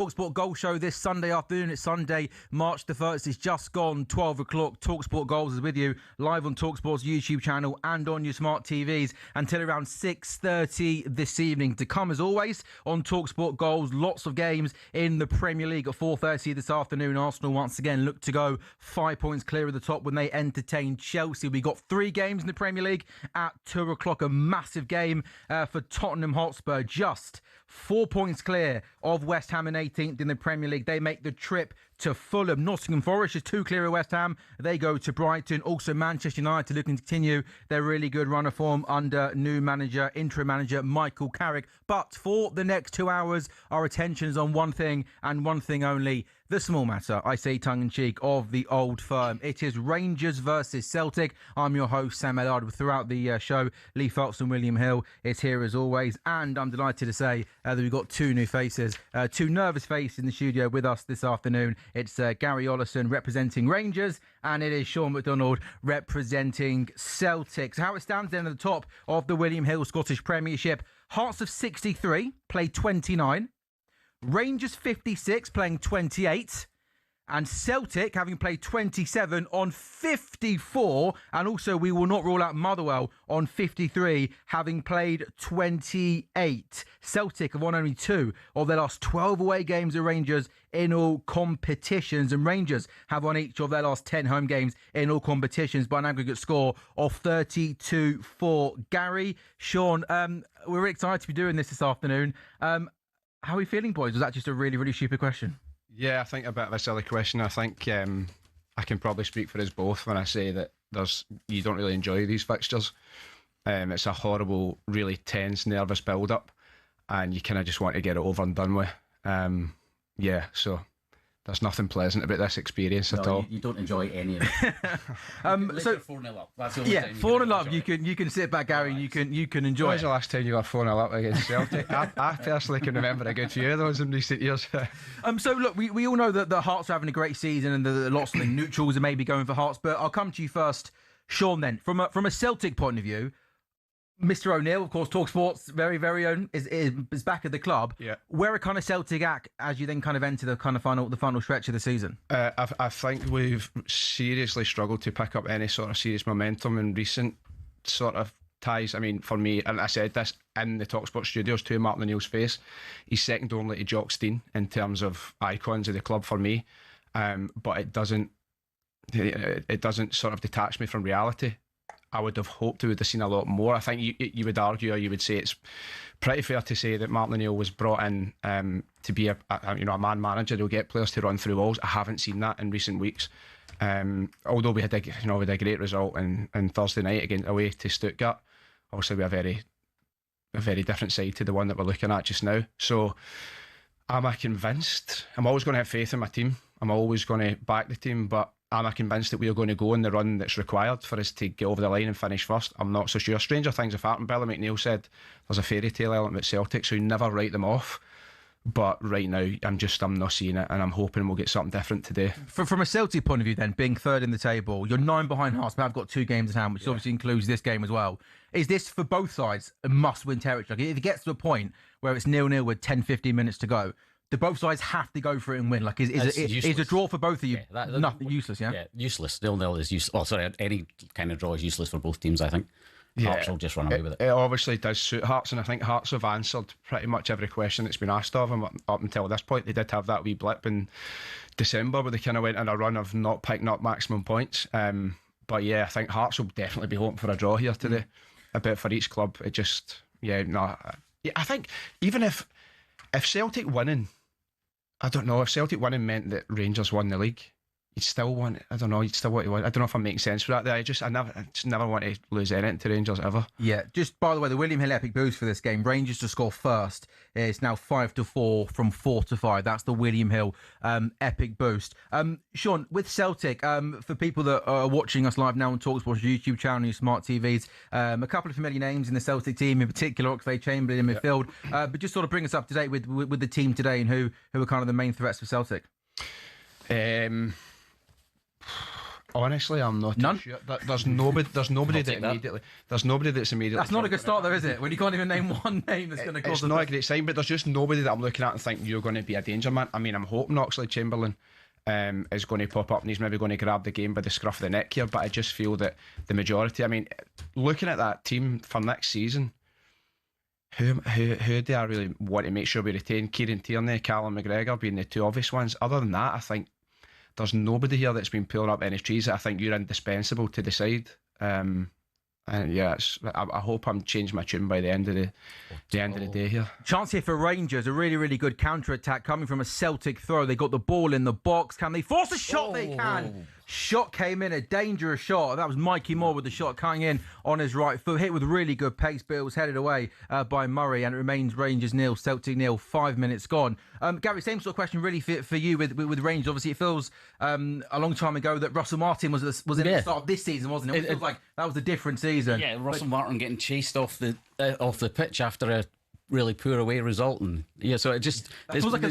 talkSPORT Goal Show this Sunday afternoon. It's Sunday, March the 1st. It's just gone 12 o'clock. talkSPORT Goals is with you live on talkSPORT's YouTube channel and on your smart TVs until around 6:30 this evening. To come, as always, on talkSPORT Goals, lots of games in the Premier League at 4:30 this afternoon. Arsenal once again look to go 5 points clear of the top when they entertain Chelsea. We got 3 games in the Premier League at 2 o'clock. A massive game for Tottenham Hotspur, just 4 points clear of West Ham in 18th in the Premier League. They make the trip to Fulham. Nottingham Forest is 2 clear of West Ham. They go to Brighton. Also Manchester United looking to continue their really good run of form under interim manager Michael Carrick. But for the next 2 hours, our attention is on one thing and one thing only. The small matter, I say tongue-in-cheek, of the Old Firm. It is Rangers versus Celtic. I'm your host, Sam Ellard. Throughout the show, Lee Phelps and William Hill is here as always. And I'm delighted to say that we've got 2 new faces, 2 nervous faces in the studio with us this afternoon. It's Gary Ollison representing Rangers, and it is Sean McDonald representing Celtic. So how it stands then at the top of the William Hill Scottish Premiership. Hearts of 63, played 29. Rangers 56 playing 28, and Celtic having played 27 on 54, and also we will not rule out Motherwell on 53 having played 28. Celtic have won only 2 of their last 12 away games of Rangers in all competitions, and Rangers have won each of their last 10 home games in all competitions by an aggregate score of 32-4. Gary, Sean, we're really excited to be doing this afternoon. How are we feeling, boys? Was that just a really, really stupid question? Yeah, I think a bit of a silly question. I think I can probably speak for us both when I say that you don't really enjoy these fixtures. It's a horrible, really tense, nervous build-up, and you kind of just want to get it over and done with. So there's nothing pleasant about this experience at all. You don't enjoy any of it. So 4-0 up. That's the only time 4-0 up. You can sit back, Gary. And you can enjoy. When was the last time you got 4-0 up against Celtic? I personally can remember a good few of those in recent years. So look, we all know that the Hearts are having a great season, and the lots of the neutrals are maybe going for Hearts. But I'll come to you first, Sean. Then from a Celtic point of view, Mr. O'Neill, of course, talkSPORT's very, very own, is back at the club. Yeah. Where are kind of Celtic at as you then kind of enter the kind of final stretch of the season? I think we've seriously struggled to pick up any sort of serious momentum in recent sort of ties. I mean, for me, and I said this in the talkSPORT studios to Martin O'Neill's face, he's second only to Jock Stein in terms of icons of the club for me. But it doesn't sort of detach me from reality. I would have hoped we would have seen a lot more. I think you would argue, or you would say it's pretty fair to say that Martin O'Neill was brought in to be a man manager who'll get players to run through walls. I haven't seen that in recent weeks. Although we had a great result on Thursday night away to Stuttgart. Obviously, we have a very different side to the one that we're looking at just now. So, am I convinced? I'm always going to have faith in my team. I'm always going to back the team, but am I convinced that we are going to go on the run that's required for us to get over the line and finish first? I'm not so sure. Stranger things have happened. Billy McNeil said there's a fairy tale element with Celtic, so you never write them off. But right now, I'm not seeing it, and I'm hoping we'll get something different today. From a Celtic point of view, then, being third in the table, you're 9 behind Hearts, but I've got 2 games in hand, which obviously includes this game as well. Is this, for both sides, a must-win territory? Like, if it gets to a point where it's 0-0 with 10, 15 minutes to go, do both sides have to go for it and win? Like, is a draw for both of you nothing useless? Yeah, useless. 0-0 is useless. Oh, sorry, any kind of draw is useless for both teams, I think. Hearts will just run away with it. It obviously does suit Hearts, and I think Hearts have answered pretty much every question that's been asked of them up until this point. They did have that wee blip in December where they kind of went on a run of not picking up maximum points. But yeah, I think Hearts will definitely be hoping for a draw here today. A bit for each club. It just, I think even if Celtic winning, I don't know, if Celtic winning meant that Rangers won the league, you'd still want, I don't know, you'd still want to win. I don't know if I'm making sense for that. I just never want to lose anything to Rangers ever. Yeah, just by the way, the William Hill epic boost for this game, Rangers to score first. It's now 5-4 from 4-5. That's the William Hill epic boost. Sean, with Celtic, for people that are watching us live now on talkSPORT's YouTube channel, your smart TVs, a couple of familiar names in the Celtic team, in particular Oxlade-Chamberlain in midfield. But just sort of bring us up to date with the team today and who are kind of the main threats for Celtic. Honestly, I'm not None? sure. There's nobody that's immediately. That's not a good start, though, is it? When you can't even name one name that's going to cause. It's not a great sign, but there's just nobody that I'm looking at and think you're going to be a danger man. I mean, I'm hoping Oxlade-Chamberlain is going to pop up and he's maybe going to grab the game by the scruff of the neck here. But I just feel that the majority. I mean, looking at that team for next season. Who do I really want to make sure we retain? Kieran Tierney, Callum McGregor being the two obvious ones. Other than that, I think there's nobody here that's been pulling up any trees that I think you're indispensable to decide. And yeah, I hope I'm changing my tune by the end of the day here. Chance here for Rangers, a really, really good counter-attack coming from a Celtic throw. They got the ball in the box. Can they force a shot? They can. Shot came in, a dangerous shot. That was Mikey Moore with the shot coming in on his right foot. Hit with really good pace, but it was headed away by Murray, and it remains Rangers 0, Celtic 0, 5 minutes gone. Gary, same sort of question really for you with Rangers. Obviously, it feels a long time ago that Russell Martin was in the start of this season, wasn't it? It feels like that was a different season. Yeah, Russell Martin getting chased off the pitch after a really poor away result, and so it just that's like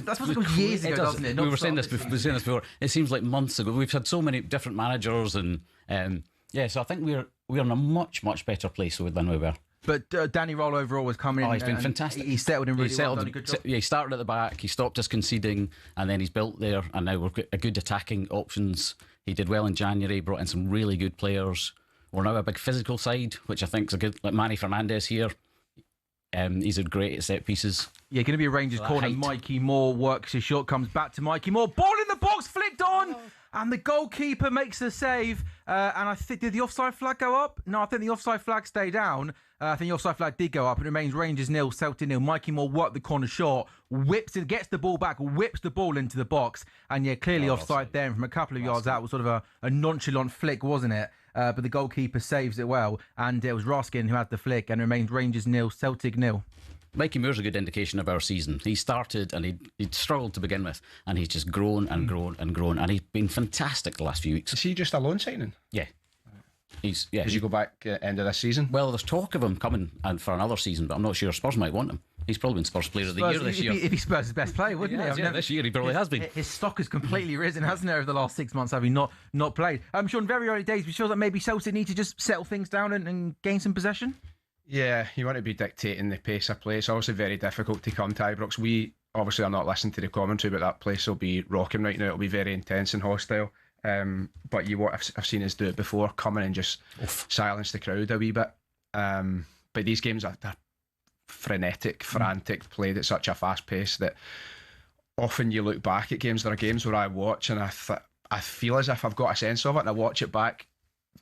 years ago, doesn't it? We were saying this before. It seems like months ago. We've had so many different managers, and so I think we're in a much better place than we were. But Danny Roll overall was coming in. He's been fantastic. He settled in really well. Done a good job. Yeah, he started at the back. He stopped us conceding, and then he's built there. And now we've got a good attacking options. He did well in January. Brought in some really good players. We're now a big physical side, which I think is a good. Like Manny Fernandez here. He's great at set pieces. Yeah, going to be a Rangers corner. Height. Mikey Moore works his shot, comes back to Mikey Moore. Ball in the box, flicked on, and the goalkeeper makes the save. And I think, did the offside flag go up? No, I think the offside flag stayed down. I think the offside flag did go up. It remains Rangers 0, Celtic 0. Mikey Moore worked the corner shot, whips it, gets the ball back, whips the ball into the box. And yeah, clearly offside there. And from a couple of yards out, was sort of a nonchalant flick, wasn't it? But the goalkeeper saves it well. And it was Raskin who had the flick, and it remains Rangers 0, Celtic 0. Mikey Moore's a good indication of our season. He started and he'd struggled to begin with, and he's just grown and grown and grown, and he's been fantastic the last few weeks. Is he just a loan signing? Yeah. Did you go back end of this season? Well, there's talk of him coming and for another season, but I'm not sure Spurs might want him. He's probably been Spurs Player of the Year this year. If he Spurs his best player, wouldn't he? This year he probably has been. His stock has completely risen, hasn't it, over the last 6 months, having not played. Sean, very early days, we feel that maybe Celtic need to just settle things down and gain some possession? Yeah, you want to be dictating the pace of play. It's obviously very difficult to come to Ibrox. We obviously are not listening to the commentary, but that place will be rocking right now. It'll be very intense and hostile. But I've seen us do it before, come in and just silence the crowd a wee bit. But these games are frenetic, frantic, played at such a fast pace that often you look back at games. There are games where I watch and I feel as if I've got a sense of it, and I watch it back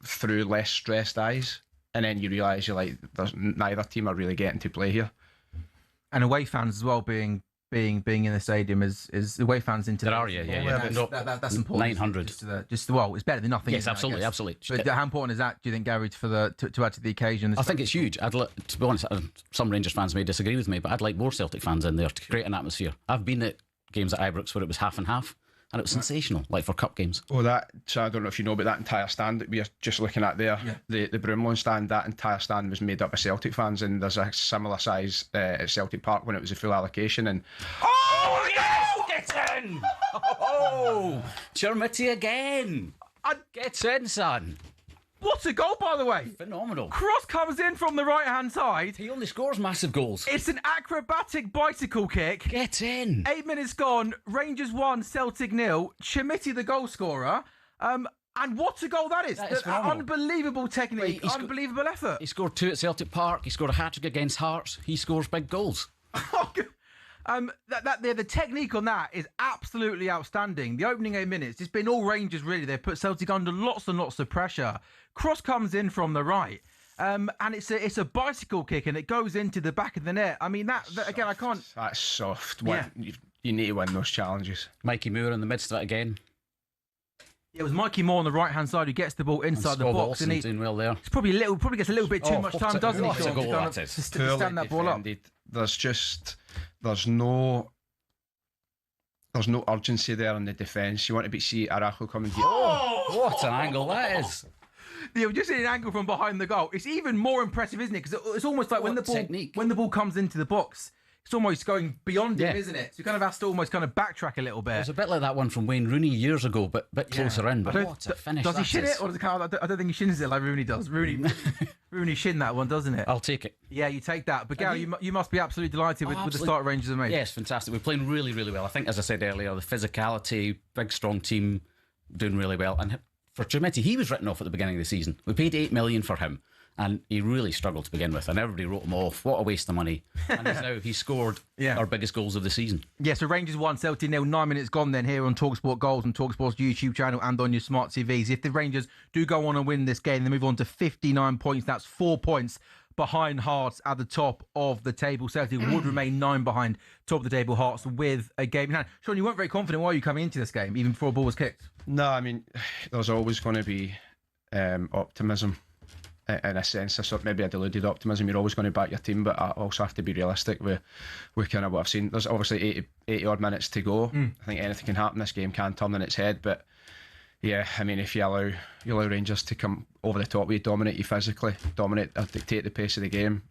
through less stressed eyes, and then you realise neither team are really getting to play here. And away fans as well being in the stadium is away fans into there are that's important. 900. It's better than nothing. Yes, absolutely. But how important is that? Do you think, Gary, to add to the occasion? I think it's huge. To be honest, some Rangers fans may disagree with me, but I'd like more Celtic fans in there to create an atmosphere. I've been at games at Ibrox where it was half and half, and it was sensational, like for cup games. So I don't know if you know, but that entire stand that we are just looking at there, the Broomloan stand, that entire stand was made up of Celtic fans, and there's a similar size at Celtic Park when it was a full allocation. And get in! Oh, Chermity again! Get in, son! What a goal, by the way! Phenomenal. Cross comes in from the right-hand side. He only scores massive goals. It's an acrobatic bicycle kick. Get in. 8 minutes gone. Rangers 1, Celtic 0. Chermity the goal scorer. And what a goal that is. That is phenomenal. Unbelievable technique. Unbelievable effort. He scored 2 at Celtic Park. He scored a hat-trick against Hearts. He scores big goals. The technique on that is absolutely outstanding. The opening 8 minutes, it's been all Rangers really. They've put Celtic under lots and lots of pressure. Cross comes in from the right, and it's a bicycle kick, and it goes into the back of the net. I mean, that again, I can't. That's soft. Yeah. You need to win those challenges. Mikey Moore in the midst of it again. It was Mikey Moore on the right hand side who gets the ball inside the box, and he's doing well there. It's probably gets a little bit too much time, doesn't he? To stand that ball up. There's no urgency there on the defence. You want to see Arajo coming here. Oh, what an angle that is! Yeah, just in an angle from behind the goal. It's even more impressive, isn't it? Because it's almost like when the ball comes into the box, it's almost going beyond him, Yeah. isn't it? So you kind of have to almost kind of backtrack a little bit. It's a bit like that one from Wayne Rooney years ago, but a bit closer in. But what a finish! Does he that shin is. it, or does it kind of, I don't think he shins it like Rooney does. Rooney shin that one, doesn't it? I'll take it. Yeah, you take that. But Gary, you must be absolutely delighted with the start Rangers have made. Yes, fantastic. We're playing really, really well. I think, as I said earlier, the physicality, big, strong team, doing really well. And for Chermiti, he was written off at the beginning of the season. We paid $8 million for him, and he really struggled to begin with. And everybody wrote him off. What a waste of money! And he scored our biggest goals of the season. Yeah, so Rangers 1, Celtic 0. 9 minutes gone then here on talkSPORT Goals and talkSPORT's YouTube channel and on your smart TVs. If the Rangers do go on and win this game, they move on to 59 points. That's 4 points behind Hearts at the top of the table. Celtic would remain 9 behind top of the table. Hearts with a game in hand. Sean, you weren't very confident, were you, coming into this game, even before a ball was kicked? No, I mean, there's always going to be optimism in a sense, of maybe a deluded optimism. You're always going to back your team, but I also have to be realistic with kind of what I've seen. There's obviously 80 odd minutes to go. I think anything can happen. This game can turn on its head, but yeah, I mean, if you allow Rangers to come over the top, we dominate you physically, dictate the pace of the game.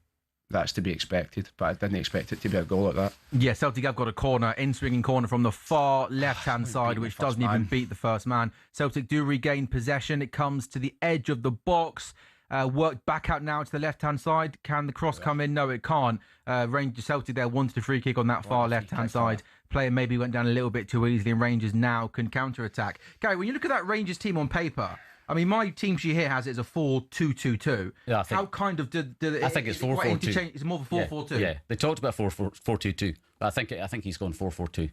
That's to be expected, but I didn't expect it to be a goal like that. Yeah, Celtic have got a corner, in-swinging corner from the far left-hand side, which doesn't even beat the first man. Celtic do regain possession. It comes to the edge of the box. Worked back out now to the left-hand side. Can the cross come in? No, it can't. Rangers Celtic there wanted a free kick on that far left-hand side. Player maybe went down a little bit too easily, and Rangers now can counter-attack. Gary, when you look at that Rangers team on paper, I mean, my team sheet here has it as a 4-2-2-2. Yeah, how kind of did it? I think it's 4-4-2. It's more of a 4-4-2. Yeah, they talked about 4-4-2-2, but I think he's going 4-4-2.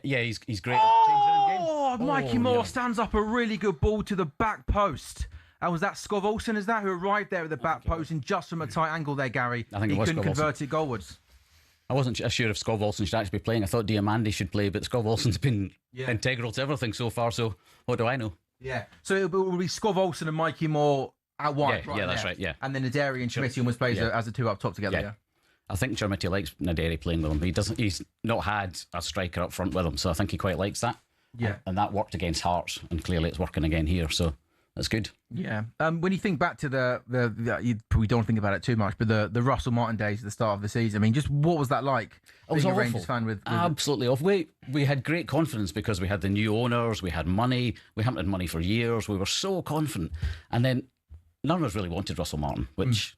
Yeah, he's great. Oh, Mikey Moore stands up a really good ball to the back post. Was that Skov Olsen, is that, who arrived there at the back post and just from a tight angle there, Gary? I think he couldn't convert it goalwards. I wasn't sure if Skov Olsen should actually be playing. I thought Diamandi should play, but Skov Olsen's been integral to everything so far, so what do I know? Yeah, so it will be Skov Olsen and Mikey Moore out wide. Yeah, that's right, yeah. And then Naderi and Chermiti almost plays as the two up top together, yeah. I think Chermiti likes Naderi playing with him. He's not had a striker up front with him, so I think he quite likes that. Yeah. And that worked against Hearts, and clearly it's working again here, so that's good. Yeah. When you think back to we don't think about it too much, but the Russell Martin days at the start of the season, I mean, just what was that like? I was a Rangers fan with absolutely awful. We had great confidence because we had the new owners, we had money, we haven't had money for years, we were so confident, and then none of us really wanted Russell Martin, which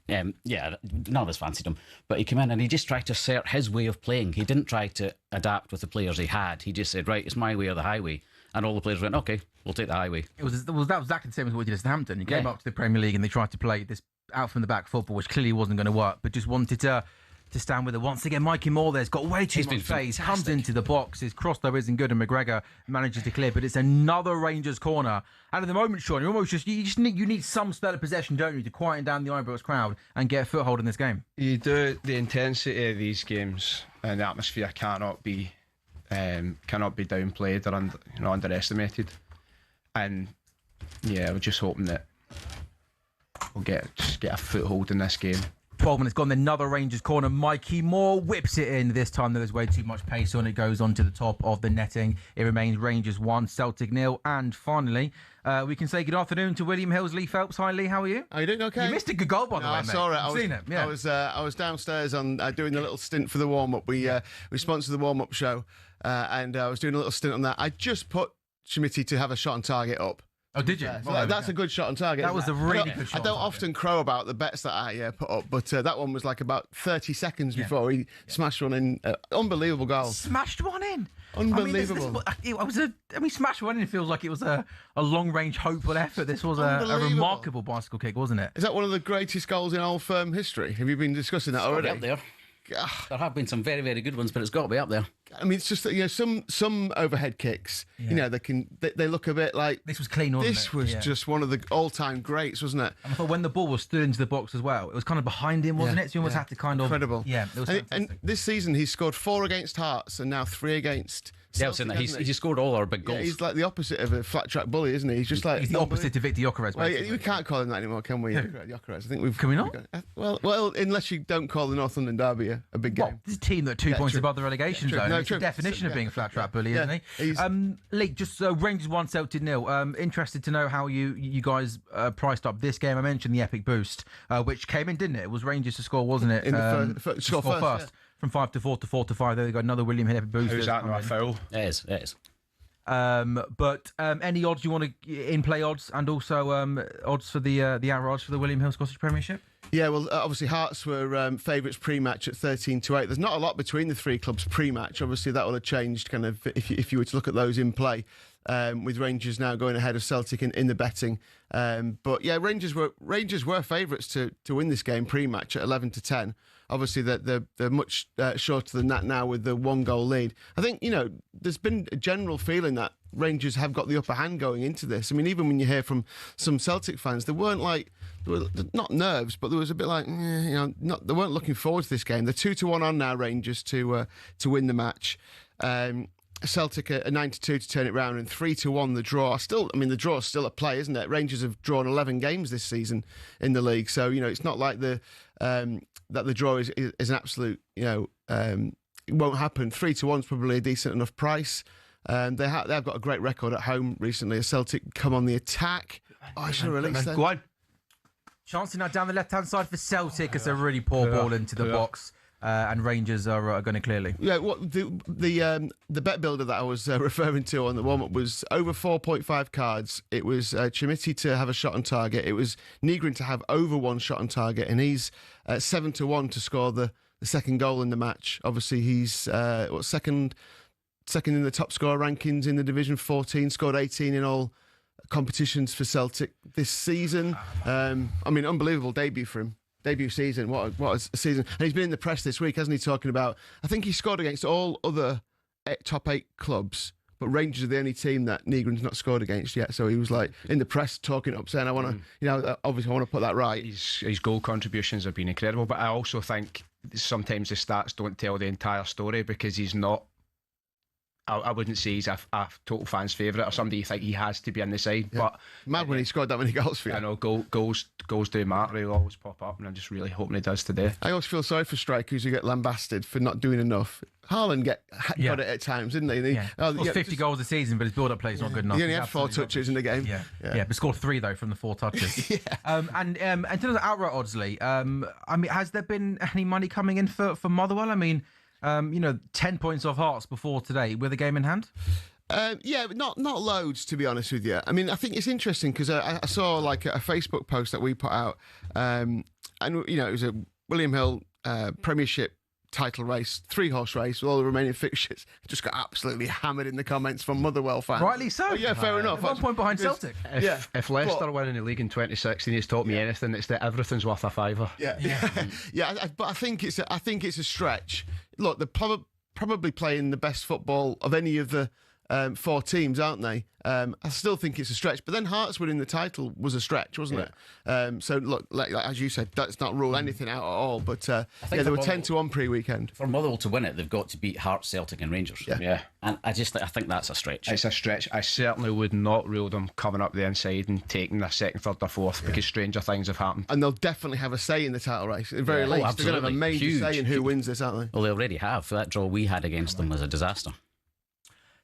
none of us fancied him, but he came in and he just tried to assert his way of playing. He didn't try to adapt with the players he had. He just said, right, it's my way or the highway. And all the players went, okay, we'll take the highway. That was exactly the same as what he did at Southampton. He came up to the Premier League and they tried to play this out from the back football, which clearly wasn't going to work, but just wanted to stand with it. Once again, Mikey Moore there's got way too much pace, comes into the box, his cross though isn't good, and McGregor manages to clear, but it's another Rangers corner. And at the moment, Sean, you need some spell of possession, don't you, to quieten down the Ibrox crowd and get a foothold in this game. You do. The intensity of these games and the atmosphere cannot be downplayed or underestimated, and we're just hoping that we'll get a foothold in this game. 12 minutes gone, another Rangers corner. Mikey Moore whips it in. This time there's way too much pace on it. Goes onto the top of the netting. It remains Rangers 1, Celtic 0. And finally, we can say good afternoon to William Hills, Lee Phelps. Hi, Lee. How are you? Are you doing okay? You missed a good goal, by the way, mate. I saw it. I've seen it. Yeah. I was downstairs on doing a little stint for the warm-up. We sponsored the warm-up show, and I was doing a little stint on that. I just put Chermiti to have a shot on target up. Oh, did you? Yeah, so that's a good shot on target. That was a really good shot. I don't often crow about the bets that I put up, but that one was like about 30 seconds before he smashed one in. Unbelievable goal. Smashed one in. Unbelievable. Smashed one in feels like it was a long-range, hopeful effort. This was a remarkable bicycle kick, wasn't it? Is that one of the greatest goals in Old Firm history? Have you been discussing that already? Up there. There have been some very, very good ones, but it's got to be up there. I mean, it's just that, some overhead kicks, they look a bit like... This was clean, wasn't it? This was just one of the all-time greats, wasn't it? And I thought when the ball was stood into the box as well, it was kind of behind him, wasn't it? So you almost had to kind of... Incredible. Yeah, it was fantastic. And this season, he's scored 4 against Hearts and now 3 against... Yeah, he's scored all our big goals. Yeah, he's like the opposite of a flat track bully, isn't he? He's just like... He's the opposite to Victor Gyökeres. Well, we can't call him that anymore, can we? Gyökeres. I think we've... Can we not? Well, unless you don't call the North London derby a big game. Well, this is a team that 2 points above the relegation zone. It's the definition of being a flat track bully, isn't he? Lee, just Rangers 1, Celtic 0. Interested to know how you guys priced up this game. I mentioned the epic boost, which came in, didn't it? It was Rangers to score, wasn't it? Score first. from 5 to 4 to 4 to 5. There we go. Another William Hill boost. Who's that? Not a foul? It is. But any odds you want to in-play odds, and also odds for the outright for the William Hill Scottish Premiership? Yeah, well, obviously Hearts were favourites pre-match at 13-8. There's not a lot between the three clubs pre-match. Obviously, that will have changed kind of if you were to look at those in play, with Rangers now going ahead of Celtic in the betting. But yeah, Rangers were favourites to win this game pre-match at 11-10. Obviously, they're much shorter than that now with the 1-goal lead. I think, there's been a general feeling that Rangers have got the upper hand going into this. I mean, even when you hear from some Celtic fans, they weren't not nerves, but there was a bit like, they weren't looking forward to this game. They're 2-1 on now, Rangers, to win the match. Celtic are 9-2 to turn it round, and 3-1 the draw. The draw is still at play, isn't it? Rangers have drawn 11 games this season in the league, so it's not like that the draw is an absolute, it won't happen. 3-1 is probably a decent enough price. They've got a great record at home recently. Celtic come on the attack. I should have released that. Go on. Chancing now down the left-hand side for Celtic. It's a really poor ball into the box. And Rangers are going to clearly. Yeah, what the bet builder that I was referring to on the warm-up was over 4.5 cards. It was Chimiti to have a shot on target. It was Nygren to have over 1 shot on target, and he's 7-1 to score the second goal in the match. Obviously, he's second in the top scorer rankings in the Division 14. Scored 18 in all competitions for Celtic this season. Unbelievable debut for him. Debut season, what a season. And he's been in the press this week, hasn't he, talking about, I think he scored against all other top 8 clubs, but Rangers are the only team that Nygren's not scored against yet. So he was like in the press talking up, saying, obviously I want to put that right. His goal contributions have been incredible, but I also think sometimes the stats don't tell the entire story, because he's not, I wouldn't say he's a total fan's favourite or somebody you think he has to be on the side. Yeah. But mad when he scored that many goals for you. I know goals do matter. He'll always pop up, and I'm just really hoping he does today. I always feel sorry for strikers who get lambasted for not doing enough. Haaland got it at times, didn't he? He 50 goals a season, but his build-up play is not good enough. He only had 4 touches in the game. But scored 3 though from the 4 touches. And in terms of outright odds, Lee, has there been any money coming in for Motherwell? 10 points off Hearts before today with a game in hand. Not loads, to be honest with you. I think it's interesting because I saw like a Facebook post that we put out, and it was a William Hill Premiership title race, 3-horse race with all the remaining fixtures. Just got absolutely hammered in the comments from Motherwell fans. Rightly so. Oh, yeah, fair enough. 1 point behind Celtic. If Leicester win in the league in 2016, he's taught me anything, it's that everything's worth a fiver. But I think it's a stretch. Look, they're probably playing the best football of any of the 4 teams, aren't they? I still think it's a stretch, but then Hearts winning the title was a stretch, wasn't it? So look, like as you said, that's not rule anything out at all. But they were 10-1 pre-weekend. For Motherwell to win it, they've got to beat Hearts, Celtic, and Rangers. Yeah. And I think that's a stretch. It's a stretch. I certainly would not rule them coming up the inside and taking their second, third, or fourth, because stranger things have happened. And they'll definitely have a say in the title race. At the very least, they're going to have a major say in who wins this, aren't they? Well, they already have. That draw we had against them was a disaster.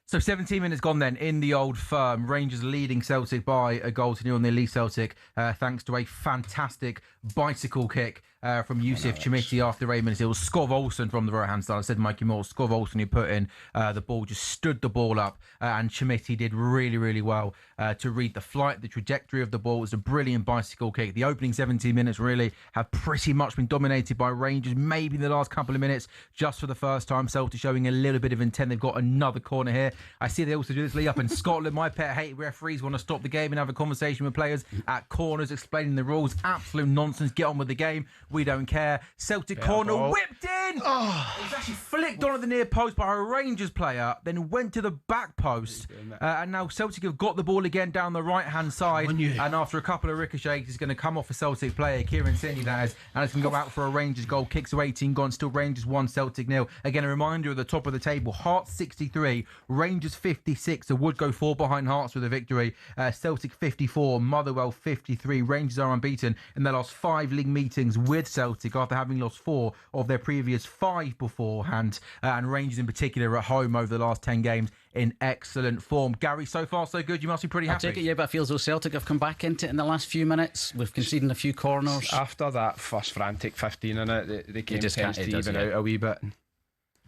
So 17 minutes gone then in the Old Firm. Rangers leading Celtic by a 1-0 on the Leeds Celtic, thanks to a fantastic bicycle kick from Yusuf Chimiti after 8 minutes. It was Skov Olsen from the right-hand side. I said Mikey Moore, Skov Olsen who put in the ball, just stood the ball up, and Chimiti did really, really well to read the flight, the trajectory of the ball. It was a brilliant bicycle kick. The opening 17 minutes really have pretty much been dominated by Rangers. Maybe in the last couple of minutes, just for the first time, Celtic showing a little bit of intent. They've got another corner here. I see they also do this, Lee, up in Scotland. My pet hate referees want to stop the game and have a conversation with players at corners, explaining the rules. Absolute nonsense. Get on with the game. We don't care. Celtic corner whipped in. It was actually flicked onto the near post by a Rangers player, then went to the back post. And now Celtic have got the ball again down the right-hand side. And after a couple of ricochets, it's going to come off a Celtic player, Kieran Sidney, that is, and it's going to go out for a Rangers goal. Kicks to 18 gone. Still Rangers 1, Celtic 0. Again, a reminder of the top of the table. Hearts 63, Rangers 56. So would go 4 behind Hearts with a victory. Celtic 54, Motherwell 53. Rangers are unbeaten in their last 5 league meetings with Celtic after having lost 4 of their previous 5 beforehand. And Rangers in particular at home over the last 10 games in excellent form. Gary, so far so good. You must be pretty happy. I take it, but I feel as though Celtic have come back into it in the last few minutes. We've conceded a few corners. After that first frantic 15 in it, the game tends to even out a wee bit.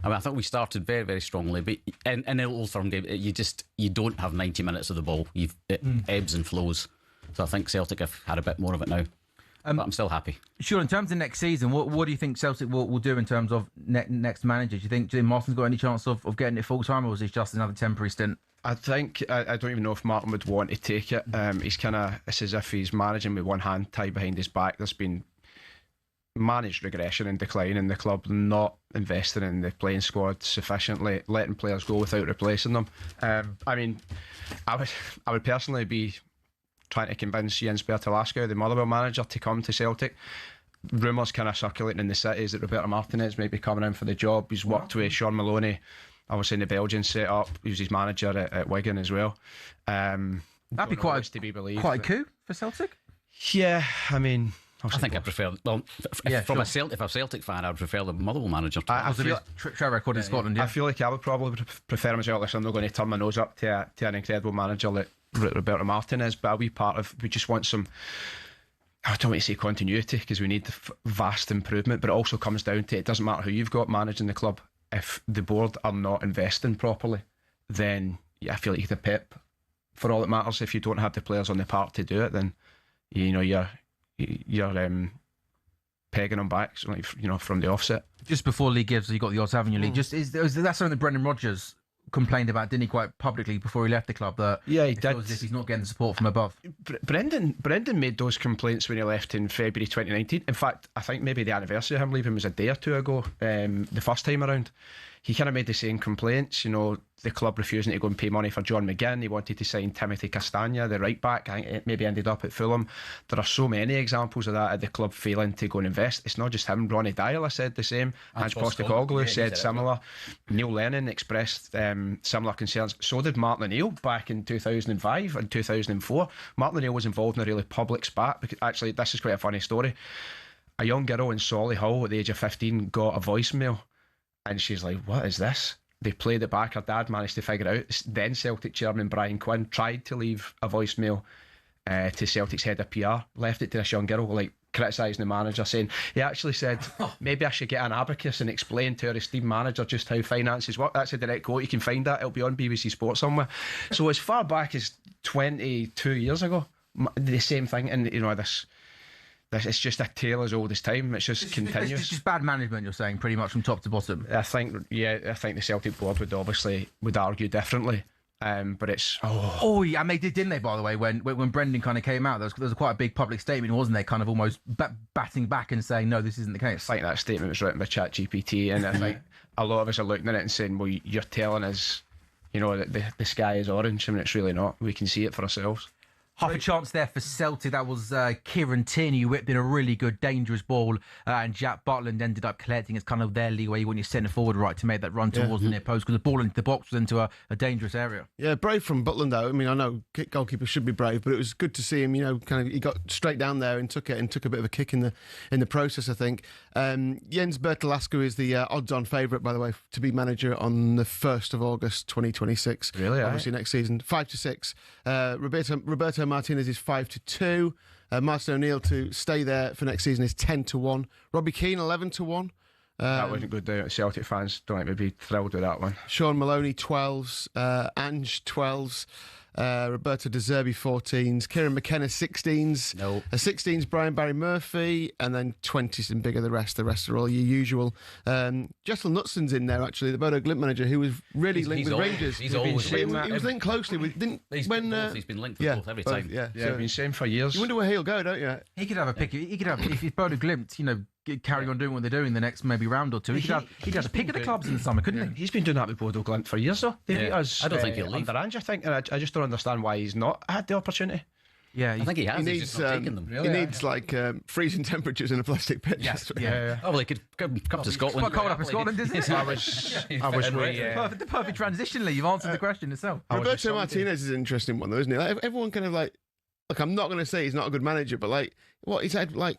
I mean, I thought we started very, very strongly, but in the Old Firm game, you don't have 90 minutes of the ball. It ebbs and flows. So I think Celtic have had a bit more of it now. But I'm still happy. Sure. In terms of next season, what do you think Celtic will do in terms of next manager? Do you think Martin's got any chance of getting it full time, or is it just another temporary stint? I think I don't even know if Martin would want to take it. It's as if he's managing with one hand tied behind his back. There's been managed regression and decline in the club, not investing in the playing squad sufficiently, letting players go without replacing them. I mean, I would personally be trying to convince Jens Bertolaska, the Motherwell manager, to come to Celtic. Rumours kind of circulating in the city that Roberto Martinez may be coming in for the job. He's worked with Sean Maloney, obviously in the Belgian set-up. He was his manager at Wigan as well. That'd be quite a coup for Celtic. Yeah, I mean, I think I prefer. Well, if I'm a Celtic fan, I'd prefer the Motherwell manager. I feel track record in Scotland. Yeah. I feel like I would probably prefer him as well. I'm not going to turn my nose up to an incredible manager like Roberto Martinez, but a wee part of we just want some. I don't want to say continuity because we need vast improvement, but it also comes down to it doesn't matter who you've got managing the club. If the board are not investing properly, then I feel like you have Pep for all that matters. If you don't have the players on the park to do it, then you're pegging them back, from the offset. Just before Lee Gibbs, you got the odds, haven't you, Lee? Just is that something that Brendan Rodgers complained about, didn't he, quite publicly before he left the club? That he did. As if he's not getting the support from above. Brendan made those complaints when he left in February 2019. In fact, I think maybe the anniversary of him leaving was a day or two ago. The first time around, he kind of made the same complaints. The club refusing to go and pay money for John McGinn. He wanted to sign Timothy Castagna, the right back. I think it maybe ended up at Fulham. There are so many examples of that at the club failing to go and invest. It's not just him. Ronnie Dyler said the same. Ange Postecoglou said similar. Neil Lennon expressed similar concerns. So did Martin O'Neill back in 2005 and 2004. Martin O'Neill was involved in a really public spat. Because actually, this is quite a funny story. A young girl in Solihull at the age of 15 got a voicemail, and she's like, "What is this?" They played it back. Her dad managed to figure it out. Then Celtic chairman Brian Quinn tried to leave a voicemail to Celtic's head of PR. Left it to this young girl, criticising the manager, saying he actually said, maybe I should get an abacus and explain to our esteemed manager just how finances work. That's a direct quote. You can find that. It'll be on BBC Sport somewhere. So as far back as 22 years ago, the same thing. And this it's just a tale as old as time. It's just continuous. It's just bad management, you're saying, pretty much from top to bottom. I think the Celtic board would argue differently. But it's and they did, didn't they? By the way, when Brendan kind of came out, there was quite a big public statement, wasn't there? Kind of almost batting back and saying, no, this isn't the case. I think that statement was written by ChatGPT, and I think a lot of us are looking at it and saying, well, you're telling us, that the sky is orange. I mean, it's really not. We can see it for ourselves. Half a chance there for Celtic. That was Kieran Tierney who whipped in a really good, dangerous ball, and Jack Butland ended up collecting. It's kind of their leeway when you're centre forward, right, to make that run towards the near post, because the ball into the box was into a dangerous area. Yeah, brave from Butland though. I mean, I know goalkeepers should be brave, but it was good to see him. He got straight down there and took a bit of a kick in the process, I think. Jens Bertolaska is the odds-on favourite, by the way, to be manager on the 1st of August 2026. Really? Obviously next season, 5-6. Roberto Martinez is 5-2. Martin O'Neill to stay there for next season is 10-1. Robbie Keane 11-1. That wouldn't go down. Celtic fans don't like me be thrilled with that one. Sean Maloney 12s. Ange 12s. Roberto De Zerbi 14s, Kieran McKenna 16s, no. 16s Brian Barry Murphy, and then 20s and bigger the rest are all your usual. Jessel Knutson's in there actually, the Bodo Glimt manager, who was really linked with Rangers. He's always he was linked closely with. He's been linked with both every time. Yeah, so I've been saying for years. You wonder where he'll go, don't you? He could have a pick. He could have if Bodo Glimt, carrying on doing what they're doing the next maybe round or two. He'd have a pick of the clubs in the summer, couldn't he? He's been doing that with Bodo Glimt for years, though. They beat us. I don't think he'll leave. Under Ange, I think, and I just don't understand why he's not had the opportunity. Yeah, I think he has. He's just not taken them. Really? He needs freezing temperatures in a plastic pitch. Yes. Yeah. Oh well, he could come to Scotland. It's quite cold up in Scotland, isn't it? I was the perfect transition, Lee. You've answered the question itself. Roberto Martinez is an interesting one, though, isn't he? Everyone kind of look, I'm not going to say he's not a good manager, but what he's had I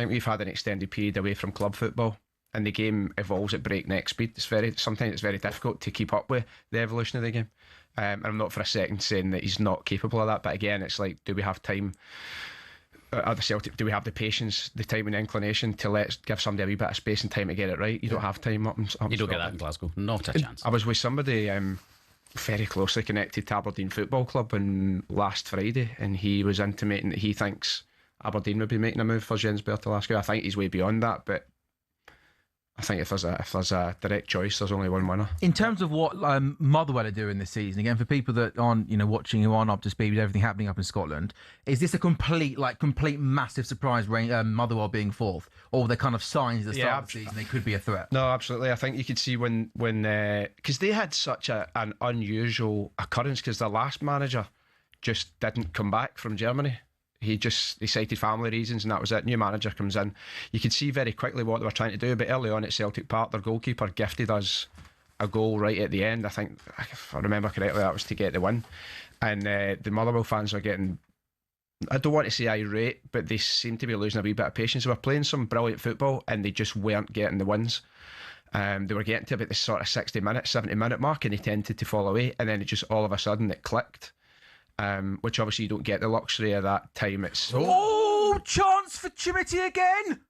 think we've had an extended period away from club football, and the game evolves at breakneck speed. Sometimes it's very difficult to keep up with the evolution of the game. And I'm not for a second saying that he's not capable of that, but again, it's do we have time? At the Celtic, do we have the patience, the time and the inclination to give somebody a wee bit of space and time to get it right? You don't have time up in You don't get that in Glasgow. Not a chance. I was with somebody very closely connected to Aberdeen Football Club on last Friday, and he was intimating that he thinks Aberdeen would be making a move for Jens Bertolaska. I think he's way beyond that, but I think if there's a direct choice, there's only one winner. In terms of what Motherwell are doing this season, again, for people that aren't, watching, who aren't up to speed with everything happening up in Scotland, is this a complete massive surprise, Motherwell being fourth? Or the kind of signs at the start of the season they could be a threat? No, absolutely. I think you could see when because they had such an unusual occurrence, because their last manager just didn't come back from Germany. He cited family reasons, and that was it. New manager comes in. You could see very quickly what they were trying to do, but early on at Celtic Park, their goalkeeper gifted us a goal right at the end. I think, if I remember correctly, that was to get the win. And the Motherwell fans are getting, I don't want to say irate, but they seem to be losing a wee bit of patience. They were playing some brilliant football, and they just weren't getting the wins. They were getting to about the sort of 70-minute mark, and they tended to fall away, and then it just all of a sudden it clicked. Which obviously you don't get the luxury of that time. It's chance for Chimity again.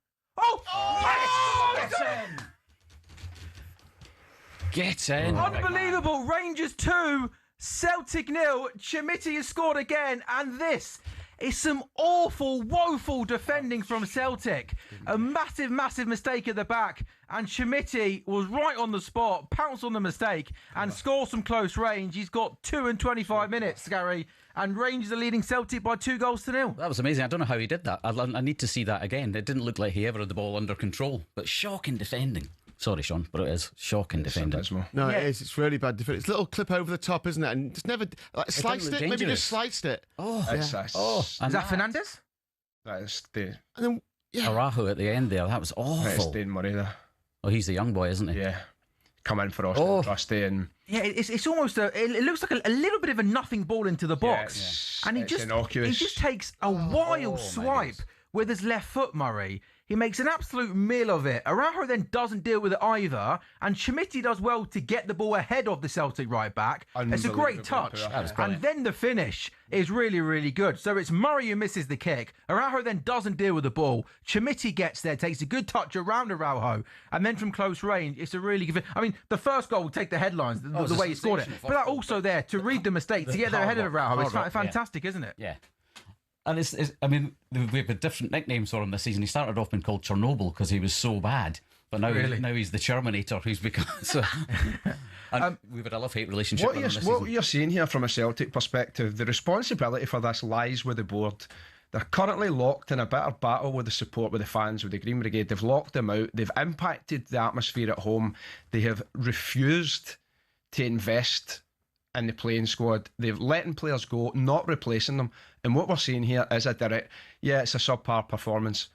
Get in. Unbelievable. Rangers 2, Celtic 0. Chimity has scored again, and this is some awful, woeful defending from Celtic. A massive, massive mistake at the back, and Chimity was right on the spot, pounced on the mistake, and scored some close range. He's got 2 and 25 minutes, Gary, and Rangers are leading Celtic by 2-0. That was amazing. I don't know how he did that. I need to see that again. It didn't look like he ever had the ball under control, but shocking defending. Sorry, Sean, but it is shocking defending. No, it is. It's really bad defending. It's a little clip over the top, isn't it? And just never sliced it. Maybe just sliced it. Is that Fernandez? That is the. And then, Araujo at the end there. That was awful. That's Dane Murray there. Oh, he's the young boy, isn't he? Yeah. Come in for Austin Trusty and. Yeah, it's almost it looks like a little bit of a nothing ball into the box, and he just takes a wild swipe with his left foot, Murray. He makes an absolute meal of it. Araujo then doesn't deal with it either, and Chimity does well to get the ball ahead of the Celtic right back. It's a great touch, and then the finish is really, really good. So it's Murray who misses the kick. Araujo then doesn't deal with the ball. Chimity gets there, takes a good touch around Araujo, and then from close range, it's a really good. I mean, the first goal will take the headlines, the way he scored it, but that also there to read the mistake, to get there ahead of Araujo. It's fantastic, isn't it? Yeah. And I mean, we've had different nicknames for him this season. He started off being called Chernobyl because he was so bad, but now he's the Cherminator who's become. So, and we've had a love-hate relationship with him this season. What you're seeing here from a Celtic perspective, the responsibility for this lies with the board. They're currently locked in a bitter battle with the support, with the fans, with the Green Brigade. They've locked them out. They've impacted the atmosphere at home. They have refused to invest in the playing squad. They've letting players go, not replacing them. And what we're seeing here is it's a subpar performance.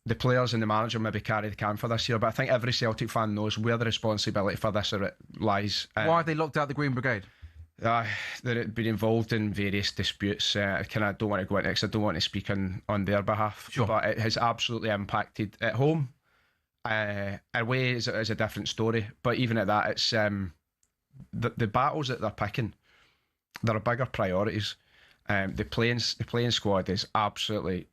The players and the manager maybe carry the can for this year, but I think every Celtic fan knows where the responsibility for this lies. Why have they locked out the Green Brigade? They've been involved in various disputes. I don't want to go into it because I don't want to speak on their behalf. Sure. But it has absolutely impacted at home. Away is a different story. But even at that, it's the battles that they're picking. There are bigger priorities. The playing squad is absolutely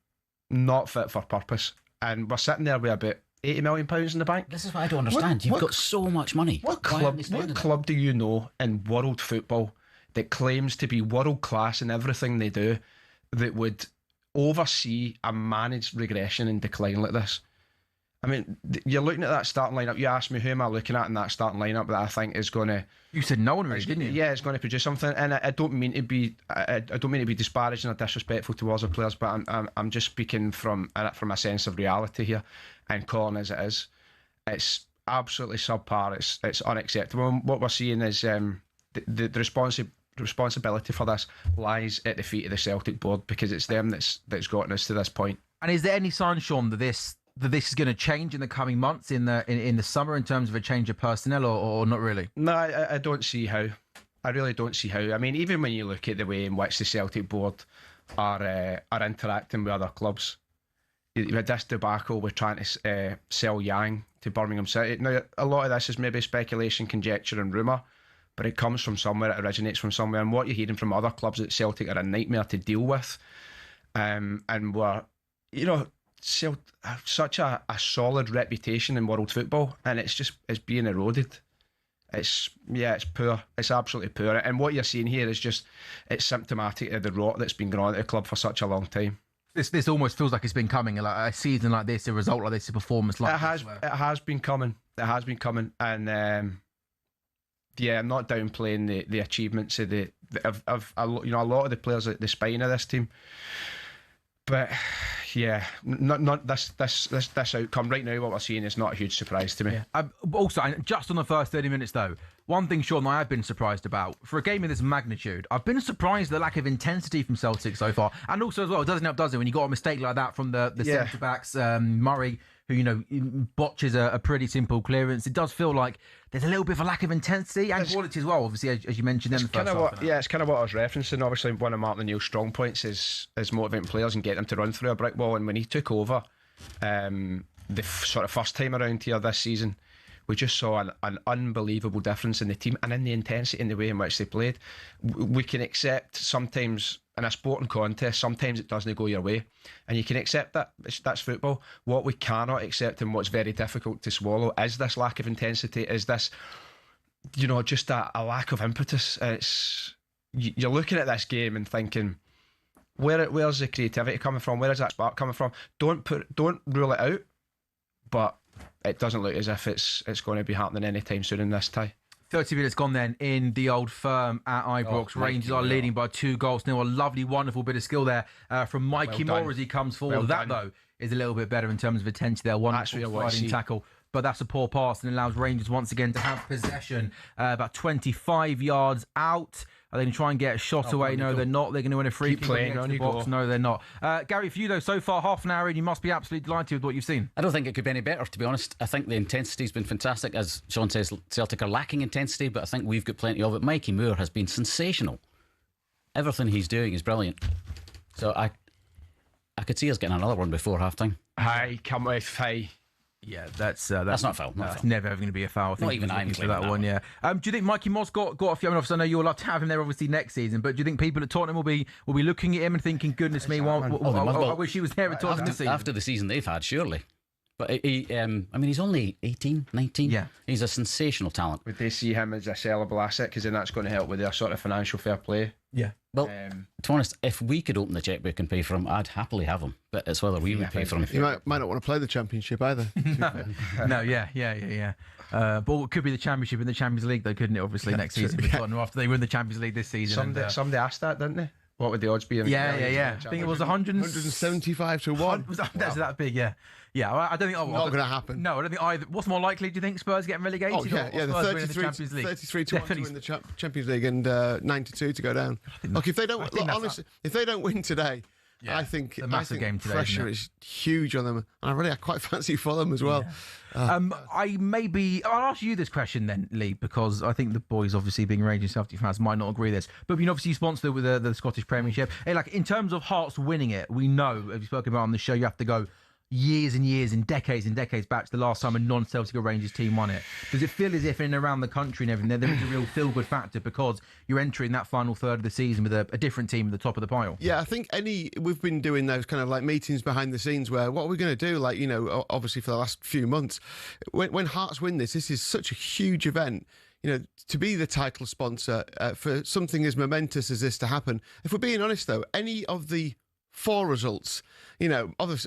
not fit for purpose, and we're sitting there with about £80 million in the bank. This is what I don't understand. You've got so much money. What club do you know in world football that claims to be world class in everything they do that would oversee a managed regression and decline like this? I mean, you're looking at that starting lineup. You asked me who am I looking at in that starting lineup that I think is going to. You said no one really, didn't you? Yeah, it's going to produce something, and I don't mean to be. I don't mean to be disparaging or disrespectful towards our players, but I'm just speaking from a sense of reality here, and calling as it is. It's absolutely subpar. It's unacceptable. And what we're seeing is the responsibility for this lies at the feet of the Celtic board, because it's them that's gotten us to this point. And is there any sign, Sean, that this is going to change in the coming months, in the summer, in terms of a change of personnel, or not really? No, I don't see how. I really don't see how. I mean, even when you look at the way in which the Celtic board are interacting with other clubs, you had this debacle with trying to sell Yang to Birmingham City. Now, a lot of this is maybe speculation, conjecture and rumour, but it comes from somewhere, it originates from somewhere, and what you're hearing from other clubs at Celtic are a nightmare to deal with, and we're you know, such a solid reputation in world football, and it's being eroded. It's poor. It's absolutely poor. And what you're seeing here is it's symptomatic of the rot that's been going on at the club for such a long time. This almost feels like it's been coming. Like a season like this, a result like this, a performance like this. It has been coming. It has been coming, and I'm not downplaying the achievements of a lot of the players at the spine of this team, but yeah, not this outcome right now. What we're seeing is not a huge surprise to me. Yeah. Also, just on the first 30 minutes though, one thing, Sean, I have been surprised about for a game of this magnitude. I've been surprised at the lack of intensity from Celtic so far, and also as well, it doesn't help, does it, when you got a mistake like that from the centre backs, Murray, who botches a pretty simple clearance. It does feel like there's a little bit of a lack of intensity and quality as well. Obviously, as you mentioned, in the first half. It's kind of what I was referencing. Obviously, one of Martin O'Neill's strong points is motivating players and getting them to run through a brick wall. And when he took over, the sort of first time around here this season, we just saw an unbelievable difference in the team and in the intensity in the way in which they played. We can accept sometimes in a sporting contest, sometimes it doesn't go your way, and you can accept that. That's football. What we cannot accept and what's very difficult to swallow is this lack of intensity, is this, just a lack of impetus. You're looking at this game and thinking, where's the creativity coming from? Where is that spark coming from? Don't rule it out, but it doesn't look as if it's going to be happening anytime soon in this tie. 30 minutes gone then in the Old Firm at Ibrox. Rangers are leading by 2-0. A lovely, wonderful bit of skill there from Mikey Moore as he comes forward. That, though, is a little bit better in terms of intensity there. Wonderful sliding tackle. But that's a poor pass and allows Rangers once again to have possession about 25 yards out. Are they going to try and get a shot away? No, they're not. They're going to win a free kick in the box. No, they're not. Gary, for you, though, so far, half an hour in, you must be absolutely delighted with what you've seen. I don't think it could be any better, to be honest. I think the intensity's been fantastic. As Sean says, Celtic are lacking intensity, but I think we've got plenty of it. Mikey Moore has been sensational. Everything he's doing is brilliant. So I could see us getting another one before half-time. Hi, come with, hi. Yeah, that's not a foul. That's never ever going to be a foul. I think not even I'm for that one. Yeah. Do you think Mikey Moore's got a few? I mean, obviously, I know you'll love to have him there, obviously next season. But do you think people at Tottenham will be looking at him and thinking, "Goodness me, I wish he was there at Tottenham this season." After the season they've had, surely. But he's only 18, 19. Yeah, he's a sensational talent. Would they see him as a sellable asset? Because then that's going to help with their sort of financial fair play. Yeah. Well, to be honest, if we could open the checkbook and pay for him, I'd happily have him. But it's whether we would pay for him. You might not want to play the Championship either. No, yeah. But it could be the Championship in the Champions League, though, couldn't it? Obviously, next season after they win the Champions League this season. Somebody asked that, didn't they? What would the odds be? Yeah. I think it was 175 to 1. That's that big, yeah. Yeah, I don't think... not going to happen. No, I don't think either. What's more likely, do you think, Spurs getting relegated? Oh, yeah, the 33 to 1 to win the Champions League and 9 to 2 to go down. Look, if they don't... honestly, if they don't win today... Yeah, I think game today, pressure is huge on them, and I quite fancy Fulham as well. Yeah. I'll ask you this question then, Lee, because I think the boys, obviously being Rangers Celtic fans, might not agree with this. But obviously you sponsor with the Scottish Premiership. Hey, in terms of Hearts winning it, we know, as we've spoken about on the show, you have to go years and years and decades back to the last time a non-Celtic or Rangers team won it. Does it feel as if in and around the country and everything there is a real feel-good factor because you're entering that final third of the season with a different team at the top of the pile? Yeah, I think we've been doing those kind of meetings behind the scenes where what are we going to do, obviously for the last few months. When Hearts win this is such a huge event. To be the title sponsor for something as momentous as this to happen. If we're being honest, though, any of the 4 results,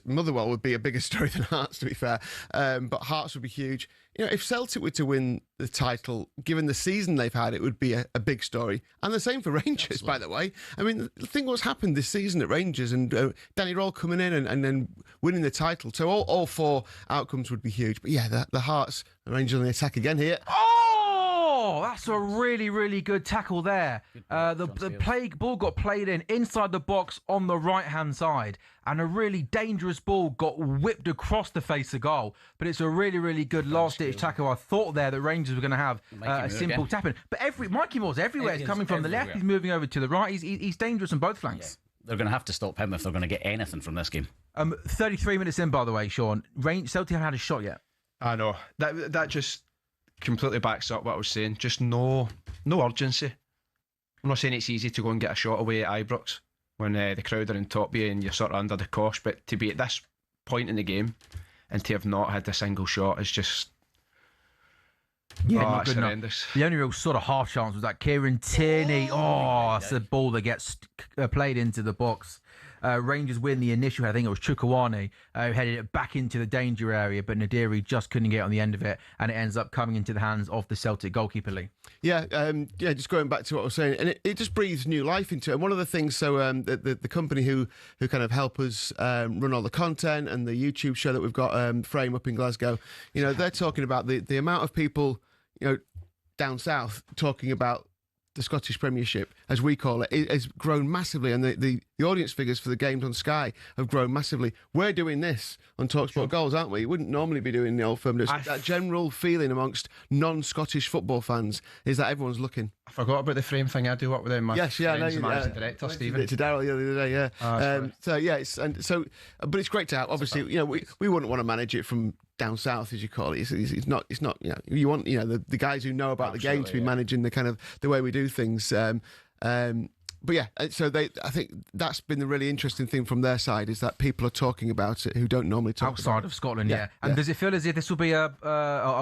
Motherwell would be a bigger story than Hearts, to be fair, but Hearts would be huge. If Celtic were to win the title, given the season they've had, it would be a big story. And the same for Rangers, by the way. I mean, think what's happened this season at Rangers and Danny Roll coming in and then winning the title. So all 4 outcomes would be huge. But yeah, the Hearts, the Rangers on the attack again here. Oh, that's a really, really good tackle there. The ball got played inside the box on the right-hand side, and a really dangerous ball got whipped across the face of goal. But it's a really, really good last-ditch tackle. I thought there that Rangers were going to have a simple tap-in. But Mikey Moore's everywhere. He's coming from the left. He's moving over to the right. He's dangerous on both flanks. Yeah. They're going to have to stop him if they're going to get anything from this game. 33 minutes in, by the way, Sean. Celtic haven't had a shot yet. I know. That just completely backs up what I was saying. Just no urgency. I'm not saying it's easy to go and get a shot away at Ibrox, when the crowd are on top of you and you're sort of under the cosh. But to be at this point in the game and to have not had a single shot is just... not it's good horrendous. enough. The only real sort of half chance was that Kieran Tierney. That's the ball that gets played into the box. Rangers win the initial. I think it was Chukwueze who headed it back into the danger area, but Nadiri just couldn't get on the end of it, and it ends up coming into the hands of the Celtic goalkeeper, Lee. Yeah, just going back to what I was saying, and it just breathes new life into it. And one of the things, the company who kind of help us run all the content and the YouTube show that we've got, Frame up in Glasgow, they're talking about the amount of people, down south talking about the Scottish Premiership, as we call it, has grown massively, and the audience figures for the games on Sky have grown massively. We're doing this on talkSPORT Goals, aren't we? You wouldn't normally be doing the Old Firm. That general feeling amongst non-Scottish football fans is that everyone's looking. I forgot about the Frame thing. I do work with them. Yes, yeah, I know. Managing director, Stephen. To Daryl the other day, yeah. But it's great to have. Obviously, we wouldn't want to manage it from down south, as you call it. It's not. You want the guys who know about the game to be managing the way we do things. But yeah, so I think that's been the really interesting thing from their side, is that people are talking about it who don't normally talk outside about of Scotland. Yeah. And does it feel as if this will be a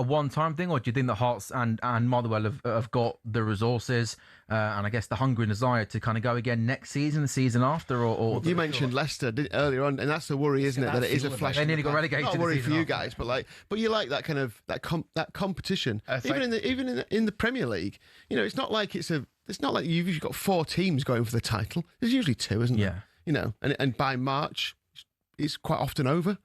one-time thing, or do you think that Hearts and Motherwell have got the resources and I guess the hunger and desire to kind of go again next season, the season after? Or you mentioned Leicester earlier on, and that's the worry, isn't it? That it is a flash. They nearly got relegated. Not a worry for you guys, but you like that kind of that competition. Even in the Premier League, it's not like it's not like you've usually got 4 teams going for the title. There's usually 2, isn't there? And by March, it's quite often over.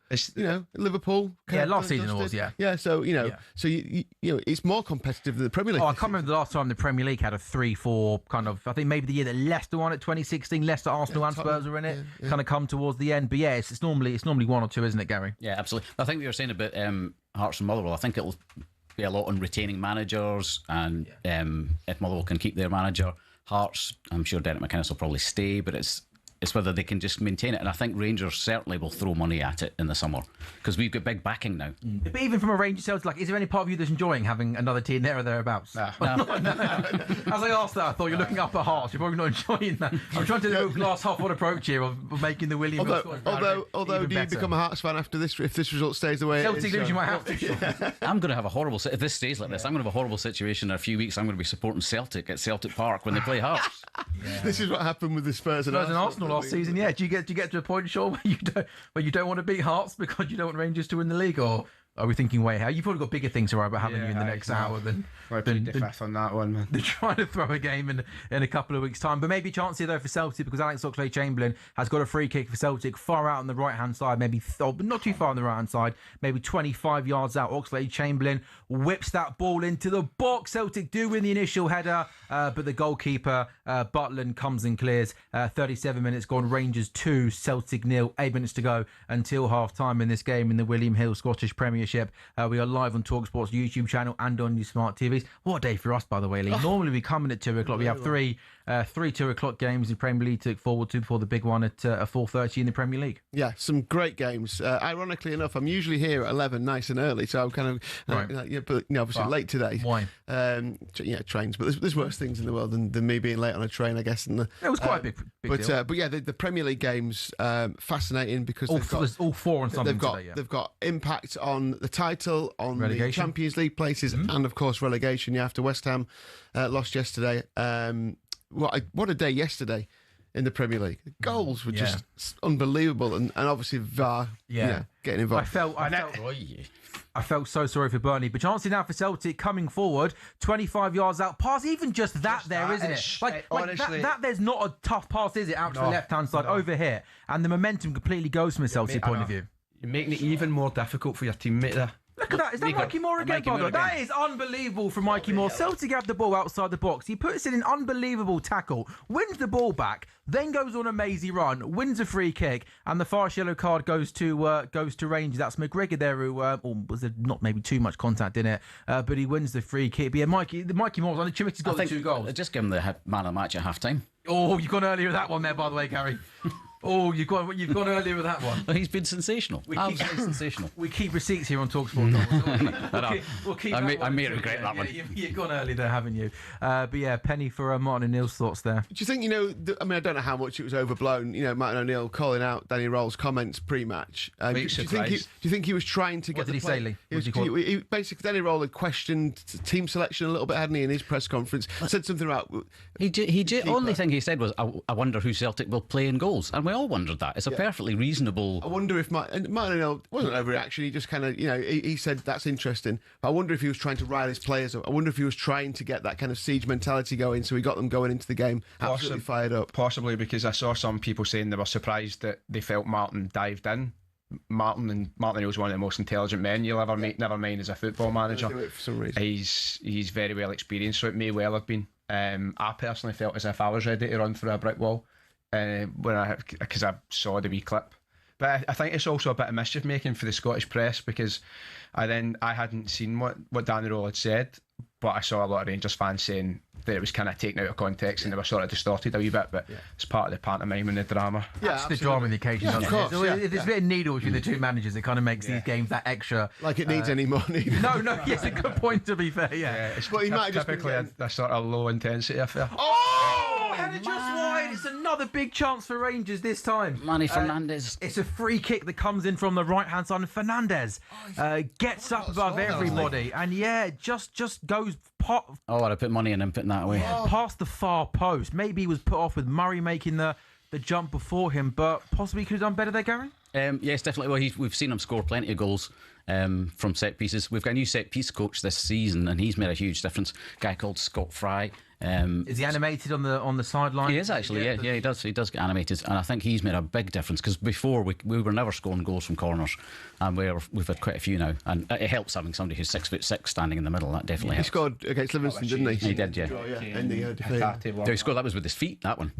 Liverpool. Last season it was, yeah. Yeah, so so it's more competitive than the Premier League. I can't remember the last time the Premier League had a 3-4 kind of. I think maybe the year that Leicester won it, 2016. Leicester, Arsenal, and Spurs were in it. Kind of come towards the end, but yeah, it's normally 1 or 2, isn't it, Gary? Yeah, absolutely. I think we were saying about Hearts and Motherwell. I think it'll be a lot on retaining managers, and if Motherwell can keep their manager, Hearts, I'm sure Derek McInnes will probably stay, but it's whether they can just maintain it. And I think Rangers certainly will throw money at it in the summer, because we've got big backing now. But even from a Rangers sales, is there any part of you that's enjoying having another team there or thereabouts? No. As I asked that, I thought you're looking up at Hearts. You're probably not enjoying that. I'm trying to do a glass half full approach here of making the William. Although, do you become a Hearts fan after this? If this result stays the way it is, Celtic lose, you might have to. I'm going to have a horrible. If this stays like this, I'm going to have a horrible situation in a few weeks. I'm going to be supporting Celtic at Celtic Park when they play Hearts. This is what happened with the Spurs and Arsenal last season. Yeah, do you get to a point, Shaw, where you don't want to beat Hearts because you don't want Rangers to win the league, or are we thinking way ahead? You've probably got bigger things to worry about having you in the next hour than fifth on that one, man. They're trying to throw a game in a couple of weeks' time. But maybe a chance here though for Celtic, because Alex Oxlade-Chamberlain has got a free kick for Celtic far out on the right hand side, but not too far on the right hand side, maybe 25 yards out. Oxlade-Chamberlain whips that ball into the box. Celtic do win the initial header, but the goalkeeper Butland comes and clears. 37 minutes gone. Rangers 2, Celtic 0. 8 minutes to go until half time in this game in the William Hill Scottish Premiership. We are live on talkSPORT's YouTube channel and on your smart TVs. What a day for us, by the way, Lee. Normally we come in at 2 o'clock. We have three 2 o'clock games in Premier League to look forward to before the big one at 4:30 in the Premier League. Yeah, some great games. Ironically enough, I'm usually here at 11, nice and early, so I'm kind of but obviously late today. Why? Trains, but there's worse things in the world than me being late on a train, I guess. And it was quite a big deal. But yeah, the Premier League games fascinating because there's all 4 on something today. They've got impact on the title, on relegation, the Champions League places, and of course relegation. After West Ham lost yesterday. What a day yesterday in the Premier League. The goals were just unbelievable, and obviously VAR getting involved. I felt so sorry for Burnley, but chances now for Celtic coming forward, 25 yards out pass, even just that, isn't it? Honestly, that there's not a tough pass, is it, out to the left-hand side over here, and the momentum completely goes from a Celtic point of view. You're making it even more difficult for your teammate there. Look at that. Is that Mikey Moore again, brother? That is unbelievable from Mikey Moore. Celtic have the ball outside the box. He puts in an unbelievable tackle, wins the ball back, then goes on a mazy run, wins a free kick, and the first yellow card goes to Rangers. That's McGregor there, who was there not maybe too much contact in it, but he wins the free kick. But yeah, Mikey Moore's on the Chimich's got the 2 goals. Just give him the man of the match at half time. Oh, you've gone earlier with that one there, by the way, Gary. Oh, you've gone earlier with that one. He's been sensational. Absolutely sensational. We keep receipts here on talkSPORT. We'll keep I may regret that one. You've gone early there, haven't you? But yeah, penny for Martin O'Neill's thoughts there. Do you think, I mean, I don't know how much it was overblown, Martin O'Neill calling out Danny Roll's comments pre-match. Do you think he was trying to get What did the he say, Lee? He basically, Danny Roll had questioned team selection a little bit, hadn't he, in his press conference? Said something about... Only thing he said was, I wonder who Celtic will play in goals. And we all wondered that. It's a perfectly reasonable... I wonder if Martin O'Neill wasn't an overreaction. He just kind of, he said, that's interesting. But I wonder if he was trying to rile his players up. I wonder if he was trying to get that kind of siege mentality going, so he got them going into the game absolutely fired up. Possibly, because I saw some people saying they were surprised that they felt Martin dived in. Martin O'Neill's one of the most intelligent men you'll ever meet, never mind as a football manager. Do it for some reason. He's very well experienced, so it may well have been. I personally felt as if I was ready to run through a brick wall because I saw the wee clip. But I think it's also a bit of mischief making for the Scottish press, because I hadn't seen what Danny Roll had said, but I saw a lot of Rangers fans saying that it was kind of taken out of context and they were sort of distorted a wee bit, but it's part of the pantomime and the drama. That's the drama in the occasion. Yeah, of course. If there's a bit of needle between the two managers, it kind of makes these games that extra. Like it needs any more needle. No, yes, a good point, to be fair, It's Well, he might have just been typically a sort of low intensity affair. Header just wide. It's another big chance for Rangers this time. Manny Fernandez. It's a free kick that comes in from the right hand side, and Fernandez gets up above everybody, and just goes I'd have put money in him putting that away. past the far post. Maybe he was put off with Murray making the jump before him, but possibly could have done better there, Gary. Yes, definitely. Well, we've seen him score plenty of goals from set pieces. We've got a new set piece coach this season, and he's made a huge difference. A guy called Scott Fry. Is he animated on the sideline? He is actually, yeah, he does get animated, and I think he's made a big difference, because before we were never scoring goals from corners, and we've had quite a few now, and it helps having somebody who's 6'6" standing in the middle. That definitely helps. He scored against Livingston, didn't he? He did, yeah. In the He scored, that was with his feet, that one.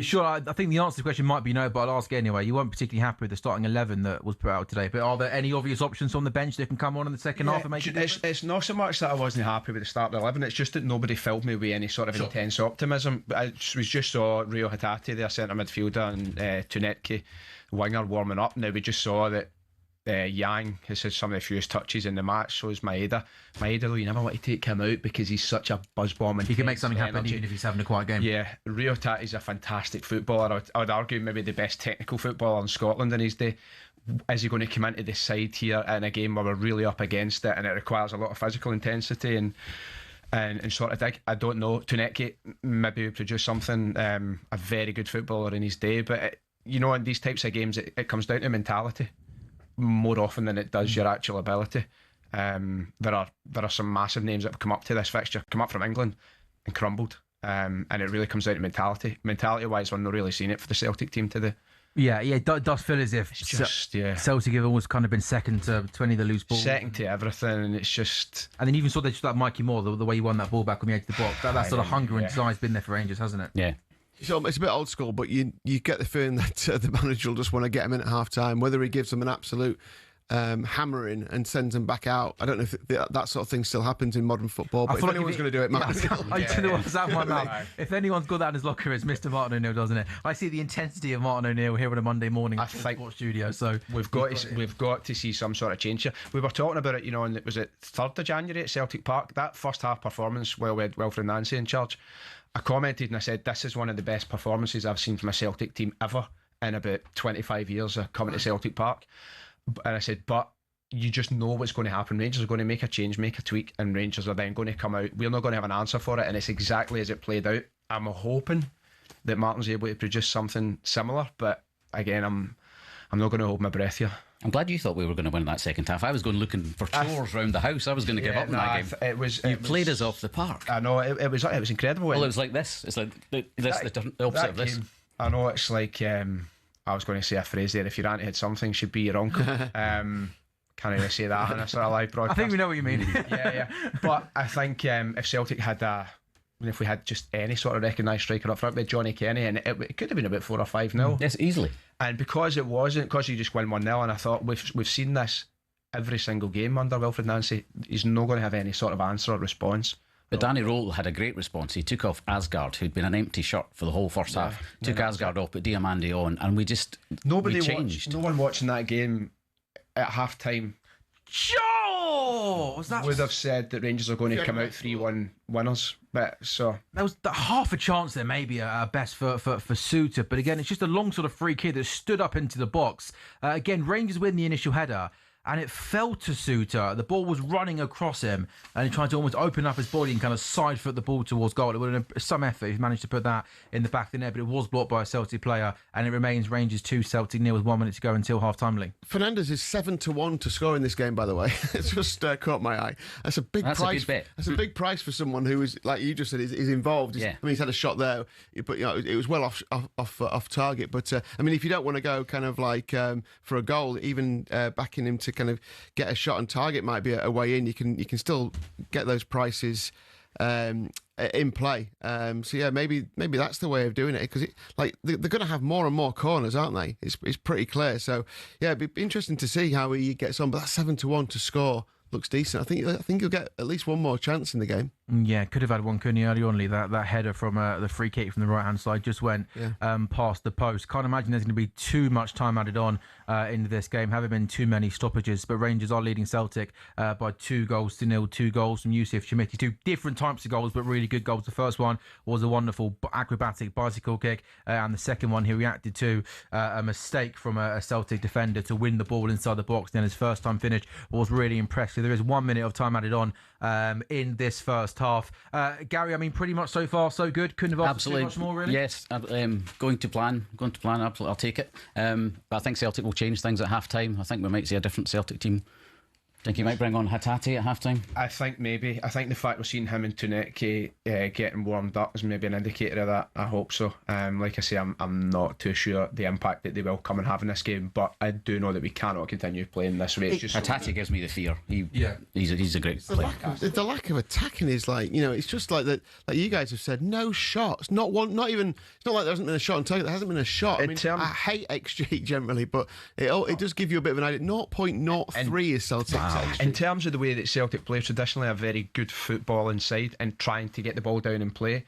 Sure, I think the answer to the question might be no, but I'll ask anyway. You weren't particularly happy with the starting 11 that was put out today, but are there any obvious options on the bench that can come on in the second half and make a difference? It's not so much that I wasn't happy with the start of the 11, it's just that nobody filled me with any sort of intense optimism. I just saw Rio Hatate, their centre midfielder, and Tunetke, winger, warming up. Now we just saw that Yang has had some of the fewest touches in the match, so is Maeda. Maeda, though, you never want to take him out because he's such a buzz bomb and he can make something happen even if he's having a quiet game. Yeah, Rio Hatate is a fantastic footballer. I would argue maybe the best technical footballer in Scotland in his day. Is he going to come into this side here in a game where we're really up against it and it requires a lot of physical intensity and sort of dig? I don't know. Tunetke maybe would produce something. A very good footballer in his day, but in these types of games it comes down to mentality more often than it does your actual ability. There are some massive names that have come up to this fixture, come up from England and crumbled, and it really comes down to mentality. Mentality wise, we're not really seeing it for the Celtic team today. Yeah, it does feel as if Celtic have always kind of been second to any of the loose balls. Second to everything, and it's just... And then even saw that Mikey Moore, the way he won that ball back on the edge of the box, that sort of hunger and desire has been there for Rangers, hasn't it? Yeah. So it's a bit old school, but you get the feeling that the manager will just want to get him in at half time, whether he gives them an absolute hammering and sends them back out. I don't know if that sort of thing still happens in modern football, but if anyone's going to do it, Martin O'Neill. If anyone's got that in his locker, it's Mr. Martin O'Neill, doesn't it? I see the intensity of Martin O'Neill here on a Monday morning at the Sports Studio. So we've got to see some sort of change here. We were talking about it, and it was it 3rd of January at Celtic Park, that first half performance where we had Wilfred Nancy in charge. I commented and I said, this is one of the best performances I've seen from a Celtic team ever in about 25 years of coming to Celtic Park. And I said, but you just know what's going to happen. Rangers are going to make a change, make a tweak, and Rangers are then going to come out. We're not going to have an answer for it, and it's exactly as it played out. I'm hoping that Martin's able to produce something similar, but again, I'm not going to hold my breath here. I'm glad you thought we were going to win that second half. I was going looking for chores round the house. I was going to give up in that game. You played us off the park. I know, it was incredible. Well, it was like this. It's like the opposite of this. I know, it's like, I was going to say a phrase there, if your auntie had something, she'd be your uncle. Can't even say that in a sort of live broadcast. I think we know what you mean. yeah. But I think if Celtic had if we had just any sort of recognised striker up front with Johnny Kenny, and it could have been about 4 or 5-0. Yes, easily. And because it wasn't, because you just win 1-0, and I thought we've seen this every single game under Wilfred Nancy. He's not going to have any sort of answer or response But Danny Roll had a great response. He took off Asgard, who'd been an empty shirt for the whole first half. Took Asgard off, put Diamandi on, and we changed. No one watching that game at half time would have said that Rangers are going to come out 3-1 winners. But so there was half a chance there, maybe at best for Suter. But again, it's just a long sort of free kick that stood up into the box. Again, Rangers win the initial header, and it fell to Suter. The ball was running across him, and he tried to almost open up his body and kind of side foot the ball towards goal. It would have been some effort if he managed to put that in the back of the net, but it was blocked by a Celtic player, and it remains Rangers 2, Celtic 0 with 1 minute to go until half-time, Lee. Fernandes is 7-1 to score in this game, by the way. It's just caught my eye. That's a big price. A good bet. That's a big price for someone who is, like you just said, is involved. I mean, he's had a shot there, but it was well off target. But I mean, if you don't want to go kind of like for a goal, even backing him to kind of get a shot on target might be a way in. You can still get those prices in play. So yeah, maybe that's the way of doing it, because they're going to have more and more corners, aren't they? It's pretty clear. So yeah, it'd be interesting to see how he gets on. But that 7-1 to score looks decent. I think he'll get at least one more chance in the game. Yeah, could have had one, couldn't he, early on, Lee? That header from the free kick from the right-hand side just went past the post. Can't imagine there's going to be too much time added on into this game. Haven't been too many stoppages, but Rangers are leading Celtic by 2-0. 2 goals from Yusuf Chamiti. 2 different types of goals, but really good goals. The first one was a wonderful acrobatic bicycle kick, and the second one he reacted to a mistake from a Celtic defender to win the ball inside the box. Then his first time finish was really impressive. There is 1 minute of time added on in this first half. Gary, I mean, pretty much so far so good. Couldn't have asked for too much more, really. Yes, going to plan. Absolutely, I'll take it. But I think Celtic will change things at half time. I think we might see a different Celtic team. Think he might bring on Hatate at half time? I think maybe. I think the fact we're seeing him and Tuneke getting warmed up is maybe an indicator of that. I hope so. Like I say, I'm not too sure the impact that they will come and have in this game, but I do know that we cannot continue playing this way. Hatate gives me the fear. He's a great player. The lack of attacking is like, it's just like that. Like you guys have said, no shots, not one, not even. It's not like there hasn't been a shot on target. There hasn't been a shot. I mean, I hate XG generally, but it does give you a bit of an idea. 0.03 is Celtic. In terms of the way that Celtic play, traditionally a very good football inside and trying to get the ball down and play.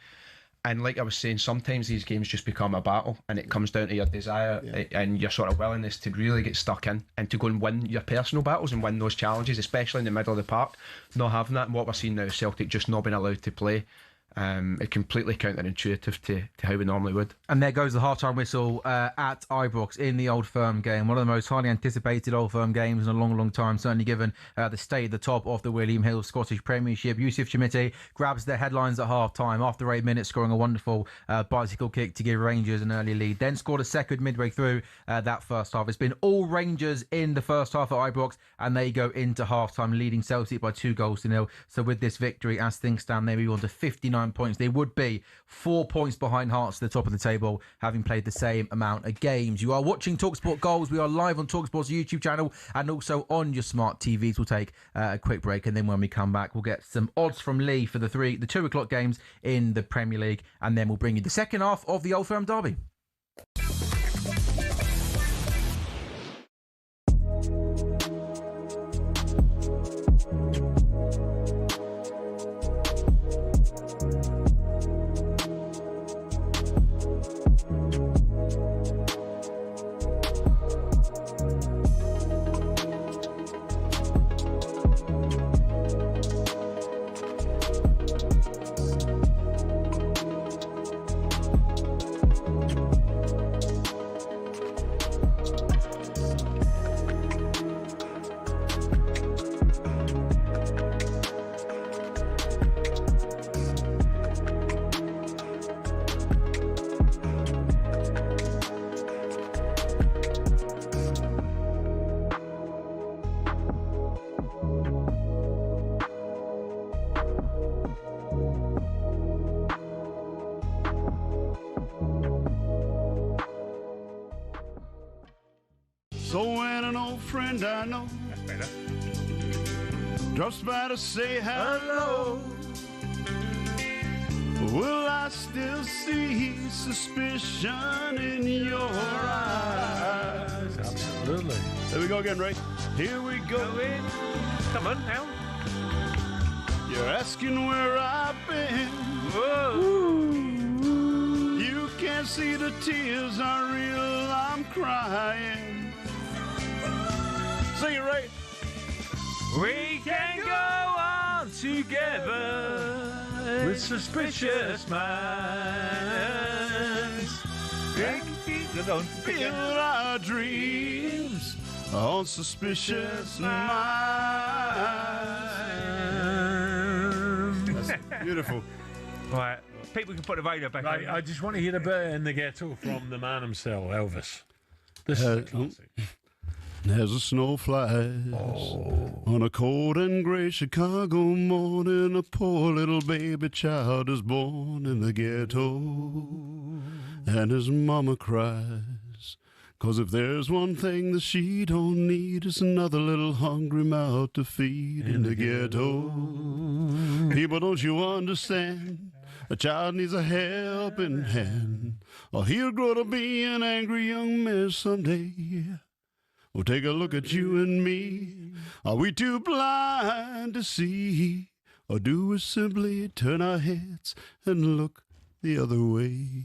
And like I was saying, sometimes these games just become a battle, and it comes down to your desire and your sort of willingness to really get stuck in and to go and win your personal battles and win those challenges, especially in the middle of the park. Not having that, and what we're seeing now is Celtic just not being allowed to play. It's completely counterintuitive to how we normally would. And there goes the half-time whistle at Ibrox in the Old Firm game. One of the most highly anticipated Old Firm games in a long, long time, certainly given the stay at the top of the William Hill Scottish Premiership. Yusuf Chamiti grabs the headlines at half-time after 8 minutes, scoring a wonderful bicycle kick to give Rangers an early lead. Then scored a second midway through that first half. It's been all Rangers in the first half at Ibrox, and they go into half-time leading Celtic by 2-0. So with this victory, as things stand, they move on to 59 points. They would be 4 points behind Hearts at the top of the table, having played the same amount of games. You are watching talkSPORT Goals. We are live on talkSPORT's YouTube channel and also on your smart TVs. We'll take a quick break, and then when we come back, we'll get some odds from Lee for the 2 o'clock games in the Premier League, and then we'll bring you the second half of the Old Firm derby. So when an old friend I know drops by to say hello, will I still see suspicion in your eyes? Absolutely. There we go again, Ray. Here we go. Come on now. You're asking where I've weeping. You can't see the tears are real, I'm crying. Sing it right. We can go on together with suspicious minds. Build our dreams on suspicious minds. That's beautiful. Right, people can put the radio back Right, on. I just want to hear a bit in the ghetto from the man himself, Elvis. This is a classic. There's a snowflake on a cold and grey Chicago morning. A poor little baby child is born in the ghetto, and his mama cries. 'Cause if there's one thing that she don't need, it's another little hungry mouth to feed in the ghetto. People, don't you understand? A child needs a helping hand, or he'll grow to be an angry young man someday. Well, take a look at you and me. Are we too blind to see? Or do we simply turn our heads and look the other way?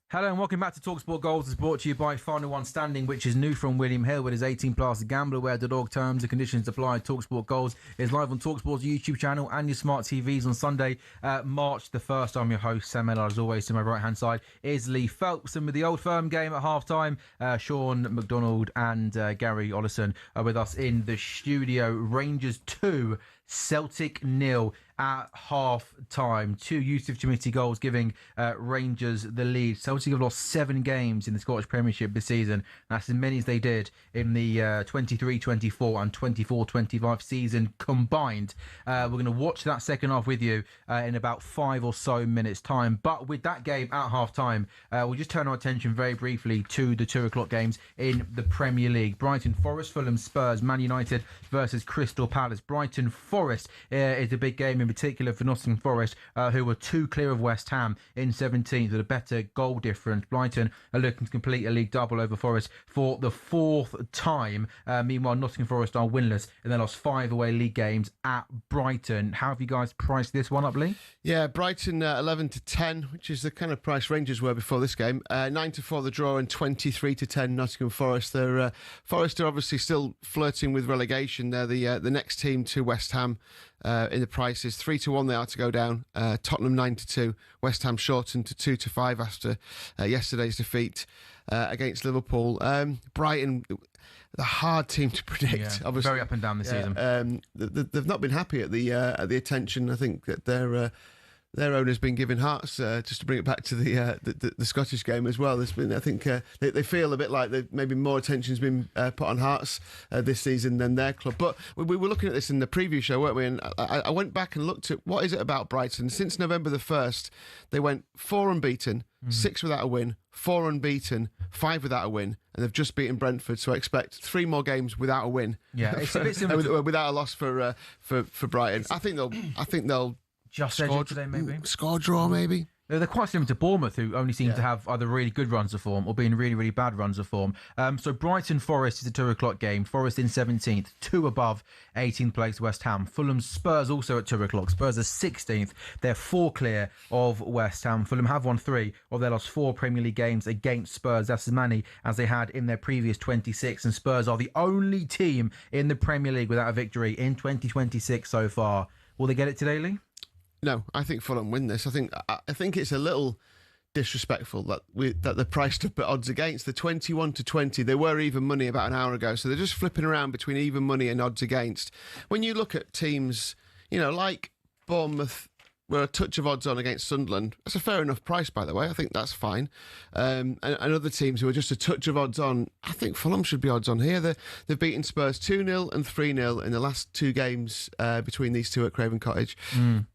Hello and welcome back to talkSPORT Goals. It's brought to you by Final One Standing, which is new from William Hill with his 18+ gamblerware.org terms and conditions apply. talkSPORT Goals is live on talkSPORT's YouTube channel and your smart TVs on Sunday, March the 1st. I'm your host, Sam Ellard. As always, to my right-hand side is Lee Phelps. And with the Old Firm game at half-time, Sean McDonald and Gary Ollison are with us in the studio. Rangers 2, Celtic 0 at half-time. 2 Youth Committee goals giving Rangers the lead. Celtic have lost 7 games in the Scottish Premiership this season. That's as many as they did in the 23-24 and 24-25 season combined. We're going to watch that second half with you in about 5 or so minutes' time. But with that game at half-time, we'll just turn our attention very briefly to the 2 o'clock games in the Premier League. Brighton Forest, Fulham Spurs, Man United versus Crystal Palace. Brighton Forest is a big game in particular for Nottingham Forest, who were 2 clear of West Ham in 17th with a better goal difference. Brighton are looking to complete a league double over Forest for the 4th time. Meanwhile, Nottingham Forest are winless in their last 5 away league games at Brighton. How have you guys priced this one up, Lee? Yeah, Brighton 11-10, which is the kind of price Rangers were before this game. 9-4 the draw and 23-10 Nottingham Forest. Forest are obviously still flirting with relegation. They're the next team to West Ham in the prices. 3-1 they are to go down. Tottenham 9-2. West Ham shortened to 2-5 after yesterday's defeat against Liverpool. Brighton, the hard team to predict. Yeah, obviously, very up and down this season. They've not been happy at the attention. I think that their owner's been given Hearts, just to bring it back to the Scottish game as well. There's been, I think, they feel a bit like maybe more attention's been put on Hearts this season than their club. But we were looking at this in the preview show, weren't we? And I went back and looked at what is it about Brighton. Since November the 1st, they went 4 unbeaten, 6 without a win, 4 unbeaten, 5 without a win, and they've just beaten Brentford. So I expect 3 more games without a win. Yeah, it's a bit similar without a loss for Brighton. I think they'll just edge it today, maybe. Score draw, maybe. They're quite similar to Bournemouth, who only seem to have either really good runs of form or being really, really bad runs of form. So Brighton Forest is a 2 o'clock game. Forest in 17th, 2 above 18th place West Ham. Fulham Spurs also at 2 o'clock. Spurs are 16th. They're 4 clear of West Ham. Fulham have won 3 of their last 4 Premier League games against Spurs. That's as many as they had in their previous 26. And Spurs are the only team in the Premier League without a victory in 2026 so far. Will they get it today, Lee? No, I think Fulham win this. I think it's a little disrespectful that they're priced up at odds against. The 21-20, they were even money about an hour ago, so they're just flipping around between even money and odds against. When you look at teams, like Bournemouth were a touch of odds on against Sunderland. That's a fair enough price, by the way. I think that's fine. And other teams who are just a touch of odds on, I think Fulham should be odds on here. They've beaten Spurs 2-0 and 3-0 in the last 2 games between these two at Craven Cottage.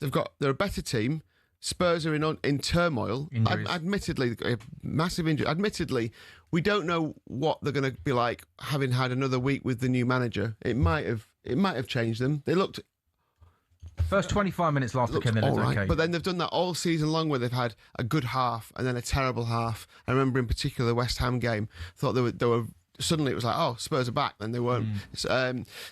They're a better team. Spurs are in turmoil. Admittedly, massive injury. Admittedly, we don't know what they're going to be like having had another week with the new manager. It might have changed them. They looked. First 25 minutes last the Kevin all right, okay. but then they've done that all season long where they've had a good half and then a terrible half. I remember in particular the West Ham game. Thought they were suddenly it was like, oh, Spurs are back. Then they weren't.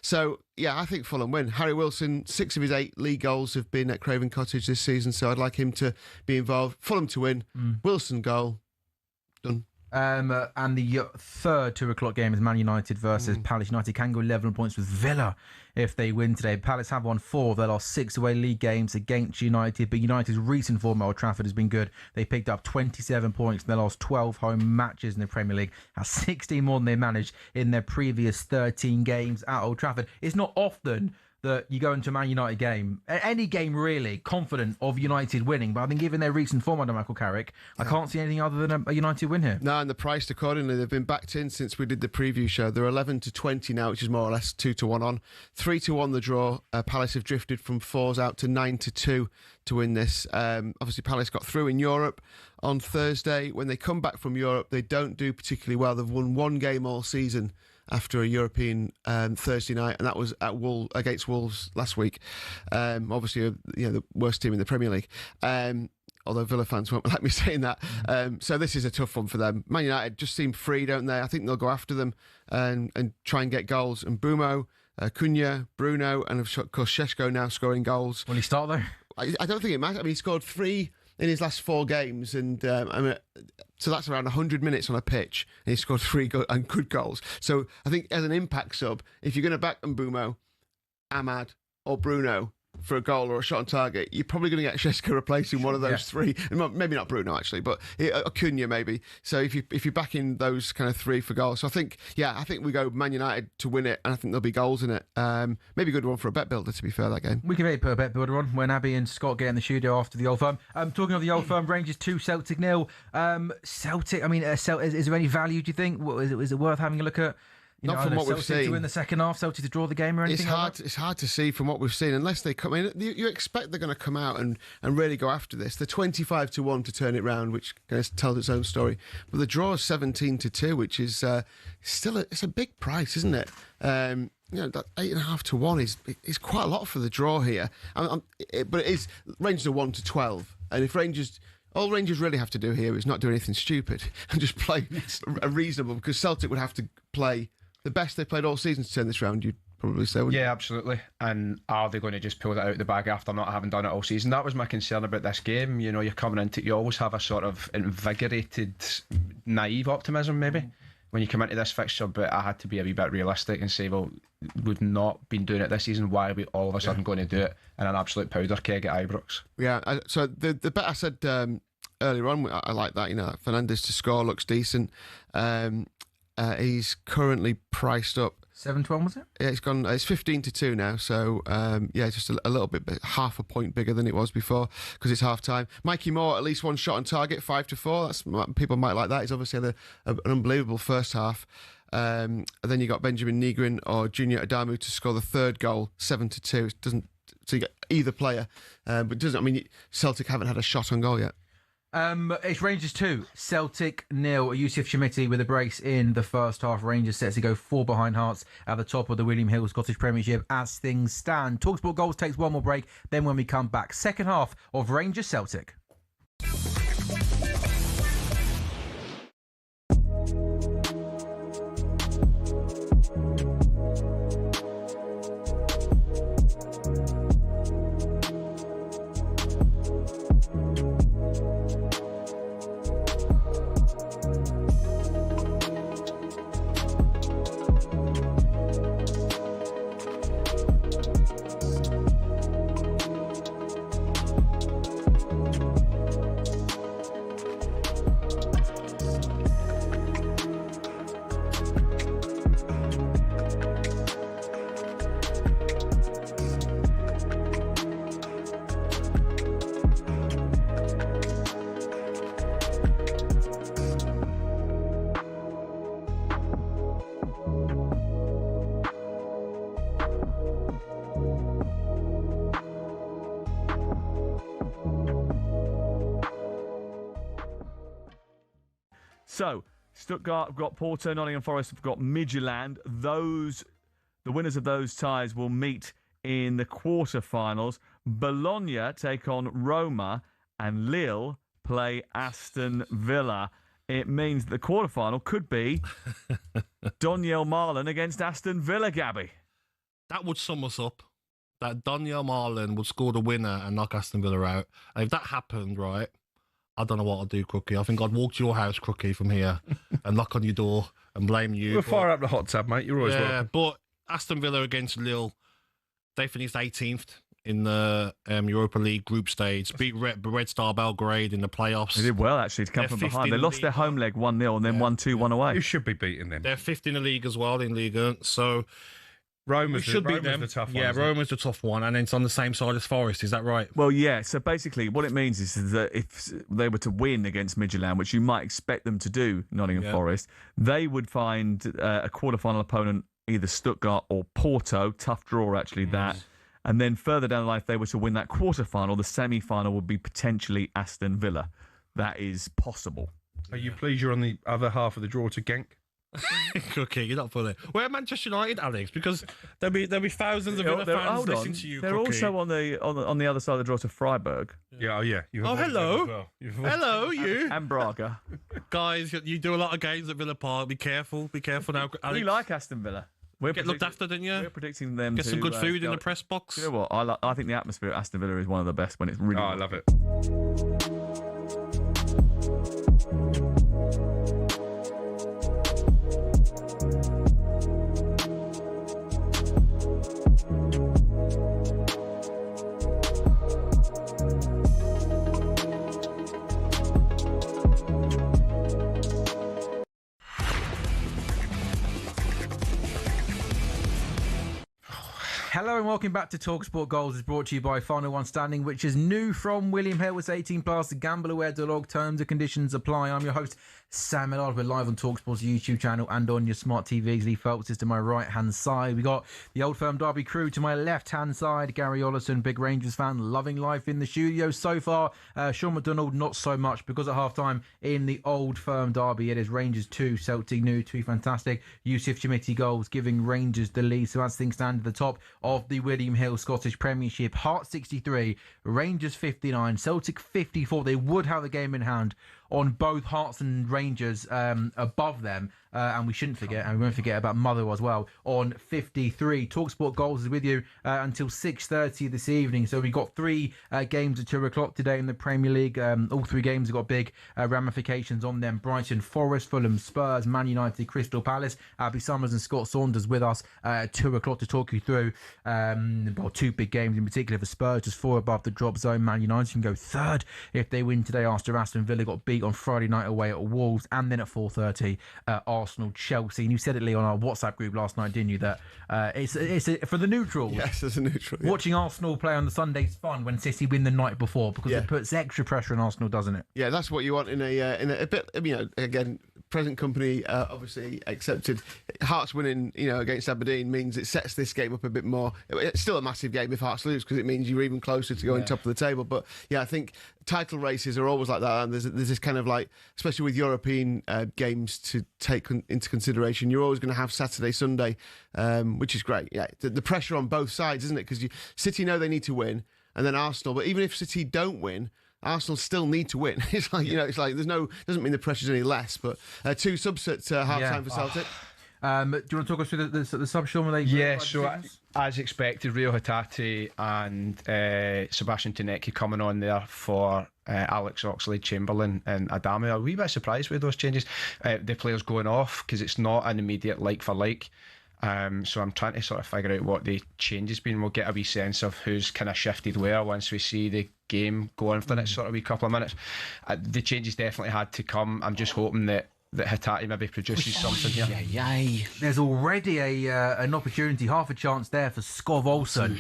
So yeah, I think Fulham win. Harry Wilson, 6 of his 8 league goals have been at Craven Cottage this season, so I'd like him to be involved. Fulham to win. Wilson goal. Done. And the third 2 o'clock game is Man United versus Palace. United can go 11 points with Villa if they win today. Palace have won 4 of their last 6 away league games against United, but United's recent form at Old Trafford has been good. They picked up 27 points in their last 12 home matches in the Premier League. That's 16 more than they managed in their previous 13 games at Old Trafford. It's not often that you go into a Man United game, any game really, confident of United winning. But I think given their recent form under Michael Carrick, I can't see anything other than a United win here. No, and they're priced accordingly. They've been backed in since we did the preview show. They're 11-20 now, which is more or less 2-1 on. 3-1 the draw. Palace have drifted from 4s out to 9-2 to win this. Obviously, Palace got through in Europe on Thursday. When they come back from Europe, they don't do particularly well. They've won 1 game all season after a European Thursday night, and that was against Wolves last week. Obviously, the worst team in the Premier League. Although Villa fans won't like me saying that. So this is a tough one for them. Man United just seem free, don't they? I think they'll go after them and try and get goals. And Bumo, Cunha, Bruno, and of course Šeško now scoring goals. Will he start though? I don't think it matters. I mean, he scored 3 in his last 4 games, and so that's around 100 minutes on a pitch, and he scored 3 good goals. So I think as an impact sub, if you're going to back Mbumo, Ahmad, or Bruno for a goal or a shot on target, you're probably going to get Šeško replacing one of those 3. Maybe not Bruno actually, but Cunha maybe. So if you're backing those kind of 3 for goals, so I think we go Man United to win it, and I think there'll be goals in it. Maybe a good one for a bet builder, to be fair, that game. We can maybe put a bet builder on when Abby and Scott get in the studio after the Old Firm. Talking of the Old Firm, Rangers 2, Celtic 0. Celtic, I mean, is there any value, do you think? Is it worth having a look at? Not from what we've seen. To win the second half, Celtic to draw the game or anything. It's hard to see from what we've seen unless they come in. You expect they're going to come out and really go after this. They're 25-1 to turn it round, which tells its own story. But the draw is 17-2, which is still it's a big price, isn't it? That 8.5 to 1 is quite a lot for the draw here. But it is Rangers are 1-12, and if all Rangers really have to do here is not do anything stupid and just play a reasonable, because Celtic would have to play the best they've played all season to turn this round, you'd probably say, wouldn't you? Yeah, absolutely. And are they going to just pull that out of the bag after not having done it all season? That was my concern about this game. You're coming into it, you always have a sort of invigorated, naive optimism maybe when you come into this fixture, but I had to be a wee bit realistic and say, well, we've not been doing it this season. Why are we all of a sudden going to do it in an absolute powder keg at Ibrox? Yeah, so the bet I said earlier on, I like that. Fernandes to score looks decent. He's currently priced up 7-12, was it? Yeah, it's gone. It's 15-2 now. So just a little bit, half a point bigger than it was before because it's half time. Mikey Moore at least 1 shot on target, 5-4. People might like that. He's obviously had an unbelievable first half. And then you got Benjamin Negrin or Junior Adamu to score the 3rd goal, 7-2. It doesn't. So you get either player, but it doesn't. I mean, Celtic haven't had a shot on goal yet. It's Rangers 2, Celtic 0. Yusuf Shamiti with a brace in the first half. Rangers set to go 4 behind Hearts at the top of the William Hill Scottish Premiership as things stand. talkSPORT Goals takes one more break. Then when we come back, second half of Rangers Celtic. So, Stuttgart have got Porto, Nottingham Forest have got Midtjylland. The winners of those ties will meet in the quarter-finals. Bologna take on Roma, and Lille play Aston Villa. It means that the quarter-final could be Daniel Marlin against Aston Villa, Gabby. That would sum us up. That Daniel Marlin would score the winner and knock Aston Villa out. And if that happened, right, I don't know what I'd do, Crookie. I think I'd walk to your house, Crookie, from here and knock on your door and blame you. We'll fire up the hot tub, mate. You're always welcome. But Aston Villa against Lille, they finished 18th in the Europa League group stage. Beat Red Star Belgrade in the playoffs. They did well, actually, to come from behind. They lost their home leg 1-0 and then 1-2-1 away. You should be beating them. They're 5th in the league as well, in Liga. So Roma's should beat them. the tough one. Yeah, Roma's the tough one, and it's on the same side as Forest. Is that right? Well, yeah. So basically, what it means is that if they were to win against Midtjylland, which you might expect them to do, Nottingham Forest, they would find a quarter-final opponent, either Stuttgart or Porto. Tough draw, actually, that. And then further down the line, if they were to win that quarter-final, the semi-final would be potentially Aston Villa. That is possible. Are you pleased you're on the other half of the draw to Genk? Cookie, you're not funny. Where Manchester United, Alex? Because there'll be thousands of Villa fans listening to you. They're Cookie. also on the other side of the draw to Freiburg. Yeah, Oh, hello. Hello, you. And Braga. Guys, you do a lot of games at Villa Park. Be careful. Be careful now. Alex. You like Aston Villa? Get looked after, didn't you? We're predicting them Get to some good food in go. the press box. You know what? I think the atmosphere at Aston Villa is one of the best when it's really. I love it. Hello and welcome back to talkSPORT Goals. Is brought to you by Final One Standing, which is new from William Hill. It's 18 plus. GambleAware.org. Terms and conditions apply. I'm your host, Sam Ellard. We're live on talkSPORT's YouTube channel and on your smart TVs. Lee Phelps is to my right hand side. We got the Old Firm Derby crew to my left hand side. Gary Ollison, big Rangers fan, loving life in the studio so far. Sean McDonald, not so much, because at half time in the Old Firm Derby, it is Rangers 2, Celtic 2 fantastic Yusuf Chamiti goals, giving Rangers the lead. So as things stand at the top of the William Hill Scottish Premiership, Hearts 63, Rangers 59, Celtic 54. They would have the game in hand on both Hearts and Rangers above them. And we shouldn't forget, and we won't forget about Motherwell as well, on 53. talkSPORT Goals is with you until 6:30 this evening. So we've got 3 games at 2 o'clock today in the Premier League. All 3 games have got big ramifications on them. Brighton, Forest, Fulham, Spurs, Man United, Crystal Palace. Abby Summers and Scott Saunders with us at 2 o'clock to talk you through 2 big games in particular for Spurs, just 4 above the drop zone. Man United can go 3rd if they win today after Aston Villa got beat on Friday night away at Wolves, and then at 4:30 Arsenal, Chelsea. And you said it, Lee, on our WhatsApp group last night, didn't you, that it's for the neutrals. Yes, as a neutral. Yeah. Watching Arsenal play on the Sunday's fun when City win the night before, because it puts extra pressure on Arsenal, doesn't it? Yeah, that's what you want in a bit. Again, present company obviously accepted. Hearts winning, against Aberdeen means it sets this game up a bit more. It's still a massive game if Hearts lose, because it means you're even closer to going top of the table. But yeah, I think title races are always like that, and there's this kind of like, especially with European games to take into consideration, you're always going to have Saturday, Sunday, which is great. Yeah, the pressure on both sides, isn't it? Because City know they need to win, and then Arsenal. But even if City don't win, Arsenal still need to win. It's like it's like doesn't mean the pressure's any less. But 2 subs at half time for Celtic. Do you want to talk us through the sub, Sean? Yeah, so as expected, Rio Hatate and Sebastian Tanecki coming on there for Alex Oxlade-Chamberlain and Adama. A wee bit surprised with those changes. The players going off because it's not an immediate like for like. So I'm trying to sort of figure out what the change has been. We'll get a wee sense of who's kind of shifted where once we see the game go on for the next sort of wee couple of minutes. The changes definitely had to come. I'm just hoping that Hatate maybe produces something here. There's already an opportunity, half a chance there for Skov Olsen.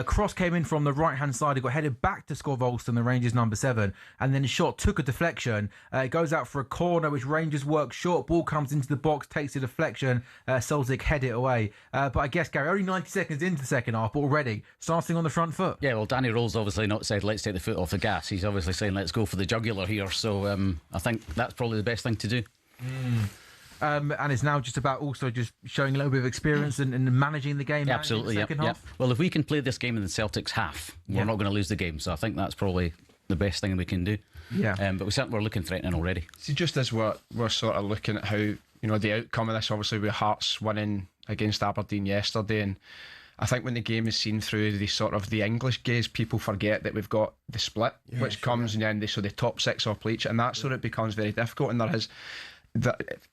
Cross came in from the right-hand side. It got headed back to Skov Olsen, the Rangers number 7, and then the shot took a deflection. It goes out for a corner, which Rangers work short. Ball comes into the box, takes a deflection. Celtic head it away. But I guess, Gary, only 90 seconds into the second half, but already starting on the front foot. Yeah, well, Danny Roll's obviously not said, let's take the foot off the gas. He's obviously saying, let's go for the jugular here. So I think that's probably the best thing to do. And it's now just about also just showing a little bit of experience and managing the game. Yeah, absolutely, in the yep, second yep. half. Well, if we can play this game in the Celtic's half, we're not going to lose the game. So I think that's probably the best thing we can do. Yeah. But we're looking threatening already. See, just as we're sort of looking at how, the outcome of this, obviously with Hearts winning against Aberdeen yesterday, and I think when the game is seen through the English gaze, people forget that we've got the split, which comes in the end, so the top 6 off play each, and that's where it becomes very difficult. And there has,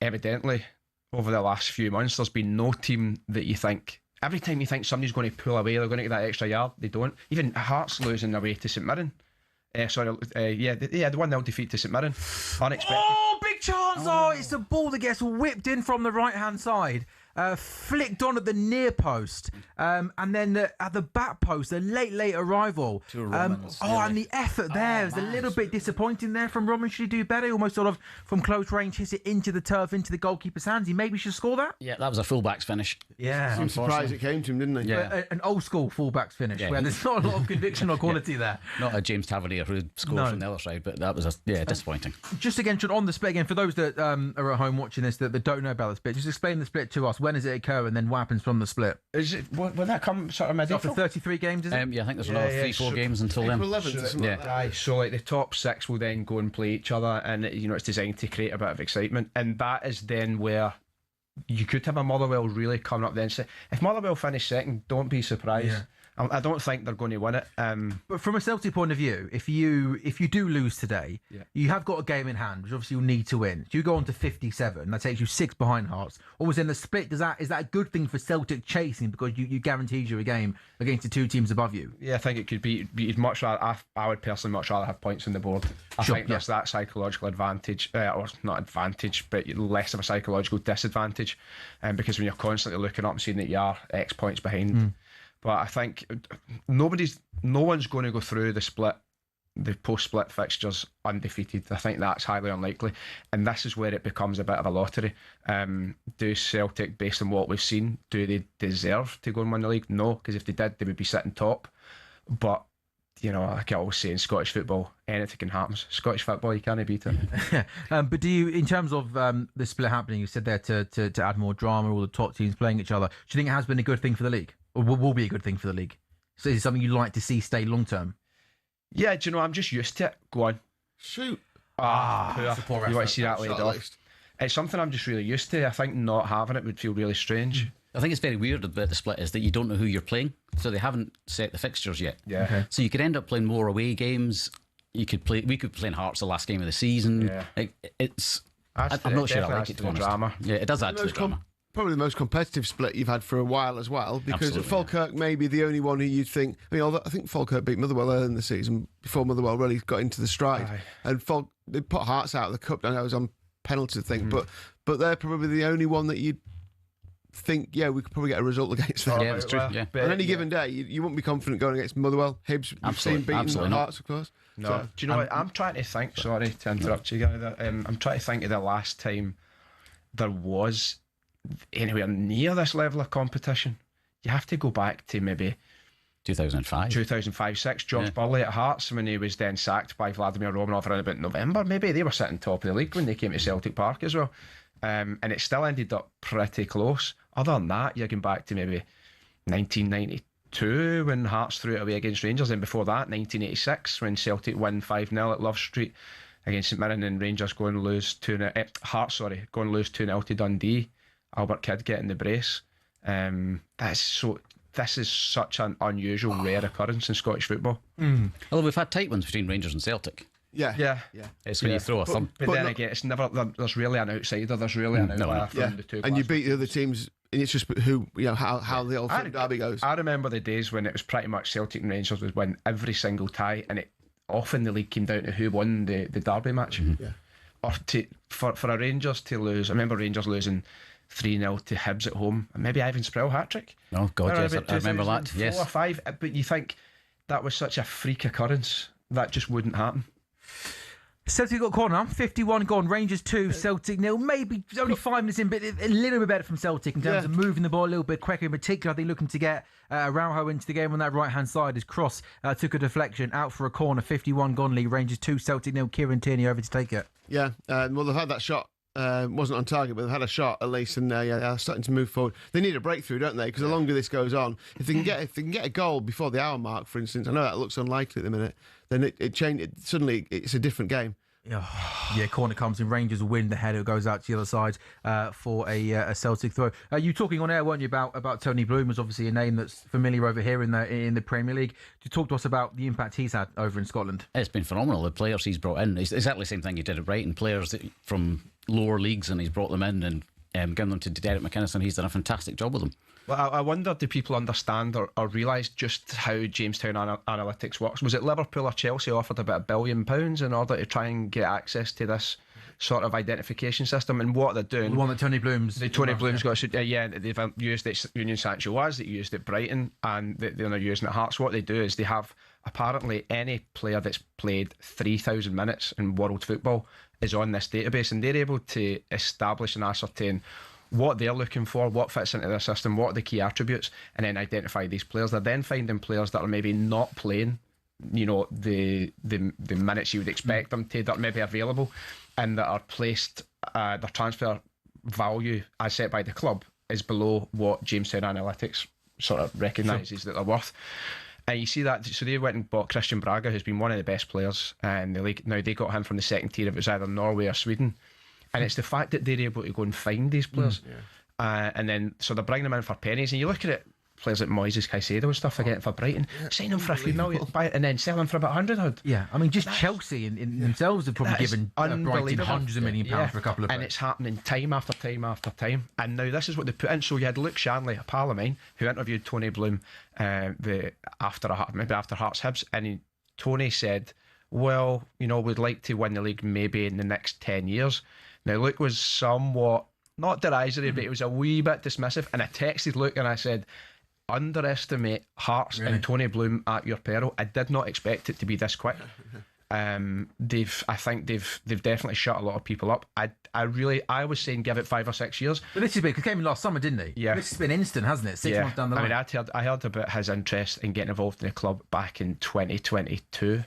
evidently, over the last few months, there's been no team that you think, every time you think somebody's going to pull away, they're going to get that extra yard, they don't. Even Hearts losing away to St Mirren. The 1-0 defeat to St Mirren. Unexpected. Oh, big chance! Oh, it's a ball that gets whipped in from the right-hand side. Flicked on at the near post, and then at the back post, a late arrival. And the effort there was a little bit disappointing there from Robin. Should he do better? Almost sort of from close range, hits it into the turf, into the goalkeeper's hands. He maybe should score that. Yeah, that was a fullback's finish. Yeah, I'm surprised it came to him, didn't he? Yeah. An old school fullback's finish where there's not a lot of conviction or quality there. Not a James Tavernier who scored from the other side, but that was disappointing. Just again, on the split again, for those that are at home watching this that don't know about the split, just explain the split to us. When does it occur, and then what happens from the split? Is it, will that come sort of After mid-April? 33 games, is it? Yeah, I think there's another 3-4 games until then. April 11th, or something like that. Aye, so like the top 6 will then go and play each other, and it's designed to create a bit of excitement, and that is then where you could have a Motherwell really coming up then. So if Motherwell finish second, don't be surprised. I don't think they're going to win it. But from a Celtic point of view, if you do lose today, you have got a game in hand, which obviously you'll need to win. So you go on to 57, that takes you 6 behind Hearts. Or was in the split, is that a good thing for Celtic chasing, because you guaranteed you a game against the 2 teams above you? Yeah, I think it could be much rather. I would personally much rather have points on the board. I think there's that psychological advantage, or not advantage, but less of a psychological disadvantage, because when you're constantly looking up and seeing that you are X points behind. But I think no one's going to go through the post-split fixtures undefeated. I think that's highly unlikely, and this is where it becomes a bit of a lottery. Do Celtic, based on what we've seen, do they deserve to go and win the league? No, because if they did, they would be sitting top. But like I always say in Scottish football, anything can happen. Scottish football, you can't beat it. But do you, in terms of the split happening, you said there to add more drama, all the top teams playing each other, do you think it has been a good thing for the league? Or will be a good thing for the league? So is it something you'd like to see stay long term? Yeah, do you know, I'm just used to it. Go on. Shoot. You want to see that laid off? It's something I'm just really used to. I think not having it would feel really strange. I think it's very weird about the split is that you don't know who you're playing, so they haven't set the fixtures yet. Yeah. Okay. So you could end up playing more away games. We could play in Hearts the last game of the season. Yeah. I'm not sure I like it, to be honest. Drama. Yeah, it does add to the drama. Probably the most competitive split you've had for a while as well, because Falkirk may be the only one who you'd think. I think Falkirk beat Motherwell early in the season before Motherwell really got into the stride, and they put Hearts out of the cup. I know it was on penalty thing, but they're probably the only one that you'd think, we could probably get a result against them. Yeah, that's true. On any given day, you wouldn't be confident going against Motherwell. Hibs, we've seen beaten Hearts, of course. No, So, do you know what? I'm trying to think. Sorry to interrupt you, guys. I'm trying to think of the last time there was anywhere near this level of competition. You have to go back to maybe 2005-6. George Burley at Hearts, when he was then sacked by Vladimir Romanov around about November. Maybe they were sitting top of the league when they came to Celtic Park as well, and it still ended up pretty close. Other than that, you're going back to maybe 1992 when Hearts threw it away against Rangers, and before that 1986 when Celtic win 5-0 at Love Street against St Mirren, and Rangers go and lose 2-0. Hearts go and lose 2-0 to Dundee. Albert Kidd getting the brace. This is such an unusual, rare occurrence in Scottish football. Although we've had tight ones between Rangers and Celtic. Yeah. It's when you throw a thumb. But then again, it's never. There's really an outsider. There's really an outlier from the two. And you beat the other teams, and it's just how the old derby goes. I remember the days when it was pretty much Celtic and Rangers would win every single tie, and it often the league came down to who won the derby match. Or for a Rangers to lose. I remember Rangers losing 3-0 to Hibs at home, and maybe Ivan Sproul hat-trick. Oh God, yes, I remember that. 4 or 5, but you think that was such a freak occurrence that just wouldn't happen. Celtic got corner, 51 gone, Rangers 2, Celtic 0. Maybe only 5 minutes in, but a little bit better from Celtic in terms of moving the ball a little bit quicker. In particular, they're looking to get Araujo into the game on that right-hand side. His cross took a deflection out for a corner, 51 gone lead, Rangers 2, Celtic 0. Kieran Tierney over to take it. Yeah, well, they've had that shot Wasn't on target, but they've had a shot at least, and they're starting to move forward. They need a breakthrough, don't they? Because the longer this goes on, if they can get a goal before the hour mark, for instance, I know that looks unlikely at the minute, then suddenly it's a different game. Yeah, corner comes in, Rangers win, the header goes out to the other side for a Celtic throw. You talking on air, weren't you, about Tony Bloom? Was obviously a name that's familiar over here in the Premier League. You talk to us about the impact he's had over in Scotland. It's been phenomenal. The players he's brought in, it's exactly the same thing he did at Brighton. Players from lower leagues, and he's brought them in and given them to Derek McInnes, and he's done a fantastic job with them. Well, I wonder, do people understand or realise just how Jamestown Analytics works? Was it Liverpool or Chelsea offered about £1 billion in order to try and get access to this sort of identification system? And what they're doing, The one that Tony Bloom's got, they've used it at Union Saint-Gilloise, they used it at Brighton, and they're using it at Hearts. What they do is they have, apparently, any player that's played 3,000 minutes in world football is on this database, and they're able to establish and ascertain what they're looking for, what fits into their system, what are the key attributes, and then identify these players. They're then finding players that are maybe not playing, the minutes you would expect them to, that may be available, and that are placed, their transfer value as set by the club is below what Jamestown Analytics sort of recognises that they're worth. And you see that, so they went and bought Christian Braga, who's been one of the best players in the league. Now, they got him from the second tier, it was either Norway or Sweden. And it's the fact that they're able to go and find these players. And then, so they're bringing them in for pennies. And you look at it, players like Moises Caicedo and stuff are getting for Brighton. Sign them for a few million, buy it, and then sell them for about 100. Yeah, I mean, just Chelsea in themselves have probably given Brighton hundreds of £1 million for a couple of players. And it's happening time after time after time. And now this is what they put in. So you had Luke Shanley, a pal of mine, who interviewed Tony Bloom maybe after Hearts Hibs, and Tony said, well, we'd like to win the league maybe in the next 10 years. Now, Luke was somewhat, not derisory, but he was a wee bit dismissive. And I texted Luke and I said, underestimate Hearts and Tony Bloom at your peril. I did not expect it to be this quick. I think they've definitely shut a lot of people up. I was saying give it 5 or 6 years. But this has been, because he came in last summer, didn't he? Yeah. This has been instant, hasn't it? 6 months down the line. I mean, I heard about his interest in getting involved in the club back in 2022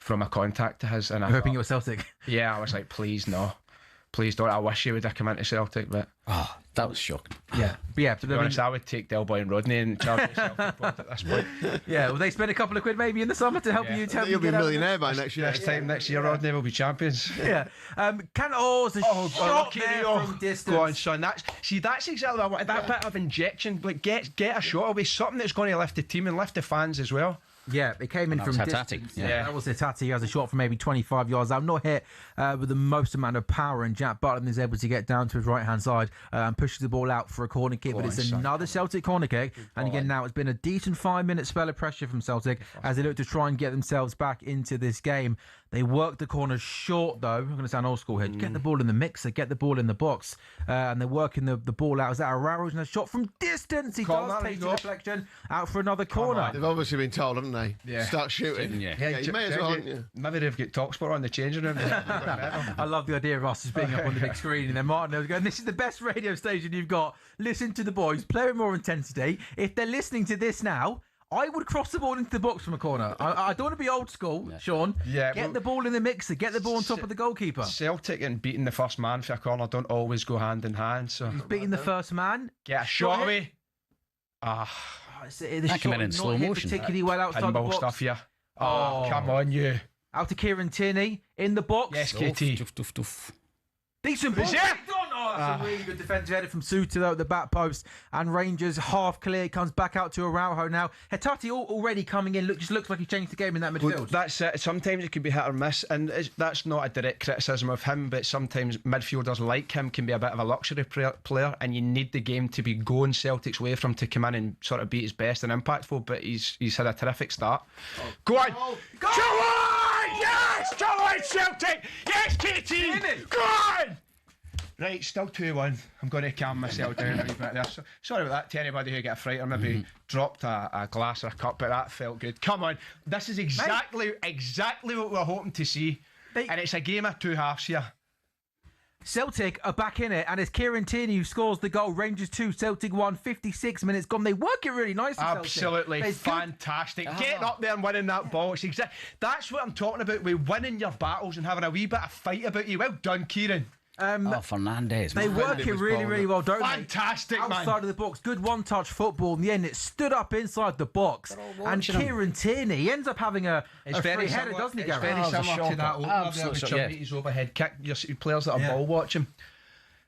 from a contact of his. And I'm hoping it was Celtic. Yeah, I was like, please no. Please don't. I wish you would have come into Celtic, but that was shocking. Yeah, but yeah. To be honest, I would take Del Boy and Rodney and charge Celtic at this point. Yeah, will they spend a couple of quid maybe in the summer to help you? You'll be a millionaire by next year. Next year, Rodney will be champions. Yeah. There's a shot there from distance. Go on, son. That's exactly what I wanted. That bit of injection, like get a shot away, something that's going to lift the team and lift the fans as well. Yeah, it came in from distance. Yeah, that was Hatate. He has a shot from maybe 25 yards out. Not hit with the most amount of power, and Jack Butland is able to get down to his right-hand side and pushes the ball out for a corner kick. But it's another Celtic corner kick. And again, now it's been a decent 5-minute spell of pressure from Celtic as they look to try and get themselves back into this game. They work the corner short, though. I'm going to sound old school here. Get the ball in the mixer, get the ball in the box. And they're working the ball out. Is that Araujo? And a shot from distance. He does take the deflection out for another corner. They've obviously been told, haven't they? Yeah. Start shooting. Yeah. You may as well, haven't you? Maybe they've got talkSPORT on the changing room. I love the idea of us just being up on the big screen, and then Martin was going, this is the best radio station you've got. Listen to the boys, play with more intensity. If they're listening to this now, I would cross the ball into the box from a corner. I don't want to be old school, Sean. Yeah, get the ball in the mixer, get the ball on top of the goalkeeper. Celtic and beating the first man for a corner don't always go hand in hand. So he's beating the first man. Get a shot away. That came in slow motion. Particularly well outside the box. Stuff, yeah. Oh, come on, you. Out to Kieran Tierney in the box. Yes, KT. Decent ball. Yeah. That's a really good defensive header from Suter though at the back post, and Rangers half clear. Comes back out to Araujo now. Hatate already coming in. Just looks like he changed the game in that midfield. Well, that's it. Sometimes it could be hit or miss, and that's not a direct criticism of him. But sometimes midfielders like him can be a bit of a luxury player, and you need the game to be going Celtic's way for him to come in and sort of be his best and impactful. But he's had a terrific start. Go on, go on! Yes, go on, Celtic! Yes, KT! Go on! Right, still 2-1. I'm going to calm myself down a wee bit there. Sorry about that to anybody who got a fright or maybe dropped a glass or a cup, but that felt good. Come on, this is exactly what we're hoping to see, and it's a game of 2 halves here. Celtic are back in it, and it's Kieran Tierney who scores the goal. Rangers 2, Celtic 1, 56 minutes gone. They work it really nicely. Absolutely fantastic. Getting up there and winning that ball. That's what I'm talking about, with winning your battles and having a wee bit of fight about you. Well done, Kieran. Fernandes. They work it really, really well, don't Fantastic, they? man. Outside of the box, good one-touch football. In the end, it stood up inside the box. And Kieran Tierney, he ends up having a free header, doesn't he, It's Gary? very similar to that opener there with Absolute Chumley's overhead kick. You see players that are ball watching.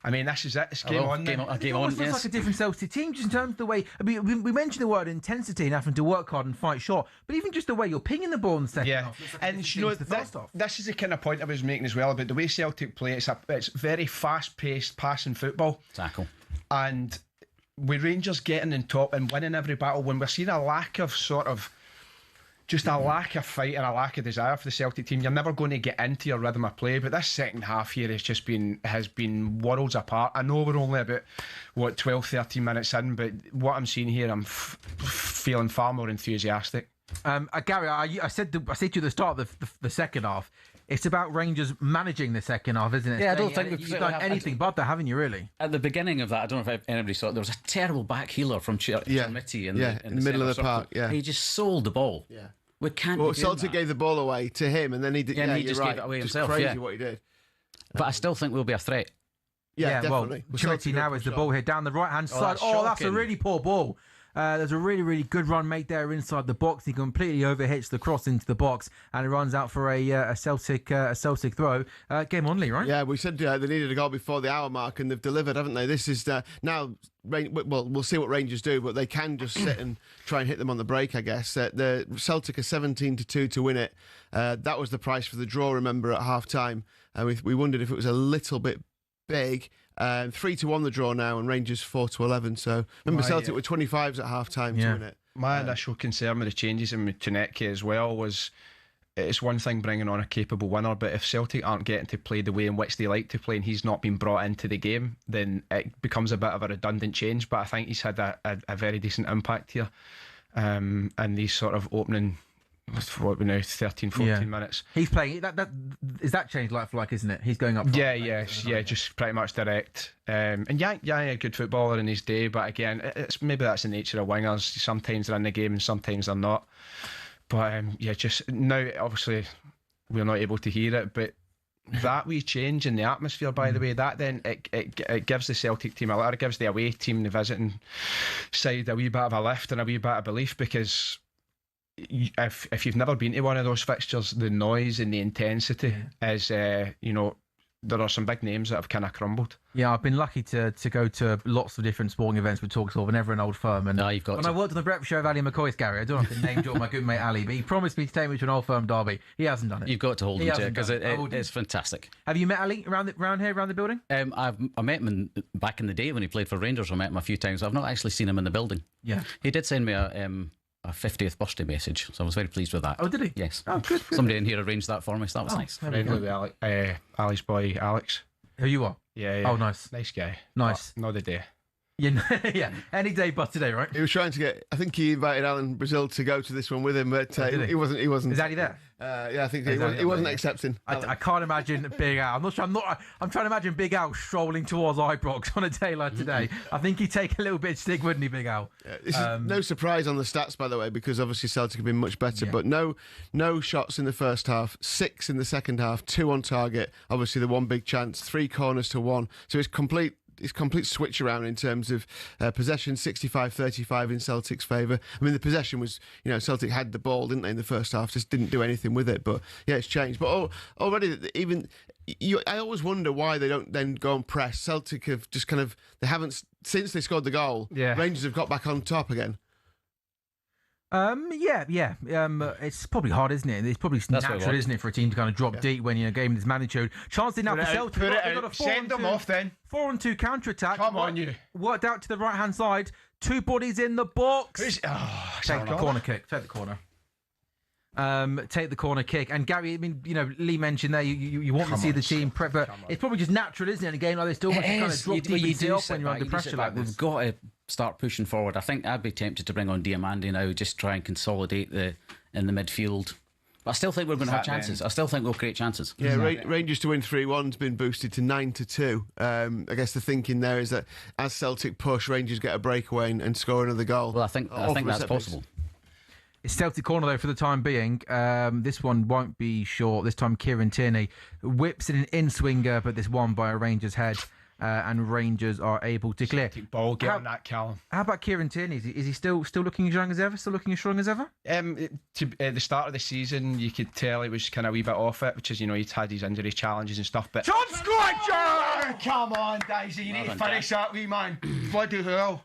I mean, this is it. It's game on. Game It on, almost looks yes. like a different Celtic team, just in terms of the way. I mean, we mentioned the word intensity and having to work hard and fight short, but even just the way you're pinging the ball in the second half. Looks like a And different you know, team to the first half. this is the kind of point I was making as well about the way Celtic play. It's very fast-paced passing football, Tackle. and with Rangers getting in top and winning every battle, when we're seeing a lack of just a lack of fight and a lack of desire for the Celtic team, you're never going to get into your rhythm of play. But this second half here has been worlds apart. I know we're only about 12, 13 minutes in, but what I'm seeing here, I'm feeling far more enthusiastic. Gary, I said to you at the start of the second half, it's about Rangers managing the second half, isn't it? Yeah, I don't think you've done anything but that, haven't you? Really? At the beginning of that, I don't know if anybody saw it. There was a terrible back healer from Chermiti in the middle of the centre park. circle. Yeah, He just sold the ball. Yeah. We can't. Well, be doing Celtic that. gave the ball away to him, and then he did. Yeah, and he you're just right. gave it away Just himself, Crazy yeah. what he did. But I still think we'll be a threat. Yeah, well, definitely. Chimity now is the ball here down the right-hand side. that's That's a shocking. really poor ball. There's a really, really good run made there inside the box. He completely overhits the cross into the box, and it runs out for a Celtic throw. Game on, Lee, right? Yeah, we said they needed a goal before the hour mark, and they've delivered, haven't they? This is now. Well, we'll see what Rangers do, but they can just sit and try and hit them on the break, I guess. The Celtic are 17-2 to win it. That was the price for the draw, remember, at half-time. We wondered if it was a little bit big. 3-1 the draw now, and Rangers 4-11. So remember, Celtic were 25s at half-time to win it. My initial concern with the changes in Tunetke as well was, it's one thing bringing on a capable winner, but if Celtic aren't getting to play the way in which they like to play and he's not been brought into the game, then it becomes a bit of a redundant change. But I think he's had a very decent impact here, and these sort of opening, what we now 13, 14 minutes. He's playing. That changed like for like, isn't it? He's going up front. Yeah, just pretty much direct. And a good footballer in his day, but again, maybe that's the nature of wingers. Sometimes they're in the game and sometimes they're not. But just now, obviously, we're not able to hear it, but that wee change in the atmosphere, by the way, that then it gives the Celtic team it gives the away team, the visiting side, a wee bit of a lift and a wee bit of belief, because if you've never been to one of those fixtures, the noise and the intensity is, there are some big names that have kind of crumbled. Yeah, I've been lucky to go to lots of different sporting events with talkSPORT, and never an old firm. And No, you've got when to. I worked on the breakfast show of Ali McCoy's, Gary, I don't have to name drop my good mate Ali, but he promised me to take me to an old firm derby. He hasn't done it. You've got to hold him to it, because I will do. it's fantastic. Have you met Ali around here, around the building? I met him back in the day when he played for Rangers. I met him a few times. I've not actually seen him in the building. Yeah. He did send me a 50th birthday message, so I was very pleased with that. Oh, did he? Yes. Oh, good. Somebody in here arranged that for me, so that was nice. There we go. Friendly with Ali's boy Alex. Who you are? Yeah. Oh, nice. Nice guy. Nice. Not the day. Yeah, any day but today, right? He was trying to get. I think he invited Alan Brazil to go to this one with him, but did he wasn't. He wasn't. Is Ali there? Yeah, I think Is Ali he wasn't there? accepting. I can't imagine Big Al. I'm trying to imagine Big Al strolling towards Ibrox on a day like today. I think he'd take a little bit of stick, wouldn't he, Big Al? This is no surprise on the stats, by the way, because obviously Celtic have been much better. Yeah. But no shots in the first half, 6 in the second half, 2 on target. Obviously the one big chance, 3 corners to 1. So it's complete switch around in terms of possession, 65-35 in Celtic's favour. I mean, the possession was, Celtic had the ball, didn't they, in the first half, just didn't do anything with it. But yeah, it's changed. But already, I always wonder why they don't then go and press. Celtic have just they haven't, since they scored the goal, Rangers have got back on top again. It's probably hard, isn't it? It's probably natural, isn't it, for a team to kind of drop deep when game is magnitude. Chance did now for Celtic. They got a 4-on-2 counter attack. Come on, you. Worked out to the right hand side. 2 bodies in the box. Take the corner kick. Take the corner. Take the corner kick. And Gary, I mean, Lee mentioned there you want to see the team prep, but it's probably just natural, isn't it? In a game like this, still want to kind of drop deep and sit when you're under pressure like this. We've got to start pushing forward. I think I'd be tempted to bring on Diamandi now, just try and consolidate in the midfield. But I still think we're going to have chances. I still think we'll create chances. Yeah, Rangers to win 3-1's been boosted to 9-2. I guess the thinking there is that as Celtic push, Rangers get a breakaway and score another goal. Well, I think that's possible. It's Celtic corner, though, for the time being. This one won't be short. This time, Kieran Tierney whips in an in-swinger, but this one by a Rangers head, and Rangers are able to clear. Celtic ball, get on that, Callum. How about Kieran Tierney? Is he still looking as young as ever? Still looking as strong as ever? At the start of the season, you could tell he was kind of a wee bit off it, which is, he'd had his injury challenges and stuff. But John scored, John! Come on, Daisy, you need to finish that wee man. Bloody hell.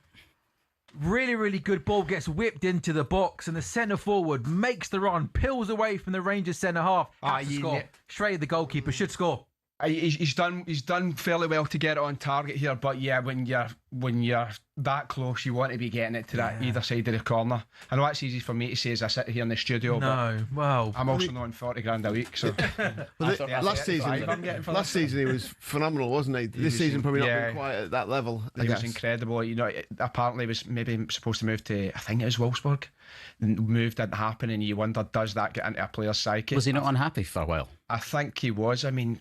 Really, really good ball, gets whipped into the box, and the centre forward makes the run, peels away from the Rangers centre half. Has to score. Straight at the goalkeeper, should score. He's done fairly well to get it on target here, but yeah, when you're that close, you want to be getting it to that either side of the corner. I know that's easy for me to say as I sit here in the studio, but I'm also on 40 grand a week, so. Last season he was phenomenal, wasn't he? This season probably not been quite at that level. He was incredible. Apparently he was maybe supposed to move to, I think it was Wolfsburg. Move didn't happen, and you wonder, does that get into a player's psyche? Was he not unhappy for a while? I think he was. I mean,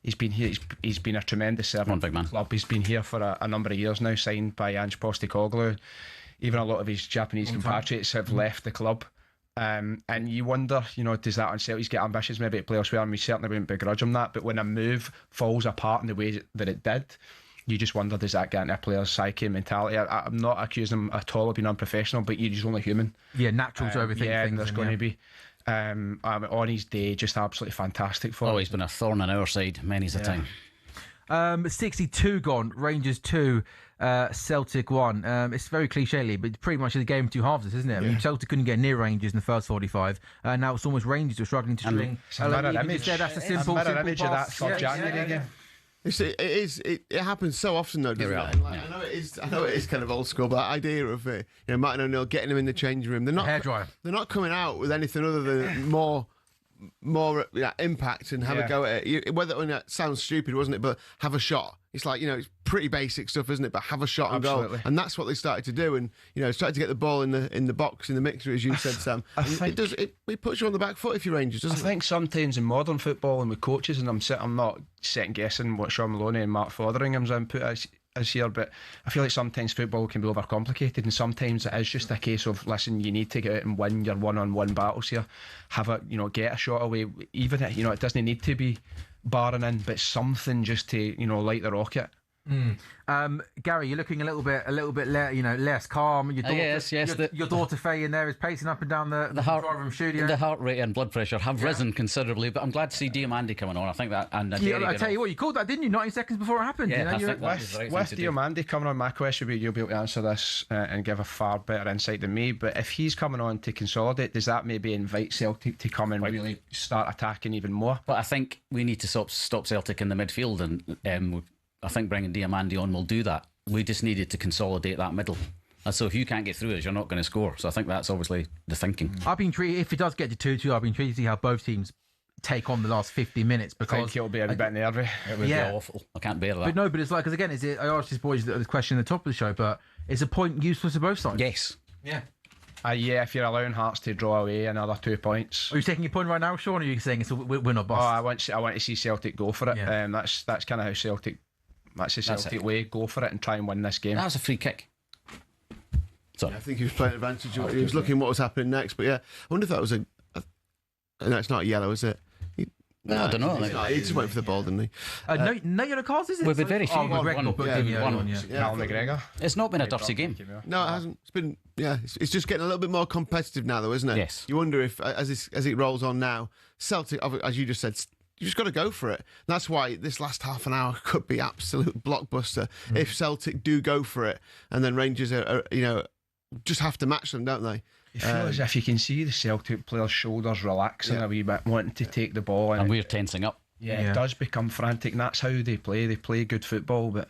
he's been here. He's been a tremendous servant for the club. He's been here for a number of years now, signed by Ange Postecoglou. Even a lot of his Japanese compatriots have left the club. And you wonder, does that unsettle? He's get ambitious maybe to play elsewhere, and we certainly wouldn't begrudge him that. But when a move falls apart in the way that it did, you just wonder, does that get into a player's psyche and mentality? I'm not accusing him at all of being unprofessional, but he's only human. Yeah, natural to everything. Yeah, and there's going to be. On his day, just absolutely fantastic for him. He's been a thorn on our side many's a time. 62 gone, Rangers 2, Celtic 1. It's very cliche, but pretty much the game of two halves, isn't it? I mean, Celtic couldn't get near Rangers in the first 45. Now it's almost Rangers who are struggling to string. It's a mirror image. That's a simple image of that pass. 3rd January game. It happens so often though, doesn't it? I know it is kind of old school, but that idea of Martin O'Neill getting him in the changing room, they're not coming out with anything other than more impact and have a go at it. Whether it sounds stupid, wasn't it? But have a shot. It's like, it's pretty basic stuff, isn't it? But have a shot and goal, and that's what they started to do. And started to get the ball in the box, in the mixer, as you said, Sam. It puts you on the back foot if you're Rangers, doesn't it? I think sometimes in modern football and with coaches, and I'm not second guessing what Sean Maloney and Mark Fotheringham's input is here, but I feel like sometimes football can be overcomplicated, and sometimes it is just a case of, listen, you need to get out and win your one-on-one battles here. Have a get a shot away, even it doesn't need to be barring in, but something just to light the rocket. Gary, you're looking a little bit less calm. Your daughter, your daughter Faye in there is pacing up and down the heart room studio. The heart rate and blood pressure have risen considerably, but I'm glad to see Diamandi coming on. I think that, and I tell you what, you called that, didn't you? 90 seconds before it happened. Yeah, I think with Diamandi coming on, my question would be, you'll be able to answer this and give a far better insight than me. But if he's coming on to consolidate, does that maybe invite Celtic to come and really start attacking even more? But I think we need to stop Celtic in the midfield, and I think bringing Diamandi on will do that. We just needed to consolidate that middle. And so if you can't get through us, you're not going to score. So I think that's obviously the thinking. I've been intrigued, if it does get to 2-2, I've been intrigued to see how both teams take on the last 50 minutes. Because I think it'll be a bit nervy. It would be awful. I can't bear that. But it's like, because again, I asked these boys this question at the top of the show, but is a point useful to both sides? Yes. Yeah. If you're allowing Hearts to draw away another 2 points. Are you taking your point right now, Sean, or are you saying it's a win or bust? I want to see Celtic go for it. Yeah. That's kind of how Celtic... That's the Celtic way. Go for it and try and win this game. That was a free kick. Sorry. I think he was playing advantage. He was looking what was happening next. But I wonder if that was no, it's not a yellow, is it? No, I don't know. He just went for the ball, didn't he? No yellow cards, is it? We've been very few. McGregor put in one. Alan McGregor. It's not been a dirty game. No, it hasn't. It's been it's just getting a little bit more competitive now, though, isn't it? Yes. You wonder if as it rolls on now, Celtic, as you just said, you just got to go for it. That's why this last half an hour could be absolute blockbuster if Celtic do go for it, and then Rangers are just have to match them, don't they? You feel as if you can see the Celtic players' shoulders relaxing a wee bit, wanting to take the ball, and we're tensing up. It does become frantic, and that's how they play. They play good football, but.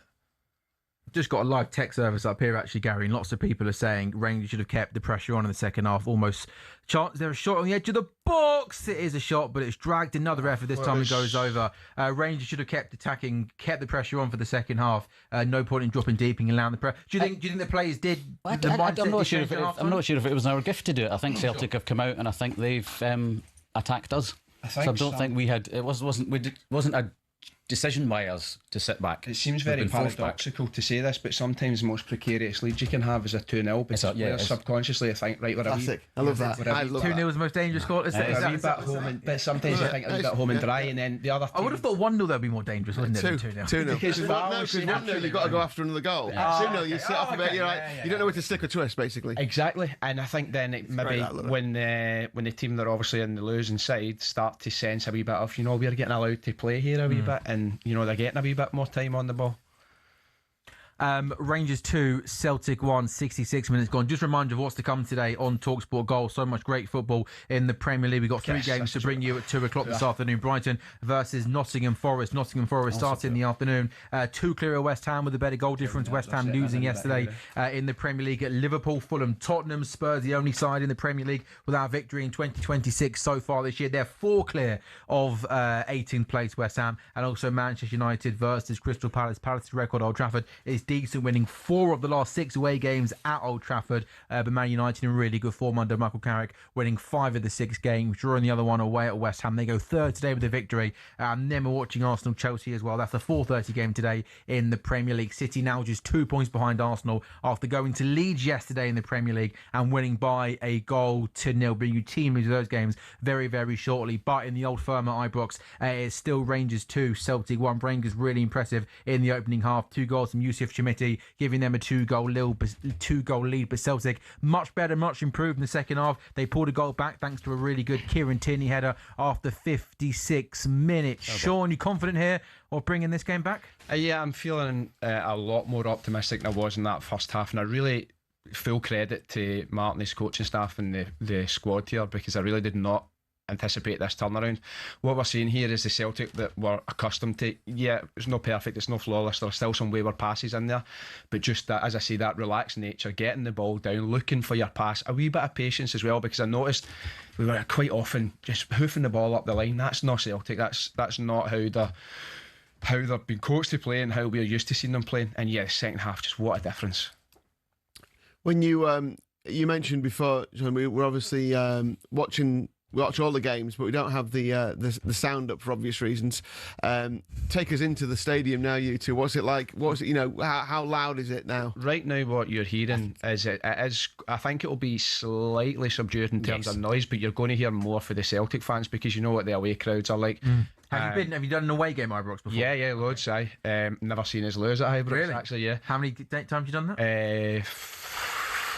Just got a live text service up here, actually, Gary, and lots of people are saying Rangers should have kept the pressure on in the second half. Almost chance there a shot on the edge of the box. It is a shot, but it's dragged. Another effort. This time it goes over. Rangers should have kept attacking, kept the pressure on for the second half. No point in dropping deep and allowing the pressure. Do you think the players did? I'm not sure if it was our gift to do it. I think Celtic have come out and I think they've attacked us. I don't think we had. It wasn't a decision by us to sit back. It seems We've very been forced back. paradoxical to say this, but sometimes the most precarious lead you can have is a 2-0 because players subconsciously think, right, we're a wee, Classic. I love that. I love 2-0 that. is the most dangerous score. Is we're a wee that bit home and, but sometimes you think a wee bit home and dry, and then the other team, I would have thought 1-0 that'd be more dangerous, wouldn't it? 2-0. 2-0. Because Because 1-0 you've got to go after another goal. 2-0 you sit off a bit, you're like, you don't know where to stick or twist, basically. Exactly, and I think then it maybe when the team that are obviously in the losing side start to sense a wee bit of, we're getting allowed to play here a wee bit, and they're getting a wee bit more time on the ball. Rangers 2, Celtic 1, 66 minutes gone. Just a reminder of what's to come today on talkSPORT Goal. So much great football in the Premier League. We've got 3 games to bring you at 2 o'clock this afternoon. Brighton versus Nottingham Forest. Nottingham Forest starting in the afternoon. 2 clear of West Ham with a better goal difference. West Ham losing yesterday in the Premier League at Liverpool, Fulham, Tottenham, Spurs, the only side in the Premier League without victory in 2026 so far this year. They're 4 clear of 18th place West Ham, and also Manchester United versus Crystal Palace. Palace's record at Old Trafford is decent, winning 4 of the last 6 away games at Old Trafford, but Man United in really good form under Michael Carrick, winning 5 of the 6 games, drawing the other one away at West Ham. They go third today with a victory, and then we're watching Arsenal-Chelsea as well. That's the 4:30 game today in the Premier League. City now just 2 points behind Arsenal after going to Leeds yesterday in the Premier League and winning by a goal to 0, bringing you team leads of those games very, very shortly. But in the old firm at Ibrox, it's still Rangers 2, Celtic 1. Rangers really impressive in the opening half. 2 goals from Yusuf Chamiti, giving them a 2-goal lead. But Celtic much better, much improved in the second half. They pulled a goal back thanks to a really good Kieran Tierney header after 56 minutes. Sean, you confident here of bringing this game back? Yeah, I'm feeling a lot more optimistic than I was in that first half, and I really full credit to Martin, his coaching staff and the squad here, because I really did not anticipate this turnaround. What we're seeing here is the Celtic that we're accustomed to. Yeah, it's not perfect, it's not flawless, there are still some wayward passes in there, but just that, as I say, that relaxed nature, getting the ball down, looking for your pass, a wee bit of patience as well, because I noticed we were quite often just hoofing the ball up the line. That's not Celtic, that's not how they've been coached to play and how we're used to seeing them playing. And yeah, the second half, just what a difference. When you mentioned before, John, we're obviously we watch all the games, but we don't have the sound up for obvious reasons. Take us into the stadium now, you two. What's it like? How loud is it now? Right now, what you're hearing is it is. I think it will be slightly subdued in terms of noise, but you're going to hear more for the Celtic fans because you know what the away crowds are like. Have you done an away game at Ibrox before? Yeah, loads. Never seen us lose at Ibrox. Really? Actually, yeah. How many times have you done that?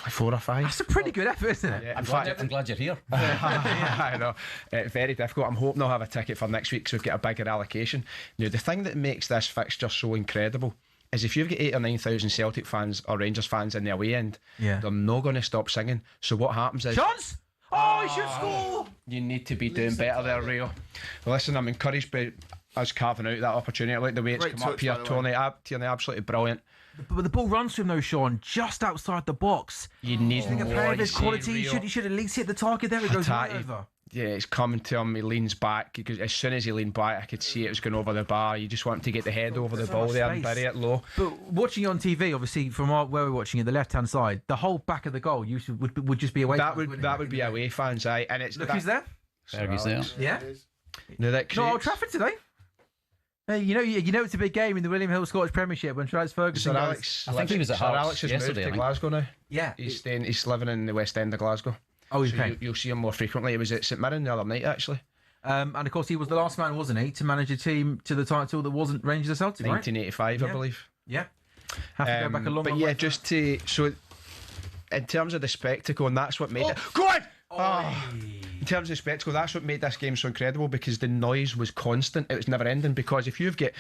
4 or 5. That's a pretty good effort, isn't it? Yeah, I'm glad you're here. I know. Very difficult. I'm hoping I'll have a ticket for next week because we've got a bigger allocation. Now, the thing that makes this fixture so incredible is if you've got 8,000 or 9,000 Celtic fans or Rangers fans in the away end, they're not going to stop singing. So what happens is... Chance! Oh, he should score! You need to be doing better there, Rio. Well, listen, I'm encouraged by us carving out that opportunity. I like the way it's come up here. Tierney, absolutely brilliant. But the ball runs to him though, Sean, just outside the box. You need a player of his quality. He should at least hit the target there. It goes right over. Yeah, it's coming to him. He leans back because as soon as he leaned back, I could see it was going over the bar. You just want him to get the head over the ball there and bury it low. But watching it on TV, obviously from where we're watching it, the left-hand side, the whole back of the goal would just be away. That would be away fans, aye. And it's look who's there. Fergie's there. Yeah. No, that not Old Trafford today. You know it's a big game in the William Hill Scottish Premiership when Alex Ferguson. I think he was at Hearts yesterday. Moved to Glasgow now. Yeah, he's living in the West End of Glasgow. Oh, so you'll see him more frequently. He was at St Mirren the other night actually. And of course he was the last man, wasn't he, to manage a team to the title that wasn't Rangers or Celtic, 1985, I believe. Yeah. Have to go back a long way. But yeah, just to in terms of the spectacle, and that's what made it. Go on. In terms of spectacle, that's what made this game so incredible because the noise was constant. It was never ending because if you've got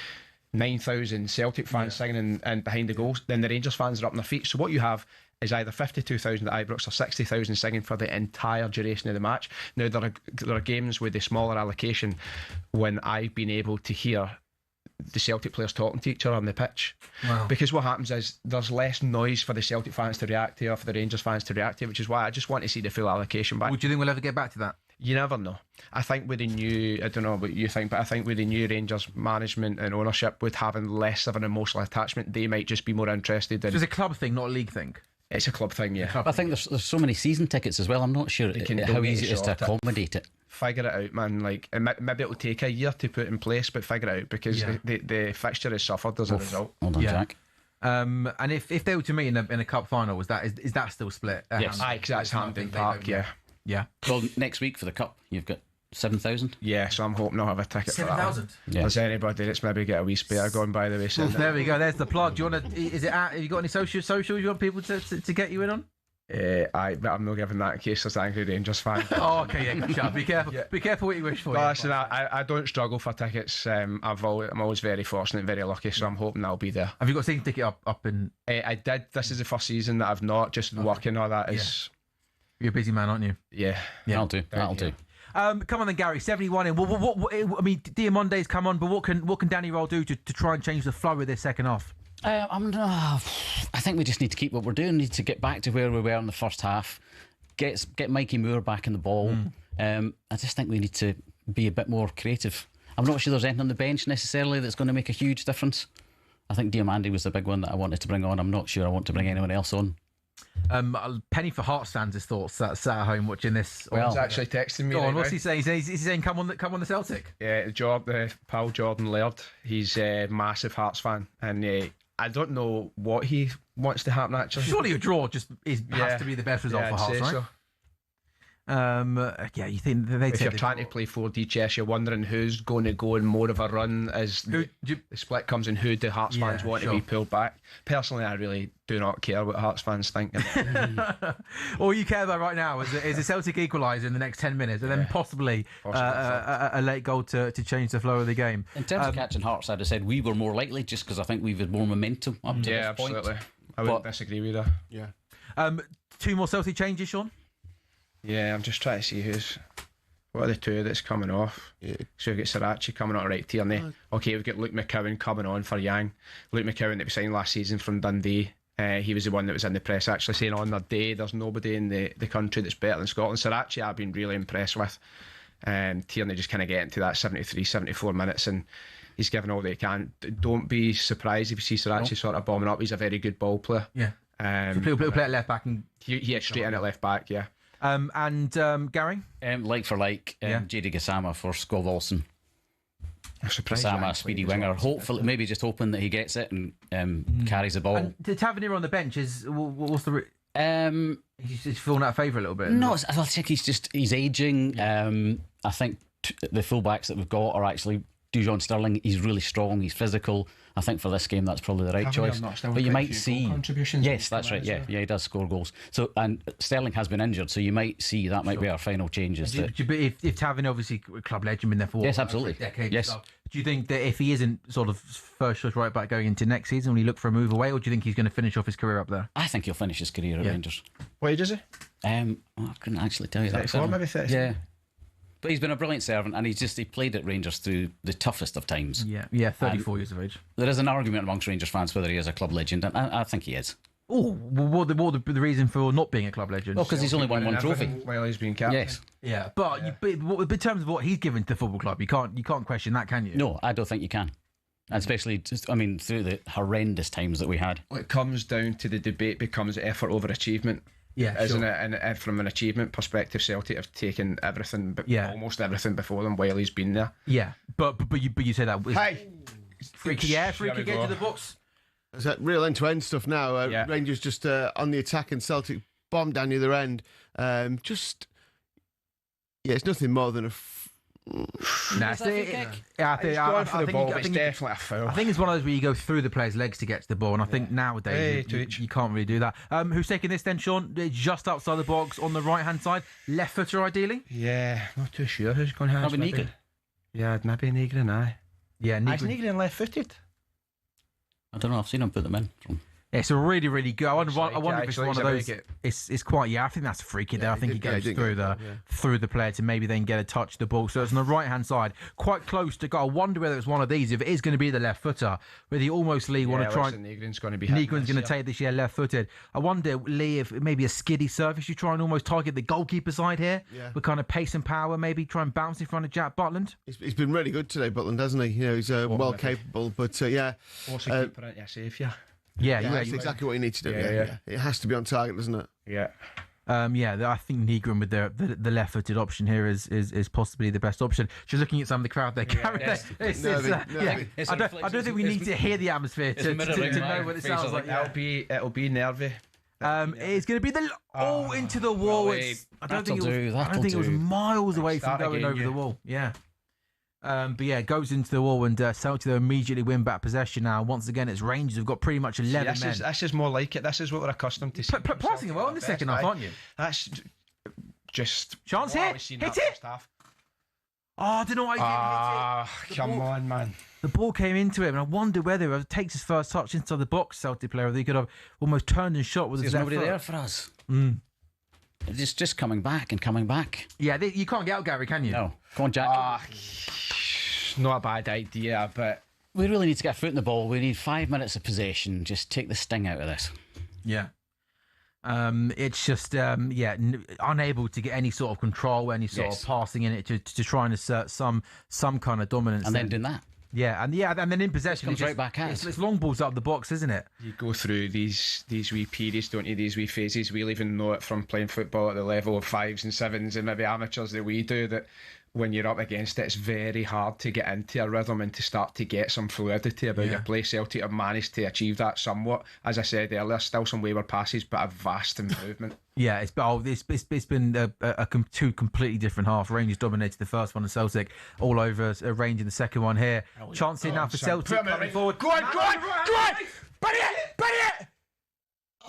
9,000 Celtic fans singing and behind the goals, then the Rangers fans are up on their feet. So what you have is either 52,000 at Ibrox or 60,000 singing for the entire duration of the match. Now there are games with the smaller allocation when I've been able to hear the Celtic players talking to each other on the pitch. Wow. Because what happens is there's less noise for the Celtic fans to react to or for the Rangers fans to react to, which is why I just want to see the full allocation back. Would you think we'll ever get back to that? You never know. I think with the new, I don't know what you think, but I think with the new Rangers management and ownership, with having less of an emotional attachment, they might just be more interested in... So it's a club thing, not a league thing? It's a club thing, yeah. I think there's so many season tickets as well. I'm not sure how easy it is to accommodate it. Figure it out, man. Like, and maybe it'll take a year to put in place, but figure it out, because the fixture has suffered as a result. Well done, Jack. And if they were to meet in a cup final, is that still split? Yes. Aye, because that's Hampden Park, yeah. Well, next week for the cup, you've got 7,000. Yeah, so I'm hoping I'll have a ticket for that. 7,000. Yeah. There's anybody that's maybe get a wee spare going by the way. There we go. There's the plug. Do you want to? Is it? Have you got any socials you want people to get you in on? But I'm not giving that in case there's angry Rangers fan. Oh, okay, yeah, shut up. Be careful. Be careful what you wish for. Well, listen, I don't struggle for tickets. I'm always very fortunate, very lucky, so I'm hoping I'll be there. Have you got a season ticket up in? I did. This is the first season that I've not. Just working, all that is. You're a busy man, aren't you? Yeah. That'll do. Come on then, Gary. 71 in. What I mean, Diamandé's come on, but what can Danny Roll do to try and change the flow of this second half? I think we just need to keep what we're doing. Need to get back to where we were in the first half. Get Mikey Moore back in the ball. I just think we need to be a bit more creative. I'm not sure there's anything on the bench necessarily that's going to make a huge difference. I think Diamandé was the big one that I wanted to bring on. I'm not sure I want to bring anyone else on. Penny for Hearts fans his thoughts sat at home watching this. He's actually texting me. Go on, right what's now. he saying? He's saying come on the Celtic. Yeah, the pal Jordan Laird. He's a massive Hearts fan, and I don't know what he wants to happen actually. Surely a draw has to be the best result for Hearts, right? So. You think they? If you're trying to play 4D chess, you're wondering who's going to go in more of a run as the split comes and who do Hearts fans want to be pulled back. Personally, I really do not care what Hearts fans think. All you care about right now is a Celtic equaliser in the next 10 minutes, and then possibly a late goal to change the flow of the game. In terms of catching Hearts, I'd have said we were more likely just because I think we've had more momentum up to this point. Absolutely. I wouldn't disagree with that. Yeah. 2 more Celtic changes, Sean? Yeah, I'm just trying to see what are the 2 that's coming off. So we've got Sriracha coming on right Tierney. Okay, we've got Luke McCowan coming on for Yang. Luke McCowan that we signed last season from Dundee. He was the one that was in the press actually saying on their day there's nobody in the country that's better than Scotland. Sriracha I've been really impressed with. Tierney just kind of getting to that 73, 74 minutes and he's given all that he can. Don't be surprised if you see Sriracha sort of bombing up. He's a very good ball player. Yeah. He'll play at left back and he is straight in at left back. Yeah. Gary? Like for like, JD Gassama for Skov Olsen. I'm surprised. Gassama, speedy winger. Hopefully, maybe just hoping that he gets it and carries the ball. And the Tavernier on the bench what's the? He's fallen out of favour a little bit. No, I think he's ageing. I think the fullbacks that we've got are actually Dujon Sterling. He's really strong. He's physical. I think for this game that's probably the right choice. But you might see contributions. Yes, that's right. Yeah, he does score goals. So and Sterling has been injured, so you might see that might be our final changes. If Tavernier, obviously club legend, been there for yes, absolutely. Yes. Do you think that if he isn't sort of first choice right back going into next season, will he look for a move away, or do you think he's going to finish off his career up there? I think he'll finish his career at Rangers. What age is he? I couldn't actually tell you 34, that. maybe 36. Yeah. But he's been a brilliant servant and he played at Rangers through the toughest of times. Yeah, 34 years of age. There is an argument amongst Rangers fans whether he is a club legend, and I think he is. Oh, what the reason for not being a club legend? Well, because he's only won one trophy. While he's been captain. Yes. Yeah, but in terms of what he's given to the football club, you can't question that, can you? No, I don't think you can. And especially, through the horrendous times that we had. Well, it comes down to the debate becomes effort over achievement. Yeah, isn't it? And from an achievement perspective, Celtic have taken everything, almost everything before them while he's been there. Yeah, but you say that. Hey, freaky kick into the box. Is that real end-to-end stuff now? Rangers just on the attack and Celtic bomb down the other end. It's nothing more than a. I think it's definitely a foul. I think it's one of those where you go through the player's legs to get to the ball, and I think nowadays you can't really do that. Who's taking this then, Sean? Just outside the box on the right-hand side, left footer ideally. Yeah, not too sure who's going to have. Maybe Negrin. Yeah, maybe Negrin. Aye. Yeah, Is Negrin left-footed? I don't know. I've seen him put them in. It's a really, really good. I wonder if it's one of those. It's quite. Yeah, I think that's a free kick there. I think he goes through the player to maybe then get a touch of the ball. So it's on the right hand side, quite close to goal. I wonder whether it's one of these. If it is going to be the left footer, whether you almost Lee want to try. Negrin's going to be. Negrin's going to take this year left footed. I wonder, Lee, if maybe a skiddy surface you try and almost target the goalkeeper side here with kind of pace and power. Maybe try and bounce in front of Jack Butland. He's been really good today, Butland, hasn't he? He's well capable, but Also keeper, safe, that's exactly what you need to do. Yeah. It has to be on target, doesn't it? Yeah. I think Negron with the left-footed option here is possibly the best option. Just looking at some of the crowd there, I don't think we need to hear the atmosphere to know what it sounds like. It'll be nervy. It's going to be into the wall. I don't think it was miles away from going over the wall. Yeah. But yeah, it goes into the wall, and Celtic will immediately win back possession now. Once again, it's Rangers have got pretty much 11 men. This is more like it. This is what we're accustomed to seeing. Passing it well in the second half, aren't you? That's just... Chance here. Hit it. Oh, I don't know why he didn't hit it. Come on, man. The ball came into him, and I wonder whether it takes his first touch inside the box, Celtic player, whether he could have almost turned and shot with his left foot. There's nobody there for us. It's just coming back and coming back. Yeah, you can't get out, Gary, can you? No. Come on, Jack. Not a bad idea, but... We really need to get a foot in the ball. We need 5 minutes of possession. Just take the sting out of this. Yeah. It's just, unable to get any sort of control, any sort of passing in it to try and assert some kind of dominance. And then doing that. Yeah, and then in possession, comes right back at us. It's long balls up the box, isn't it? You go through these wee periods, don't you? These wee phases. We'll even know it from playing football at the level of 5s and 7s and maybe amateurs that we do, that when you're up against it, it's very hard to get into a rhythm and to start to get some fluidity about your play. Celtic have managed to achieve that somewhat. As I said earlier, still some wayward passes, but a vast improvement. Yeah, it's been two completely different halves. Rangers dominated the first one, and Celtic all over Rangers in the second one here. Chance here now for Celtic coming forward. Go on! Bury it!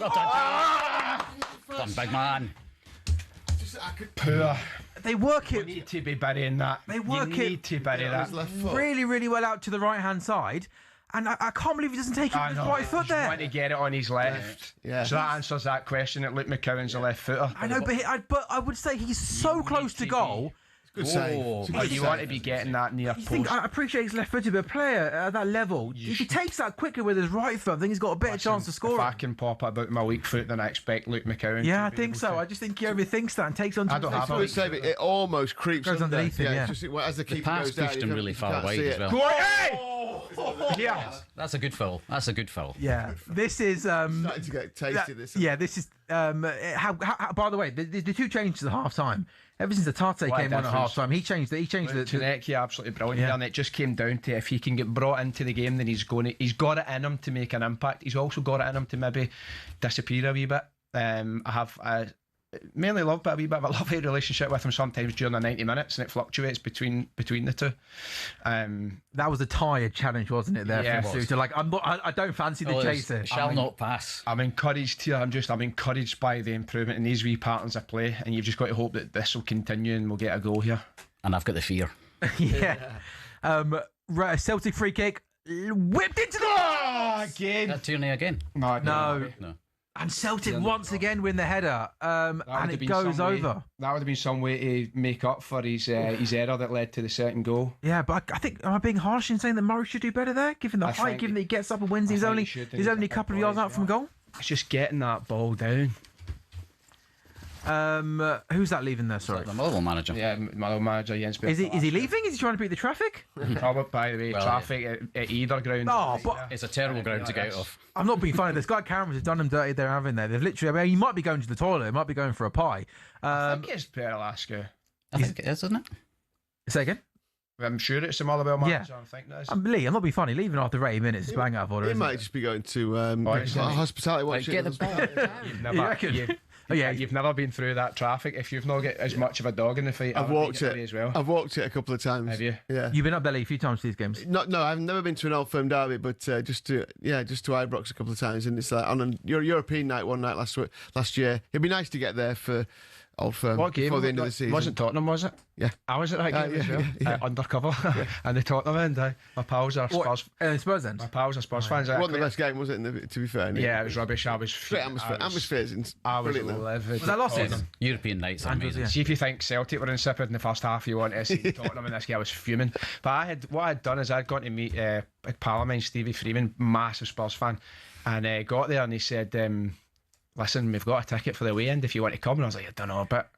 Well done, big man. Poor. They work it. You need to be burying that. They work you need to bury that. Really, really well out to the right-hand side. And I can't believe he doesn't take it with his right foot there. Want to get it on his left. Yeah. So that answers that question that Luke McCowan's a left footer. I know, but I would say he's so close to goal. Good save. You want to be getting that near post. I appreciate he's left-footed, but a player at that level, if he takes that quicker with his right foot, I think he's got a better chance to score. If I can pop about my weak foot, then I expect Luke McCowan. Yeah, I think so. I just think he overthinks that and takes on. I don't have a save it. It almost creeps underneath him. Yeah, just, as the keeper pass goes down, pushed him really far away as well. Go on, hey! Yeah, that's a good foul. That's a good foul. Yeah, this is starting to get tasty. This is how. By the way, the two changes at half time. Ever since the Tate came on at half time, he changed the Tuneki absolutely brilliant, and it just came down to if he can get brought into the game, then he's got it in him to make an impact. He's also got it in him to maybe disappear a wee bit. I mainly love, but a wee bit of a lovely relationship with him sometimes during the 90 minutes, and it fluctuates between the two. That was a tired challenge, wasn't it? There, for Suter. Like I don't fancy the chaser. Not pass. I'm encouraged here. I'm encouraged by the improvement in these wee patterns of play, and you've just got to hope that this will continue and we'll get a goal here. And I've got the fear. Yeah. Celtic free kick whipped into the again. That Tierney again? No. And Celtic once again win the header, and it goes over. That would have been some way to make up for his error that led to the second goal. Yeah, but I think, am I being harsh in saying that Murray should do better there? Given the height, given that he gets up and wins, he's only a couple of yards out from goal. It's just getting that ball down. Who's that leaving there? Sorry, the Motherwell manager. Yeah, Motherwell manager Jens. Is he leaving? Is he trying to beat the traffic? Probably, by the way, traffic at either ground. No, but it's a terrible ground to get out of. I'm not being funny. There's got cameras have done him dirty there, haven't they? They've literally. I mean, he might be going to the toilet. He might be going for a pie. I think it's Per Alaska. I think it is, isn't it? Say again. I'm sure it's the Motherwell manager. I think that is. Lee, I'm not being funny. Leaving after 80 minutes is bang out of order. He might just be going to hospitality. Watch get the You've never been through that traffic. If you've not got as much of a dog in the fight, I've walked it as well. I've walked it a couple of times. Have you? Yeah. You've been up there a few times to these games. No, I've never been to an Old Firm derby, but just to Ibrox a couple of times, and it's like on a European night one night last year. It'd be nice to get there for Old Firm. What game? Before the end of the season. Wasn't Tottenham, was it? Yeah. I was at that game as well. Yeah. Undercover. And the Tottenham end. My pals are Spurs. Spurs end? My pals are Spurs fans. It wasn't the best game, was it, to be fair? Yeah, it was rubbish. I was great atmosphere. I was livid. Was that last season? European nights are amazing. See if you think Celtic were insipid in the first half, you want to see Tottenham, and this guy was fuming. But what I'd done is I'd gone to meet a pal of mine, Stevie Freeman, massive Spurs fan, and got there and he said, listen, we've got a ticket for the away end if you want to come. And I was like, I don't know, but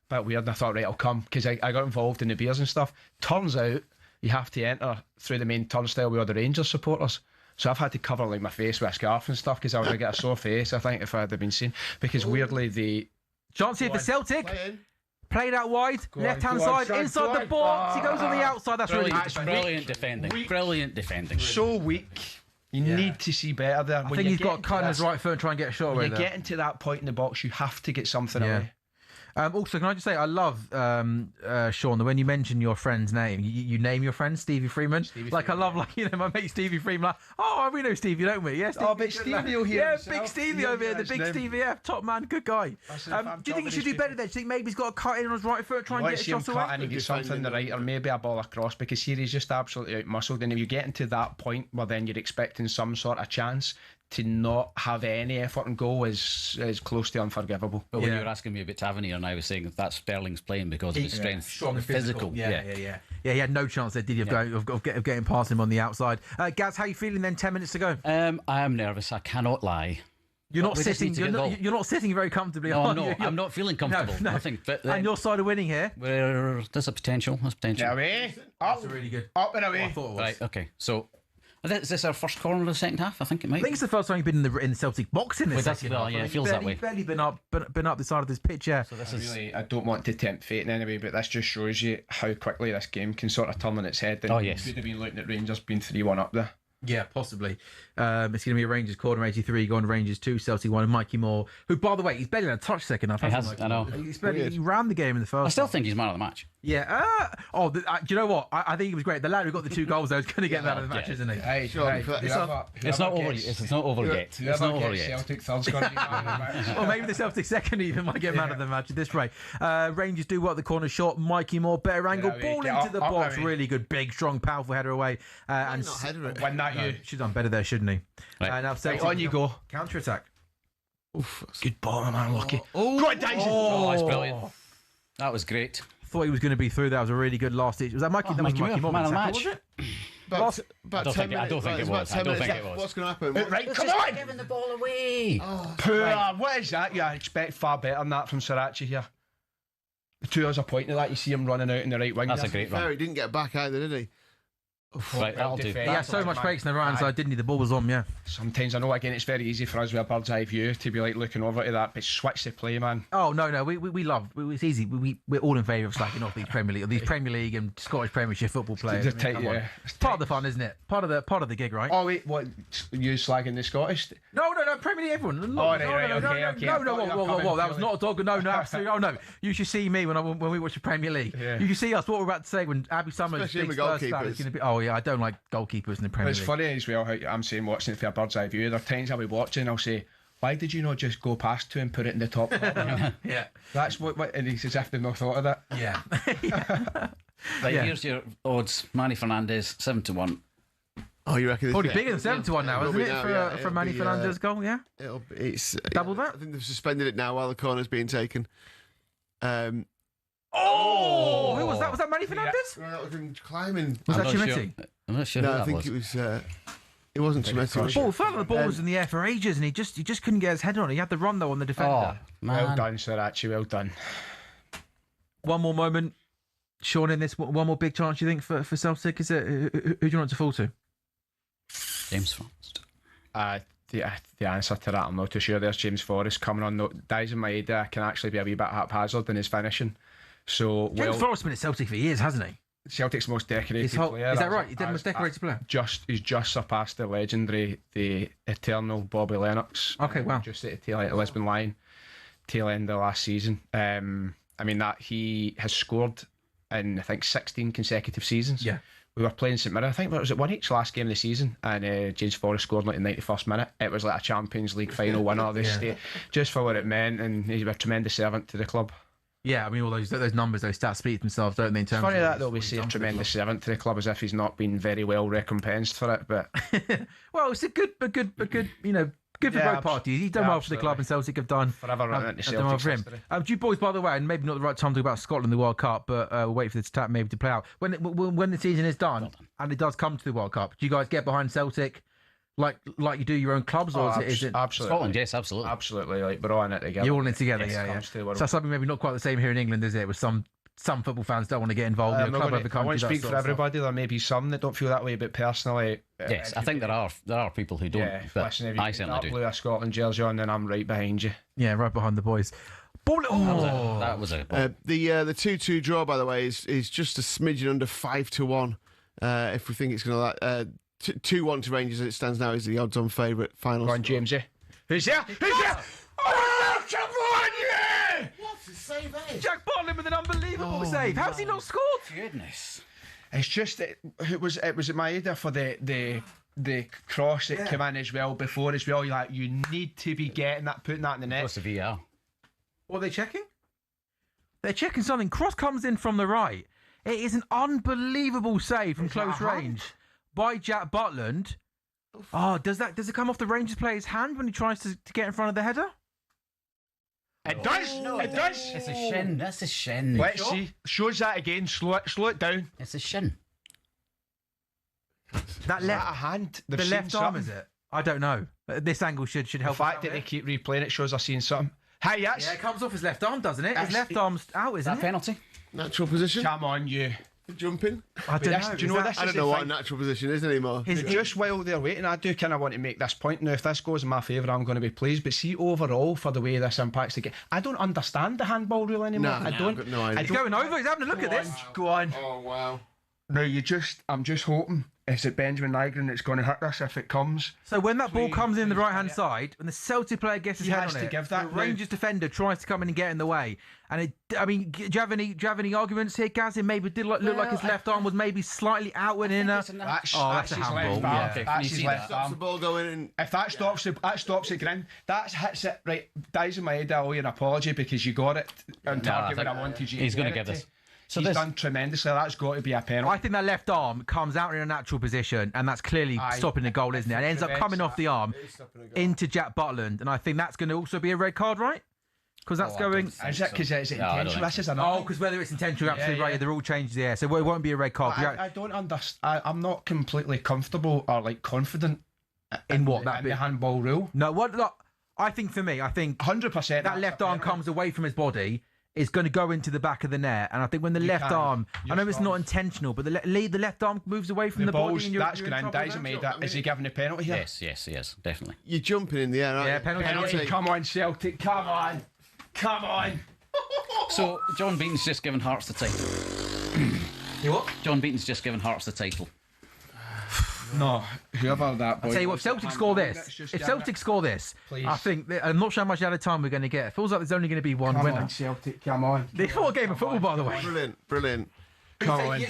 bit weird, and I thought, right, I'll come, because I got involved in the beers and stuff. Turns out you have to enter through the main turnstile with other Rangers supporters, so I've had to cover like my face with a scarf and stuff because I was going to get a sore face, I think, if I had been seen, because weirdly Chance here for Celtic. Play in. Played out wide, left-hand go on, side, son, inside go the on. box. He goes on the outside. That's really good. Brilliant defending. Weak. Brilliant defending. So weak. You need to see better there. I think he's got to cut on his right foot and try and get a shot away When you're there. getting to that point in the box, you have to get something away. Also, can I just say, I love, Sean, that when you mention your friend's name, you name your friend Stevie Freeman. I love, my mate Stevie Freeman. Like, oh, we know Stevie, don't we? Yeah, Stevie, Oh, but Stevie will hear yeah, himself. big Stevie He'll over here, hear the his big name. Stevie F, top man, good guy. Listen, if I'm Do you think he should jumping do better his there? Do you think maybe he's got to cut in on his right foot, try and You want get to a see him shot cut away? in and get something in the right, or maybe a ball across, because here he's just absolutely out-muscled. And if you get into that point where then you're expecting some sort of chance, to not have any effort and goal is close to unforgivable. But when you were asking me about Tavernier, and I was saying that Sterling's playing because of his strength, Strong and physical. Yeah. He had no chance there, did he, of getting past him on the outside. Gaz, how you feeling then? 10 minutes to go. I am nervous. I cannot lie. You're not we just sitting. need to get You're not sitting very comfortably. No, are no, you? I'm not feeling comfortable. No. Nothing. But And your side are winning here. there's a potential. There's potential. Get away. Up, Really good. up and I away. thought it was. Right. Okay. So. Is this our first corner of the second half? I think it might. I think it's the first time you've been in the Celtic box in this Well, that's- second well, half. yeah, it You've feels that way. barely been up the side of this pitch. Yeah. So this is I don't want to tempt fate in any way, but this just shows you how quickly this game can sort of turn on its head. And Oh, yes. You could have been looking at Rangers being 3-1 up there. Yeah, possibly. It's going to be a Rangers corner, 83, going to Rangers 2, Celtic 1, and Mikey Moore, who, by the way, he's barely had a touch second half. He hasn't has, I know. He ran the game in the first I still half. think he's man of the match. Yeah. Do you know what? I think he was great. The lad who got the 2 goals, though, is going to get man of the match, isn't he? Hey, Sure, hey, but It's not over yet. It's not over yet. It's not over yet. Celtic third's going to be man of the match. Or maybe the Celtic second even might get man of the match at this rate. Rangers do work the corner shot. Mikey Moore, better angle, away, ball get into up, the up box. away. Really good, big, strong, powerful header away. And Not header it. Win that, you. should have done better there, shouldn't he? Right. Now Celtic, on you go. Counter attack. Oof. Good ball, man. Lucky. Go on, Dyson. Oh, that's brilliant. That was great. Thought he was going to be through. That was a really good last ditch. Was that Mikey? that was Mikey Mikey Moore, Moore, man of the was match. it? About I don't 10 think it- I minutes. don't think it It's was. about I 10 don't minutes. think it was. What's going to happen? Right, come on. Giving the ball away. Poor. What is that? Yeah, I expect far better than that from Sriracha here. The 2 hours a point to that. You see him running out in the right wing. That's a there. great run. He didn't get back either, did he? Right, that'll do. defended. He had so much breaks in the right side, didn't he? The ball was on, yeah. Sometimes I know again it's very easy for us with a bird's eye view to be like looking over to that, but switch the play, man. Oh no, we love. It's easy. We're all in favour of slacking off these Premier League and Scottish Premiership football players. Just take- come on. yeah. It's part of the fun, isn't it? Part of the gig, right? Oh wait, what? You slagging the Scottish? No, Premier League, everyone. Oh, right, okay. No, I thought you were whoa. coming That was to not a dog. No, absolutely. Oh no, you should see me when we watch the Premier League. Yeah. You should see us. What we're about to say when Abby Summers, Especially big with Spurs fan, is goalkeepers. going to be. Oh yeah, I don't like goalkeepers in the Premier It's League. funny as well how I'm saying watching it for a bird's eye view. There are times I'll be watching, I'll say, why did you not just go past 2 and put it in the top corner? Yeah, That's what, and it's as if they've not thought of that. yeah. Right, Yeah. here's your odds. Manny Fernandez, 7-1. Oh, you reckon? Probably bigger than 7-1 now, It'll isn't be it? now, For yeah. for It'll Manny be, Fernandez goal, yeah. It's Double that? I think they've suspended it now while the corner's being taken. Oh, who was that? Was that Manny Fernandez? That was him climbing. Was I'm that not Chimetti? I'm not sure No, who I that think was. it was. It wasn't Chimetti. Ball felt like the ball was in the air for ages, and he just couldn't get his head on it. He had the run though on the Oh, defender. man. Well done, Sriracha, well done. One more moment, Sean. In this, one more big chance you think for Celtic? Is it who do you want it to fall to? James Frost. The answer to that, I'm not too sure. There's James Forrest coming on. Dies in my head, can actually be a wee bit haphazard in his finishing. So, James Forrest's been at Celtic for years, hasn't he? Celtic's most decorated player. Is that right? He's the most decorated player. He's just surpassed the legendary, the eternal Bobby Lennox. Okay, wow. Just at the tail end of Lisbon Lion, tail end of last season. I mean that he has scored in I think 16 consecutive seasons. Yeah. We were playing St Mirren, I think it was at 1H last game of the season, and James Forrest scored like the 91st minute. It was like a Champions League final winner of this state, just for what it meant, and he's a tremendous servant to the club. Yeah, I mean all those numbers, those stats speak for themselves, don't they? In It's terms funny of that they'll be saying tremendous servant to the club as if he's not been very well recompensed for it, but Well, it's a good, you know, good for Yeah, both parties. He's done yeah, well for the club, and Celtic have done. forever running into have done well Celtic's for him. history. Do you boys, by the way, and maybe not the right time to talk about Scotland, the World Cup, but we'll wait for this tap maybe to play out. When the season is done and it does come to the World Cup, do you guys get behind Celtic like you do your own clubs, or is it absolutely Scotland, yes, absolutely. Absolutely, like we're all in it together. you're all in together? Yes, Yeah, yeah. comes to the World So that's something maybe not quite the same here in England, is it? With some football fans don't want to get involved in a club over I country. won't that speak sort for of stuff. everybody. There may be some that don't feel that way, but personally, Yes, I think there are people who don't. yeah. But Listen, if you I certainly do. blue a Scotland jersey on, then I'm right behind you. Yeah, right behind the boys. Ball. That was a The 2-2 draw, by the way, is just a smidgen under 5-1. If we think it's going to 2-1 to Rangers as it stands now is the odds-on favourite final. Go on, Jamesy. Who's there? Who's there? Oh, come on, yeah! What's the save, Jack Butland with an unbelievable save. How's he not scored? goodness. It's just it was Maeda for the cross that came in as well before as well. You're like, you need to be getting that, putting that in the net. What's the VR? What are they checking? They're checking something. Cross comes in from the right. It is an unbelievable save from close range by Jack Butland. Oh, does it come off the Rangers player's hand when he tries to get in front of the header? It does. It does. It's a shin. That's a shin. Let's see. Shows that again. Slow it down. It's a shin. That Is that a hand? They've the seen left arm, something. is it? I don't know. This angle should The help. fact that they keep replaying it shows they're seeing something. Hey, yes. Yeah, it comes off his left arm, doesn't it? His That's- left arm's out, isn't That it? penalty? Natural position. Come on, you. Jumping. I don't This- know. do you Is know that- this I is don't the know what a thing. natural position is anymore. His- Just while they're waiting, I do kind of want to make this point. Now, if this goes in my favour, I'm going to be pleased. But see, overall, for the way this impacts the game, I don't understand the handball rule anymore. Nah, I don't. I've got no idea. I He's don't- going over. He's having a look at this. Go on. Oh wow. No, I'm just hoping it's at Benjamin Nygren that's going to hurt us if it comes. So when that ball comes in the right-hand side, when the Celtic player gets his He head has on to it, give that the now. Rangers defender tries to come in and get in the way. And do you have any arguments here, Gaz? It maybe did look like his left arm was maybe slightly outward in a. That's that's a his handball, left arm. yeah. Okay, That's can you his see left that? Stops the arm. ball going in. If that stops it, grin. That hits it right. Dies in my head. I owe you an apology because you got it on target when I wanted you. He's to going to get give it this. to. So He's this, done tremendously. That's got to be a penalty. I think that left arm comes out in a natural position, and that's clearly Aye. stopping the goal, isn't it? And it ends up Prevents coming off that. the arm into Jack Butland, and I think that's going to also be a red card, right? Because that's going. Is it because it's No, I don't intentional? think This is Oh, another. because whether it's intentional, you're absolutely yeah. right. The rule changes, yeah. So it won't be a red card. I don't understand. I'm not completely comfortable or like confident In what, that in bit? the handball rule. No, what? Look, I think for me, 100%. that left arm comes away from his body. Is going to go into the back of the net, and I think when the left arm, I know it's not intentional, but the left arm moves away from the, body. balls. And you're, That's you're in grand. trouble Dies there. made that. Is he giving a penalty here? yes, definitely. You're jumping in the air, aren't Yeah, you? penalty. Come on, Celtic. Come on. So John Beaton's just given Hearts the title. You what? John Beaton's just given Hearts the title. No, whoever that boy. I'll tell you what, if was, Celtic score this, let's just if give Celtic it. score this, Please. I think I'm not sure how much out of time we're going to get. It feels like there's only going to be one Come winner. on, Celtic. Come on. It's not a game of football, by the way. Brilliant. Come on.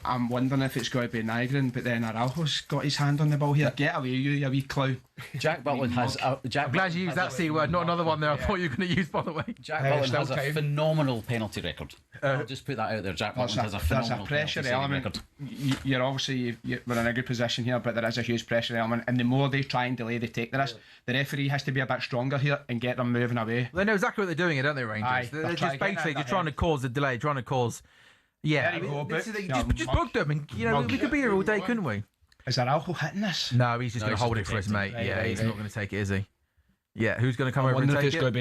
I'm wondering if it's going to be Nygren, but then Araujo's got his hand on the ball here. Get away, you wee clown. Jack Butland has. I'm glad you used that C word, not another one there I thought you were going to use, by the way. Jack Hey, Butland still has a time. phenomenal penalty record. I'll just put that out there. Jack Butland has a There's phenomenal a pressure penalty saving element. record. You're obviously we're in a good position here, but there is a huge pressure element, and the more they try and delay the take, the referee has to be a bit stronger here and get them moving away. They know exactly what they're doing, don't they, Rangers? Aye, they're they're just trying to get basically that just trying to ahead. cause a delay, trying to cause. Yeah, There you go, this but- is- yeah, just book them, and we could be here all day, couldn't we? Is Araujo hitting this? No, he's just No, going to he's hold it just for his mate. protecting. Yeah, Right, he's right. not going to take it, is he? Yeah, who's going to come I over and wonder if take it's it? going to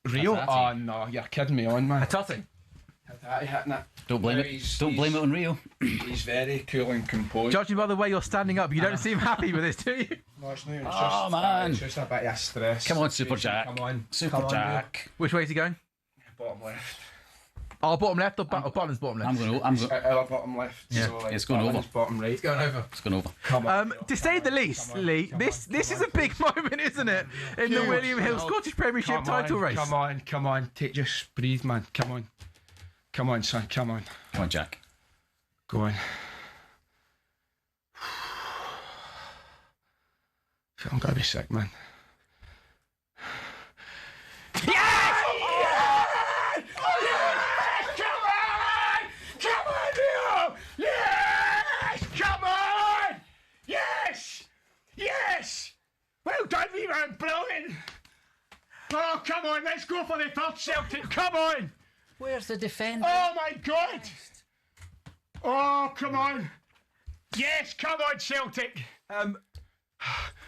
be Rio. That's Oh no, you're kidding me on, man. Tutty. Hitting it. Don't blame No, it. Don't blame it on Rio. He's very cool and composed. Judging by the way you're standing up, you don't seem happy with this, do you? No, it's not. It's Oh, man. It's just a bit of stress. Come on, Super Jack. Come on. Super Come on, Jack. Which way is he going? Rio. Bottom left. Oh, bottom left or bottom's bottom left? I'm going. Our bottom left. Yeah. So, It's going bottom over. is Bottom right. Going over. It's going over. Come on. To say the least, Lee, this is a big moment, isn't it? In the William Hill Scottish Premiership title race. Come on. Just breathe, man. Come on, son. Come on. Come on, Jack. Go on. I'm gonna be sick, man. Well done, me man, brilliant! Oh, come on, let's go for the third Celtic, come on! Where's the defender? Oh my God! Oh, come on! Yes, come on, Celtic!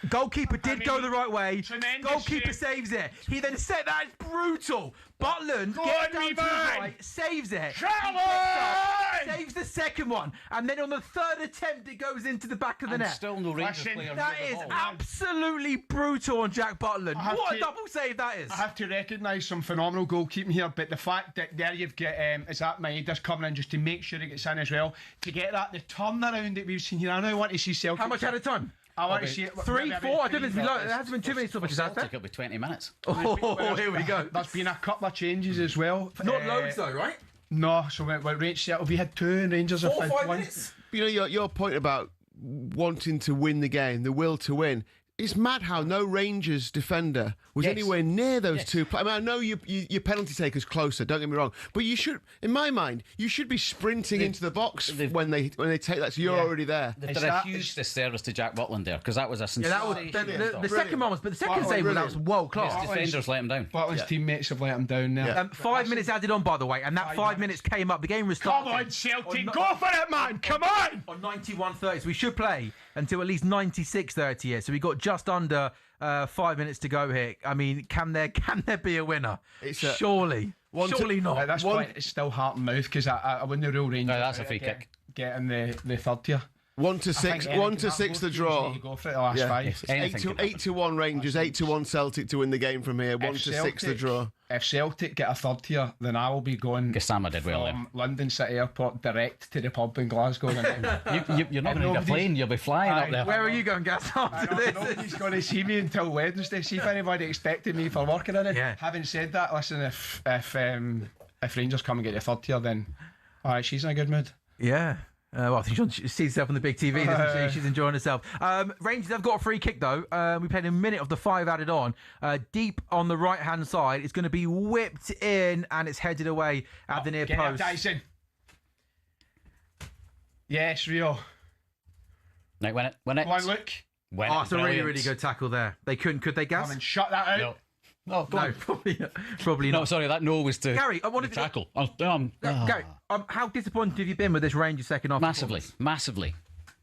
Goalkeeper did go the right way. tremendous Goalkeeper save. saves it. He then set that. It's brutal. Butland gets down to the right, saves it. He gets up, saves the second one, and then on the third attempt, it goes into the back of the net. Still no Rangers Listen, player. That is absolutely brutal on Jack Butland. have What a to- double save that is. I have to recognise some phenomenal goalkeeping here, but the fact that there you've got is that Maeda's coming in just to make sure it gets in as well. To get that, the turnaround that we've seen here, I now want to see Celtic. How much at a time? I want to see it. 3, 4? I don't know if three, it hasn't been 2 minutes so much as that. Celtic, it'll be 20 minutes. Oh, here we go. There's been a couple of changes as well. Not loads though, right? No, so when Rangers, we had 2 and Rangers have 4 or had 5 1. minutes. You know, your point about wanting to win the game, the will to win. It's mad how no Rangers defender was anywhere near those two. I mean, I know your penalty taker's closer. Don't get me wrong, but you should, in my mind, you should be sprinting into the box when they take that. So you're already there. They've done a huge disservice to Jack Butland there because that was a Yeah, that was sensational. the second one was, but the second save was that was world class. Defenders let him down. Butland's teammates have let him down there. 5 minutes added on, by the way, and that 5 minutes came up. The game restarted. Come on, Celtic, go for it, man! Come on! On 91:30, so we should play until at least 96:30 here. So we got just under 5 minutes to go here. I mean, can there be a winner? Surely not. At this point, it's still heart and mouth because I wouldn't rule Rangers. No, that's a free kick. Getting the third tier. 1-6, 1-6 the draw. You go for it the last Yeah. 5. Anything can 8-1 Rangers, 8-1 Celtic to win the game from here. 1-6 the draw. If Celtic get a third tier, then I will be going Gassama did well there. from London City Airport direct to the pub in Glasgow. You're not going to need a plane, you'll be flying up there. Where are you going, Gas? After this? Nobody's going to see me until Wednesday. See if anybody expected me for working in it. Yeah. Having said that, listen, if Rangers come and get the third tier, then all right, she's in a good mood. Yeah. Well, I think she sees herself on the big TV, doesn't she? She's enjoying herself. Rangers have got a free kick, though. We played a minute of the 5 added on. Deep on the right-hand side. It's going to be whipped in, and it's headed away at the near Get post. it, Dyson. Yes, Rio. Right, win it. Go on, look. Win Oh, it. it's a really, Brilliant. really good tackle there. They couldn't, could they, Gas? Come and shut that out. No. Oh, go No, on. probably No, not. sorry, that no was to Gary, I wanted the to tackle. Gary, how disappointed have you been with this Rangers second half? Massively, massively.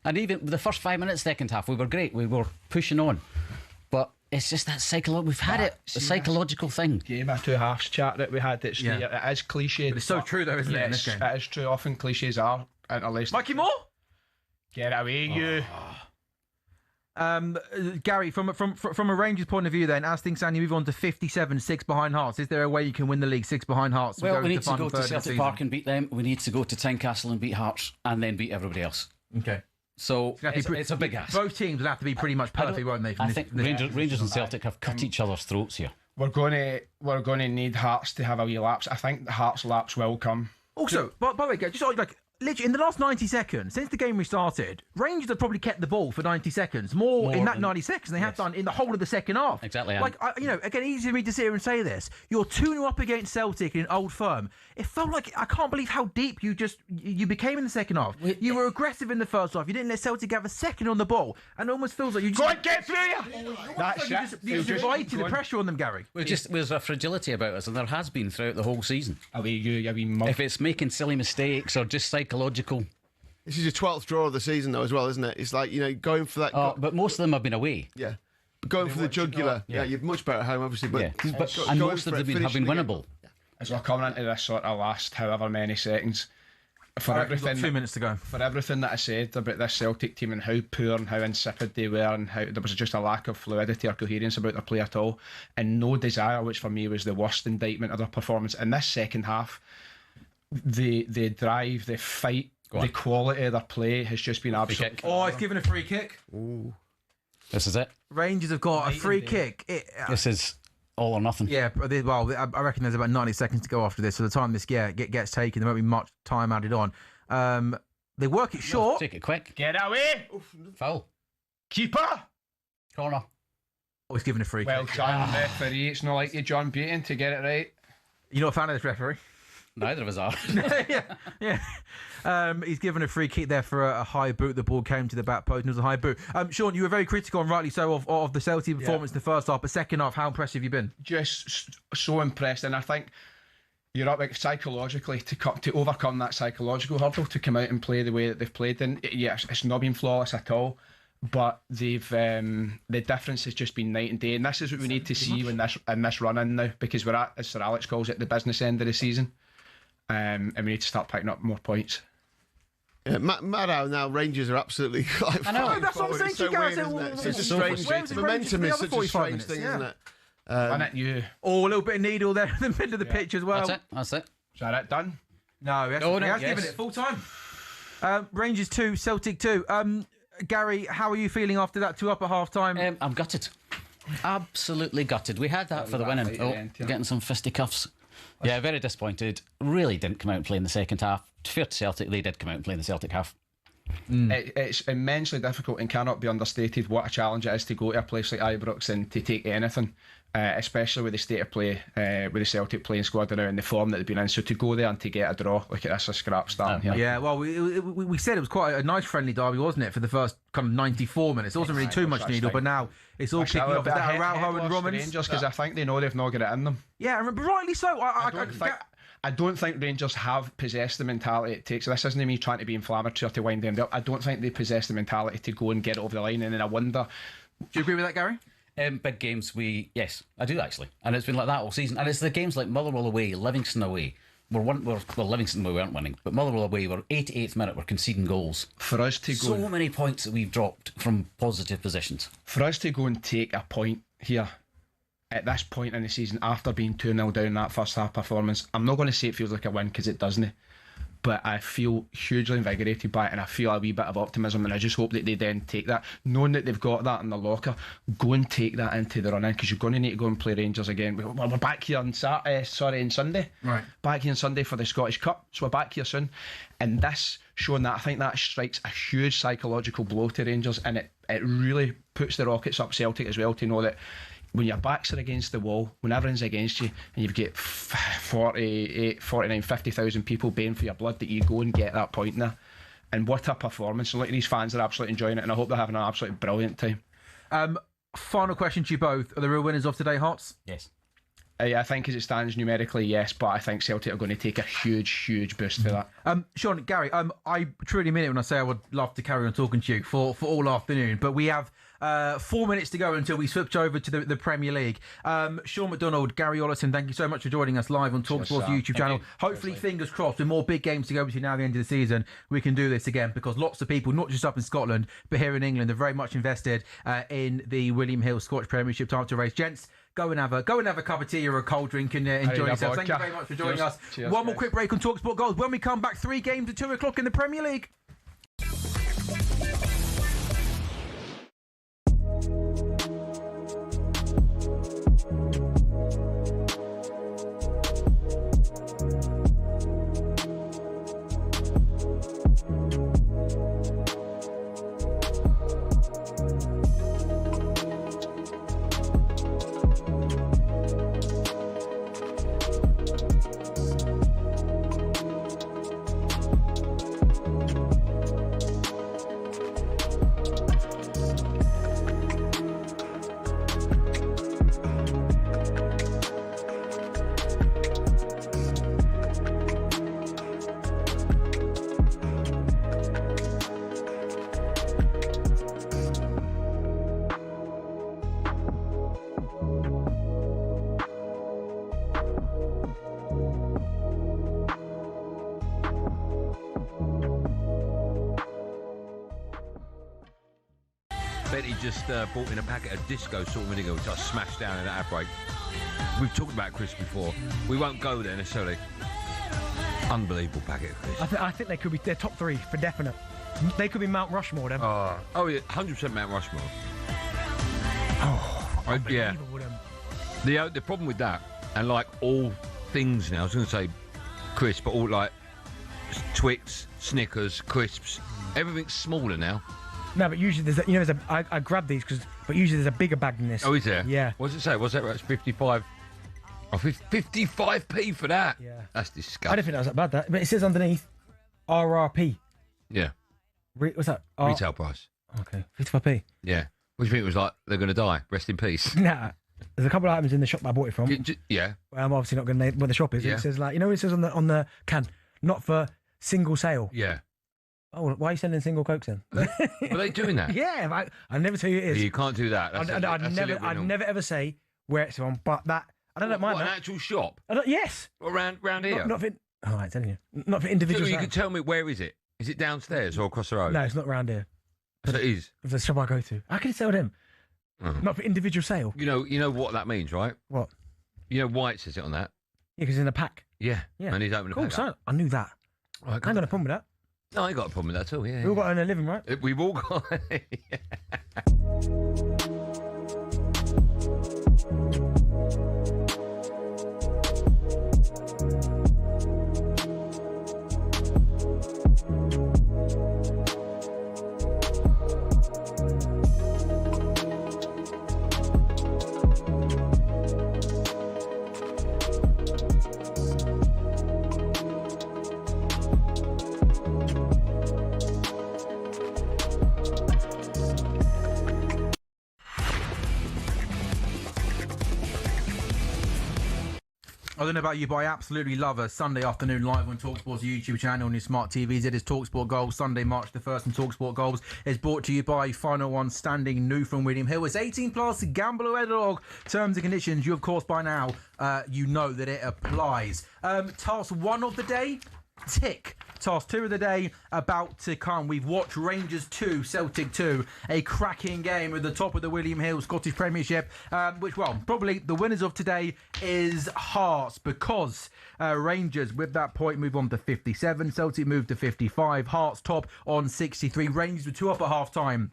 And even the first 5 minutes, second half, we were great. We were pushing on. But it's just that psychological. We've had it. The psychological thing. Game of 2 halves chat that we had. It's it is cliche. But it's so true, though, isn't it, in this game? It is true. Often cliches are interlaced. Mikey Moore? Get away, you. Gary, from a Rangers point of view, then, as things stand, you move on to 57, 6 behind Hearts. Is there a way you can win the league 6 behind Hearts? Well, we need to final go to third of the Celtic season? Park and beat them. We need to go to Tynecastle and beat Hearts, and then beat everybody else. Okay. So it's a big ask. Both teams will have to be pretty much perfect, won't they? I think Rangers and Celtic have cut each other's throats here. We're going to need Hearts to have a wee lapse. I think the Hearts lapse will come. Also, by the way, just like literally in the last 90 seconds since the game restarted, Rangers have probably kept the ball for 90 seconds more in that than- 90 seconds than they have done in the whole of the second half. Exactly. Like again, easy for me to sit here and say this. You're 2-0 up against Celtic in an Old Firm. It felt like I can't believe how deep you became in the second half. You were aggressive in the first half. You didn't let Celtic have a second on the ball, and it almost feels like you just Go and get through you. That's you just invited the pressure on them, Gary. There's a fragility about us, and there has been throughout the whole season. Away you wee mug. If it's making silly mistakes or just psychological. This is your 12th draw of the season, though, as well, isn't it? It's like, going for that. But most of them have been away. Yeah. But going for the jugular. Yeah, you're much better at home, obviously. But, And going most of for them it, have been finishing the game. winnable. As we're coming into this sort of last however many seconds, for We've got everything 2 minutes to go. for everything that I said about this Celtic team and how poor and how insipid they were and how there was just a lack of fluidity or coherence about their play at all, and no desire, which for me was the worst indictment of their performance in this second half. The drive, the fight, the quality of their play has just been absolutely. Oh, it's given a free kick. This is it. Rangers have got a free kick. This is all or nothing. Yeah, well, I reckon there's about 90 seconds to go after this. So the time this gets taken, there won't be much time added on. They work it short. Take it quick. Get away, Foul. keeper. Corner. Oh, he's given a free Well kick. done, referee. It's not like you, John Beaton, to get it right. You're not a fan of this referee? Neither of us are. yeah. He's given a free kick there for a high boot. The ball came to the back post and it was a high boot. Sean, you were very critical and rightly so of the Celtic performance in the first half, but second half, how impressive have you been? Just so impressed, and I think you're up psychologically to overcome that psychological hurdle to come out and play the way that they've played. And it's not been flawless at all. but they've the difference has just been night and day, and this is what we need to see when this run in now, because we're at, as Sir Alex calls it, the business end of the season, and we need to start picking up more points. Yeah, mad how now Rangers are absolutely like, I know, flying that's what I'm forward. saying It's to you so guys. weird, isn't it? It's such a Where was strange it momentum Rangers is for the such a other 45 strange minutes? thing, Yeah. isn't it? And it you. Oh, a little bit of needle there in the middle of the pitch as well. That's it. Is that it done? No, he has given it full time. Rangers 2, Celtic 2. Gary, how are you feeling after that 2 up at half time? I'm gutted. Absolutely gutted. We had that for the winning. Getting some fisticuffs. Yeah, very disappointed. Really didn't come out and play in the second half. Fair to Celtic, they did come out and play in the Celtic half. It's immensely difficult and cannot be understated what a challenge it is to go to a place like Ibrox and to take anything, especially with the state of play with the Celtic playing squad now and the form that they've been in. So to go there and to get a draw, look at this, a scrap starting here. Yeah, well, we said it was quite a nice friendly derby, wasn't it, for the first kind of 94 minutes. It wasn't really too much needle, but now it's all kicking off. Is that Araujo and Romans? Rangers, because I think they know they've not got it in them. Yeah, but rightly so. I don't think Rangers have possessed the mentality it takes. This isn't me trying to be inflammatory or to wind them up. I don't think they possess the mentality to go and get it over the line. And then I wonder. Do you agree with that, Gary? Big games, yes, I do actually, and it's been like that all season. And it's the games like Motherwell away, Livingston away. Livingston we weren't winning, but Motherwell away, we're 88th minute, we're conceding goals. For us to go, so many points that we've dropped from positive positions. For us to go and take a point here at this point in the season after being 2-0 down that first half performance, I'm not going to say it feels like a win because it doesn't, but I feel hugely invigorated by it, and I feel a wee bit of optimism, and I just hope that they then take that, knowing that they've got that in the locker, go and take that into the run-in, because you're going to need to go and play Rangers again. We're back here on Sunday, right? Back here on Sunday for the Scottish Cup, so we're back here soon, and this showing that, I think that strikes a huge psychological blow to Rangers, and it really puts the rockets up Celtic as well, to know that when your backs are against the wall, when everyone's against you, and you've got 48, 49, 50,000 people baying for your blood, that you go and get that point in there. And what a performance. And look, these fans are absolutely enjoying it, and I hope they're having an absolutely brilliant time. Final question to you both. Are the real winners of today, Hearts? Yes. I think as it stands numerically, yes, but I think Celtic are going to take a huge boost for that. Sean, Gary, I truly mean it when I say I would love to carry on talking to you for all afternoon, but we have 4 minutes to go until we switch over to the Premier League. Sean McDonald, Gary Ollison, thank you so much for joining us live on talkSPORT's YouTube channel. Hopefully, fingers crossed, with more big games to go between now and the end of the season, we can do this again, because lots of people, not just up in Scotland, but here in England, are very much invested in the William Hill Scottish Premiership title race. Gents, go and have a cup of tea or a cold drink and enjoy yourself. Thank you very much for joining us. Cheers, One more quick break on talkSPORT Goals. When we come back, 3 games at 2 o'clock in the Premier League. Betty just brought in a packet of disco salt vinegar, which I smashed down in that ad break. We've talked about Chris before. We won't go there necessarily. Unbelievable packet of Chris. I think they could be their top 3 for definite. They could be Mount Rushmore then. Oh yeah, 100% Mount Rushmore. Yeah. The problem with that, and like all things now, I was going to say Chris, but all like Twix, Snickers, crisps, everything's smaller now. No, but usually there's I grab these but usually there's a bigger bag than this. Oh, is there? Yeah. What does it say? What's that? Right? It's 55. Oh, 55p for that. Yeah. That's disgusting. I don't think that was that bad. But it says underneath RRP. Yeah. What's that? Retail price. Okay, 55p. Yeah. What do you think? It was like they're going to die? Rest in peace. Nah. There's a couple of items in the shop that I bought it from. Yeah. Well, I'm obviously not going to name where the shop is. Yeah. It says it says on the can, not for single sale. Yeah. Oh, why are you sending single cokes in? Were they doing that? Yeah, I never tell you it is. You can't do that. I'd never ever say where it's from, but that I don't mind an that. actual shop? Yes. Around here? Not for. Oh, right, telling you. Not for individuals. So you can tell me where is it? Is it downstairs or across the road? No, it's not round here. So it is. It's the shop I go to. How can you sell them? Not for individual sale. You know what that means, right? What? You know why it says it on that? Yeah, because it's in a pack. Yeah. Yeah. And he's opening Cool, the pack. so I knew that. Right, I ain't got a problem with that. No, I ain't got a problem with that at all. Yeah. We all got to earn a living, right? We've all got. I don't know about you, but I absolutely love a Sunday afternoon live on talkSPORT's YouTube channel on your smart TVs. It is talkSPORT Goals, Sunday, March the 1st, and talkSPORT Goals is brought to you by Final One Standing New from William Hill. It's 18 plus, gamble away dog. Terms and conditions, you of course by now, you know that it applies. Task 1 of the day, tick. Task 2 of the day about to come. We've watched Rangers 2, Celtic 2, a cracking game at the top of the William Hill Scottish Premiership, which, well, probably the winners of today is Hearts, because Rangers, with that point, move on to 57. Celtic moved to 55. Hearts top on 63. Rangers were 2 up at half-time.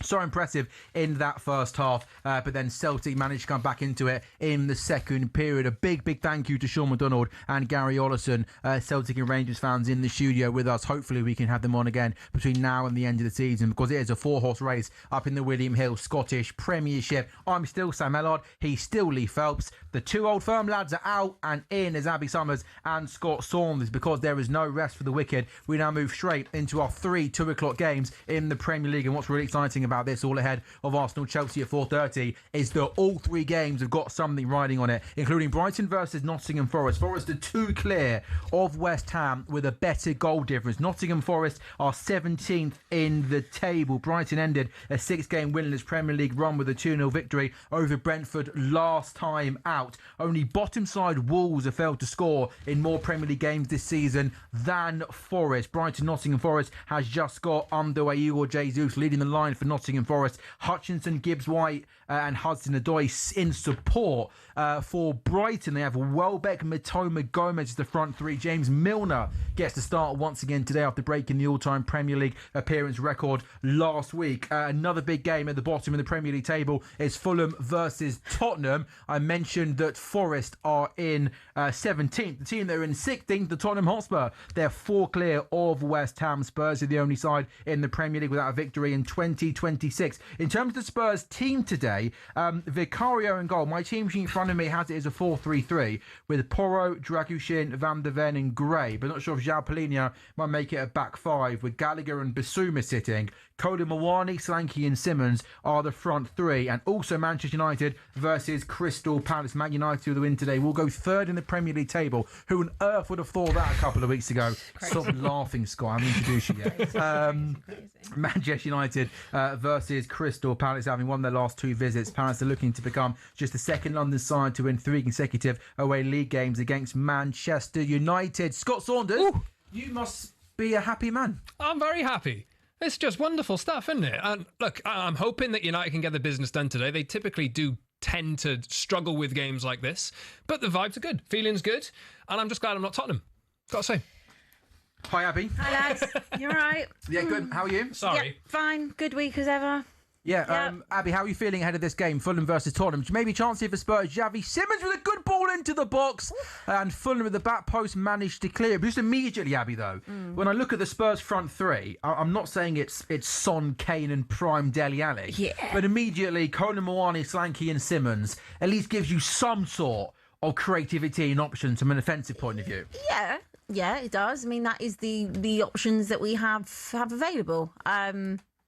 So impressive in that first half, but then Celtic managed to come back into it in the second period. A big thank you to Sean McDonald and Gary Ollison, Celtic and Rangers fans in the studio with us. Hopefully we can have them on again between now and the end of the season, because it is a 4-horse race up in the William Hill Scottish Premiership. I'm still Sam Ellard, he's still Lee Phelps. The 2 Old Firm lads are out and in as Abby Summers and Scott Saunders, because there is no rest for the wicked. We now move straight into our 3 2 o'clock games in the Premier League, and what's really exciting about this, all ahead of Arsenal-Chelsea at 4:30, is that all 3 games have got something riding on it, including Brighton versus Nottingham Forest. Forest are 2 clear of West Ham with a better goal difference. Nottingham Forest are 17th in the table. Brighton ended a 6-game winless Premier League run with a 2-0 victory over Brentford last time out. Only bottom side Wolves have failed to score in more Premier League games this season than Forest. Brighton-Nottingham Forest has just got underway. Igor Jesus leading the line for Nottingham Forest. Hutchinson, Gibbs-White and Hudson-Odoi in support for Brighton. They have Welbeck, Mitoma, Gomez as the front 3. James Milner gets to start once again today after breaking the all-time Premier League appearance record last week. Another big game at the bottom of the Premier League table is Fulham versus Tottenham. I mentioned that Forest are in 17th. The team that are in 16th, the Tottenham Hotspur. They're 4 clear of West Ham. Spurs are the only side in the Premier League without a victory in 2026. In terms of the Spurs team today, Vicario in goal. My team sheet in front of me has it as a 4-3-3 with Porro, Dragushin, Van der Ven and Gray, but not sure if João Palhinha might make it a back 5 with Gallagher and Basuma sitting. Kolo Muani, Solanke and Simmons are the front 3, and also Manchester United versus Crystal Palace. Man United with the win today will go 3rd in the Premier League table. Who on earth would have thought that a couple of weeks ago? Stop laughing, Scott. I haven't introduced you yet. Manchester United versus Crystal Palace, having won their last 2 visits. Palace are looking to become just the 2nd London side to win 3 consecutive away league games against Manchester United. Scott Saunders, you must be a happy man. I'm very happy. It's just wonderful stuff, isn't it? And look, I'm hoping that United can get the business done today. They typically do tend to struggle with games like this, but the vibes are good, feeling's good, and I'm just glad I'm not Tottenham. Got to say. Hi, Abby. Hi, lads. You all right? Yeah, good. How are you? Sorry. Yep, fine. Good week as ever. Yeah, Abby, how are you feeling ahead of this game, Fulham versus Tottenham? Maybe a chance here for Spurs. Xavi Simmons with a good ball into the box, and Fulham with the back post managed to clear. But just immediately, Abby, though, when I look at the Spurs front 3, I'm not saying it's Son, Kane and prime Dele Alli, but immediately Kolo Muani, Solanke and Simmons at least gives you some sort of creativity and options from an offensive point of view. Yeah, it does. I mean, that is the options that we have available.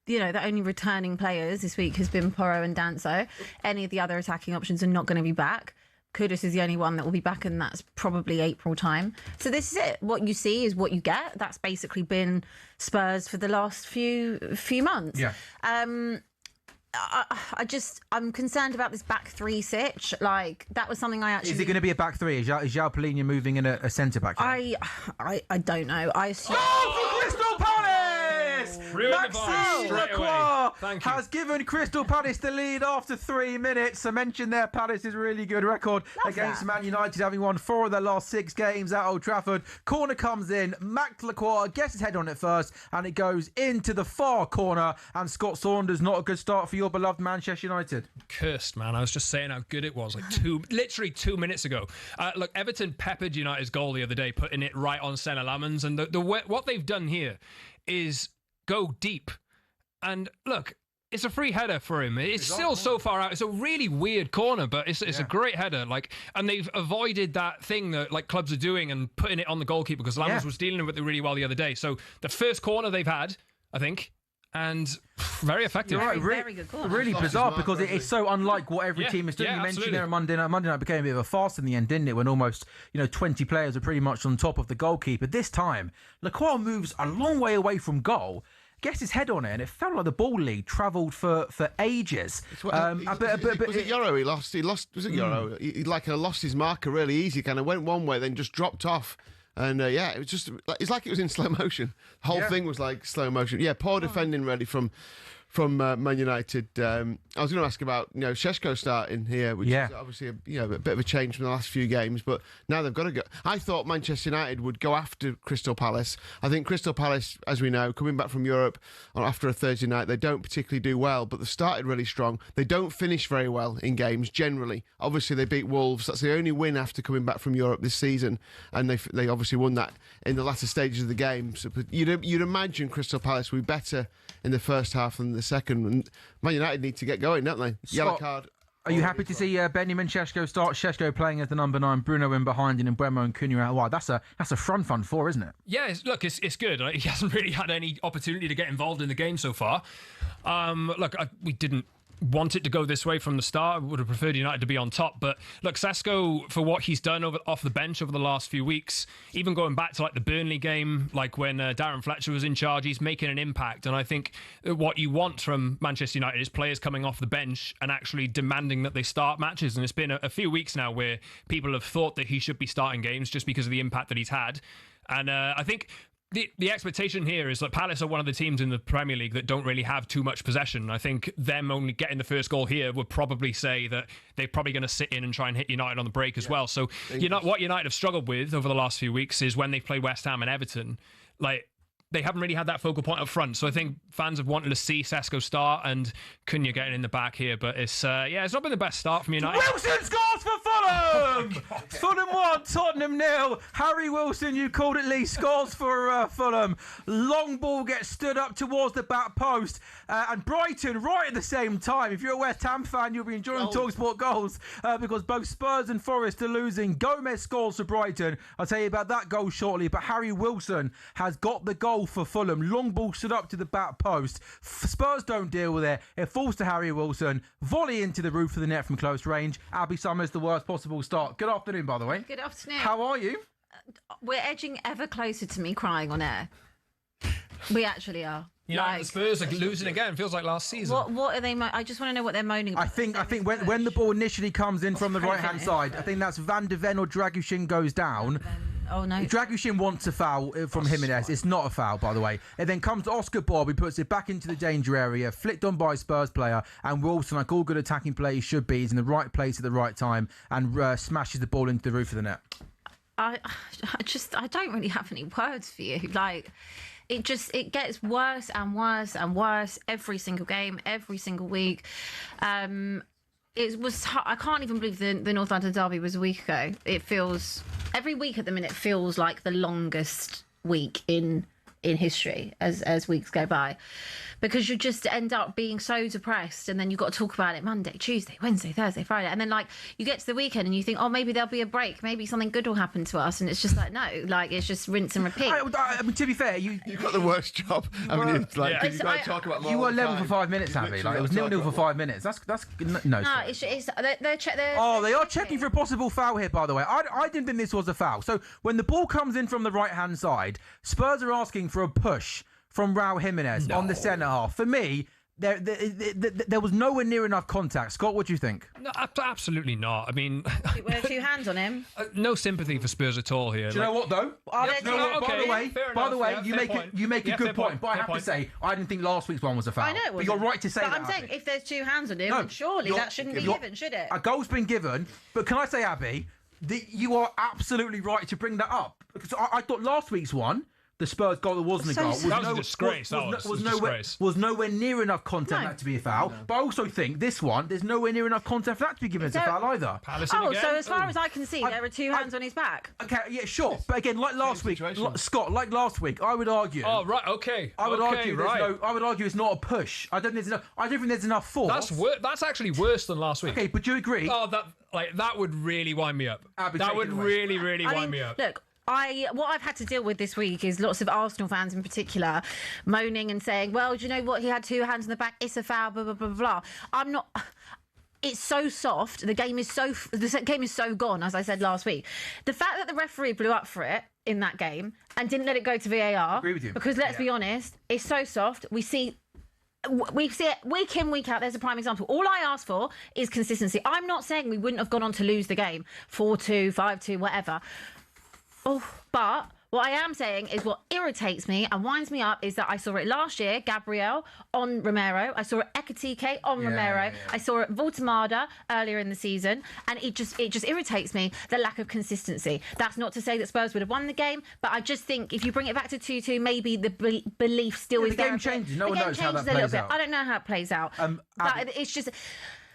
You know, the only returning players this week has been Porro and Danso. Any of the other attacking options are not going to be back. Kudus is the only one that will be back, and that's probably April time. So this is it. What you see is what you get. That's basically been Spurs for the last few months. Yeah. I'm concerned about this back three sitch. Like, that was something I actually... Is it going to be a back three? Is João Palhinha moving in a centre back? I don't know. I assume... Oh, for Crystal Palace! Maxime Lacroix has given Crystal Palace the lead after 3 minutes. I mentioned there Palace's really good record against Man United, having won 4 of their last 6 games at Old Trafford. Corner comes in, Max Lacroix gets his head on it first, and it goes into the far corner. And Scott Saunders, not a good start for your beloved Manchester United. Cursed, man. I was just saying how good it was, like literally 2 minutes ago. Look, Everton peppered United's goal the other day, putting it right on Senna Lamans, and what they've done here is go deep. And look, it's a free header for him. It's still so far out. It's a really weird corner, but it's a great header. Like, and they've avoided that thing that like clubs are doing and putting it on the goalkeeper, because Lamans was dealing with it really well the other day. So the first corner they've had, I think, and very effective. Very good corner. Really bizarre, because it's so unlike what every team is doing. You mentioned there on Monday night. Monday night became a bit of a farce in the end, didn't it? When almost 20 players are pretty much on top of the goalkeeper. This time, Lacroix moves a long way away from goal, gets his head on it, and it felt like the ball lead travelled for ages. Was it Euro he lost? Was it Euro? He lost his marker really easy, kind of went one way, then just dropped off. And it was just, it's like it was in slow motion. The whole thing was like slow motion. Yeah, poor defending really from Man United. I was going to ask about Šeško starting here, which is obviously a bit of a change from the last few games, but now they've got to go. I thought Manchester United would go after Crystal Palace. I think Crystal Palace, as we know, coming back from Europe after a Thursday night, they don't particularly do well, but they started really strong. They don't finish very well in games generally. Obviously, they beat Wolves. That's the only win after coming back from Europe this season, and they obviously won that in the latter stages of the game. So, but you'd imagine Crystal Palace would be better in the first half than the second. And Man United need to get going, don't they? Scott, yellow card. Are you happy to see Benjamin Šeško start? Šeško playing as the number 9, Bruno in behind, and Mbeumo and Cunha out wide. That's a front four, isn't it? Yeah, it's good. He hasn't really had any opportunity to get involved in the game so far. We didn't want it to go this way from the start. I would have preferred United to be on top, but look, Šeško, for what he's done off the bench over the last few weeks, even going back to like the Burnley game, like when Darren Fletcher was in charge, he's making an impact. And I think what you want from Manchester United is players coming off the bench and actually demanding that they start matches. And it's been a few weeks now where people have thought that he should be starting games just because of the impact that he's had. And I think the expectation here is that Palace are one of the teams in the Premier League that don't really have too much possession. I think them only getting the first goal here would probably say that they're probably going to sit in and try and hit United on the break as well. So what United have struggled with over the last few weeks is when they've played West Ham and Everton, like, they haven't really had that focal point up front. So I think fans have wanted to see Šeško start and Cunha getting in the back here. But it's not been the best start from United. Wilson scores for Fulham! Fulham 1, Tottenham 0. Harry Wilson, you called it, Lee, scores for Fulham. Long ball gets stood up towards the back post. And Brighton right at the same time. If you're a West Ham fan, you'll be enjoying talkSPORT goals because both Spurs and Forest are losing. Gomez scores for Brighton. I'll tell you about that goal shortly. But Harry Wilson has got the goal for Fulham. Long ball stood up to the back post. Spurs don't deal with it. It falls to Harry Wilson. Volley into the roof of the net from close range. Abby Summers, the worst possible start. Good afternoon, by the way. Good afternoon. How are you? We're edging ever closer to me crying on air. We actually are. The Spurs are losing again. Feels like last season. What are they? I just want to know what they're moaning about. I think when the ball initially comes in from the right hand side, I think that's Van de Ven or Dragushin goes down. Oh no! Dragushin wants a foul from Jimenez. It's not a foul, by the way. It then comes to Oscar Bob. He puts it back into the danger area, flicked on by a Spurs player, and Wilson, like all good attacking players should be, is in the right place at the right time and smashes the ball into the roof of the net. I don't really have any words for you. Like, it gets worse and worse and worse every single game, every single week. It was. I can't even believe the North London derby was a week ago. It feels every week at the minute feels like the longest week in in history as weeks go by, because you just end up being so depressed, and then you've got to talk about it Monday, Tuesday, Wednesday, Thursday, Friday, and then like you get to the weekend and you think, oh, maybe there'll be a break, maybe something good will happen to us, and it's just like, no, like it's just rinse and repeat. I mean, to be fair, you've got the worst job. I mean, it's like you've got to talk about more. You were all the level time. for 5 minutes, Abby. Like it was 0-0 for 5 minutes. That's no. No, sorry. they're They are checking for a possible foul here, by the way. I didn't think this was a foul. So when the ball comes in from the right-hand side, Spurs are asking for a push from Raul Jimenez on the centre half. For me, there was nowhere near enough contact. Scott, what do you think? No, absolutely not. I mean, Were 2 hands on him? No sympathy for Spurs at all here. Do you know what though? By the way, you make a good point. But I have to say, I didn't think last week's one was a foul. I know it but you're wasn't. right to say but that. I'm saying, Abby. if there's 2 hands on him, then surely that shouldn't be given, should it? A goal's been given, but can I say, Abby, you are absolutely right to bring that up, because I thought last week's one, the Spurs goal that wasn't a goal, That was a disgrace. was nowhere near enough contact for that to be a foul. But I also think this one, there's nowhere near enough contact for that to be given as a foul either. So as far as I can see, there are 2 hands on his back. Okay, yeah, sure. But again, like last week, Scott, like last week, I would argue. Oh, right, okay. I would argue right. I would argue it's not a push. I don't think there's enough force. That's actually worse than last week. Okay, but do you agree? Oh, that would really wind me up. Abby, that would really wind me up. Look, what I've had to deal with this week is lots of Arsenal fans in particular moaning and saying, well, do you know what? He had 2 hands in the back. It's a foul, blah, blah, blah, blah. I'm not... It's so soft. The game is so gone, as I said last week. The fact that the referee blew up for it in that game and didn't let it go to VAR... Agree with you. Because let's be honest, it's so soft. We see it week in, week out. There's a prime example. All I ask for is consistency. I'm not saying we wouldn't have gone on to lose the game 4-2, 5-2, whatever. Oh, but what I am saying is what irritates me and winds me up is that I saw it last year, Gabriel on Romero. I saw it Ekitike on Romero. Yeah. I saw it Voltemada earlier in the season, and it just irritates me, the lack of consistency. That's not to say that Spurs would have won the game, but I just think if you bring it back to 2-2, maybe the belief still is there. The game changes. No one knows how that plays out. I don't know how it plays out. But it's just...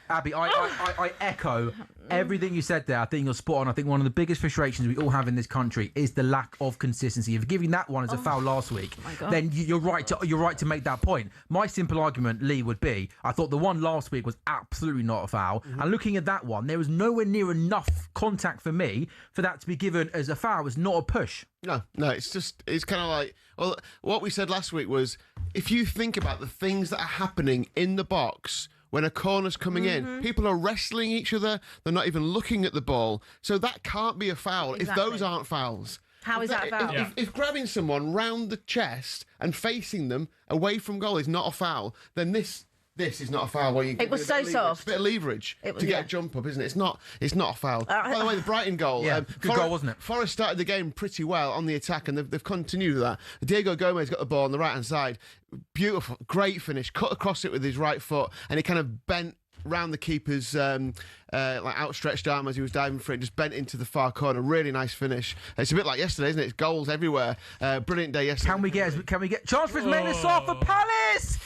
Abby, I echo everything you said there. I think you're spot on. I think one of the biggest frustrations we all have in this country is the lack of consistency. If giving that one as a foul last week, then you're right to make that point. My simple argument, Lee, would be I thought the one last week was absolutely not a foul. And looking at that one, there was nowhere near enough contact for me for that to be given as a foul. It was not a push. No, it's kind of like, well, what we said last week was if you think about the things that are happening in the box when a corner's coming in, people are wrestling each other. They're not even looking at the ball. So that can't be a foul if those aren't fouls. How is that a foul? If grabbing someone round the chest and facing them away from goal is not a foul, then this is not a foul. It was so soft. It's a bit of leverage to get a jump up, isn't it? It's not a foul. By the way, the Brighton goal. Good goal, wasn't it? Forest started the game pretty well on the attack, and they've continued with that. Diego Gomez got the ball on the right-hand side. Beautiful, great finish. Cut across it with his right foot, and it kind of bent round the keeper's outstretched arm as he was diving for it, just bent into the far corner. Really nice finish. It's a bit like yesterday, isn't it? It's goals everywhere. Brilliant day yesterday. Can we get chance for Ismail Assar for Palace?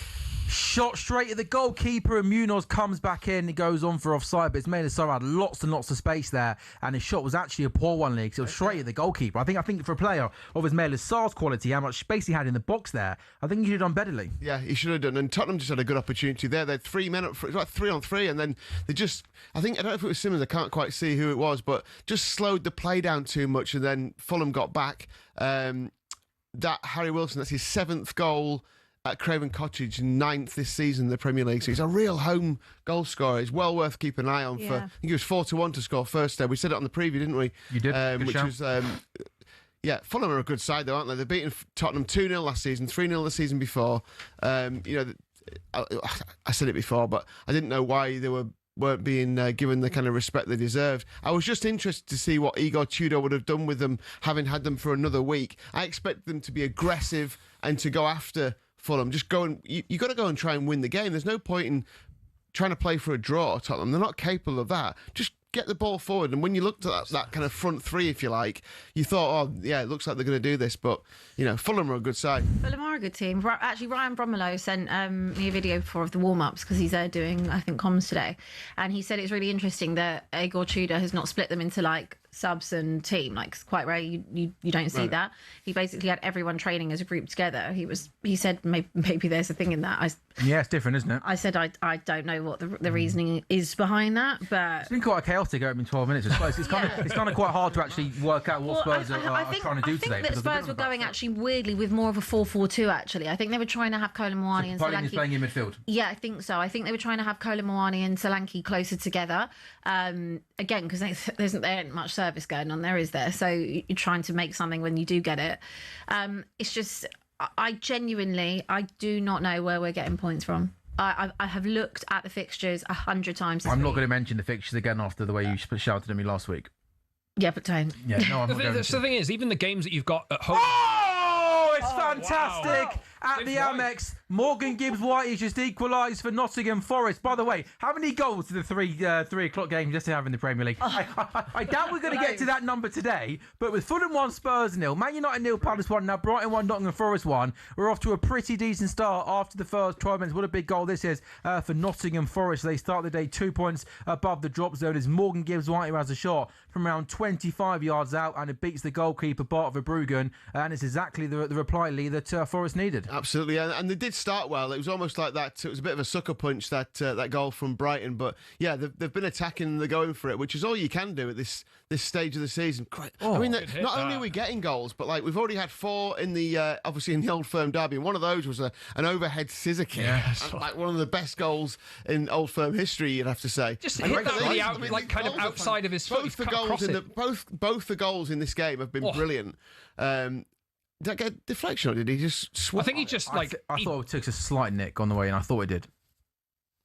Shot straight at the goalkeeper, and Munoz comes back in. He goes on for offside, but Ismail Assar had lots and lots of space there, and his shot was actually a poor one, Lee, because it was straight at the goalkeeper. I think for a player of Ismail Assar's quality, how much space he had in the box there, I think he should have done better, Lee. Yeah, he should have done. And Tottenham just had a good opportunity there. They had 3 men up, it was like 3-on-3, and then they just, I don't know if it was Simmons, I can't quite see who it was, but just slowed the play down too much, and then Fulham got back. That Harry Wilson, that's his 7th goal at Craven Cottage, 9th this season in the Premier League. So he's a real home goal scorer. He's well worth keeping an eye on. I think he was 4-1 to score first there. We said it on the preview, didn't we? You did. Which was Fulham are a good side though, aren't they? They've beaten Tottenham 2-0 last season, 3-0 the season before. I said it before, but I didn't know why they weren't being given the kind of respect they deserved. I was just interested to see what Igor Tudor would have done with them, having had them for another week. I expect them to be aggressive and to go after Fulham. Just go and you got to go and try and win the game. There's no point in trying to play for a draw, Tottenham. They're not capable of that. Just get the ball forward. And when you looked at that kind of front three, if you like, you thought, oh yeah, it looks like they're going to do this. But Fulham are a good side. Fulham are a good team. Actually, Ryan Bromelo sent me a video before of the warm-ups because he's there doing, I think, comms today, and he said it's really interesting that Igor Tudor has not split them into like subs and team. Like, it's quite rare. You don't see that. He basically had everyone training as a group together. He said maybe there's a thing in that. Yeah, it's different, isn't it? I said I don't know what the reasoning is behind that, but it's been quite chaotic over in 12 minutes. It's kind of quite hard to actually work out what Spurs are trying to do today. I think that Spurs were going actually weirdly with more of a 4-4-2. Actually, I think they were trying to have Colin Moani and Poland is Solanke playing in midfield. Yeah, I think so. I think they were trying to have Colin Moani and Solanke closer together. Again, because there ain't much service going on there, is there? So you're trying to make something when you do get it. It's just, I do not know where we're getting points from. I have looked at the fixtures 100 times. I'm not going to mention the fixtures again after the way you shouted at me last week. Yeah, but don't. Yeah, no, I'm not going to. So the thing is, even the games that you've got at home. Oh, it's fantastic. Wow. At the Amex, Morgan Gibbs-White has just equalised for Nottingham Forest. By the way, how many goals did the 3 o'clock game just have in the Premier League? I doubt we're going to get to that number today, but with Fulham 1, Spurs 0, Man United 0, Palace 1, now Brighton 1, Nottingham Forest 1, we're off to a pretty decent start after the first 12 minutes. What a big goal this is for Nottingham Forest. They start the day 2 points above the drop zone as Morgan Gibbs-White, who has a shot from around 25 yards out, and it beats the goalkeeper, Bart Verbruggen, and it's exactly the reply Lee that Forest needed. Absolutely, and they did start well. It was almost like that. It was a bit of a sucker punch, that goal from Brighton. But yeah, they've been attacking and they're going for it, which is all you can do at this stage of the season. I mean, not only are we getting goals, but like we've already had 4 in the obviously in the Old Firm derby, and one of those was an overhead scissor kick, like one of the best goals in Old Firm history, you'd have to say. Just hit that really out, like kind of outside of his foot. Both the goals in this game have been brilliant. Did that get a deflection, or did he just swat? I think he just I thought it took a slight nick on the way, and I thought it did.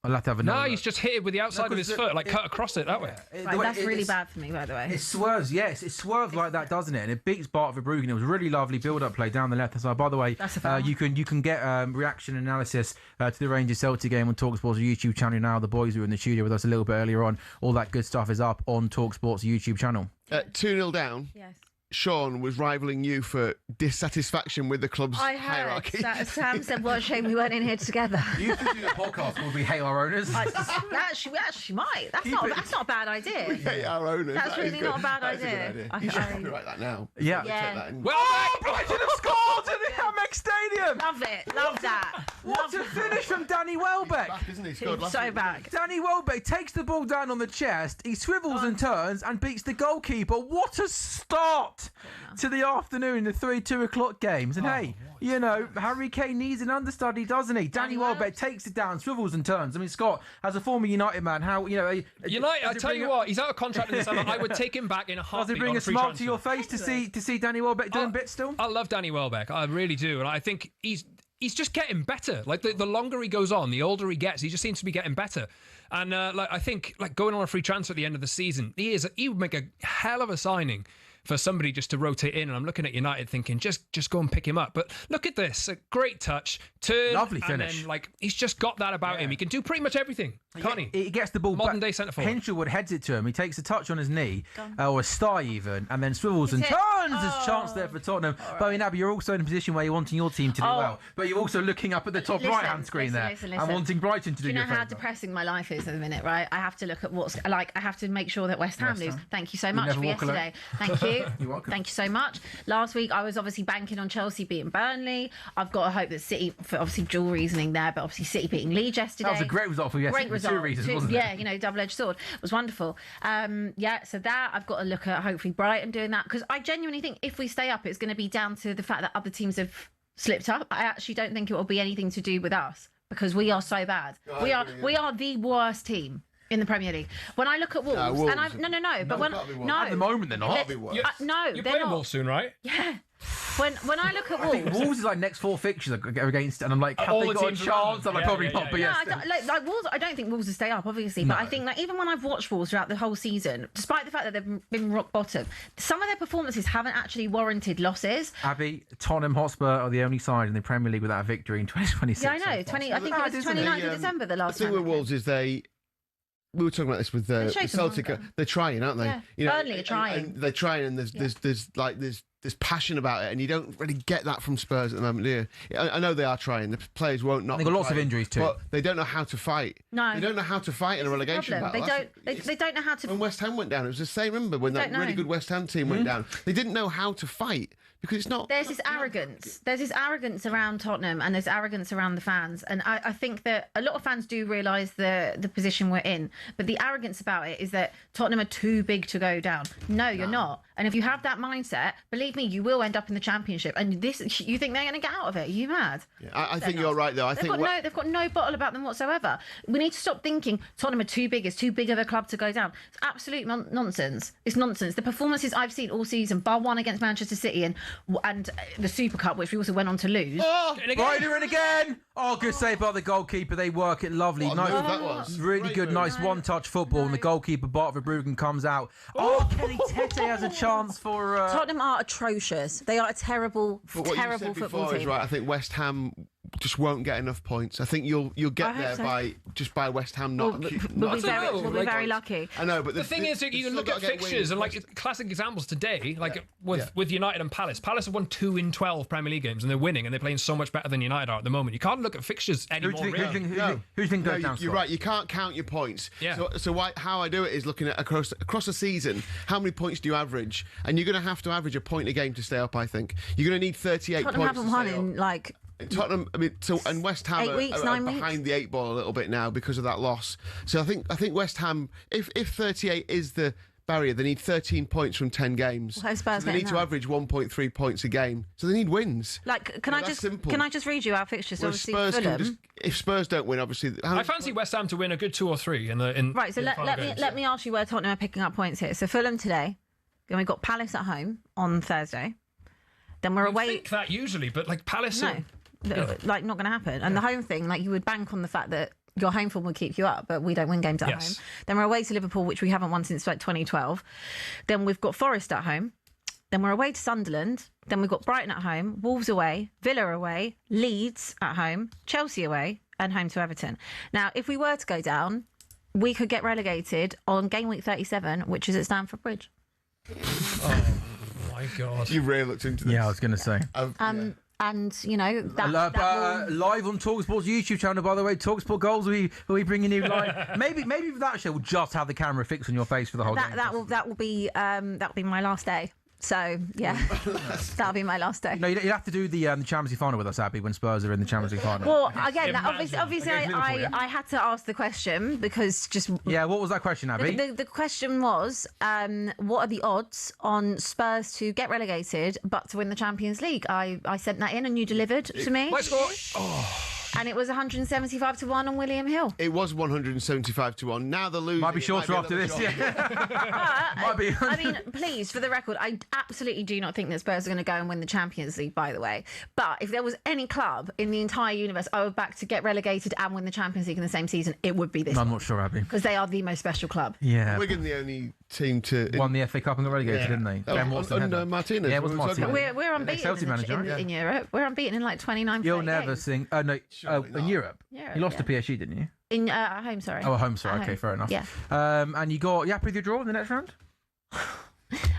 I'll have to have another. No, he's just hit it with the outside of his foot, like cut across it that way. That's really bad for me, by the way. It swerves, yes. It swerves like that, doesn't it? And it beats Bart Verbruggen. It was a really lovely build-up play down the left side. By the way, you can get reaction analysis to the Rangers Celtic game on talkSPORT's YouTube channel now. The boys who were in the studio with us a little bit earlier on. All that good stuff is up on talkSPORT's YouTube channel. 2-0 down. Yes. Sean was rivaling you for dissatisfaction with the club's I heard hierarchy. that Sam said, "What a shame we weren't in here together." You used to do a podcast called "We Hate Our Owners." We actually might. That's not a bad idea. We hate our owners. That's that really not a bad idea. You should copyright that now. Yeah. Brighton have scored at the Amex Stadium. Love it. Love that. What a finish from Danny Welbeck. Back, isn't he? Scored last So week. back. Danny Welbeck takes the ball down on the chest. He swivels and turns and beats the goalkeeper. What a start to the afternoon in the 2 o'clock games. And hey, you know, Harry Kane needs an understudy, doesn't he? Danny Welbeck takes it down, swivels and turns. I mean, Scott, as a former United man, how, you know... United, I tell you what, he's out of contract in the summer. I would take him back in a heartbeat. Does it bring a smile to your face to see Danny Welbeck doing bits still? I love Danny Welbeck. I really do. And I think he's just getting better. Like the longer he goes on, the older he gets, he just seems to be getting better. And I think going on a free transfer at the end of the season, he would make a hell of a signing for somebody just to rotate in. And I'm looking at United thinking, just go and pick him up. But look at this, a great touch, turn, lovely finish. And then he's just got that about him. He can do pretty much everything, can't he? He gets the ball Modern back. day centre forward. Henschelwood heads it to him. He takes a touch on his knee, or a thigh even, and then swivels and turns. There's chance there for Tottenham. Bowie Naby, you're also in a position where you're wanting your team to do well, but you're also looking up at the top right-hand screen and wanting Brighton to do you know your how favour. depressing my life is at the minute, right? I have to look at what's like. I have to make sure that West Ham lose. Thank you so much for yesterday. Thank you. You're welcome. Thank you so much. Last week I was obviously banking on Chelsea beating Burnley. I've got to hope that City, for obviously dual reasoning there, but obviously City beating Leeds yesterday. That was a great result for you yesterday. Great result. 2 reasons, wasn't it? Yeah, you know, double-edged sword. It was wonderful. So that I've got to look at hopefully Brighton doing that, because I genuinely think if we stay up, it's going to be down to the fact that other teams have slipped up. I actually don't think it will be anything to do with us, because we are so bad. We are the worst team in the Premier League. When I look at Wolves, Wolves. and At the moment they're not. No, You're they're playing not. Wolves soon, right? Yeah. When I look at I think Wolves, Wolves is like next 4 fixtures are against, and I'm like, have All they the got a teams chance? around. I'm like, Yeah, probably yeah, not, yeah. but no, yes. like Wolves. I don't think Wolves will stay up, obviously, but I think like even when I've watched Wolves throughout the whole season, despite the fact that they've been rock bottom, some of their performances haven't actually warranted losses. Abby, Tottenham Hotspur are the only side in the Premier League without a victory in 2026. Yeah, I know. so far. I think it was 29th of December the last The time. thing with Wolves is we were talking about this with showed some Celtic. hunger. They're trying, aren't they? Yeah. Burnley are trying. And they're trying, and there's there's passion about it, and you don't really get that from Spurs at the moment, do you? I know they are trying. The players won't not. They've got lots of injuries too, but they don't know how to fight. No, they don't know how to fight in a relegation battle. They don't know how to. When West Ham went down, it was the same. Remember when that really good West Ham team went down? They didn't know how to fight because it's not. There's this arrogance. There's this arrogance around Tottenham, and there's arrogance around the fans. And I think that a lot of fans do realise the position we're in, but the arrogance about it is that Tottenham are too big to go down. No, you're not. And if you have that mindset, believe me, you will end up in the Championship. And you think they're going to get out of it? Are you mad? Yeah, I think you're right, though. They've got no bottle about them whatsoever. We need to stop thinking Tottenham are too big. It's too big of a club to go down. It's absolute nonsense. It's nonsense. The performances I've seen all season, bar one against Manchester City and the Super Cup, which we also went on to lose. Oh, Ryder in again. Oh, good save by the goalkeeper. They work it lovely. What a move that was. Really good, nice one-touch football. And the goalkeeper, Bart Verbruggen, comes out. Oh, Kenny Tete has a chance for... Tottenham are atrocious. They are a terrible, terrible football team. Is right. I think West Ham just won't get enough points. I think you'll get there by West Ham not. We'll be very lucky. I know, but the thing is, you can look at fixtures and like classic examples today, like with United and Palace. Palace have won 2 in 12 Premier League games and they're winning and they're playing so much better than United are at the moment. You can't look at fixtures anymore. Who do you think goes down? You're right. You can't count your points. Yeah. So how I do it is looking at across a season, how many points do you average? And you're going to have to average a point a game to stay up. I think you're going to need 38 Tottenham points. Haven't won in like. Tottenham, and West Ham 8 weeks, are 9 behind the 8 ball a little bit now because of that loss. So I think West Ham, if 38 is the barrier, they need 13 points from 10 games. Well, so they need to average 1.3 points a game. So they need wins. Like, can I just read you our fixtures? Well, Spurs if Spurs don't win, obviously. I fancy West Ham to win a good 2 or 3 in right. So let me ask you where Tottenham are picking up points here. So Fulham today, then we've got Palace at home on Thursday. Then we're away. I think that usually, but like Palace. No. Like not going to happen. And the home thing, like you would bank on the fact that your home form will keep you up, but we don't win games at home. Then we're away to Liverpool, which we haven't won since like 2012. Then we've got Forest at home. Then we're away to Sunderland. Then we've got Brighton at home, Wolves away, Villa away, Leeds at home, Chelsea away, and home to Everton. Now, if we were to go down, we could get relegated on game week 37, which is at Stamford Bridge. Oh my God! You really looked into this. Yeah, I was going to say. And you know that live on talkSPORT's YouTube channel, by the way. talkSPORT Goals will be bringing you live. maybe that show will just have the camera fixed on your face for the whole game. That will be my last day. So yeah, that'll be my last day. No, you have to do the Champions League final with us, Abby, when Spurs are in the Champions League final. Well, again, obviously, I had to ask the question because what was that question, Abby? The question was, what are the odds on Spurs to get relegated but to win the Champions League? I sent that in and you delivered to me. Let's go. And it was 175 to 1 on William Hill. It was 175 to 1. Now the losing might be shorter after this. Yeah. I mean, please, for the record, I absolutely do not think that Spurs are going to go and win the Champions League, by the way. But if there was any club in the entire universe I would back to get relegated and win the Champions League in the same season, it would be this. I'm not sure, Abby, because they are the most special club. Yeah, Wigan the only team to won the FA Cup and got relegated, didn't they? Under Martinez. Yeah, it was Martinez. We're unbeaten in Europe. We're unbeaten in like 29. You'll never sing. Oh no. In Europe. You lost to PSG, didn't you? At home, sorry. Oh, at home, sorry. Okay, fair enough. Yeah. And you got happy with your draw in the next round?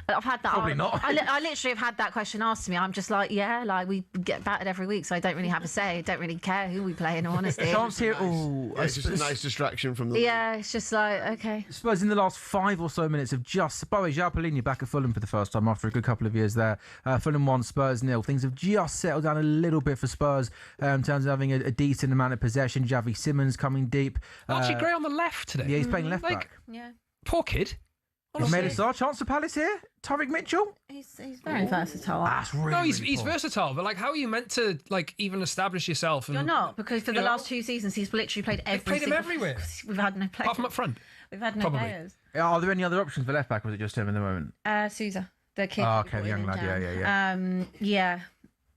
I've had that. Probably not. I literally have had that question asked to me. I'm just like, yeah, like we get battered every week, so I don't really have a say. I don't really care who we play, in all honesty. Chance here. It's just a nice distraction from the. Yeah, it's just like, okay. I suppose in the last 5 or so minutes of just. By the way, João Palhinha back at Fulham for the first time after a good couple of years there. Fulham 1, Spurs 0. Things have just settled down a little bit for Spurs in terms of having a decent amount of possession. Javi Simmons coming deep. Archie Gray on the left today. Yeah, he's playing left back. Yeah. Poor kid. He's made a start. Chance for Palace here. Tyrick Mitchell. He's very versatile. That's really. No, he's versatile, but like, how are you meant to like even establish yourself? And, you're not, because for the last 2 seasons he's literally played him everywhere. We've had no players. Apart from up front. We've had no players. Are there any other options for left back, or was it just him in the moment? Sousa, the kid. Oh, okay, the young lad. Yeah. Yeah.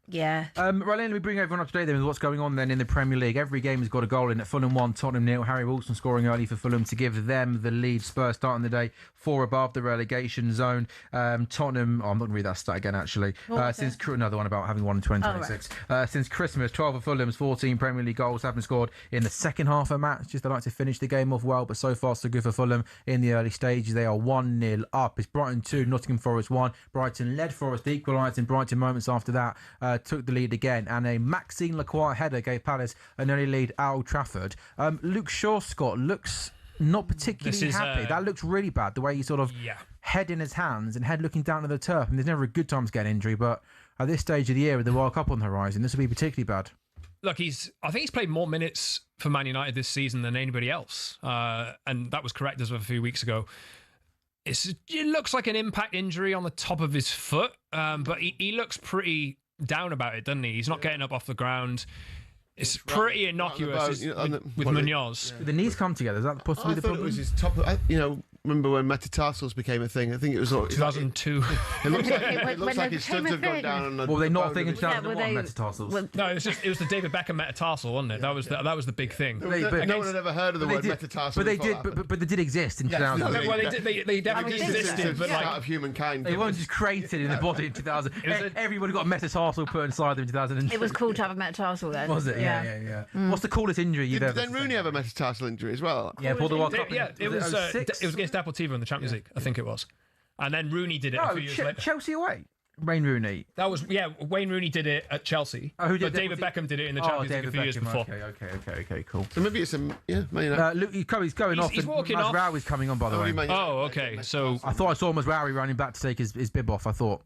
Yeah. Right, let me bring everyone up to date then with what's going on then in the Premier League. Every game has got a goal in it. Fulham 1, Tottenham 0. Harry Wilson scoring early for Fulham to give them the lead. Spurs starting the day 4 above the relegation zone. Tottenham, I'm not going to read that stat again actually. Another one about having won in 2026. Since Christmas, 12 of Fulham's 14 Premier League goals have been scored in the second half of matches. They like to finish the game off well, but so far so good for Fulham in the early stages. They are 1-0 up. It's Brighton 2, Nottingham Forest 1. Brighton led Forest, equalised in Brighton moments after that. Took the lead again, and a Maxine Lacroix header gave Palace an early lead at Old Trafford. Luke Shaw, Scott, looks not particularly happy. That looks really bad, the way he sort of head in his hands and head looking down to the turf. And there's never a good time to get an injury, but at this stage of the year with the World Cup on the horizon, this will be particularly bad. Look, I think he's played more minutes for Man United this season than anybody else, and that was correct as of a few weeks ago. It looks like an impact injury on the top of his foot, but he looks pretty down about it, doesn't he? He's not getting up off the ground. It's pretty innocuous with Munoz. The knees come together. Is that possibly the problem? It was his top. Remember when metatarsals became a thing? I think it was 2002. It looks like his studs have gone down. Were they not a thing in 2001, metatarsals? No, it was the David Beckham metatarsal, wasn't it? That was the big thing. No one had ever heard of the word metatarsal. But they did exist in 2000. Well, they definitely existed, but start of humankind. They weren't just created in the body in 2000. Everybody got a metatarsal put inside them in 2000. It was cool to have a metatarsal then. Was it? Yeah. What's the coolest injury you've ever seen? Did Rooney have a metatarsal injury as well? Yeah, for the World Cup. Yeah, it was against Deportivo in the Champions League, I think it was. And then Rooney did it a few years later. Chelsea away. Wayne Rooney. That was Wayne Rooney did it at Chelsea. But David Beckham did it in the Champions League a few years before. Okay, cool. So maybe it's Man United. Look, he's going off. He's walking off. Mazraoui's coming on, by the way. Oh, okay. So I thought I saw Mazraoui running back to take his bib off. I thought.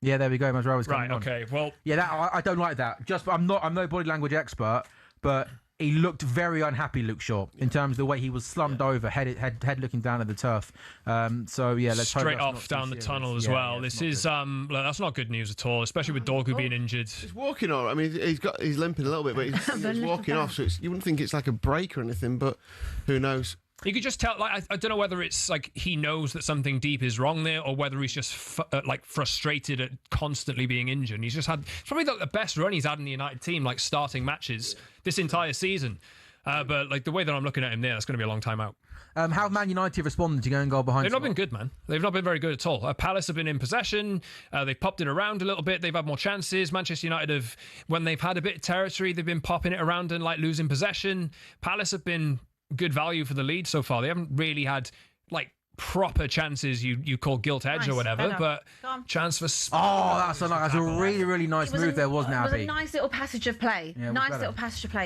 Yeah, there we go. Mazraoui's coming on. Right. Okay. Well. Yeah, I don't like that. I'm no body language expert, but he looked very unhappy, Luke Shaw, in terms of the way he was slumped over, head looking down at the turf. Let's straight off down the tunnel as well. This is that's not good news at all, especially with Dorgu being injured. He's walking on. I mean, he's limping a little bit, but he's walking off. So you wouldn't think it's like a break or anything, but who knows? You could just tell, I don't know whether it's like he knows that something deep is wrong there, or whether he's just frustrated at constantly being injured. And he's just had probably the best run he's had in the United team, like starting matches this entire season. But like the way that I'm looking at him there, that's going to be a long time out. How have Man United responded to going goal behind? They've not been good, man. They've not been very good at all. Palace have been in possession. They've popped it around a little bit. They've had more chances. Manchester United have, when they've had a bit of territory, they've been popping it around and like losing possession. Palace have been good value for the lead so far. They haven't really had like proper chances you call gilt edge or whatever, but chance for that's a really, really nice move there, wasn't it, Abby? It was a nice little passage of play.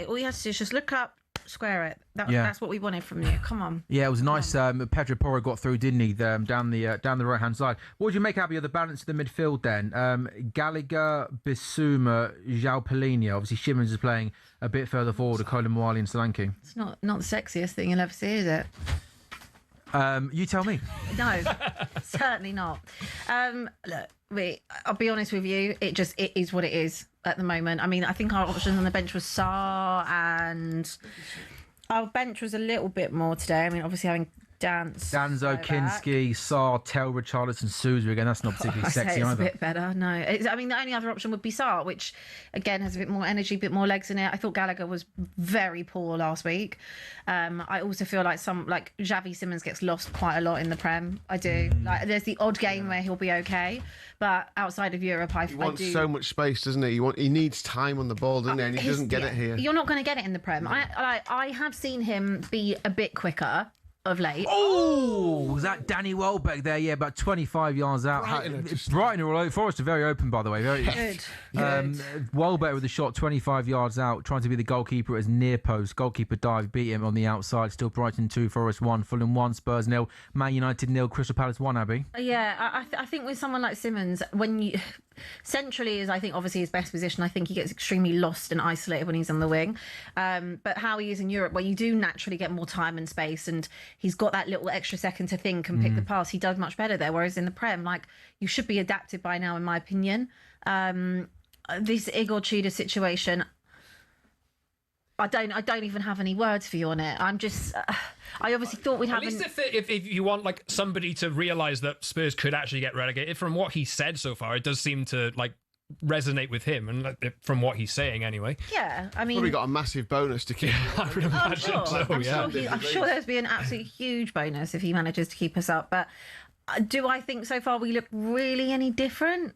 All you had to do is just look up, square it. That's what we wanted from you. Come on. Yeah, it was nice. Pedro Porro got through, didn't he? Down the right hand side. What would you make, Abby, of the balance of the midfield then? Gallagher, Bissouma, João Palhinha. Obviously, Shimmons is playing a bit further forward. Colin Mwali and Solanke. It's not the sexiest thing you'll ever see, is it? You tell me. No, certainly not. Look, I'll be honest with you. It is what it is at the moment. I mean, I think our options on the bench was Sarr, and our bench was a little bit more today. I mean, obviously having Danzo, Kinski, Sarr, Tel, Richarlison, Sousa again. That's not particularly sexy it's either. A bit better. No, I mean the only other option would be Sarr, which again has a bit more energy, a bit more legs in it. I thought Gallagher was very poor last week. I also feel like Xavi Simons gets lost quite a lot in the Prem. I do. Like there's the odd game where he'll be okay, but outside of Europe, he wants so much space, doesn't he? He needs time on the ball, doesn't he? And he doesn't get it here. You're not going to get it in the Prem. I have seen him be a bit quicker of late. Oh, was that Danny Welbeck there? Yeah, about 25 yards out. Brighton are all over. Forest are very open, by the way. Very good. Welbeck with a shot 25 yards out, trying to be the goalkeeper at his near post. Goalkeeper dive, beat him on the outside. Still Brighton 2, Forest 1, Fulham 1, Spurs 0, Man United 0, Crystal Palace 1, Abby. Yeah, I think with someone like Simons, when you... Centrally is, I think, obviously his best position. I think he gets extremely lost and isolated when he's on the wing. But how he is in Europe, where you do naturally get more time and space, and he's got that little extra second to think and pick the pass, he does much better there. Whereas in the Prem, you should be adapted by now, in my opinion. This Igor Tudor situation, I don't even have any words for you on it. I'm just... I obviously thought we'd have... At least if you want somebody to realise that Spurs could actually get relegated, from what he said so far, it does seem to resonate with him, and from what he's saying anyway. Yeah, I mean, probably got a massive bonus to keep. I would imagine so. I'm sure there's been an absolutely huge bonus if he manages to keep us up. But do I think so far we look really any different?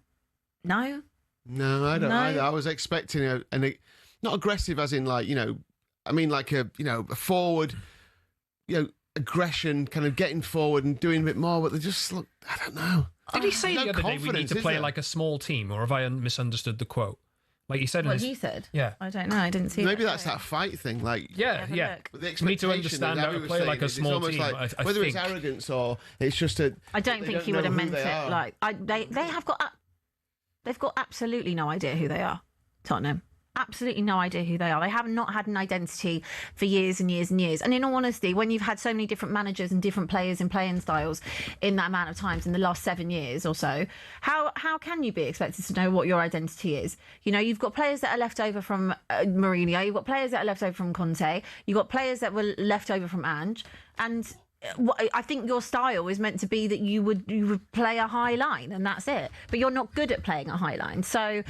No. No, I don't. No. I was expecting not aggressive as in like, I mean like a forward, aggression, kind of getting forward and doing a bit more. But they just look. I don't know. Did he say No the other day we need to confidence, play is there? like a small team, or have I misunderstood the quote? Like he said. What he said? Yeah. I don't know. I didn't see. Maybe that's that fight thing. Like Yeah. But the We need to expectation understand is, how to was play saying, like a it's small almost team. like, I whether it's think. arrogance or it's just a. I don't they think don't he would know have who meant they it. are. Like they have got. They've got absolutely no idea who they are. Tottenham. Absolutely no idea who they are. They have not had an identity for years and years and years. And in all honesty, when you've had so many different managers and different players and playing styles in that amount of times in the last 7 years or so, how can you be expected to know what your identity is? You've got players that are left over from Mourinho. You've got players that are left over from Conte. You've got players that were left over from Ange. And I think your style is meant to be that you would play a high line and that's it. But you're not good at playing a high line. So,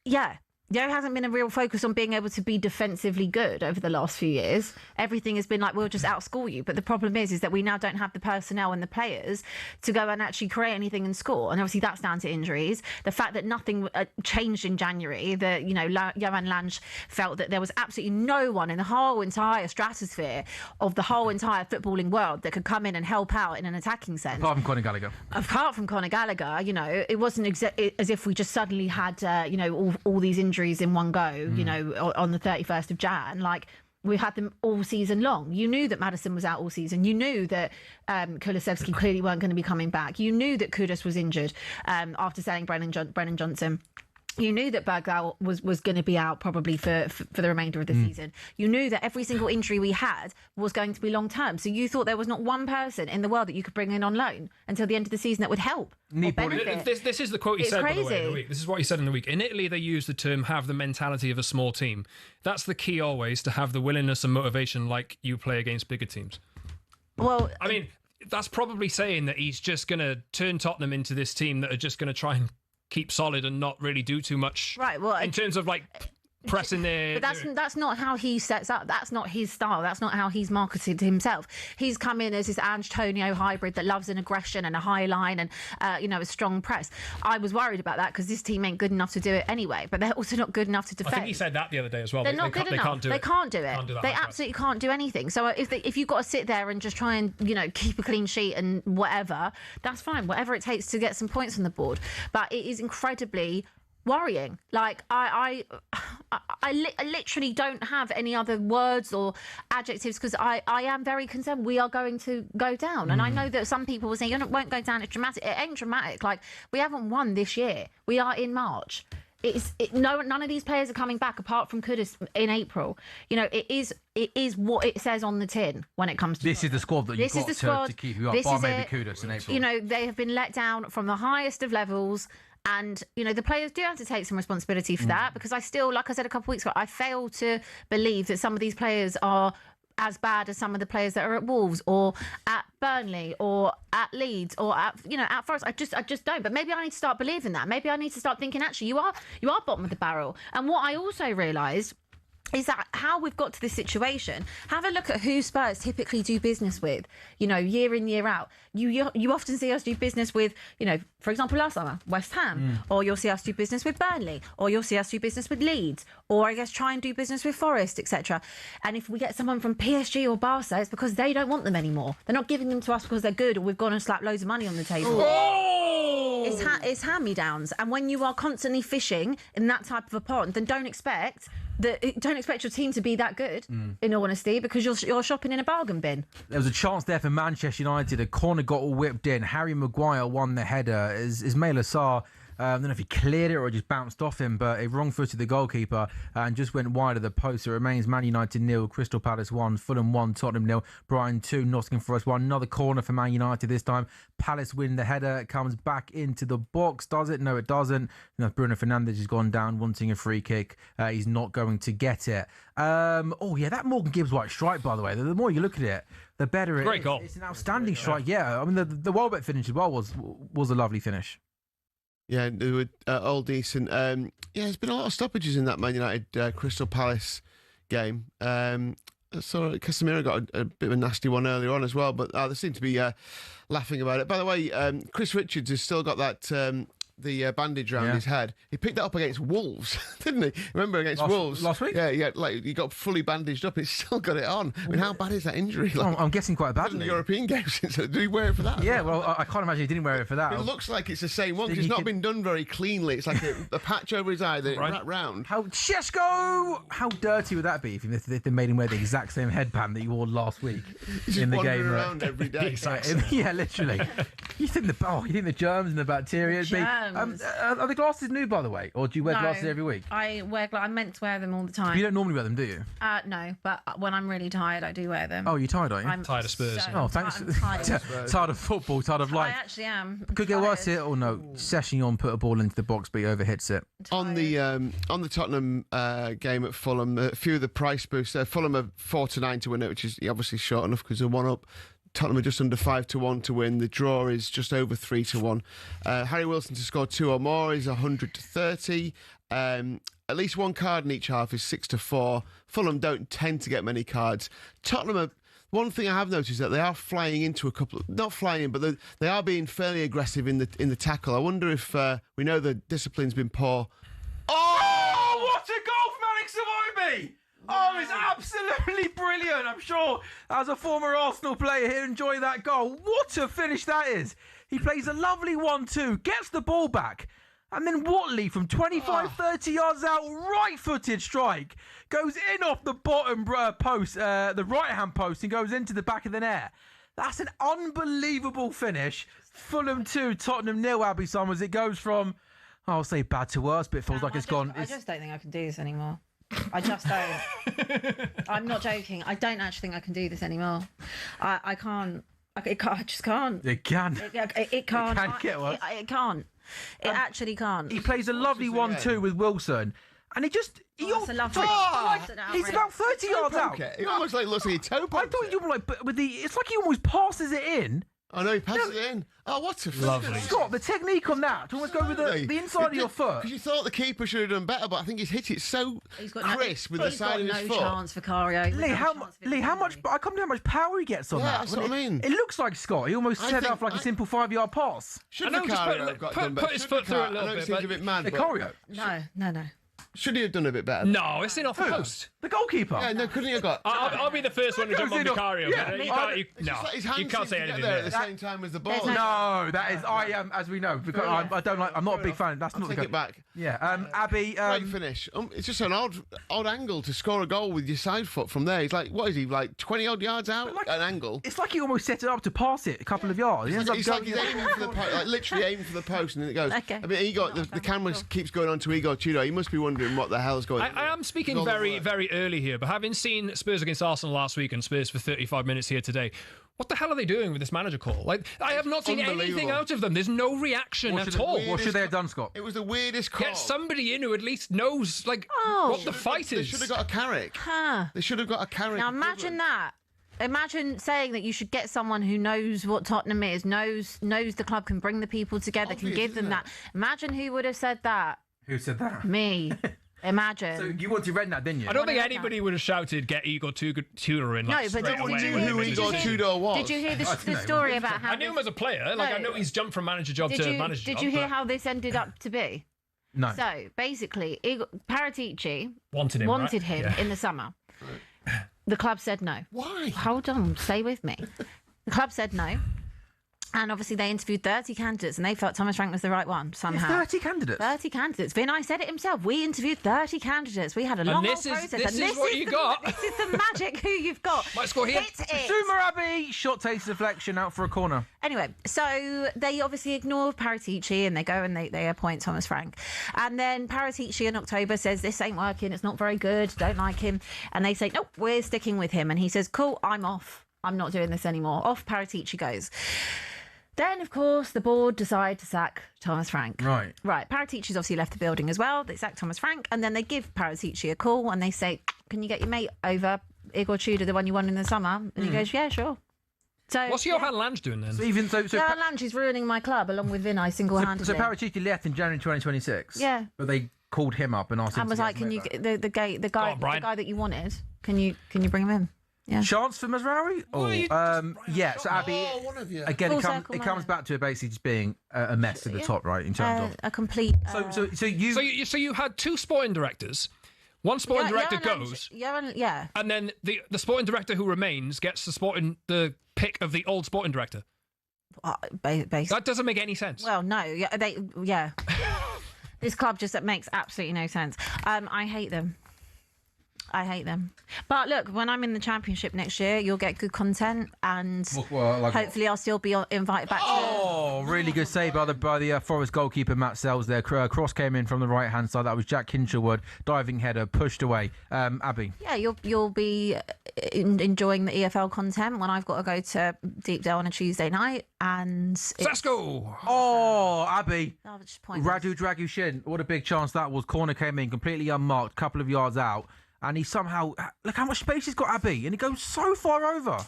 yeah. There hasn't been a real focus on being able to be defensively good over the last few years. Everything has been like, we'll just outscore you. But the problem is that we now don't have the personnel and the players to go and actually create anything and score. And obviously that's down to injuries. The fact that nothing changed in January, that, Johan Lange felt that there was absolutely no one in the whole entire stratosphere of the whole entire footballing world that could come in and help out in an attacking sense. Apart from Conor Gallagher. Apart from Conor Gallagher, it wasn't as if we just suddenly had, all these injuries in one go, on the 31st of Jan. Like, we had them all season long. You knew that Maddison was out all season. You knew that Kulusevski clearly weren't going to be coming back. You knew that Kudus was injured after selling Brennan Johnson. You knew that Bergdahl was going to be out probably for the remainder of the season. You knew that every single injury we had was going to be long term. So you thought there was not one person in the world that you could bring in on loan until the end of the season that would help or benefit. This is the quote he said, by the way, in the week. This is what he said in the week. In Italy, they use the term "have the mentality of a small team." That's the key always, to have the willingness and motivation like you play against bigger teams. Well, I mean, that's probably saying that he's just going to turn Tottenham into this team that are just going to try and keep solid and not really do too much, right? Well, in terms of like pressing their. But that's not how he sets up. That's not his style. That's not how he's marketed himself. He's come in as this Antonio hybrid that loves an aggression and a high line and a strong press. I was worried about that because this team ain't good enough to do it anyway. But they're also not good enough to defend. I think he said that the other day as well. They're not good enough. They can't do it. They high absolutely can't do anything. So if you've got to sit there and just try and keep a clean sheet and whatever, that's fine. Whatever it takes to get some points on the board. But it is incredibly worrying. Like I literally don't have any other words or adjectives because I am very concerned we are going to go down. And I know that some people will say you won't go down. It's dramatic. It ain't dramatic. Like, we haven't won this year. We are in March. None of these players are coming back apart from Kudus in April. It is what it says on the tin when it comes to this is the squad that you've got to keep you up. Bar maybe Kudus in April. They have been let down from the highest of levels. And, the players do have to take some responsibility for that because I still, like I said a couple of weeks ago, I fail to believe that some of these players are as bad as some of the players that are at Wolves or at Burnley or at Leeds or at Forest. I just don't. But maybe I need to start believing that. Maybe I need to start thinking, actually, you are bottom of the barrel. And what I also realised is that how we've got to this situation. Have a look at who Spurs typically do business with, year in, year out. You often see us do business with, for example, last summer, West Ham, or you'll see us do business with Burnley, or you'll see us do business with Leeds, or I guess try and do business with Forest, etc. And if we get someone from PSG or Barca, it's because they don't want them anymore. They're not giving them to us because they're good or we've gone and slapped loads of money on the table. It's hand-me-downs. And when you are constantly fishing in that type of a pond, then don't expect your team to be that good, in all honesty, because you're shopping in a bargain bin. There was a chance there for Manchester United. A corner got all whipped in. Harry Maguire won the header. Ismail Assar, I don't know if he cleared it or just bounced off him, but he wrong-footed the goalkeeper and just went wide of the post. It remains Man United 0, Crystal Palace 1, Fulham 1, Tottenham 0, Brighton 2, Nottingham Forest 1. Another corner for Man United this time. Palace win the header. It comes back into the box. Does it? No, it doesn't. Bruno Fernandes has gone down wanting a free kick. He's not going to get it. That Morgan Gibbs-White strike, by the way, the more you look at it, the better it is. Great goal. It's an outstanding strike. Yeah, I mean, the Welbeck finish as well was a lovely finish. Yeah, they were all decent. Yeah, there's been a lot of stoppages in that Man United Crystal Palace game. So Casemiro got a bit of a nasty one earlier on as well, but they seem to be laughing about it. By the way, Chris Richards has still got that the bandage around his head. He picked that up against Wolves, didn't he? Remember against Wolves last week? Yeah, like he got fully bandaged up. He's still got it on. I mean, how bad is that injury? Like, I'm guessing quite badly. European games. Did he wear it for that? Yeah, well, I can't imagine he didn't wear it for that. It looks like it's the same one because it's not been done very cleanly. It's like a patch over his eye that it wrapped round. Chesko! How dirty would that be if they made him wear the exact same headband that you wore last week in the game? Around every day. Yeah, literally. You think the germs and the bacteria? Are the glasses new, by the way, or do you wear glasses every week? I meant to wear them all the time. You don't normally wear them, do you? No, but when I'm really tired, I do wear them. Oh, you're tired, are you? I'm tired of Spurs. Thanks. I'm tired. Tired of football, tired of life. I actually am. Could get worse here, or no? Session on, put a ball into the box, but he overhits it. On the Tottenham game at Fulham, a few of the price boosts. Fulham are 4-9 to win it, which is obviously short enough because they're 1 up. Tottenham are just under 5-1 to win. The draw is just over 3-1. Harry Wilson to score 2 or more is 100-30. At least one card in each half is 6-4. Fulham don't tend to get many cards. Tottenham one thing I have noticed is that they are flying into a couple. Not flying in, but they are being fairly aggressive in the tackle. I wonder if we know the discipline's been poor. Oh, what a goal from Alex Iwobi! Oh, it's absolutely brilliant. I'm sure as a former Arsenal player, he'll enjoy that goal. What a finish that is. He plays a lovely 1-2, gets the ball back, and then Watley from 25, 30 yards out, right-footed strike, goes in off the bottom post, the right-hand post, and goes into the back of the net. That's an unbelievable finish. Fulham 2, Tottenham 0, Abby Summers. It goes from, I'll say bad to worse, but it feels like it's gone. I just don't think I can do this anymore. I just don't. I'm not joking. I don't actually think I can do this anymore. I can't. I just can't. It can. It can't. It can get worse. It can't. It actually can't. He plays a lovely 1-2 with Wilson. And he just... That's a lovely... he's about 30 yards out. It almost looks like he toe I thought you were like... But it's like he almost passes it in. Oh, no, he passes it in. Oh, what a lovely. Scott, the technique on that, to almost go with the inside of your foot. Because you thought the keeper should have done better, but I think he's hit it so crisp with the side of his foot. He's got no chance for Cario. Lee, how much... I can't know how much power he gets on that. That's what I mean. It looks like Scott. He almost set it off like a simple 5-yard pass. Should Cario have got done better? Put his foot through it a little bit. Seems a bit mad. Cario? No. Should he have done a bit better? No, it's in off the post. The goalkeeper. Yeah, no, couldn't he have got? I'll be the first one to jump on Vicario. Yeah. You can't say anything there at the same time as the ball. No, that is. I am, as we know, because I don't like. I'm not a big fan. That's not the. Take it back. Yeah, Abby. Great finish. It's just an odd angle to score a goal with your side foot from there. He's like, what is he like 20 odd yards out? An angle. It's like he almost set it up to pass it a couple of yards. He's like he's aiming for the post, like literally aiming for the post, and then it goes. Okay. I mean, the camera keeps going on to Igor Tudor. He must be wondering what the hell's going on. I am speaking very, very early here, but having seen Spurs against Arsenal last week and Spurs for 35 minutes here today, what the hell are they doing with this manager call? Like, I have not seen anything out of them. There's no reaction at all. What should they have done, Scott? It was the weirdest call. Get somebody in who at least knows, like, what the fight is. They should have got a Carrick. They should have got a Carrick. Now imagine that. Imagine saying that you should get someone who knows what Tottenham is, knows the club, can bring the people together, can give them that. Imagine who would have said that. Who said that? Me. Imagine. So you wanted Redknapp, didn't you? I don't think anybody would have shouted, "Get Igor Tudor in." Like, no, but did you know who Igor Tudor was? Did you hear the story about how? I knew him as a player. Like, I know he's jumped from manager job to manager job. Did you hear how this ended up to be? No. So basically, Paratici wanted him in the summer. The club said no. Why? Hold on, stay with me. The club said no. And obviously they interviewed 30 candidates and they felt Thomas Frank was the right one somehow. 30 candidates? 30 candidates. Vinay said it himself. We interviewed 30 candidates. We had a long process. This is what you got. This is the magic who you've got. Might score here. Sumer Abbey, shot takes deflection out for a corner. Anyway, so they obviously ignore Paratici and they go and they appoint Thomas Frank. And then Paratici in October says, this ain't working. It's not very good. Don't like him. And they say, nope, we're sticking with him. And he says, cool, I'm off. I'm not doing this anymore. Off Paratici goes. Then, of course, the board decide to sack Thomas Frank. Right. Paratici's obviously left the building as well. They sack Thomas Frank, and then they give Paratici a call, and they say, can you get your mate over, Igor Tudor, the one you won in the summer? And he goes, yeah, sure. So What's Johan Lange doing then? So even so, Johan Lange is ruining my club along with Vinay single-handedly. so Paratici left in January 2026. Yeah. But they called him up and asked him And was to like, get "Can you him the guy that you wanted? Can you bring him in?" Yeah. Chance for Mazraoui? Yeah, so Abby, one of you. again, Full it circle comes moment. back to it basically just being a mess at the top, right, in terms of... A complete. So you... So you had two sporting directors. One sporting director goes, and then the sporting director who remains gets the pick of the old sporting director. That doesn't make any sense. Well, no, yeah. This club just makes absolutely no sense. I hate them. But look, when I'm in the Championship next year, you'll get good content, and hopefully I'll still be invited back. Really good save by the Forest goalkeeper Matt Sells there. Cross came in from the right hand side. That was Jack Kinshelwood, diving header, pushed away. Abby. Yeah, you'll be enjoying the EFL content when I've got to go to Deepdale on a Tuesday night, and Sasko. Oh, Abby. Oh, just pointless. Radu Dragushin. What a big chance that was. Corner came in completely unmarked, couple of yards out. And he somehow, look how much space he's got, Abby, and he goes so far over.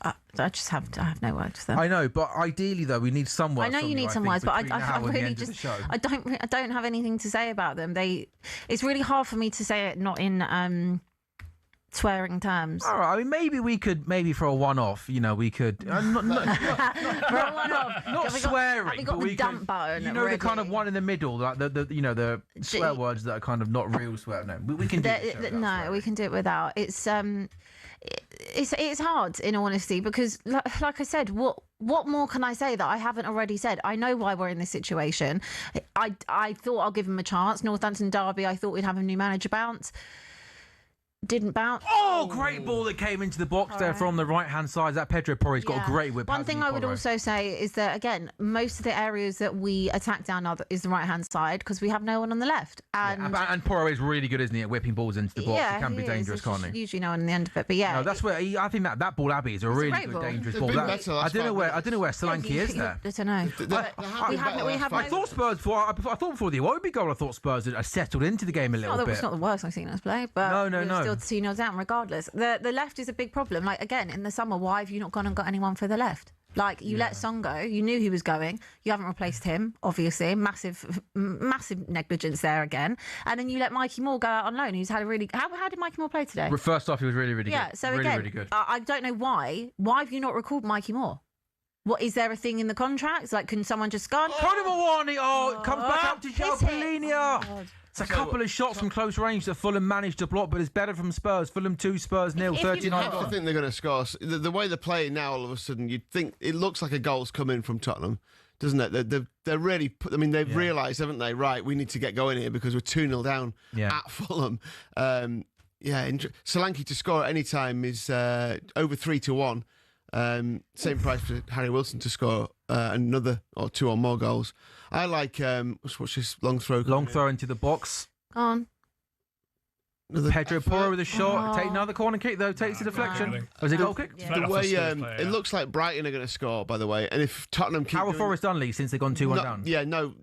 I have no words there. I know, but ideally though, we need some words. I know you need some words, but I really just I don't have anything to say about them. It's really hard for me to say it not in swearing terms. All right, I mean, maybe we could, for a one-off, we could for a one-off. Not swearing. Have we got but the dump button? The kind of one in the middle, like the swear words that are kind of not real swear. No, we can do it. No, we can do it without. It's hard, in all honesty, because like I said, what more can I say that I haven't already said? I know why we're in this situation. I thought I'll give him a chance. Northampton Derby, I thought we'd have a new manager bounce. Didn't bounce. Oh, great ball that came into the box there from the right-hand side. That Pedro Porre's got a great whip. One thing I would also say is that, again, most of the areas that we attack down is the right-hand side because we have no one on the left. And Porre is really good, isn't he, at whipping balls into the box? He can be dangerous, can't he? Usually no one on the end of it, but yeah. No, that's where I think that ball, Abby, is a really good, dangerous ball. I don't know where Solanke is there. I don't know. I thought Spurs I thought before the Iwobi goal, I thought Spurs had settled into the game a little bit. It's not the worst I've seen us play, but no. Still 2-0 down regardless. The left is a big problem. Like, again, in the summer, why have you not gone and got anyone for the left? Like, you let Son go, you knew he was going, you haven't replaced him, obviously, massive negligence there again, and then you let Mikey Moore go out on loan, who's had a really... How did Mikey Moore play today? First off, he was really, really good. Yeah, so really, again, really good. I don't know why have you not recalled Mikey Moore? What, is there a thing in the contracts? Like, can someone just go on? Conor Mawani, it comes back out to João Palhinha. It's a couple of shots from close range that Fulham managed to block, but it's better from Spurs. Fulham 2, Spurs 0, 39 I think they're going to score. The way they're playing now, all of a sudden, you'd think it looks like a goal's come in from Tottenham, doesn't it? They're really... they've realised, haven't they? Right, we need to get going here because we're 2-0 down at Fulham. Solanke to score at any time is over 3-1. Same price for Harry Wilson to score another or 2 or more goals. I like what's this long throw? Long throw into the box. Go on. Pedro Porro with a shot. Take another corner kick though. Takes the deflection. Was it a goal kick? The way it looks like Brighton are going to score. By the way, and if Tottenham keep how are Forest done, Lee, since they've gone 2-1 down? Yeah, no,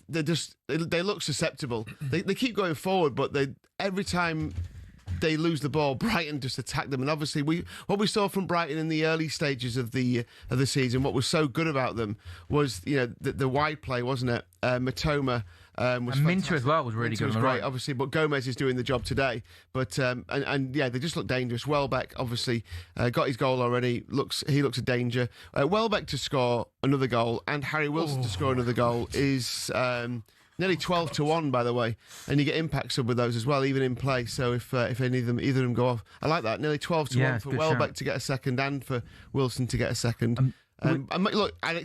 they look susceptible. They keep going forward, but every time they lose the ball, Brighton just attack them. And obviously, what we saw from Brighton in the early stages of the season, what was so good about them was the wide play, wasn't it? Matoma was and Minter as well was really good. Was on the great, right. obviously, but Gomez is doing the job today. But they just look dangerous. Welbeck obviously got his goal already. He looks a danger. Welbeck to score another goal and Harry Wilson to score another goal is. Nearly 12-1, by the way, and you get impact sub with those as well, even in play. So if either of them go off, I like that. Nearly 12-1 for Welbeck to get a second and for Wilson to get a second. Look, I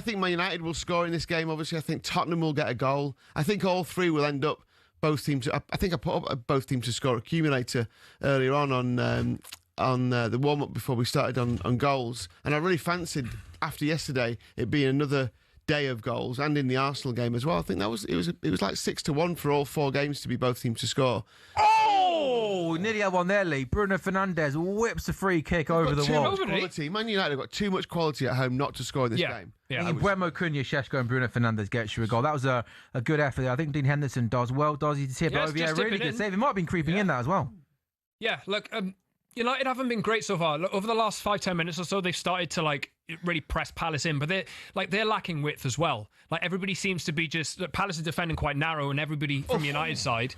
think Man United will score in this game. Obviously, I think Tottenham will get a goal. I think all three will end up both teams. I think I put up both teams to score accumulator earlier on the warm up before we started on goals, and I really fancied after yesterday it being another day of goals, and in the Arsenal game as well. I think it was like 6-1 for all 4 games to be both teams to score. Oh, nearly had one there, Lee. Bruno Fernandes whips a free kick over the wall. Man United have got too much quality at home not to score in this game. Yeah, Buemo, Cunha, Šeško and Bruno Fernandes gets you a goal. That was a good effort there. I think Dean Henderson does well. Does he tip over? Yeah, really good save. It might have been creeping in that as well. Yeah, look, United haven't been great so far. Over the last 5-10 minutes or so, they've started to like really press Palace in, but they're lacking width as well. Like everybody seems to be Palace is defending quite narrow, and everybody from United's side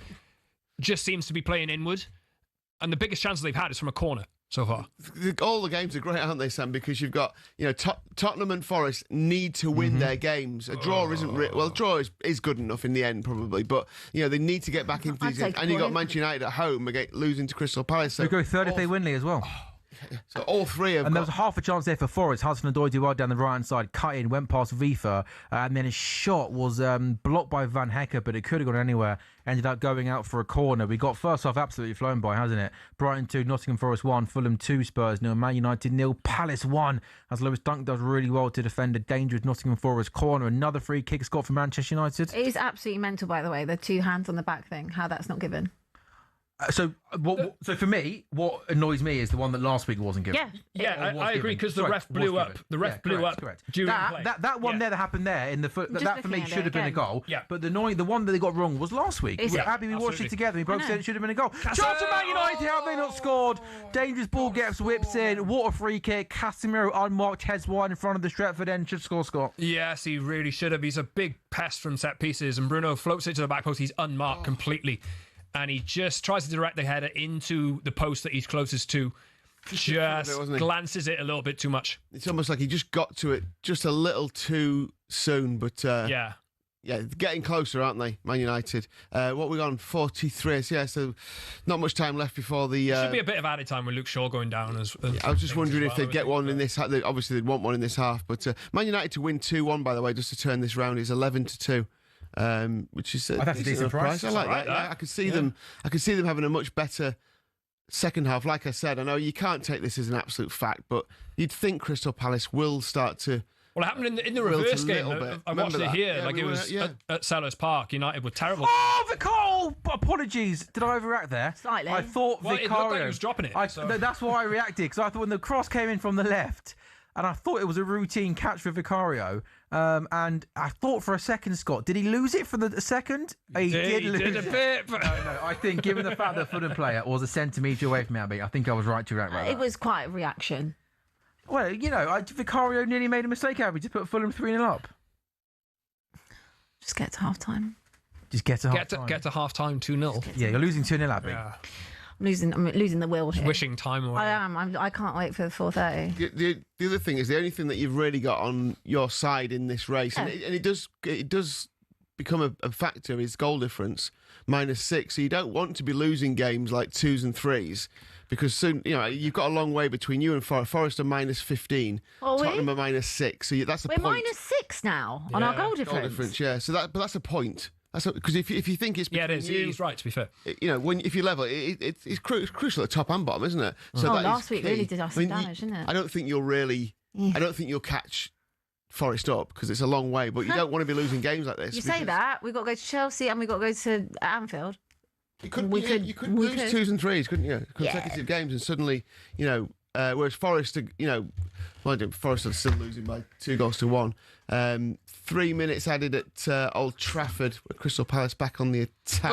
just seems to be playing inward. And the biggest chance they've had is from a corner so far. All the games are great, aren't they, Sam? Because you've got, Tottenham and Forest need to win their games. A draw isn't well. A draw is good enough in the end, probably, but they need to get back into these games. And you got Manchester United at home again, losing to Crystal Palace. So they go third if they win, Lee, as well. So all three have. And there was half a chance there for Forest. Hudson-Odoi did well down the right-hand side, cut in, went past Vifa, and then his shot was blocked by Van Hecker, but it could have gone anywhere. Ended up going out for a corner. We got first half absolutely flown by, hasn't it? Brighton 2, Nottingham Forest 1, Fulham 2, Spurs 0, Man United 0, Palace 1. As Lewis Dunk does really well to defend a dangerous Nottingham Forest corner. Another free kick Scott for Manchester United. It is absolutely mental, by the way, the 2 hands on the back thing, how that's not given. So for me, what annoys me is the one that last week wasn't given. Yeah, I agree, because the ref blew up. The ref blew up during play. That one there that happened there in the foot. That for me should have been a goal. Yeah. But the one that they got wrong was last week. Abby, we watched it together. We both said it should have been a goal. Chance of Man United, how have they not scored? Dangerous ball gets whips in. What a free kick. Casemiro unmarked, heads wide in front of the Stretford end. Should score, Scott. Yes, he really should have. He's a big pest from set pieces, and Bruno floats it to the back post. He's unmarked completely. And he just tries to direct the header into the post that he's closest to. Just glances it a little bit too much. It's almost like he just got to it just a little too soon. But yeah, getting closer, aren't they, Man United? What we on 43? So not much time left before the. Should be a bit of added time with Luke Shaw going down as. I was just wondering if they'd get one in this. Obviously, they'd want one in this half. But Man United to win 2-1, by the way, just to turn this round, is 11-2. Which is that's a decent price. I like that. Yeah. I could see them. I could see them having a much better second half. Like I said, I know you can't take this as an absolute fact, but you'd think Crystal Palace will start to. Well, it happened in the reverse game. I watched it here. It was at Sellers Park. United were terrible. Oh, Vicario! Apologies. Did I overreact there? Slightly. I thought Vicario. It looked like he was dropping it. That's why I reacted, because I thought when the cross came in from the left, and I thought it was a routine catch for Vicario. And I thought for a second, Scott, did he lose it for the second? He did lose it. A bit. No, I think given the fact that Fulham player was a centimetre away from me, I think I was right to react like that. It was quite a reaction. Well, Vicario nearly made a mistake, Abby, to put Fulham 3-0 up. Just get to half-time. Get to half-time. Get to half-time 2-0. Yeah, you're losing 2-0, Abby. Yeah. I'm losing the will here. Wishing time away. I am. I can't wait for the 4:30. The other thing is the only thing that you've really got on your side in this race, and it does become a factor, is goal difference, -6. So you don't want to be losing games like 2s and 3s, because soon you've got a long way between you and Forest. Forest are -15. Tottenham are -6. So that's a point. We're -6 now on our goal difference. Goal difference, yeah. So that's a point. Because if you think it's it is. He's right, to be fair. If you level, it's crucial at top and bottom, isn't it? So last week really did us some damage, didn't it? I don't think you'll catch Forest up, because it's a long way, but you don't want to be losing games like this. You say that, we've got to go to Chelsea and we've got to go to Anfield. You could lose 2s and 3s, couldn't you? Consecutive games, and suddenly, whereas Forest, Forest are still losing by 2-1. 3 minutes added at Old Trafford, with Crystal Palace back on the attack.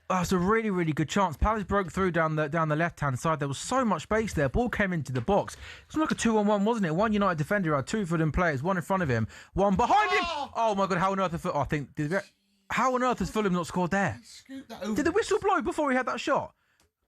That's a really, really good chance. Palace broke through down the left-hand side. There was so much space there. Ball came into the box. It was like a 2-on-1, wasn't it? One United defender had 2 Fulham players, one in front of him, one behind him. Oh my God! How on earth has Fulham not scored there? Did the whistle blow before he had that shot?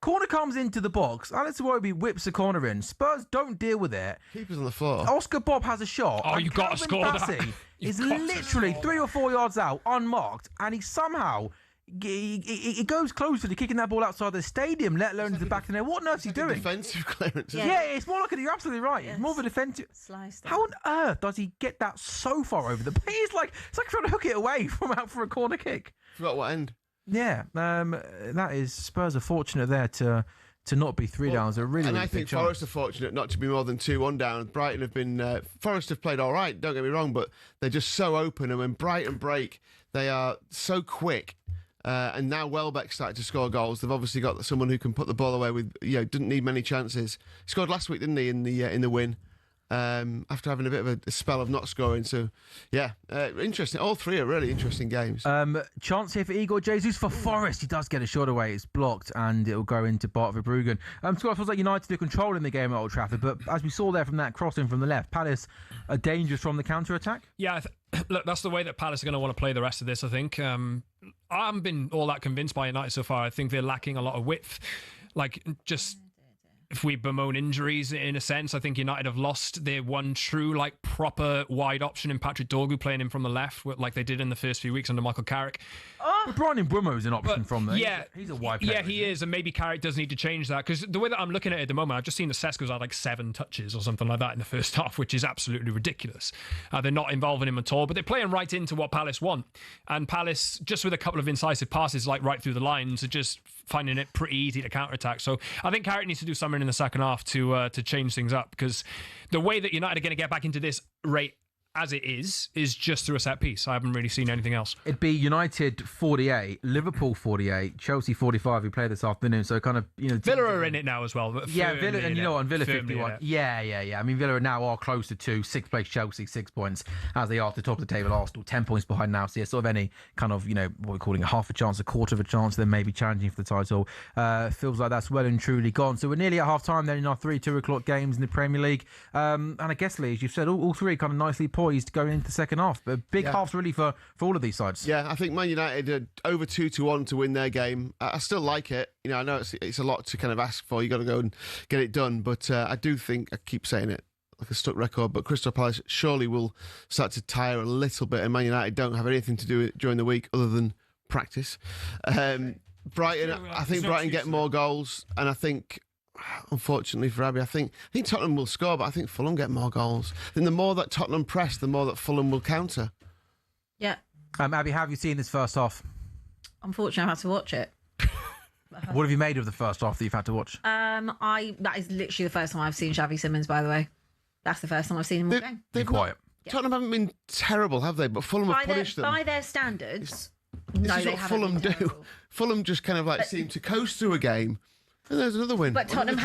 Corner comes into the box. Alex Iwobi whips the corner in. Spurs don't deal with it. Keeper's on the floor. Oscar Bob has a shot. Oh, you got to score that. He's literally 3 or 4 yards out, unmarked, and he somehow he goes closer to kicking that ball outside the stadium, let alone to the back of the net. What on earth is he doing? Defensive clearance. Yeah, it's more like you're absolutely right. Yes. It's more of a defensive. Sliced How on earth does he get that so far over the? It's like trying to hook it away from out for a corner kick. Forgot what end. Yeah, that is Spurs are fortunate there to not be 3 downs. And I think Forest are fortunate not to be more than 2-1 down. Brighton have been Forest have played all right, don't get me wrong, but they're just so open, and when Brighton break, they are so quick. And now Welbeck started to score goals. They've obviously got someone who can put the ball away with, didn't need many chances. He scored last week, didn't he, in the win? after having a bit of a spell of not scoring. So, yeah, interesting. All three are really interesting games. Chance here for Igor Jesus for Forest. He does get a shot away. It's blocked and it'll go into Bart Verbruggen. Scott, it feels like United are controlling the game at Old Trafford, but as we saw there from that crossing from the left, Palace are dangerous from the counter-attack. Yeah, look, that's the way that Palace are going to want to play the rest of this, I think. I haven't been all that convinced by United so far. I think they're lacking a lot of width. Like, just... if we bemoan injuries in a sense, I think United have lost their one true, like, proper wide option in Patrick Dorgu, playing him from the left, like they did in the first few weeks under Michael Carrick. But Brian Mbeumo is an option from there. Yeah, he's a wide player. Yeah, he is, and maybe Carrick does need to change that, because the way that I'm looking at it at the moment, I've just seen that Sesko's had like 7 touches or something like that in the first half, which is absolutely ridiculous. They're not involving him at all, but they're playing right into what Palace want. And Palace, just with a couple of incisive passes, like right through the lines, are just finding it pretty easy to counter-attack. So I think Carrick needs to do something in the second half to change things up, because the way that United are going to get back into this rate as it is just through a set piece. I haven't really seen anything else. It'd be United 48, Liverpool 48, Chelsea 45, who play this afternoon. So kind of, Villa are in it now as well. Yeah, Villa, and Villa 51. Yeah. I mean, Villa now are closer to 6th place Chelsea, 6 points, as they are at the top of the table. Arsenal 10 points behind now. So yeah, sort of any kind of, what we're calling a half a chance, a quarter of a chance, then maybe challenging for the title. Feels like that's well and truly gone. So we're nearly at half time then in our 2 o'clock games in the Premier League. And I guess, Lee, as you've said, all three kind of nicely poised going into the second half. But big halves really for all of these sides. Yeah, I think Man United are over 2-1 to win their game. I still like it. I know it's a lot to kind of ask for. You got to go and get it done. But I do think, I keep saying it like a stuck record, but Crystal Palace surely will start to tire a little bit, and Man United don't have anything to do during the week other than practice. Brighton, I think Brighton get more goals, and I think, unfortunately for Abby, I think Tottenham will score, but I think Fulham get more goals. Then the more that Tottenham press, the more that Fulham will counter. Yeah. Abby, how have you seen this first half? Unfortunately, I had to watch it. What have you made of the first half that you've had to watch? That is literally the first time I've seen Xavi Simons, by the way. That's the first time I've seen him all game. They're quiet. Tottenham haven't been terrible, have they? But Fulham have punished them. By their standards, this is what Fulham do. Fulham just kind of like seem to coast through a game. And there's another win. But Tottenham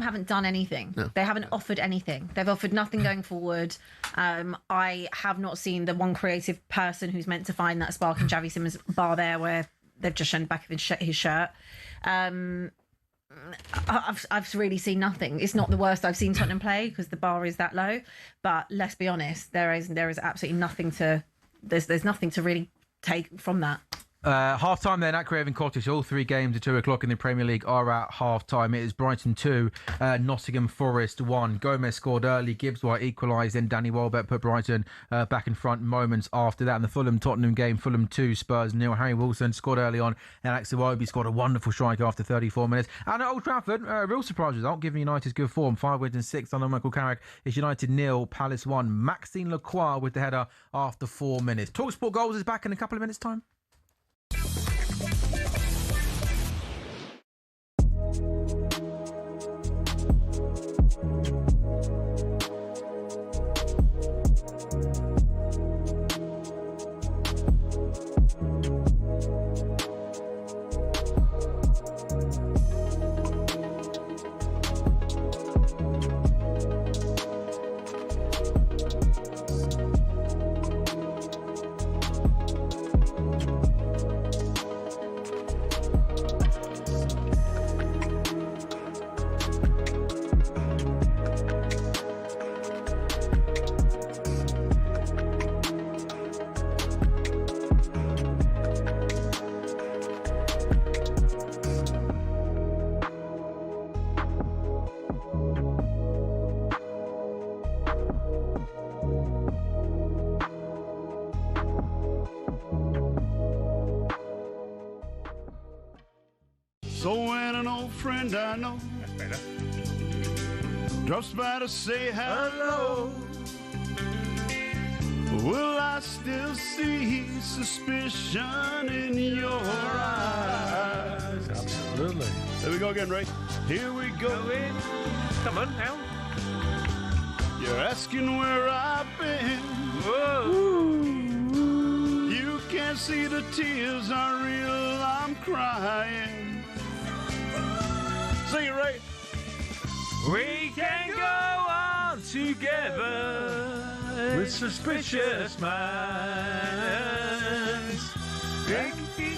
haven't done anything. No. They haven't offered anything. They've offered nothing going forward. I have not seen the one creative person who's meant to find that spark in Xavi Simons' bar there, where they've just shown the back of his shirt. I've really seen nothing. It's not the worst I've seen Tottenham play, because the bar is that low. But let's be honest, there is absolutely nothing to. There's nothing to really take from that. Half time then at Craven Cottage. All 3 games at 2 o'clock in the Premier League are at half time. It is Brighton 2, Nottingham Forest 1. Gomez scored early, Gibbs White equalised, then Danny Welbeck put Brighton back in front moments after that. In the Fulham Tottenham game, Fulham 2, Spurs 0. Harry Wilson scored early on, and Alex Iwobi scored a wonderful strike after 34 minutes. And at Old Trafford, real surprise result, given United's good form. 5 wins and 6 under Michael Carrick. It's United 0, Palace 1. Maxime Lacroix with the header after 4 minutes. talkSPORT Goals is back in a couple of minutes' time. So when an old friend I know drops by to say hello, will I still see suspicion in your eyes? Absolutely. There we go again, Ray. Here we go. Come on now. You're asking where I've been. Whoa. You can't see the tears are real, I'm crying. Sing it, Ray. We can go on together with suspicious minds.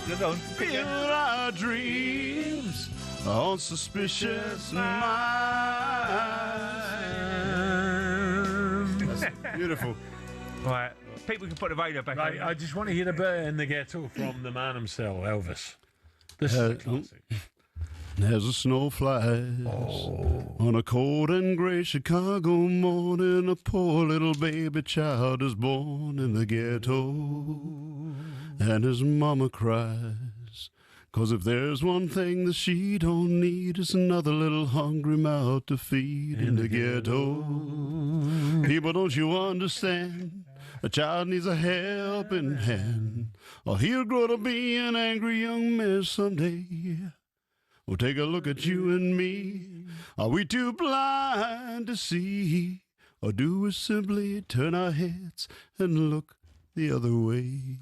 Build our dreams on suspicious minds. That's beautiful. Right. People can put the radio back Right, on. I just want to hear a bit in the ghetto from the man himself, Elvis. This is a classic. There's a snow flies on a cold and grey Chicago morning. A poor little baby child is born in the ghetto, and his mama cries. 'Cause if there's one thing that she don't need, it's another little hungry mouth to feed in the ghetto. People, don't you understand? A child needs a helping hand, or he'll grow to be an angry young man someday. Well, take a look at you and me. Are we too blind to see? Or do we simply turn our heads and look the other way?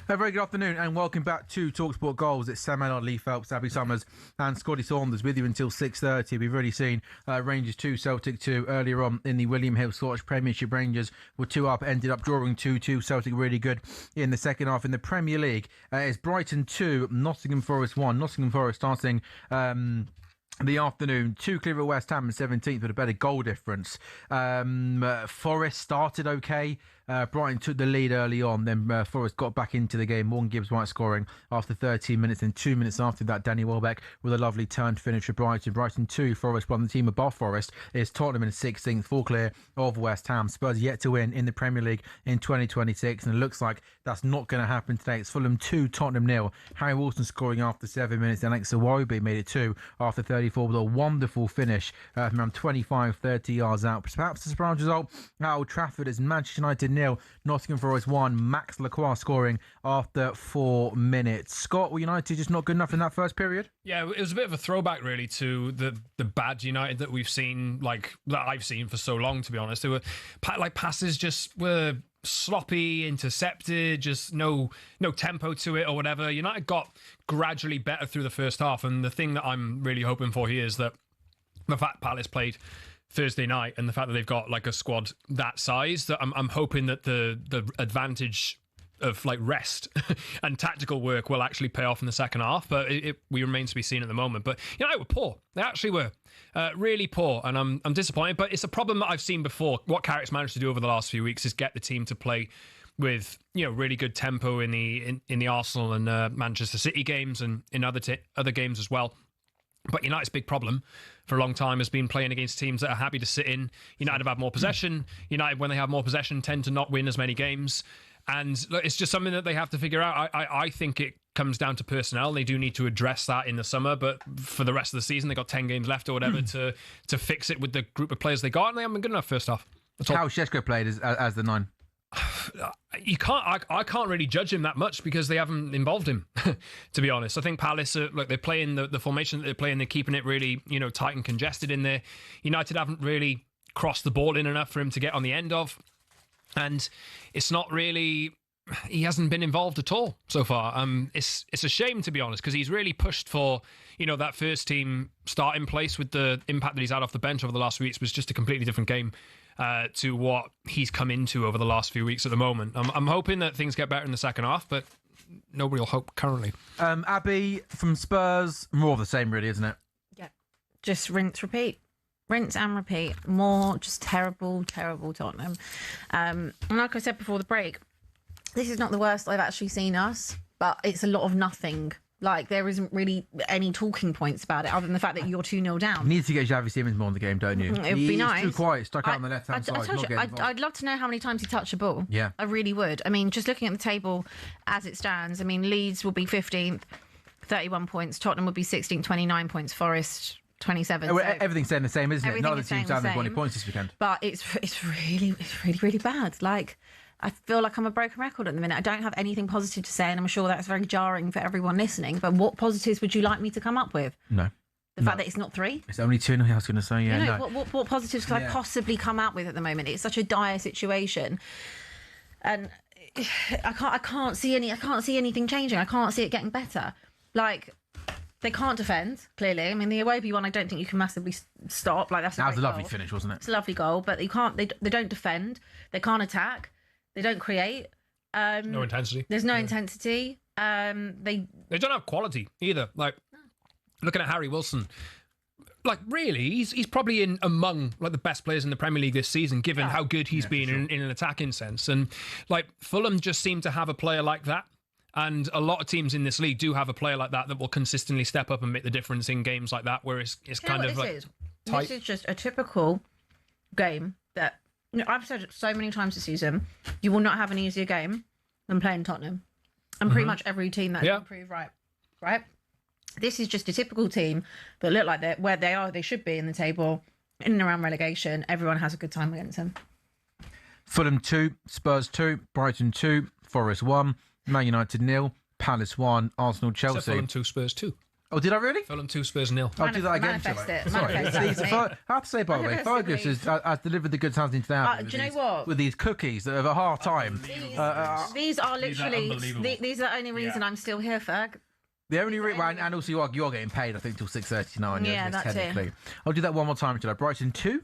A very good afternoon and welcome back to talkSPORT Goals. It's Sam Ellard, Lee Phelps, Abby Summers and Scotty Saunders with you until 6:30. We've already seen Rangers 2, Celtic 2 earlier on in the William Hill Scottish Premiership. Rangers were 2 up, ended up drawing 2-2. Celtic really good in the second half. In the Premier League, it's Brighton 2, Nottingham Forest 1. Nottingham Forest starting the afternoon, 2 clear at West Ham and 17th with a better goal difference. Forest started okay. Brighton took the lead early on, then Forest got back into the game. Morgan Gibbs-White scoring after 13 minutes, and 2 minutes after that, Danny Welbeck with a lovely turn finish for Brighton. Brighton 2, Forest 1. The team above Forest is Tottenham in 16th, 4 clear of West Ham. Spurs yet to win in the Premier League in 2026, and it looks like that's not going to happen today. It's Fulham 2, Tottenham 0. Harry Wilson scoring after 7 minutes, and Alex Iwobi made it 2 after 34 with a wonderful finish from around 25, 30 yards out. Perhaps the surprise result at Old Trafford is Manchester United 0, Nottingham Forest 1. Max Lacroix scoring after 4 minutes. Scott, were United just not good enough in that first period? Yeah, it was a bit of a throwback, really, to the bad United that we've seen, like that I've seen for so long. To be honest, there were passes just were sloppy, intercepted, just no tempo to it or whatever. United got gradually better through the first half, and the thing that I'm really hoping for here is that the fact Palace played Thursday night and the fact that they've got like a squad that size, that I'm hoping that the advantage of like rest and tactical work will actually pay off in the second half, but we remains to be seen at the moment. But United were poor. They actually were really poor, and I'm disappointed. But it's a problem that I've seen before. What Carrick's managed to do over the last few weeks is get the team to play with really good tempo in the Arsenal and Manchester City games and in other games as well. But United's big problem for a long time has been playing against teams that are happy to sit in. United have had more possession. United, when they have more possession, tend to not win as many games. And look, it's just something that they have to figure out. I think it comes down to personnel. They do need to address that in the summer. But for the rest of the season, they got 10 games left or whatever to fix it with the group of players they got. And they haven't been good enough first half. How Šeško played as the 9? You can't. I can't really judge him that much because they haven't involved him. To be honest, I think Palace they're playing the formation that they're playing. They're keeping it really tight and congested in there. United haven't really crossed the ball in enough for him to get on the end of, and it's not really. He hasn't been involved at all so far. It's a shame, to be honest, because he's really pushed for that first team starting place with the impact that he's had off the bench over the last few weeks was just a completely different game to what he's come into over the last few weeks at the moment. I'm hoping that things get better in the second half, but no real hope currently. Abby, from Spurs, more of the same really, isn't it? Yeah. Just rinse, repeat. Rinse and repeat. More just terrible Tottenham. And like I said before the break, this is not the worst I've actually seen us, but it's a lot of nothing. Like, there isn't really any talking points about it other than the fact that you're 2-0 down. You need to get Xavi Simons more in the game, don't you? It would be nice. He's too quiet, stuck out on the left-hand side. I'd love to know how many times he touched the ball. Yeah. I really would. I mean, just looking at the table as it stands, I mean, Leeds will be 15th, 31 points. Tottenham will be 16th, 29 points. Forest, 27. So everything's staying the same, isn't it? None of the teams the haven't got any same. points this weekend. But it's really bad. Like, I feel like I'm a broken record at the minute. I don't have anything positive to say, and I'm sure that's very jarring for everyone listening. But what positives would you like me to come up with? No. The fact that it's not 3? It's only 2. I was going to say, yeah. You know, No. what positives could I possibly come out with at the moment? It's such a dire situation, and I can't see anything changing. I can't see it getting better. Like, they can't defend, clearly. I mean, the Iwobi one, I don't think you can massively stop. Like, that was a lovely finish, wasn't it? It's a lovely goal, but you can't. They don't defend. They can't attack. They don't create. No intensity. There's no intensity. They don't have quality either. Like, looking at Harry Wilson, like, really, he's probably in among like the best players in the Premier League this season, given how good he's been in an attacking sense. And like, Fulham just seem to have a player like that. And a lot of teams in this league do have a player like that will consistently step up and make the difference in games like that, where it's kind of like tight. This is just a typical game that, you know, I've said it so many times this season, you will not have an easier game than playing Tottenham. And pretty much every team that's improved, right? This is just a typical team that look like they're where they should be in the table, in and around relegation. Everyone has a good time against them. Fulham 2, Spurs 2, Brighton 2, Forest 1, Man United 0, Palace 1, Arsenal Chelsea. Fulham 2, Spurs 2. Oh, did I really? Fulham 2, Spurs 0. I'll do that again. Manifest it. Sorry. Manifest it. I have to say, by the way, Fergus has delivered the goods hands into the house. Do you know what? With these cookies that are at half time. These are literally these are the only reason I'm still here, Ferg. The only reason, and also you're getting paid, I think, till 6:39. Yeah, that's technically. it. I'll do that one more time today. Brighton 2,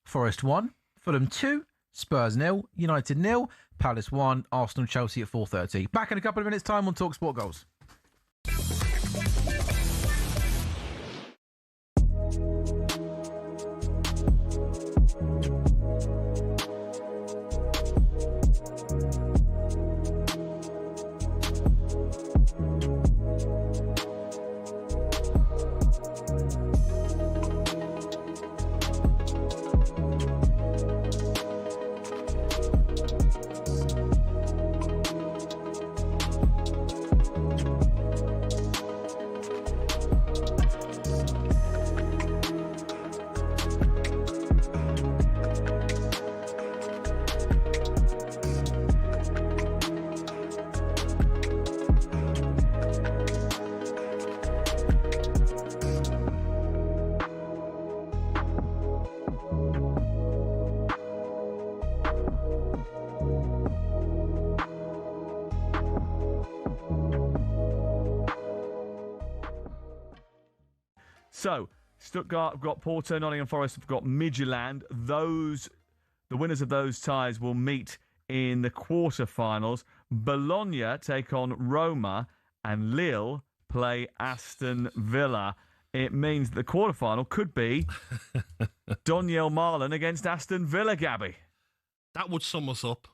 Forest 1, Fulham 2, Spurs 0, United 0, Palace 1, Arsenal Chelsea at 4:30. Back in a couple of minutes' time on talkSPORT Goals. So, Stuttgart have got Porto, Nottingham Forest have got Midtjylland. The winners of those ties will meet in the quarterfinals. Bologna take on Roma, and Lille play Aston Villa. It means the quarterfinal could be Donyell Marlin against Aston Villa, Gabby. That would sum us up.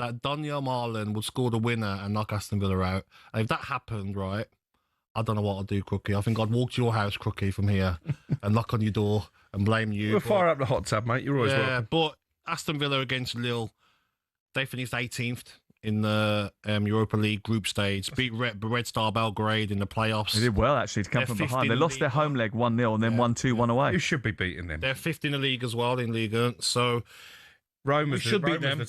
That Donyell Marlin would score the winner and knock Aston Villa out. And if that happened, right, I don't know what I'd do, Crookie. I think I'd walk to your house, Crookie, from here and knock on your door and blame you. We're far up the hot tub, mate. You're always welcome. But Aston Villa against Lille, they finished 18th in the Europa League group stage. Beat Red Star Belgrade in the playoffs. They did well, actually, to come from behind. They lost their home leg 1-0 and then 1-2, 1 away. You should be beating them. They're 5th in the league as well, in Liga. So Roma's the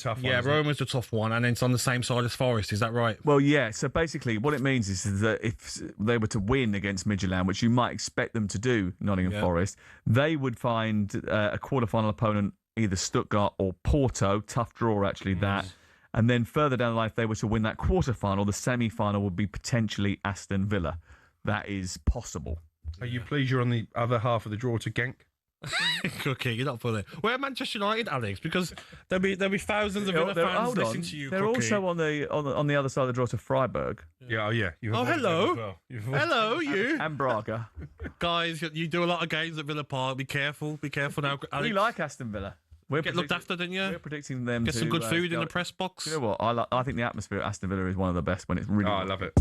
tough one. Yeah, Roma's the tough one, and then it's on the same side as Forest. Is that right? Well, yeah. So basically, what it means is that if they were to win against Midtjylland, which you might expect them to do, Nottingham Forest, they would find a quarterfinal opponent, either Stuttgart or Porto. Tough draw, actually, that. And then further down the line, if they were to win that quarterfinal, the semi-final would be potentially Aston Villa. That is possible. Are you pleased you're on the other half of the draw to Genk? Okay, you're not funny. Where Manchester United, Alex? Because there'll be thousands of Villa fans listening to you. They're also on the other side of the draw to Freiburg. Yeah, oh yeah. Oh, hello. Well. Hello, you. And Braga. Guys, you do a lot of games at Villa Park. Be careful. Be careful now. Alex. We like Aston Villa. Get looked after, didn't you? We're predicting them Get to some good food in the press box. You know what? I think the atmosphere at Aston Villa is one of the best when it's really. Oh, I love it.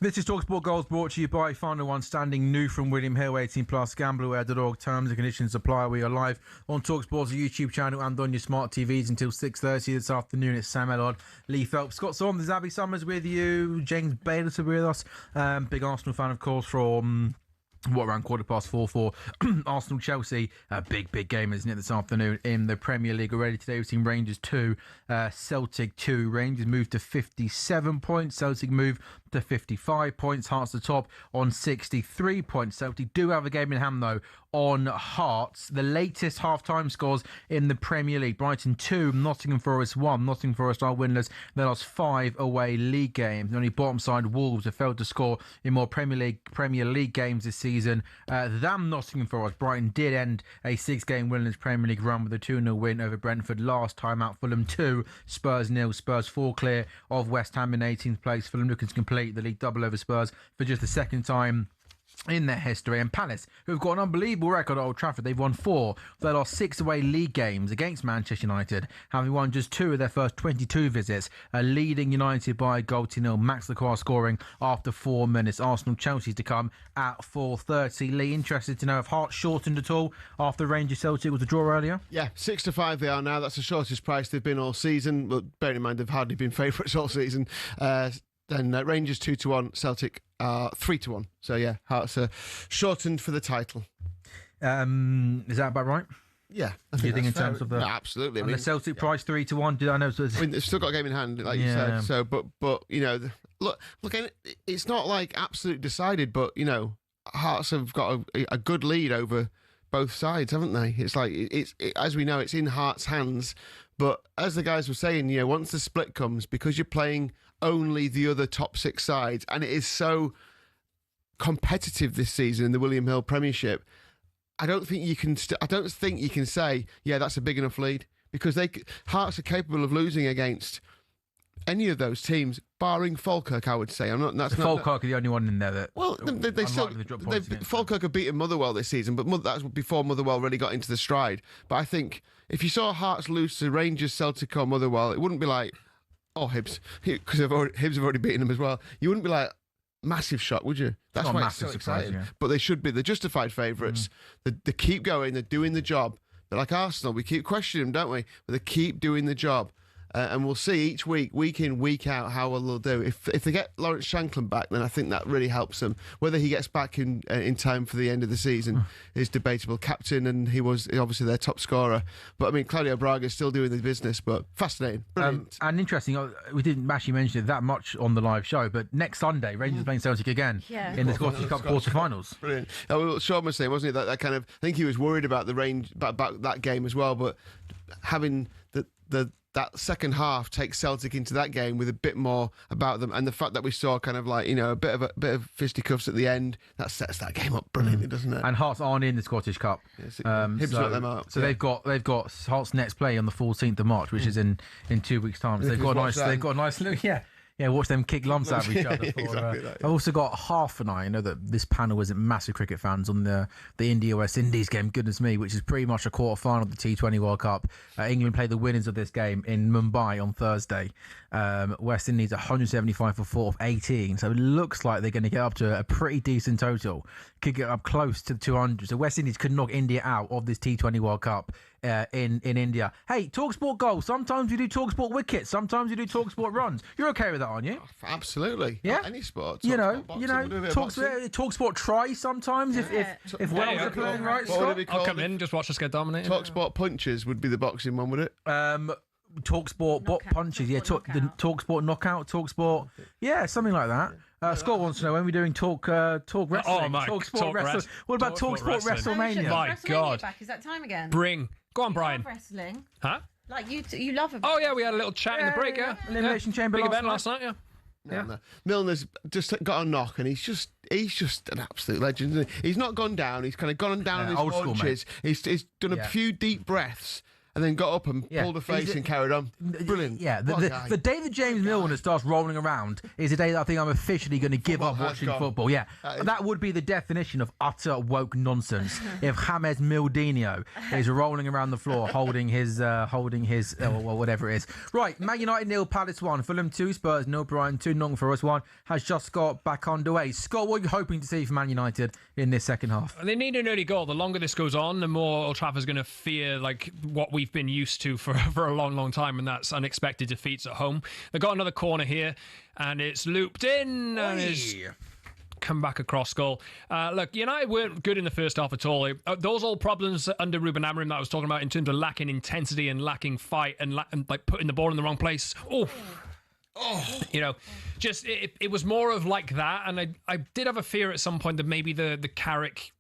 This is talkSPORT Goals, brought to you by Final One Standing, new from William Hill, 18 plus, gambleware.org. Terms and conditions apply. We are live on talkSPORT's YouTube channel and on your smart TVs until 6:30 this afternoon. It's Sam Ellard, Lee Phelps, Scott Saunders, there's Abby Summers with you, James Bayless will be with us. Big Arsenal fan, of course, from around 4:15 for Arsenal-Chelsea. A big game, isn't it, this afternoon in the Premier League already. Today we've seen Rangers 2, Celtic 2. Rangers move to 57 points. Celtic move to 55 points. Hearts the top on 63 points. Celtic do have a game in hand, though, on Hearts. The latest half-time scores in the Premier League. Brighton 2, Nottingham Forest 1. Nottingham Forest are winless. They lost 5 away league games. The only bottom side, Wolves, have failed to score in more Premier League games this season than Nottingham Forest. Brighton did end a 6-game winless Premier League run with a 2-0 win over Brentford last time out. Fulham 2, Spurs 0. Spurs 4 clear of West Ham in 18th place. Fulham looking to complete the league double over Spurs for just the second time in their history. And Palace, who've got an unbelievable record at Old Trafford, they've won 4. They lost 6 away league games against Manchester United, having won just 2 of their first 22 visits, leading United by a goal to 0. Max Lacroix scoring after 4 minutes. Arsenal-Chelsea to come at 4:30. Lee, interested to know if Hearts shortened at all after Rangers-Celtic was a draw earlier? Yeah, 6-5 they are now. That's the shortest price they've been all season. But bearing in mind they've hardly been favourites all season. Then Rangers 2-1, Celtic 3-1. So yeah, Hearts are shortened for the title. Is that about right? Yeah, Do you think in terms of the absolutely? And the Celtic price 3-1? Did I know? They've still got a game in hand, like you said. So, but you know, look, it's not like absolute decided, but you know, Hearts have got a good lead over both sides, haven't they? It's like as we know, it's in Hearts' hands. But as the guys were saying, you know, once the split comes, because you're playing only the other top 6 sides, and it is so competitive this season in the William Hill Premiership, I don't think you can say, yeah, that's a big enough lead, because Hearts are capable of losing against any of those teams, barring Falkirk, I would say. Falkirk are the only one in there that. Well, Falkirk have beaten Motherwell this season, but that was before Motherwell really got into the stride. But I think if you saw Hearts lose to Rangers, Celtic, or Motherwell, it wouldn't be like, oh, Hibs, because Hibs have already beaten them as well. You wouldn't be like, massive shock, would you? That's why it's so exciting. Yeah. But they should be. They're justified favourites. They keep going. They're doing the job. But like Arsenal, we keep questioning them, don't we? But they keep doing the job. And we'll see each week, week in, week out, how well they'll do. If they get Lawrence Shankland back, then I think that really helps them. Whether he gets back in time for the end of the season is debatable. Captain, and he was obviously their top scorer. But I mean, Claudio Braga is still doing the business, but fascinating. Brilliant. And interesting, we didn't actually mention it that much on the live show, but next Sunday, Rangers playing Celtic again in the Scottish Cup quarter-finals. Brilliant. Sean was saying, wasn't he, that kind of, I think he was worried about the range, about that game as well, but having that second half takes Celtic into that game with a bit more about them, and the fact that we saw kind of like, you know, a bit of fisticuffs at the end, that sets that game up brilliantly, doesn't it? And Hearts aren't in the Scottish Cup. Hibs let them out. So they've got Hearts next play on the 14th of March, which is in 2 weeks' time. So they've got a nice look. Yeah, watch them kick lumps out of each other. Exactly that, yeah. I've also got half an eye. I know that this panel isn't massive cricket fans on the India-West Indies game, goodness me, which is pretty much a quarter-final of the T20 World Cup. England play the winners of this game in Mumbai on Thursday. West Indies 175 for 4 of 18, so it looks like they're going to get up to a pretty decent total. Could get up close to 200. So West Indies could knock India out of this T20 World Cup in India. Hey, talkSPORT goals. Sometimes you do talkSPORT wickets. Sometimes you do talkSPORT runs. You're okay with that, aren't you? Absolutely. Yeah. Not any sport. talkSPORT try sometimes if Wales are playing right. I'll come in, just watch us get dominated. talkSPORT punches would be the boxing one, would it? talkSPORT bot punches. Yeah, the talkSPORT knockout. talkSPORT. Yeah, something like that. Scott wants to know when we're doing talk wrestling. Oh my, talkSPORT wrestling. What about talkSPORT WrestleMania? My God. Back. Is that time again? Bring. Go on, Brian. Love wrestling. Huh? Like you love it. Oh yeah, we had a little chat in the break. Yeah. Elimination Chamber Big event last night. Yeah. No. Milner's just got a knock, and he's just an absolute legend, isn't he? He's not gone down. He's kind of gone down on his haunches. He's done a few deep breaths, and then got up and pulled a face and carried on. Brilliant. Yeah, What a guy. the day that James Milner starts rolling around is the day that I think I'm officially going to give up watching football. Yeah, that would be the definition of utter woke nonsense if James Mildinho is rolling around the floor holding his well, whatever it is. Right, Man United 0, Palace 1, Fulham 2, Spurs 0, Brighton 2, Nottingham Forest 1 has just got back underway. Scott, what are you hoping to see from Man United in this second half? They need an early goal. The longer this goes on, the more Old Trafford's going to fear like what we've been used to for a long, long time, and that's unexpected defeats at home. They've got another corner here, and it's looped in, and it's come back across goal. Look, United weren't good in the first half at all. Those old problems under Ruben Amorim that I was talking about in terms of lacking intensity and lacking fight and like putting the ball in the wrong place. You know, just it was more of like that, and I did have a fear at some point that maybe the Carrick,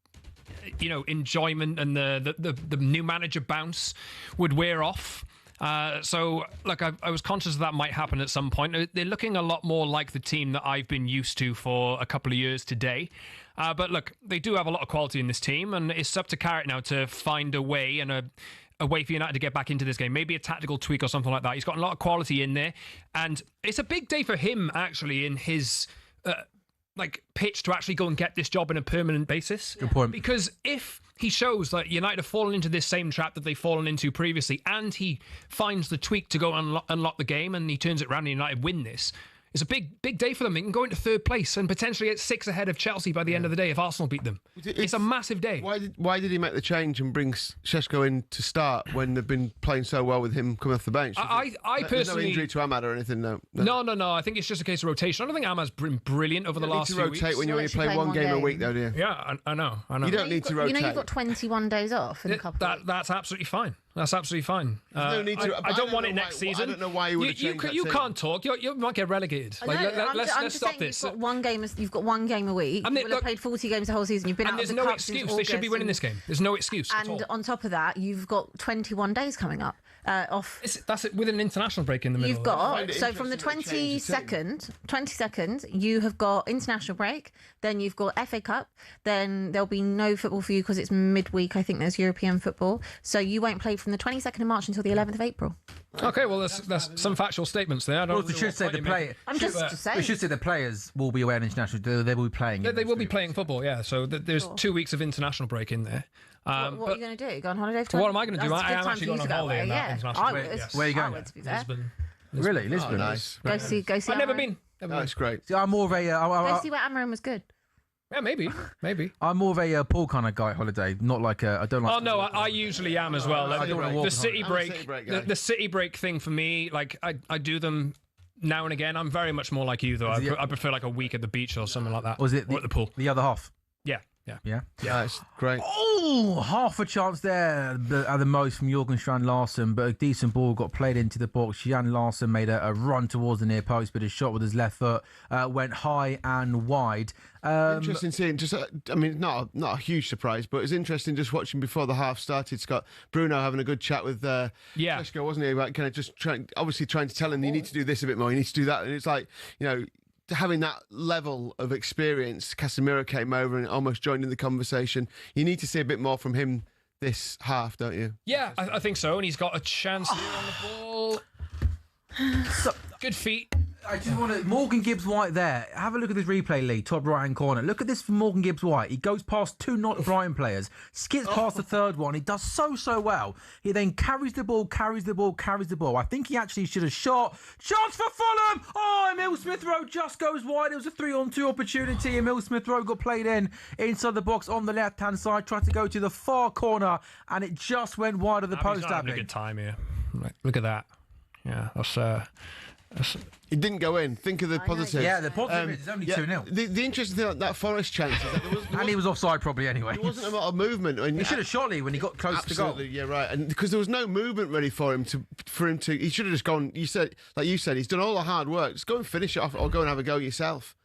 you know, enjoyment and the new manager bounce would wear off. So, look, I was conscious that might happen at some point. They're looking a lot more like the team that I've been used to for a couple of years today. But look, they do have a lot of quality in this team, and it's up to Carrick now to find a way and a way for United to get back into this game. Maybe a tactical tweak or something like that. He's got a lot of quality in there, and it's a big day for him, actually, in his pitch to actually go and get this job on a permanent basis. Good point. Because if he shows that United have fallen into this same trap that they've fallen into previously, and he finds the tweak to go unlock the game, and he turns it around and United win this, it's a big day for them. They can go into third place and potentially get 6 ahead of Chelsea by the end of the day if Arsenal beat them. It's a massive day. Why did he make the change and bring Šeško in to start when they've been playing so well with him coming off the bench? I personally... no injury to Ahmad or anything, no. No. I think it's just a case of rotation. I don't think Ahmad's been brilliant over the last few weeks. You don't need to rotate when you only play one game a week, though, do you? Yeah, I know. You don't need to rotate. You know you've got 21 days off in a couple of weeks. That's absolutely fine. That's absolutely fine. No need to, I don't want it next season. I don't know why you would have changed that You team. can't talk. You might get relegated. Let's stop this. You've got one game a week. You've played 40 games the whole season. You've been out of the cup since August. They should be winning this game. There's no excuse at all. And on top of that, you've got 21 days coming up off. That's it with an international break in the middle. You've got, so from the 22nd, you have got international break, then you've got FA Cup, then there'll be no football for you because it's midweek. I think there's European football. So you won't play from the 22nd of March until the 11th of April. Okay, well, there's some factual statements there. We should say the players. I'm just saying. We should say the players will be away on international. They will be playing. They will be playing football, yeah. So there's 2 weeks of international break in there. What are you going to do? Go on holiday for what am I going to do? I am actually going on holiday in that international break. Yes. Where are you going? Lisbon. Really? Lisbon? Nice. Go see. I've never been. That's great. See, I'm more of a. Go see where Amorim was good. Yeah, maybe. I'm more of a Paul kind of guy holiday, not like a. I don't like. Oh no, I usually am as well. The city break, the city break thing for me, like I do them now and again. I'm very much more like you though. I prefer like a week at the beach or something like that. Was it or at the pool? The other half. Yeah. That's great. Oh, half a chance there at the most from Jürgen Strand Larsen, but a decent ball got played into the box. Jan Larsen made a run towards the near post, but his shot with his left foot went high and wide. Interesting seeing, not a huge surprise, but it's interesting just watching before the half started. Scott Bruno having a good chat with Šeško, wasn't he? About kind of just trying to tell him you need to do this a bit more, you need to do that, and it's like, you know, having that level of experience. Casemiro came over and almost joined in the conversation. You need to see a bit more from him this half, don't you? Yeah, I think so. And he's got a chance here on the ball. Good feet. I just want to... Morgan Gibbs-White there. Have a look at this replay, Lee. Top right-hand corner. Look at this from Morgan Gibbs-White. He goes past 2 not Brighton players, skips past the third one. He does so well. He then carries the ball. I think he actually should have shot. Chance for Fulham! Oh, Emil Smith-Rowe just goes wide. It was a 3-on-2 opportunity. Emil Smith-Rowe got played inside the box on the left-hand side, tried to go to the far corner, and it just went wide of the post. He's not having a good time here. Look at that. Yeah, that's It didn't go in. Think of the positives. Yeah, the positives. It's only 2-0. The interesting thing, that Forest chance is that there was and he was offside probably anyway. There wasn't a lot of movement. He should have shot Lee when he got close to goal. Absolutely, yeah, right. And because there was no movement ready for him to. He should have just gone. You said, he's done all the hard work. Just go and finish it off, or go and have a go yourself.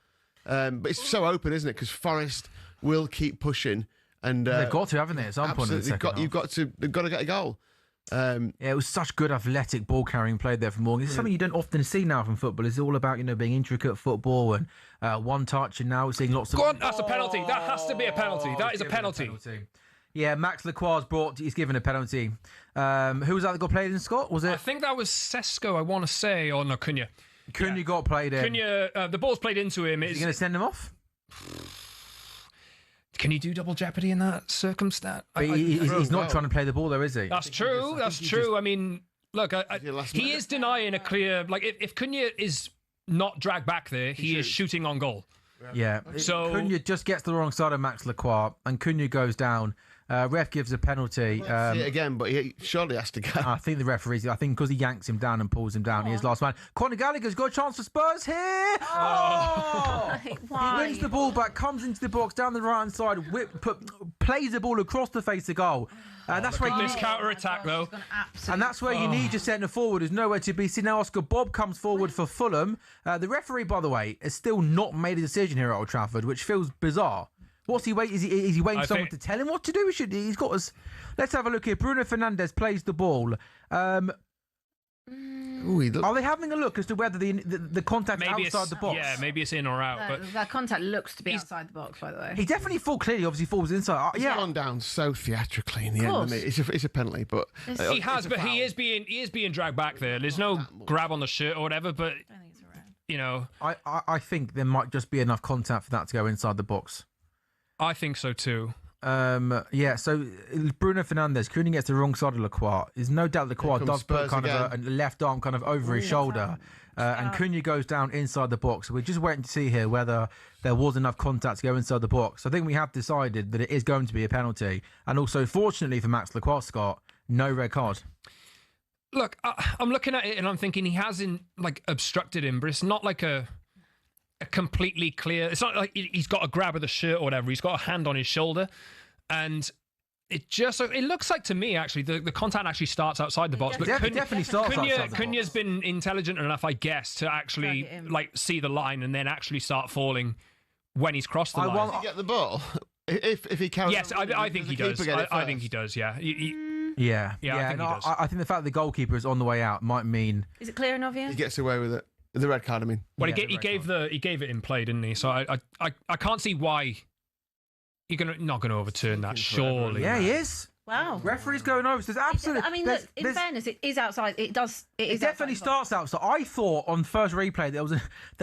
But it's so open, isn't it? Because Forest will keep pushing, and they've got to, haven't they? At some point in the second half. They've got to get a goal. It was such good athletic ball carrying play there from Morgan. It's something you don't often see now from football. It's all about, being intricate football and one touch, and now we're seeing lots of... Go on, that's a penalty. That has to be a penalty. That is a penalty. Yeah, Max Lacroix's he's given a penalty. Who was that got played in, Scott? Was it? I think that was Sesko, I want to say, or no, Cunha. Cunha got played in. Cunha, the ball's played into him. Is he going to send him off? Can you do double jeopardy in that circumstance? He's not trying to play the ball, though, is he? That's true. That's true. I mean, look, he is denying a clear. Like, if Cunha is not dragged back there, he is shooting on goal. Yeah. So Cunha just gets the wrong side of Max Lacroix, and Cunha goes down. Ref gives a penalty. See it again, but he surely has to go. I think the referees. I think because he yanks him down and pulls him down, he is last man. Conor Gallagher's got a chance for Spurs here. Oh! He wins the ball back, comes into the box down the right hand side, plays the ball across the face of goal. That's where this counter attack though, and that's where you need your centre forward. Is nowhere to be seen. Now Oscar Bob comes forward for Fulham. The referee, by the way, has still not made a decision here at Old Trafford, which feels bizarre. What's he waiting? Is he waiting for someone to tell him what to do? He's got us. Let's have a look here. Bruno Fernandes plays the ball. Are they having a look as to whether the contact's outside the box? Yeah, maybe it's in or out. But that contact looks to be outside the box, by the way. He definitely obviously falls inside. He's gone down so theatrically in the end. It's a penalty, but he has. But he is being dragged back there. There's no grab on the shirt or whatever. But you know, I think there might just be enough contact for that to go inside the box. I think so too. So Bruno Fernandes, Cunha gets the wrong side of Lacroix. There's no doubt Lacroix does put kind of a left arm kind of over his shoulder, and Cunha goes down inside the box. So we're just waiting to see here whether there was enough contact to go inside the box. I think we have decided that it is going to be a penalty, and also fortunately for Max Lacroix, Scott, no red card. Look, I'm looking at it and I'm thinking he hasn't obstructed him, but it's not like a completely clear. It's not like he's got a grab of the shirt or whatever. He's got a hand on his shoulder, and it looks like to me actually the contact actually starts outside the box. But definitely starts outside the box. Cunha's been intelligent enough, I guess, to actually see the line and then actually start falling when he's crossed the line. Does he get the ball if he carries? Yes, I think he does. I think he does. Yeah. Yeah. I think he does. I think the fact the goalkeeper is on the way out might mean. Is it clear and obvious? He gets away with it. The red card, I mean. Well, he gave it in play, didn't he? So I can't see why you're not going to overturn that. Surely. Yeah, he is. Wow. Referee's going over. So there's absolutely. I mean, look, in fairness, it is outside. It definitely starts out. So I thought on first replay there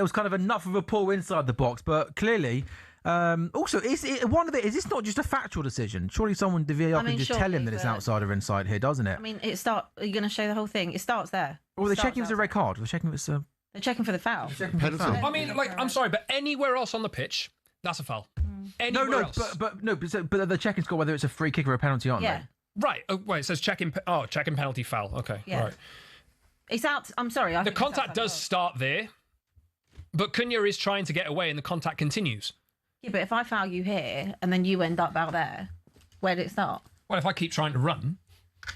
was kind of enough of a pull inside the box, but clearly. Also, is this not just a factual decision? Surely someone can just tell him that it's outside or inside here, doesn't it? I mean, Are you going to show the whole thing? It starts there. Well, they're checking if it's a red card. They're checking if it's a. They're checking for the foul. I mean, I'm sorry, but anywhere else on the pitch, that's a foul. Anywhere else. But they're checking score whether it's a free kick or a penalty, aren't they? Right. Oh, wait, it says checking penalty foul. Okay. Yeah. Right. It's out. I'm sorry. The contact does start there, but Cunha is trying to get away, and the contact continues. Yeah, but if I foul you here and then you end up out there, where did it start? Well, if I keep trying to run,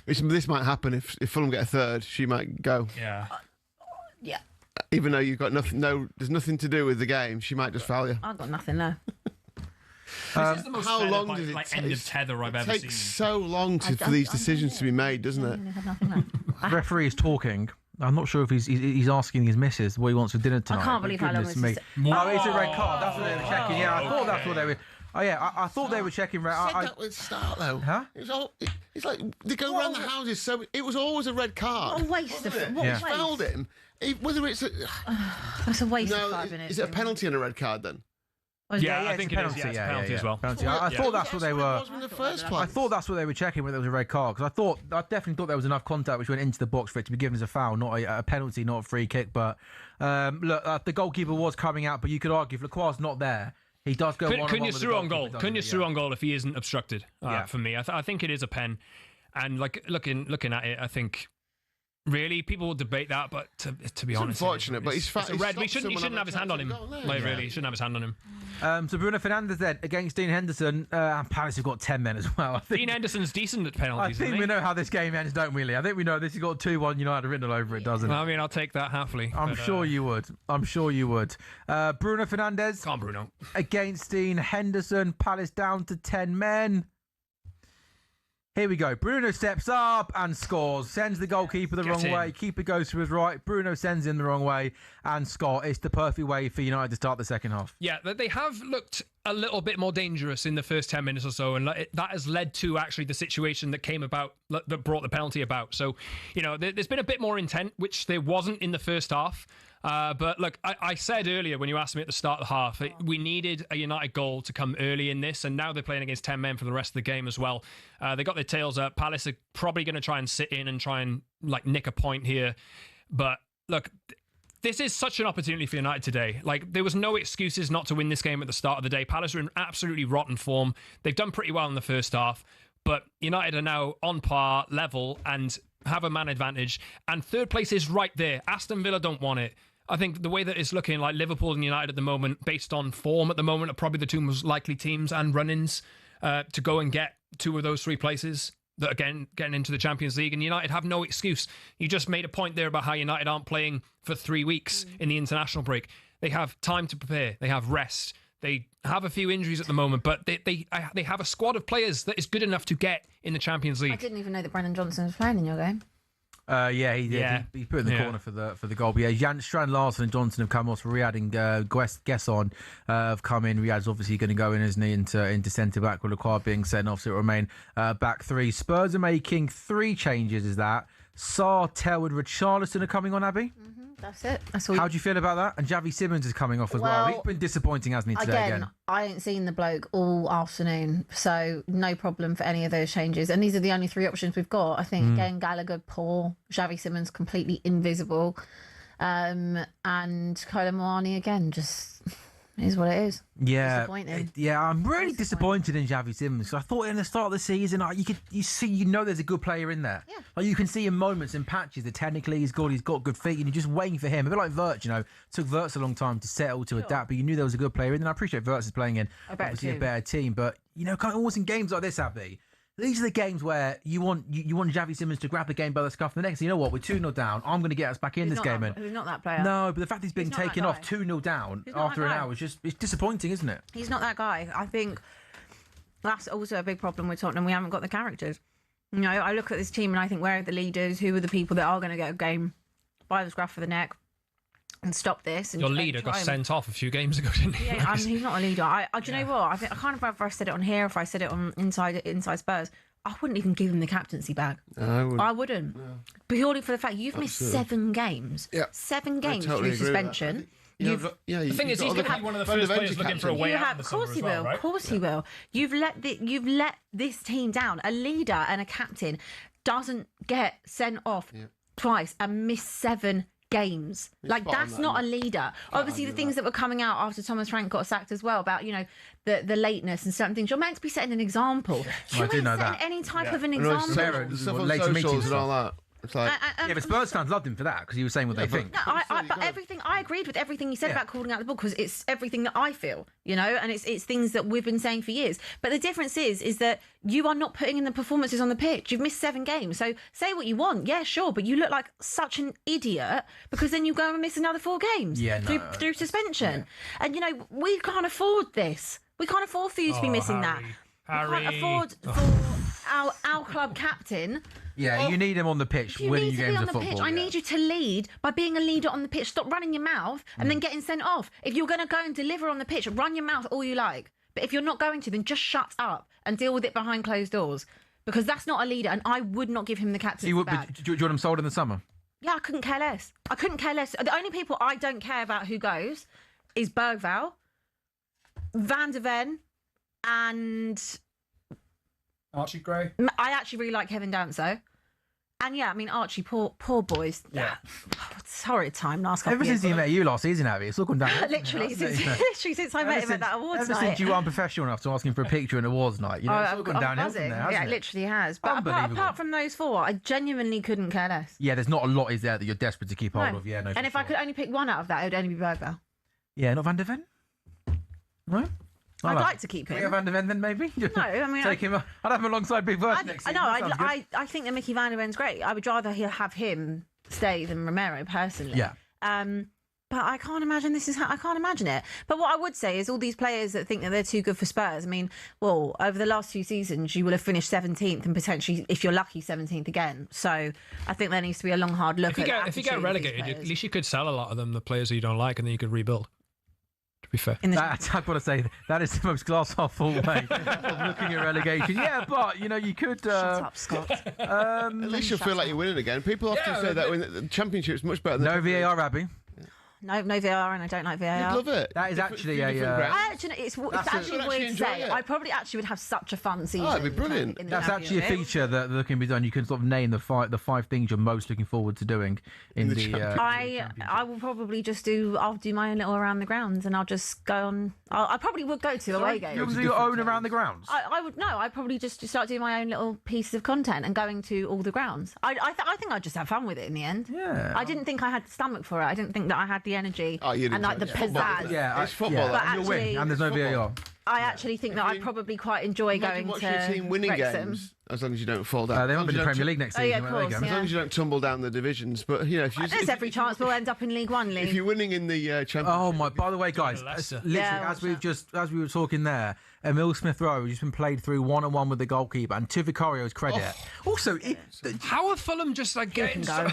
this might happen if Fulham get a third. She might go. Yeah. Yeah. Even though you've got nothing, there's nothing to do with the game. She might just foul you. I've got nothing there. This is the most how long does it take? End of tether I've ever seen. It takes so long for these decisions to be made, doesn't it? The referee is talking. I'm not sure if he's asking his missus what he wants for dinner tonight. I can't believe how long this is. Oh, it's a red card. That's what they were checking. Yeah, I thought that's what they were. Oh yeah, I thought they were checking. I said that would start though. Huh? It's like they go around the houses, so it was always a red card. What a waste of it. What fouled him? Whether it's that's a waste of 5 minutes. Is it a penalty and a red card then? Yeah, I think it is. Yeah, it's a penalty as well. Penalty. I thought that's what they were. In the first place. I thought that's what they were checking when there was a red card, because I definitely thought there was enough contact which went into the box for it to be given as a foul, not a penalty, not a free kick. But look, the goalkeeper was coming out, but you could argue if Lacroix not there, he does go one-on-one. Cunha's through on goal. Cunha's through on goal if he isn't obstructed. For me, I think it is a pen, and looking at it, I think. Really, people will debate that, but to be honest, unfortunate. But he's red. He shouldn't have his hand on him. Really, he shouldn't have his hand on him. So Bruno Fernandes then against Dean Henderson. Palace have got 10 men as well. Dean Henderson's decent at penalties. I think we know how this game ends, don't we, Lee? I think we know this has got 2-1 United written all over it, doesn't it? I mean, I'll take that happily. I'm sure you would. Bruno Fernandes. Come on, Bruno. Against Dean Henderson. Palace down to 10 men. Here we go. Bruno steps up and scores. Sends the goalkeeper the wrong way. Keeper goes to his right. Bruno sends in the wrong way and scores. It's the perfect way for United to start the second half. Yeah, they have looked a little bit more dangerous in the first 10 minutes or so, and that has led to actually the situation that came about, that brought the penalty about. So, there's been a bit more intent, which there wasn't in the first half. But look, I said earlier when you asked me at the start of the half, we needed a United goal to come early in this, and now they're playing against 10 men for the rest of the game as well. They got their tails up. Palace are probably going to try and sit in and try and nick a point here. But look, this is such an opportunity for United today. There was no excuses not to win this game at the start of the day. Palace are in absolutely rotten form. They've done pretty well in the first half, but United are now on par, level, and have a man advantage. And third place is right there. Aston Villa don't want it. I think the way that it's looking, Liverpool and United at the moment, based on form at the moment, are probably the two most likely teams and run-ins to go and get two of those three places that again getting into the Champions League. And United have no excuse. You just made a point there about how United aren't playing for 3 weeks in the international break. They have time to prepare. They have rest. They have a few injuries at the moment, but they have a squad of players that is good enough to get in the Champions League. I didn't even know that Brennan Johnson was playing in your game. Yeah, he did. Yeah. He put in the corner for the goal. But yeah, Jan Strand Larson and Johnson have come off. Riyad and Gesson have come in. Riyad's obviously going to go in, isn't he, into centre back with Leclerc being sent off, so it will remain back three. Spurs are making 3 changes. Is that Sarr, Tell, and Richarlison are coming on, Abby? That's it. That's all. How do you feel about that? And Javi Simmons is coming off as well. He's been disappointing, hasn't he, today again? I ain't seen the bloke all afternoon, so no problem for any of those changes. And these are the only 3 options we've got. I think, again, Gallagher, poor. Javi Simmons, completely invisible. And Kolo Muani, again, just is what it is. Yeah, disappointing. I'm really disappointed in Javi Simmons. I thought in the start of the season, there's a good player in there. Yeah. You can see in moments and patches that technically he's got good feet, and you're just waiting for him. A bit like Vert, it took Verts a long time to settle, to adapt, but you knew there was a good player in there. I appreciate Verts is playing in a better team, but almost in games like this, Abby, these are the games where you want Javi Simmons to grab the game by the scuff. The next thing you know what, we're 2-0 down. I'm going to get us back in this game. He's not that player. No, but the fact he's been taken off 2-0 down after an hour it's disappointing, isn't it? He's not that guy. I think that's also a big problem with Tottenham. We haven't got the characters. I look at this team and I think, where are the leaders? Who are the people that are going to get a game by the scruff of the neck and stop this? And your leader got sent off a few games ago, didn't he? Yeah, he's not a leader. Do you know what? I can't remember if I said it on here, if I said it on Inside Spurs. I wouldn't even give him the captaincy back. I wouldn't. No. Purely for the fact you've missed 7 games. Yeah. 7 games through suspension. The thing is, he's going to be one of the first players looking for a way out in the summer as well, right? Of course he will. You've let this team down. A leader and a captain doesn't get sent off twice and miss 7 games. That's not a leader. Obviously, the things that were coming out after Thomas Frank got sacked as well about the lateness and certain things. You're meant to be setting an example. You ain't setting any type of an example. Stuff on socials and all that. It's like, but Spurs fans loved him for that because he was saying what they think. No, I agreed with everything he said about calling out the ball, because it's everything that I feel, and it's things that we've been saying for years. But the difference is that you are not putting in the performances on the pitch. You've missed 7 games, so say what you want, yeah, sure, but you look like such an idiot because then you go and miss another 4 games through suspension, and we can't afford this. We can't afford for you to be missing that. We can't afford for our club captain. Yeah, you need him on the pitch winning games of football. Pitch. I need you to lead by being a leader on the pitch. Stop running your mouth and then getting sent off. If you're going to go and deliver on the pitch, run your mouth all you like. But if you're not going to, then just shut up and deal with it behind closed doors. Because that's not a leader, and I would not give him the captaincy back. Do you want him sold in the summer? Yeah, I couldn't care less. The only people I don't care about who goes is Bergvall, Van de Ven, and Archie Gray. I actually really like Kevin Danso. And Archie, poor boys. Yeah. Horrid time last couple Ever since he met you last season, Abby, it's all gone down. Literally since I met him at that awards night. Ever since you were unprofessional enough to ask him for a picture at an awards night, it's all gone downhill from there, hasn't it? It literally has. But apart from those 4, I genuinely couldn't care less. Yeah, there's not a lot is there that you're desperate to keep hold of. Yeah, no. And if I could only pick one out of that, it would only be Bergvall. Yeah, not Van de Ven? No? I'd like to keep him. Van de Ven then maybe? No, I mean... Take him. I'd have him alongside Big Verse next season. I think that Mickey Van de Ven's great. I would rather have him stay than Romero, personally. Yeah. But I can't imagine I can't imagine it. But what I would say is all these players that think that they're too good for Spurs, I mean, well, over the last 2 seasons, you will have finished 17th and potentially, if you're lucky, 17th again. So I think there needs to be a long, hard look if you get relegated, at least you could sell a lot of them, the players that you don't like, and then you could rebuild. To be fair, I've got to say that is the most glass half full way of looking at relegation. Yeah, but you could. Shut up, Scott. At least you'll feel like you're winning again. People often say that when the Championship's much better than no VAR, Abby. No VAR, and I don't like VAR. You'd love it. That is actually a. It's actually weird to say. I probably actually would have such a fun season. Oh, it'd be brilliant. That's actually a feature that can be done. You can sort of name the five things you're most looking forward to doing in the. I will probably just I'll do my own little around the grounds, and I'll just go on. I probably would go to away games. You would do your own around the grounds. I would I'd probably just start doing my own little piece of content and going to all the grounds. I think I'd just have fun with it in the end. Yeah. I didn't think I had the stomach for it. I didn't think that I had the energy. Oh, and like the pizzazz. Yeah, it's football. But you'll win, and there's no VAR. I actually think that I probably quite enjoy going watch to your team winning Wrexham. games, as long as you don't fall down. They won't be in the Premier League next season. Yeah, of course, As long as you don't tumble down the divisions. But there's every chance we'll end up in League One. If you're winning in the Championship. Oh my! By the way, guys, literally as we were talking there, Emil Smith-Rowe has been played through 1-on-1 with the goalkeeper, and to Vicario's credit, also how are Fulham just like getting so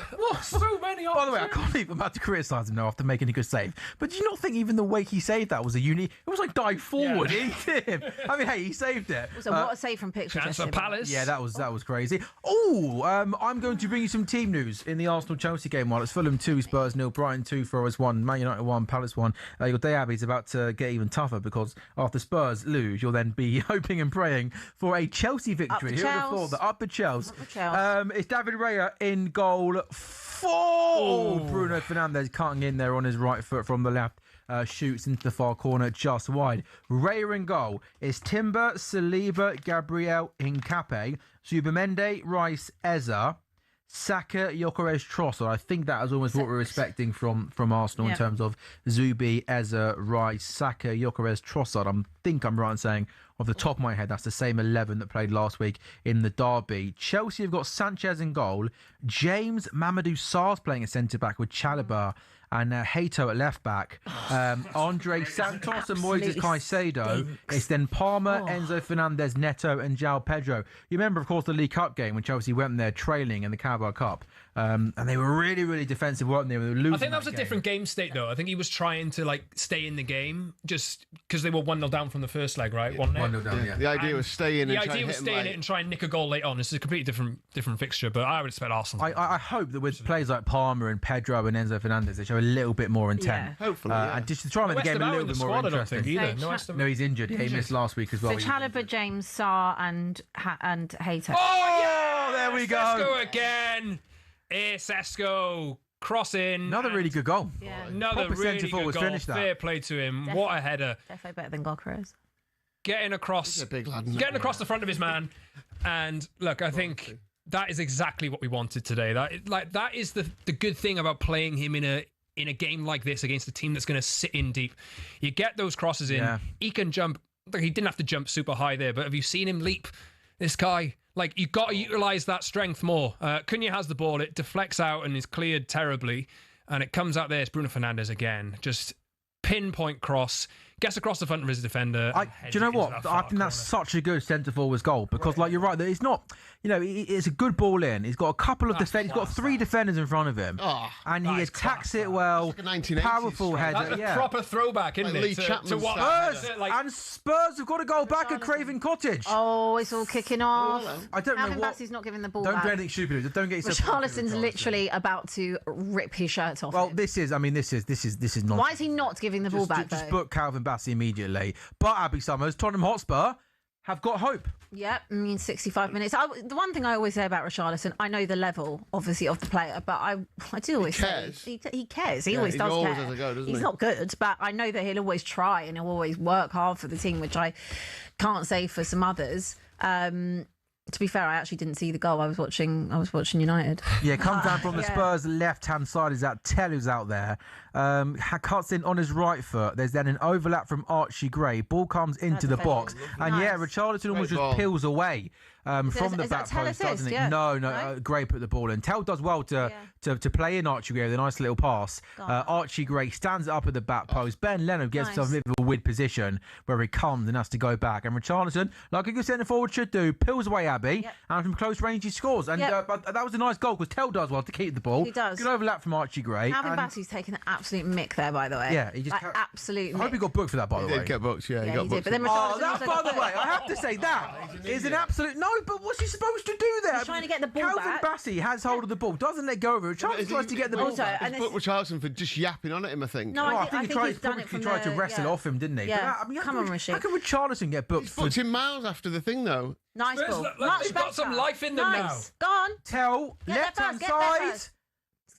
many? By the way, I can't believe I'm about to criticise him now after making a good save. But do you not think even the way he saved that was a unique? It was like dive forward. He hit him. I mean, hey, he saved it. So what a save from picture. Chance for Palace. Yeah, that was crazy. Oh, I'm going to bring you some team news in the Arsenal-Chelsea game. While it's Fulham 2, Spurs 0, Brighton 2, Forest 1, Man United 1, Palace 1. Your day, Abby's about to get even tougher because after Spurs lose, you'll then be hoping and praying for a Chelsea victory. Who would have thought that? Up the Chelsea. It's David Raya in goal for Bruno Fernandes cutting in there on his right foot from the left. Shoots into the far corner just wide. Raya in goal is Timber, Saliba, Gabriel, Hincapié, Zubimende, Rice, Eza, Saka, Gyökeres, Trossard. I think that is almost what we're expecting from Arsenal in terms of Zubi, Eza, Rice, Saka, Gyökeres, Trossard. I think I'm right in saying off the top of my head that's the same 11 that played last week in the derby. Chelsea have got Sanchez in goal, James Mamadou Sarr's playing a centre-back with Chalobah and Hato at left back, Andre Santos and Moises Caicedo. It's then Palmer, Enzo Fernandez, Neto and João Pedro. You remember, of course, the League Cup game when Chelsea went there trailing in the Carabao Cup, and they were really, really defensive, weren't they? They were losing. I think that was a different game state, though. I think he was trying to stay in the game just because they were 1-0 down from the first leg, right? 1-0 down. The idea was stay in. The idea was stay in it and try and nick a goal later on. This is a completely different fixture, but I would expect Arsenal. I hope that with players like Palmer and Pedro and Enzo Fernandez, they show a little bit more intent. Hopefully, and just to try and make the game a little bit more interesting. No, he's injured. He missed last week as well. So Chalobah, James, Sarr, and Hato. Oh yeah! There we go. Sesko again. Sesko crossing. Another really good goal. Yeah. Another really good goal. Fair play to him. What a header. Definitely better than Gyökeres. Getting across the front of his man. And look, I think that is exactly what we wanted today. That is the good thing about playing him in a game like this against a team that's going to sit in deep. You get those crosses in. Yeah. He can jump. He didn't have to jump super high there, but have you seen him leap? This guy, you got to utilise that strength more. Cunha has the ball. It deflects out and is cleared terribly. And it comes out there. It's Bruno Fernandes again. Just pinpoint cross. Gets across the front of his defender. Do you know what? I think that's such a good centre forward's goal because, you're right. It's not. It's a good ball in. He's got a couple of defenders. He's got 3 defenders in front of him, and he attacks it well. Like powerful header. That's a proper throwback, isn't it? To what Spurs and Spurs have got a goal back at Craven Cottage. Oh, it's all kicking off. I don't know what. Bassey's not giving the ball back. back. Don't do anything stupid. Don't get yourself. Richarlison's literally about to rip his shirt off. Well, this is nonsense. Why is he not giving the ball back? Just book Calvin Bassey immediately. But Abby Summers, Tottenham Hotspur have got hope. Yep, 65 minutes. The one thing I always say about Richarlison, I know the level, obviously, of the player, but I do always say he cares. He always does care. He's not good, but I know that he'll always try and he'll always work hard for the team, which I can't say for some others. To be fair, I actually didn't see the goal. I was watching United. Yeah, comes down from the Spurs left-hand side. Is that Tell who's out there? Cuts in on his right foot. There's then an overlap from Archie Gray. Ball comes into the box. And Richarlison almost just peels away. from the back post, doesn't he? Yeah. No, Gray put the ball in. Tell does well to play in Archie Gray with a nice little pass. Archie Gray stands up at the back post. Ben Leonard gets himself in a weird position where he comes and has to go back. And Richarlison, like a good centre forward should do, peels away Abbey, and from close range he scores. And but that was a nice goal because Tell does well to keep the ball. He does. Good overlap from Archie Gray. Calvin Bassey's taken an absolute mick there, by the way. Yeah, he just absolute. I hope he got booked for that, by the way. He did get booked, he got booked. But then that, by the way, I have to say that is an absolute no. But what's he supposed to do there? He's trying to get the ball Calvin back. Bassey has hold of the ball, doesn't let go of it. Richarlison tries to get the ball back. He's booked Richarlison for just yapping on at him, I think. No, I think he tried to wrestle off him, didn't he? Yeah. But, Come on, Rishi. How can Richarlison get booked? He's booked him miles after the thing, though. Nice ball. They've got some life in them now. Go on. Tell left hand side.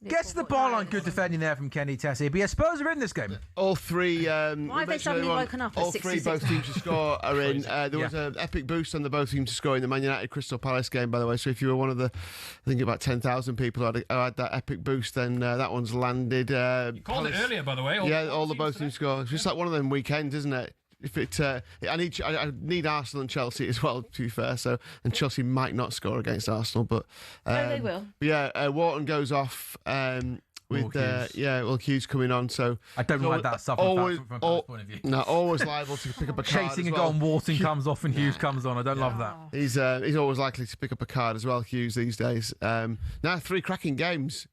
Gets the ball on. Good defending there from Kenny Tessie. But yeah, Spurs are in this game. All three. Why have they suddenly woken up at all three, 66? both teams to score are in. There was an epic boost on the both teams to score in the Man United Crystal Palace game, by the way. So if you were one of the, I think about 10,000 people who had that epic boost, then that one's landed. You called it earlier, by the way. All the both teams score. It's just like one of them weekends, isn't it? If it, I need Arsenal and Chelsea as well, to be fair. So, and Chelsea might not score against Arsenal, but they will. But yeah, Wharton goes off. With Will Hughes coming on, so I don't like that stuff from a point of view. No, always liable to pick up a card. Chasing a goal, and Wharton comes off and Hughes comes on. I don't love that. He's always likely to pick up a card as well, Hughes, these days. Now 3 cracking games.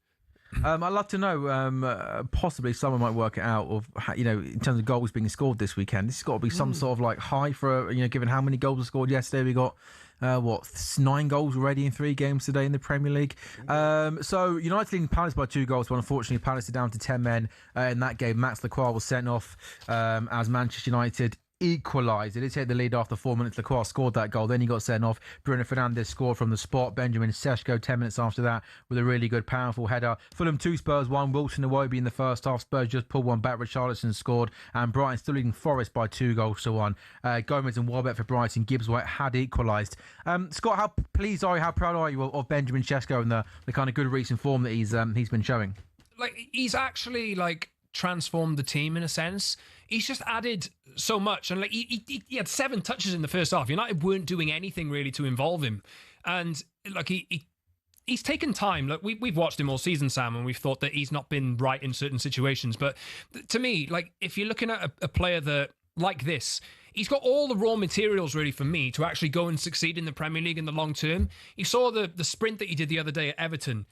I'd love to know. Possibly someone might work it out of in terms of goals being scored this weekend. This has got to be some sort of like high for given how many goals were scored yesterday. We got 9 goals already in 3 games today in the Premier League. So United leading Palace by 2 goals, but unfortunately Palace are down to 10 men in that game. Max Lacroix was sent off as Manchester United equalised. It did take the lead after 4 minutes. Lacroix scored that goal. Then he got sent off. Bruno Fernandes scored from the spot. Benjamin Sesko 10 minutes after that with a really good, powerful header. Fulham 2, Spurs 1. Wilson Iwobi in the first half. Spurs just pulled one back. Richarlison scored. And Brighton still leading Forest by 2 goals to 1. Gomez and Welbeck for Brighton. Gibbs White had equalised. Scott, how pleased are you, how proud are you of Benjamin Sesko and the kind of good recent form that he's been showing? Like, he's actually transformed the team in a sense. He's just added so much, and he had 7 touches in the first half. United weren't doing anything really to involve him, and he's taken time. Look, we've watched him all season, Sam, and we've thought that he's not been right in certain situations. But to me, if you're looking at a player that like this, he's got all the raw materials really for me to actually go and succeed in the Premier League in the long term. You saw the sprint that he did the other day at Everton.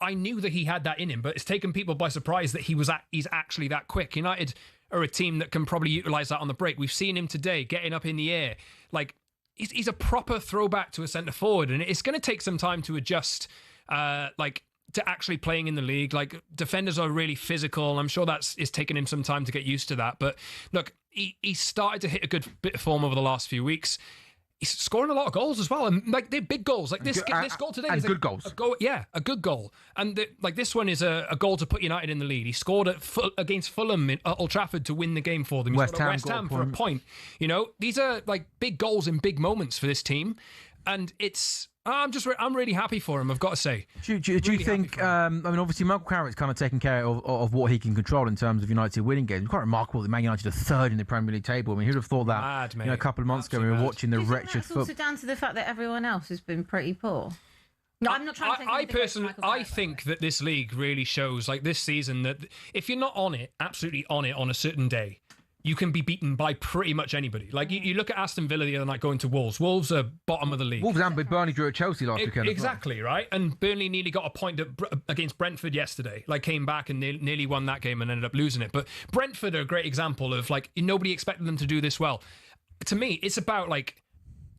I knew that he had that in him, but it's taken people by surprise that he's actually that quick. United are a team that can probably utilise that on the break. We've seen him today getting up in the air. He's a proper throwback to a centre forward, and it's going to take some time to adjust, to actually playing in the league. Defenders are really physical, and I'm sure is taking him some time to get used to that. But look, he started to hit a good bit of form over the last few weeks. He's scoring a lot of goals as well, and they're big goals. This goal today is good goals. A good goal. And this one is a goal to put United in the lead. He scored against Fulham at Old Trafford to win the game for them. He scored at West Ham for a point. These are big goals in big moments for this team, and I'm really happy for him, I've got to say. Do you think, obviously Michael Carrick's kind of taken care of what he can control in terms of United winning games. It's quite remarkable that Man United are 3rd in the Premier League table. Who'd have thought that a couple of months ago when we were watching the wretched football. It's also down to the fact that everyone else has been pretty poor. No, I'm not trying to take I think that this league really shows, this season, that if you're not on it, absolutely on it on a certain day, you can be beaten by pretty much anybody. You look at Aston Villa the other night going to Wolves. Wolves are bottom of the league. Wolves and Burnley drew at Chelsea last weekend. Exactly, right? And Burnley nearly got a point against Brentford yesterday. Came back and nearly won that game and ended up losing it. But Brentford are a great example of, nobody expected them to do this well. To me, it's about,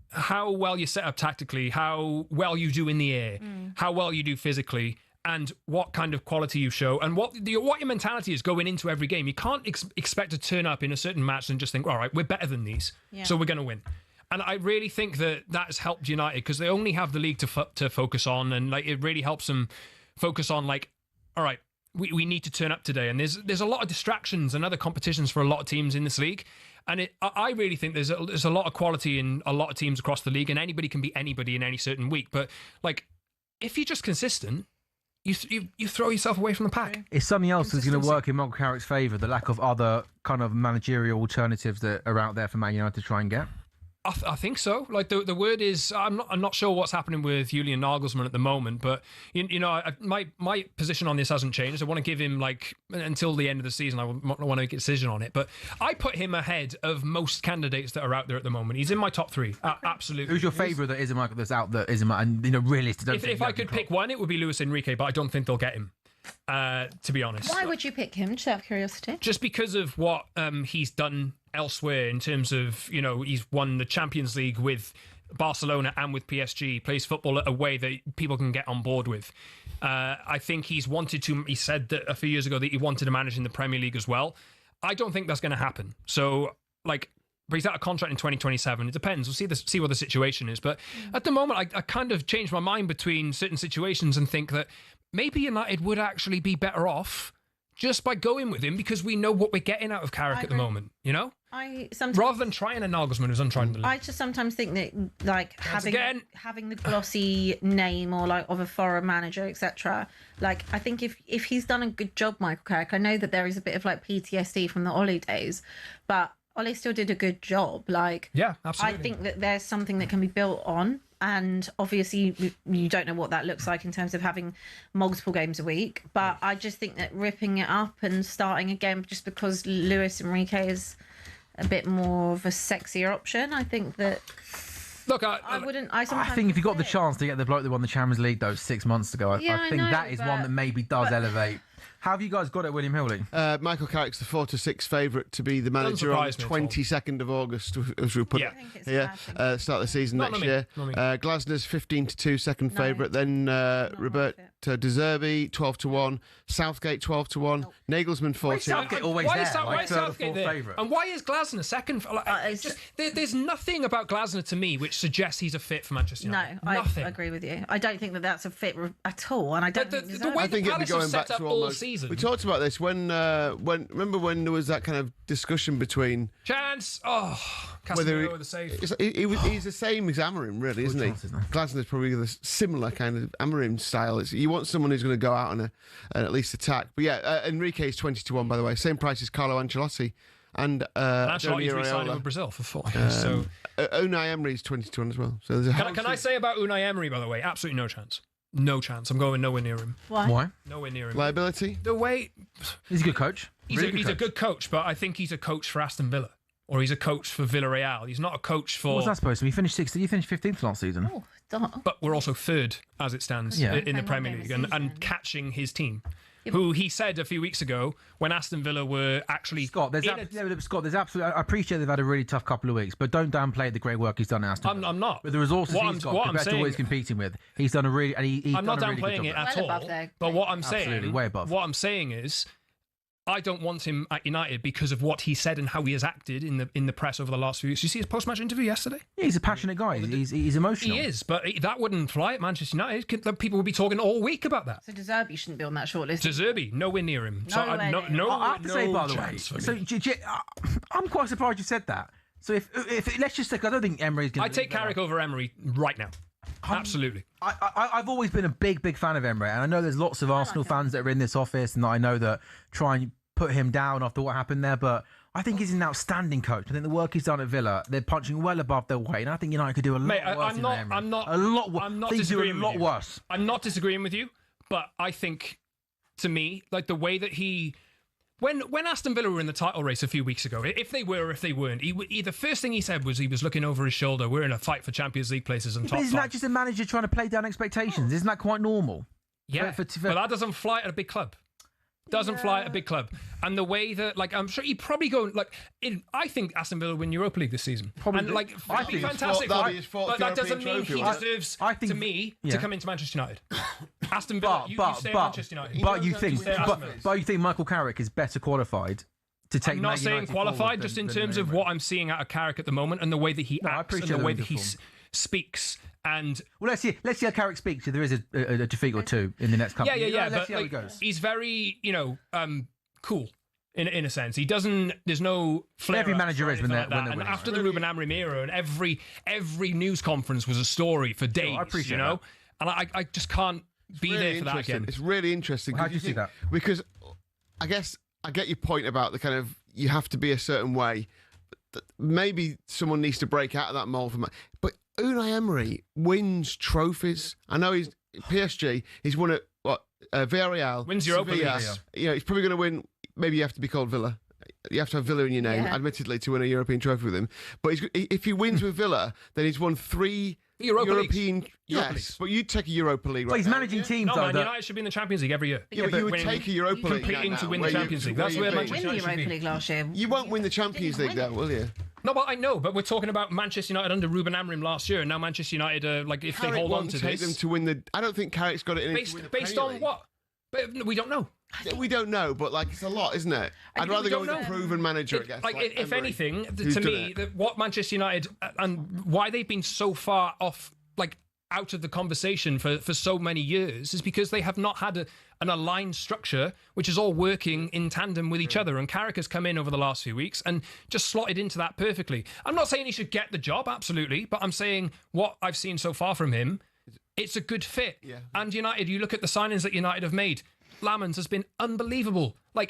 how well you set up tactically, how well you do in the air, how well you do physically, and what kind of quality you show, and what your mentality is going into every game. You can't expect to turn up in a certain match and just think, all right, we're better than these, so we're going to win. And I really think that has helped United, because they only have the league to focus on, and it really helps them focus on all right, we need to turn up today. And there's a lot of distractions and other competitions for a lot of teams in this league. And I really think there's a lot of quality in a lot of teams across the league, and anybody can beat anybody in any certain week. But if you're just consistent, you throw yourself away from the pack. It's something else that's going to work in Michael Carrick's favour, the lack of other kind of managerial alternatives that are out there for Man United to try and get. I think so. Like the word is, I'm not sure what's happening with Julian Nagelsmann at the moment, but my position on this hasn't changed. I want to give him until the end of the season. I want to make a decision on it, but I put him ahead of most candidates that are out there at the moment. He's in my top 3, absolutely. Who's your favourite that isn't Michael? That's out that isn't, and realistic. If I could pick one, it would be Luis Enrique, but I don't think they'll get him. To be honest, why would you pick him? Just out of curiosity. Just because of what he's done elsewhere in terms of, he's won the Champions League with Barcelona and with PSG, plays football at a way that people can get on board with. I think he said that a few years ago that he wanted to manage in the Premier League as well. I don't think that's going to happen. So, but he's out of contract in 2027. It depends. We'll see what the situation is. But at the moment, I kind of changed my mind between certain situations and think that maybe United would actually be better off just by going with him, because we know what we're getting out of Carrick at the moment, rather than trying a Nagelsmann who's untried. I just sometimes think that having the glossy name or of a foreign manager, etc. I think if he's done a good job, Michael Carrick, I know that there is a bit of PTSD from the Ollie days, but Ollie still did a good job. Yeah, absolutely. I think that there's something that can be built on. And obviously, you don't know what that looks like in terms of having multiple games a week. But I just think that ripping it up and starting again just because Luis Enrique is a bit more of a sexier option, I think that... Look, I wouldn't... I think if you got the chance to get the bloke that won the Champions League, 6 months ago, I think that is one that maybe does elevate. How have you guys got it, William Hilley? Michael Carrick's the 4-6 favourite to be the manager on the 22nd of August, as we put it here, start the season next year. Glasner's 15-2 second favourite, then Roberto De Zerbi 12-1, Southgate 12-1, Nagelsmann 14. Southgate always why there, is Southgate there? Favourite. And why is Glasner second? There's nothing about Glasner to me which suggests he's a fit for Manchester United. No, I agree with you. I don't think that that's a fit at all, and I don't think the way the Palace have set up all season. We talked about this when remember when there was that kind of discussion between Casemiro the save. He's the same as Amorim, really, isn't he? Glasner's probably the similar kind of Amorim style. You want someone who's going to go out and at least attack. But yeah, Enrique's 20-1, by the way, same price as Carlo Ancelotti. And Ancelotti's re-signing with Brazil for 4 years. So Unai Emery's 20-1 as well. So can I say about Unai Emery, by the way, absolutely no chance. No chance. I'm going nowhere near him. Why? Nowhere near him. Liability? The way... He's a good coach. He's a good coach, but I think he's a coach for Aston Villa. Or he's a coach for Villarreal. He's not a coach for... What's that supposed to be? You finished 16th. You finished 15th last season. But we're also third, as it stands, in the Premier League. And catching his team. Who he said a few weeks ago when Aston Villa were actually... Scott, there's absolutely... I appreciate they've had a really tough couple of weeks, but don't downplay the great work he's done at Aston Villa. I'm not. With the resources he's got compared to what he's competing with, he's done a really... I'm not downplaying it at all. But what I'm saying... Absolutely, way above. What I'm saying is... I don't want him at United because of what he said and how he has acted in the press over the last few weeks. Did you see his post-match interview yesterday? Yeah, he's a passionate guy. He's emotional. He is, but that wouldn't fly at Manchester United. People would be talking all week about that. So De Zerbi shouldn't be on that shortlist. De Zerbi, nowhere near him. I have to say, by the way, I'm quite surprised you said that. So if let's just say, I don't think Emery's going to... I'd take Carrick over Emery right now. Absolutely. I've always been a big fan of Emery, and I know there's lots of Arsenal fans that are in this office and that I know that try and put him down after what happened there, but I think he's an outstanding coach. I think the work he's done at Villa, they're punching well above their weight, and I think United could do a lot worse than Emery. I'm not disagreeing with you. I'm not disagreeing with you, but I think, to me, the way that he... When Aston Villa were in the title race a few weeks ago, if they were or if they weren't, the first thing he said was he was looking over his shoulder. We're in a fight for Champions League places and top isn't that just a manager trying to play down expectations? Isn't that quite normal? Yeah, but that doesn't fly at a big club. Doesn't fly at a big club. And the way that, I'm sure he'd probably go, I think Aston Villa win Europa League this season. Probably. And, that'd be fantastic. But that doesn't mean he deserves, to come into Manchester United. Aston Villa, you stay at Manchester United. But you think Michael Carrick is better qualified to take... I'm not saying qualified, just in terms of what I'm seeing out of Carrick at the moment and the way that he acts and the way that he speaks. And let's see how Carrick speaks. If there is a defeat or two in the next couple. Yeah. Let's see how he goes. He's very, cool in a sense. He doesn't. There's no flair. Every manager is when they're winning. And after the Ruben Amorim era, and every news conference was a story for days. I appreciate that. And I just can't be there for that again. It's really interesting. How do you see that? Because I guess I get your point about the kind of you have to be a certain way. maybe someone needs to break out of that mould. But Unai Emery wins trophies. I know he's PSG. He's won at Villarreal. Wins Europa League. Yeah, he's probably going to win. Maybe you have to be called Villa. You have to have Villa in your name, admittedly, to win a European trophy with him. But if he wins with Villa, then he's won 3 European. Yes, but you'd take a Europa League. But he's managing teams. No, man, United should be in the Champions League every year. Yeah, but you would take a Europa League. Competing to win the Champions League. That's where Manchester United won the Europa League last year. You won't win the Champions League, though, will you? No, but I know. But we're talking about Manchester United under Ruben Amorim last year, and now Manchester United, if they hold on to take them to win the. I don't think Carrick's got it in. Based on what? But we don't know. We don't know, but it's a lot, isn't it? I'd rather go with a proven manager, I guess. If anything, to me, what Manchester United and why they've been so far off, out of the conversation for so many years, is because they have not had an aligned structure which is all working in tandem with each other. And Carrick has come in over the last few weeks and just slotted into that perfectly. I'm not saying he should get the job, absolutely, but I'm saying what I've seen so far from him, it's a good fit. Yeah. And United, you look at the signings that United have made. Lamans has been unbelievable. I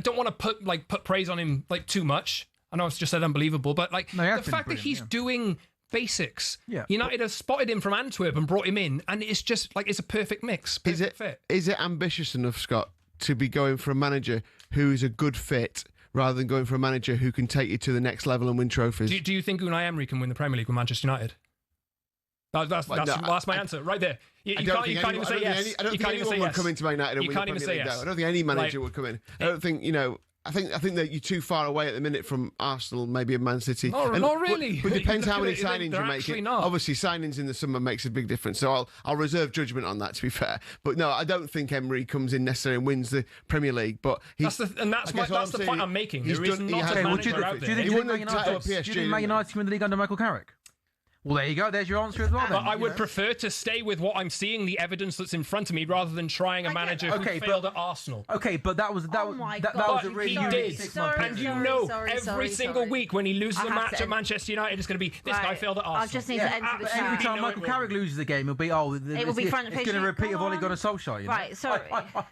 don't want to put praise on him too much. I know it's just said unbelievable, but the fact that he's doing basics. Yeah. United have spotted him from Antwerp and brought him in, and it's just it's a perfect mix. Perfect fit. Is it ambitious enough, Scott, to be going for a manager who is a good fit rather than going for a manager who can take you to the next level and win trophies? Do you think Unai Emery can win the Premier League with Manchester United? That's my answer right there. You can't even say yes. I don't think anyone would come into Man United and win the Premier League. I don't think any manager would come in. I don't think, I think that you're too far away at the minute from Arsenal, maybe a Man City. Not really. But it depends how many signings you make. Obviously, signings in the summer makes a big difference. So I'll reserve judgment on that, to be fair. But no, I don't think Emery comes in necessarily and wins the Premier League. But that's the point I'm making. There is not a manager out there. Do you think Man United can win the league under Michael Carrick? Well, there you go. There's your answer as well. But I would prefer to stay with what I'm seeing, the evidence that's in front of me, rather than trying a manager who failed at Arsenal. Okay, but that was a really did. And every single week when he loses a match at Manchester United, it's going to be this guy failed at Arsenal. I just need to enter the chat. Every time Michael Carrick loses a game, it's going to repeat of Ole Gunnar Solskjaer. Right. Sorry.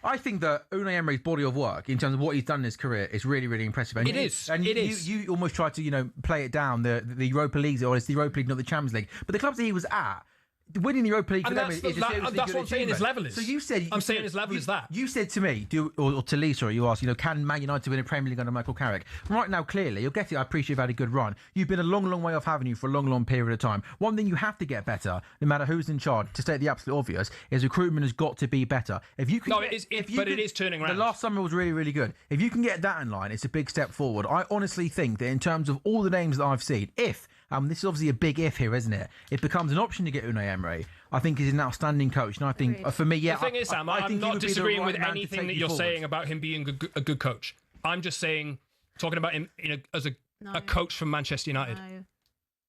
I think that Unai Emery's body of work in terms of what he's done in his career is really, really impressive. And it is. You almost tried to play it down the Europa League, or it's the Europa League, not the Champions League. But the clubs that he was at, winning the Europa League for them is a seriously good that's what I'm saying his level is. So you said I'm saying his level is that. You said to me, or to Lee, sorry, you asked, can Man United win a Premier League under Michael Carrick? Right now, clearly, you'll get it. I appreciate you've had a good run. You've been a long, long way off, haven't you, for a long, long period of time. One thing you have to get better, no matter who's in charge, to state the absolute obvious, is recruitment has got to be better. If you can, it is turning around. The last summer was really, really good. If you can get that in line, it's a big step forward. I honestly think that in terms of all the names that I've seen, this is obviously a big if here, isn't it? It becomes an option to get Unai Emery. I think he's an outstanding coach, and I think for me, The thing is, Sam, I'm not disagreeing with anything that you're saying about him being a good coach. I'm just talking about him as a coach from Manchester United.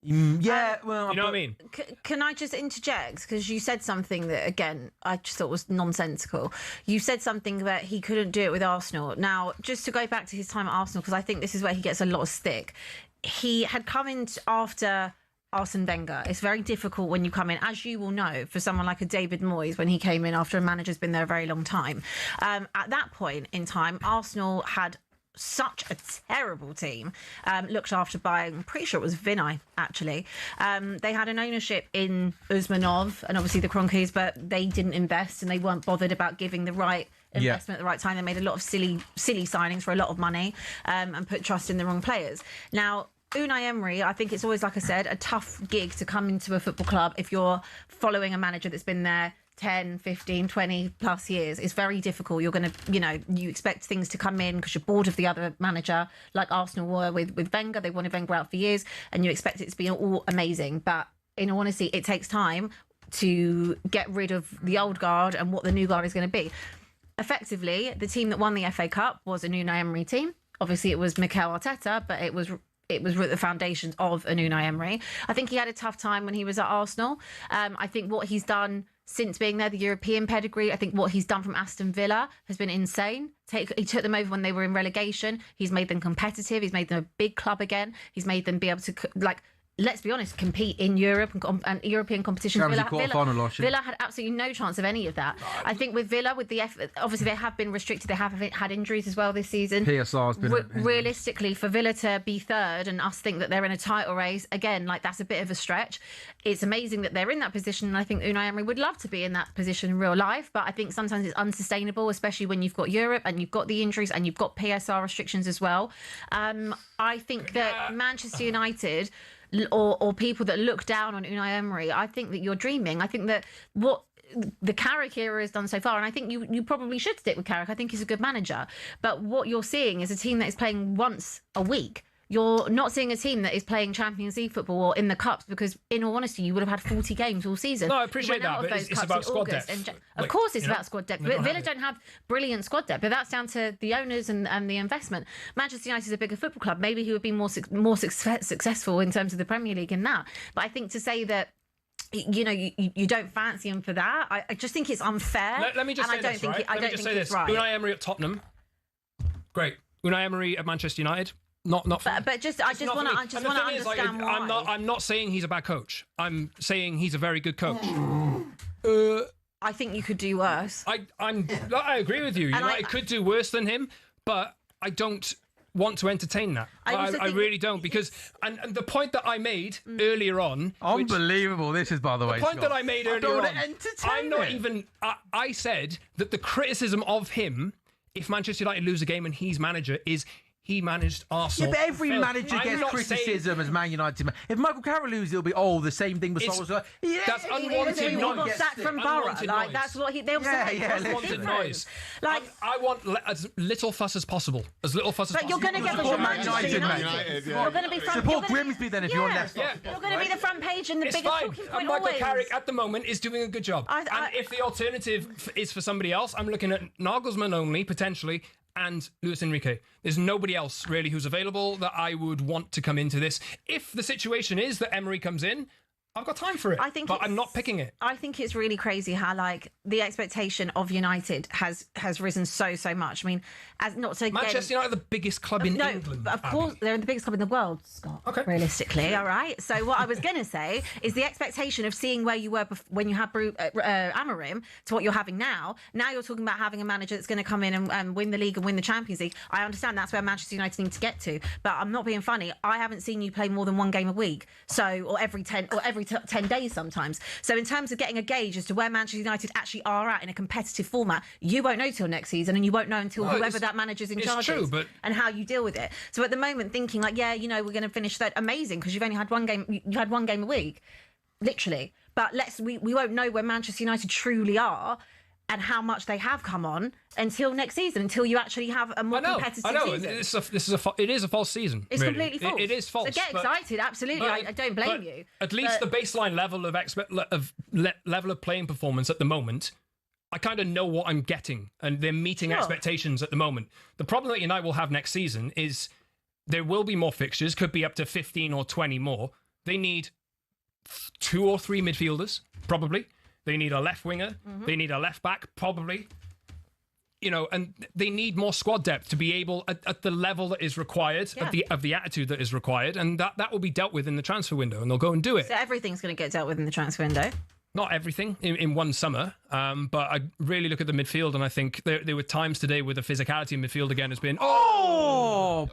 Yeah, well, you know what I mean? Can I just interject? Because you said something that, again, I just thought was nonsensical. You said something that he couldn't do it with Arsenal. Now, just to go back to his time at Arsenal, because I think this is where he gets a lot of stick. He had come in after Arsene Wenger. It's very difficult when you come in, as you will know, for someone like a David Moyes when he came in after a manager's been there a very long time. At that point in time, Arsenal had such a terrible team, looked after by, I'm pretty sure it was Vinay, actually. They had an ownership in Usmanov and obviously the Kroenkes, but they didn't invest and they weren't bothered about giving the right investment at the right time. They made a lot of silly signings for a lot of money and put trust in the wrong players. Now, Unai Emery, I think it's always, like I said, a tough gig to come into a football club if you're following a manager that's been there 10, 15, 20 plus years. It's very difficult. You're going to, you expect things to come in because you're bored of the other manager, like Arsenal were with Wenger. They wanted Wenger out for years, and you expect it to be all amazing. But in all honesty, it takes time to get rid of the old guard and what the new guard is going to be. Effectively, the team that won the FA Cup was a Unai Emery team. Obviously, it was Mikel Arteta, but it was the foundations of a Unai Emery. I think he had a tough time when he was at Arsenal. I think what he's done since being there, the European pedigree, I think what he's done from Aston Villa has been insane. He took them over when they were in relegation. He's made them competitive. He's made them a big club again. He's made them be able to, let's be honest, compete in Europe and European competitions. Villa had absolutely no chance of any of that. I think with Villa, with the obviously they have been restricted, they have had injuries as well this season. PSR's been realistically for Villa to be third and us think that they're in a title race again, like that's a bit of a stretch. It's amazing that they're in that position, and I think Unai Emery would love to be in that position in real life, but I think sometimes it's unsustainable, especially when you've got Europe and you've got the injuries and you've got PSR restrictions as well. I think that Manchester United or people that look down on Unai Emery, I think that you're dreaming. I think that what the Carrick era has done so far, and I think you probably should stick with Carrick. I think he's a good manager. But what you're seeing is a team that is playing once a week. You're not seeing a team that is playing Champions League football or in the Cups, because, in all honesty, you would have had 40 games all season. No, I appreciate that, but it's about squad depth. Of course it's about squad depth. Villa don't have brilliant squad depth, but that's down to the owners and the investment. Manchester United is a bigger football club. Maybe he would be more successful in terms of the Premier League in that. But I think to say that, you know, you don't fancy him for that, I just think it's unfair. Let me just say this, right? Let me just say this. Unai Emery at Tottenham, great. Unai Emery at Manchester United, not but just I just want to understand why. I'm not saying he's a bad coach. I'm saying he's a very good coach. I think you could do worse. I agree with you. United could do worse than him, but I don't want to entertain that. I really don't, because and the point that I made earlier on, unbelievable. This is, by the way, the point that I made earlier on. I'm not even. I said that the criticism of him, if Manchester United lose a game and he's manager, is he managed Arsenal. Yeah, but every manager gets criticism as Man United. If Michael Carroll loses, it'll be the same thing with Solskjaer. Yeah, that's unwanted noise. He got sacked from Borough. Like that's what they'll say. Unwanted noise. Like I want as little fuss as possible. As little fuss as possible. But you're going to get the Manchester United. You're going to be support Grimsby then if you're left. You're going to be the front page and the biggest talking point always. Michael Carrick at the moment is doing a good job. And if the alternative is for somebody else, I'm looking at Nagelsmann only potentially, and Luis Enrique. There's nobody else really who's available that I would want to come into this. If the situation is that Emery comes in, I've got time for it, but I'm not picking it. I think it's really crazy how the expectation of United has risen so much. I mean, Manchester United are the biggest club in England. But of course, they're the biggest club in the world, Scott. Okay. Realistically, all right. So what I was going to say is the expectation of seeing where you were when you had Amorim to what you're having now. Now you're talking about having a manager that's going to come in and win the league and win the Champions League. I understand that's where Manchester United need to get to, but I'm not being funny. I haven't seen you play more than one game a week, or every 10 days sometimes. So in terms of getting a gauge as to where Manchester United actually are at in a competitive format, you won't know till next season, and you won't know until whoever that manager's in charge is, and how you deal with it. So at the moment, thinking we're going to finish third, amazing, because you've only had one game. You had one game a week, literally. But we won't know where Manchester United truly are and how much they have come on until next season, until you actually have a more competitive season. It is a false season. It's really. completely false. It is false. So get excited, absolutely. I don't blame you. At least the baseline level level of playing performance at the moment, I kind of know what I'm getting, and they're meeting expectations at the moment. The problem that United will have next season is there will be more fixtures, could be up to 15 or 20 more. They need 2 or 3 midfielders, probably. They need a left winger. Mm-hmm. They need a left back, probably. And they need more squad depth to be able at the level that is required, of the attitude that is required, and that will be dealt with in the transfer window, and they'll go and do it. So everything's going to get dealt with in the transfer window. Not everything in one summer, but I really look at the midfield, and I think there were times today where the physicality in midfield again has been.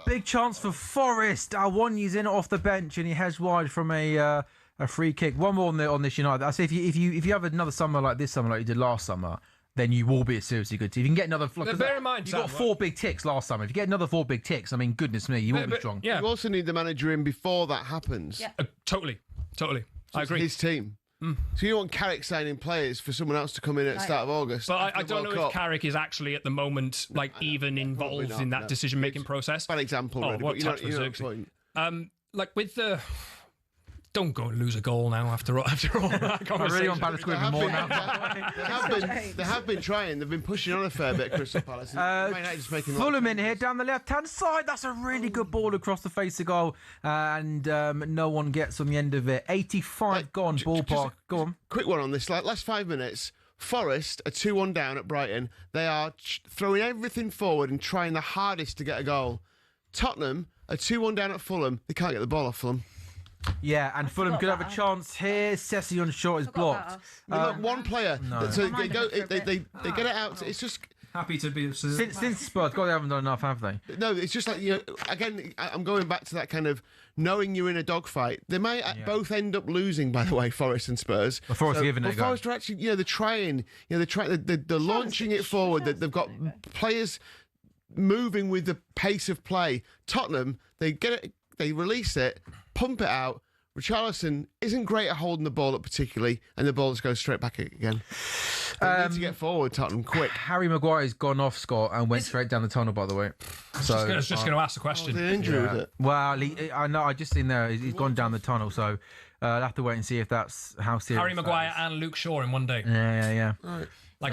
Big chance for Forest. Awoniyi's in off the bench, and he heads wide from a free kick. One more on this United. I say if you have another summer like this summer, like you did last summer, then you will be a seriously good team. If you can get another. Bear in mind, you got 4 big ticks last summer. If you get another 4 big ticks, I mean, goodness me, you will be strong. Yeah. You also need the manager in before that happens. Yeah. Totally. So I agree. His team. So you don't want Carrick signing players for someone else to come in at the start of August. But I don't know if Carrick is actually at the moment even involved in that decision-making process. Bad example, really. What touch for Xerxes. With the. Don't go and lose a goal now after all that conversation. I really want Palace to win more now. They have been trying. They've been pushing on a fair bit, Crystal Palace. Fulham in here, down the left-hand side. That's a really good ball across the face of goal. And no one gets on the end of it. 85 gone, ballpark. Go on. Quick one on this. Last 5 minutes. Forest are 2-1 down at Brighton. They are throwing everything forward and trying the hardest to get a goal. Tottenham are 2-1 down at Fulham. They can't get the ball off Fulham. Yeah, and Fulham could have a chance here. Session shot is blocked. Look, one player. No. So they go. They get it out. It's just. Happy to be since Spurs. God, they haven't done enough, have they? No, it's just like, again, I'm going back to that kind of knowing you're in a dogfight. They may both end up losing, by the way, Forest and Spurs. But Forest are giving it a go. Forest are actually, they're trying. They're launching it forward. They've got players moving with the pace of play. Tottenham, they get it, they release it, pump it out. Richarlison isn't great at holding the ball up particularly, and the ball just goes straight back again. They need to get forward, Tottenham, quick. Harry Maguire's gone off, Scott, and went straight down the tunnel, by the way. I was just going to ask the question. The injury, was it? Well, I know. I just seen there. He's gone down the tunnel, so I'll have to wait and see if that's how serious. Harry Maguire and Luke Shaw in one day. Yeah. Right. Like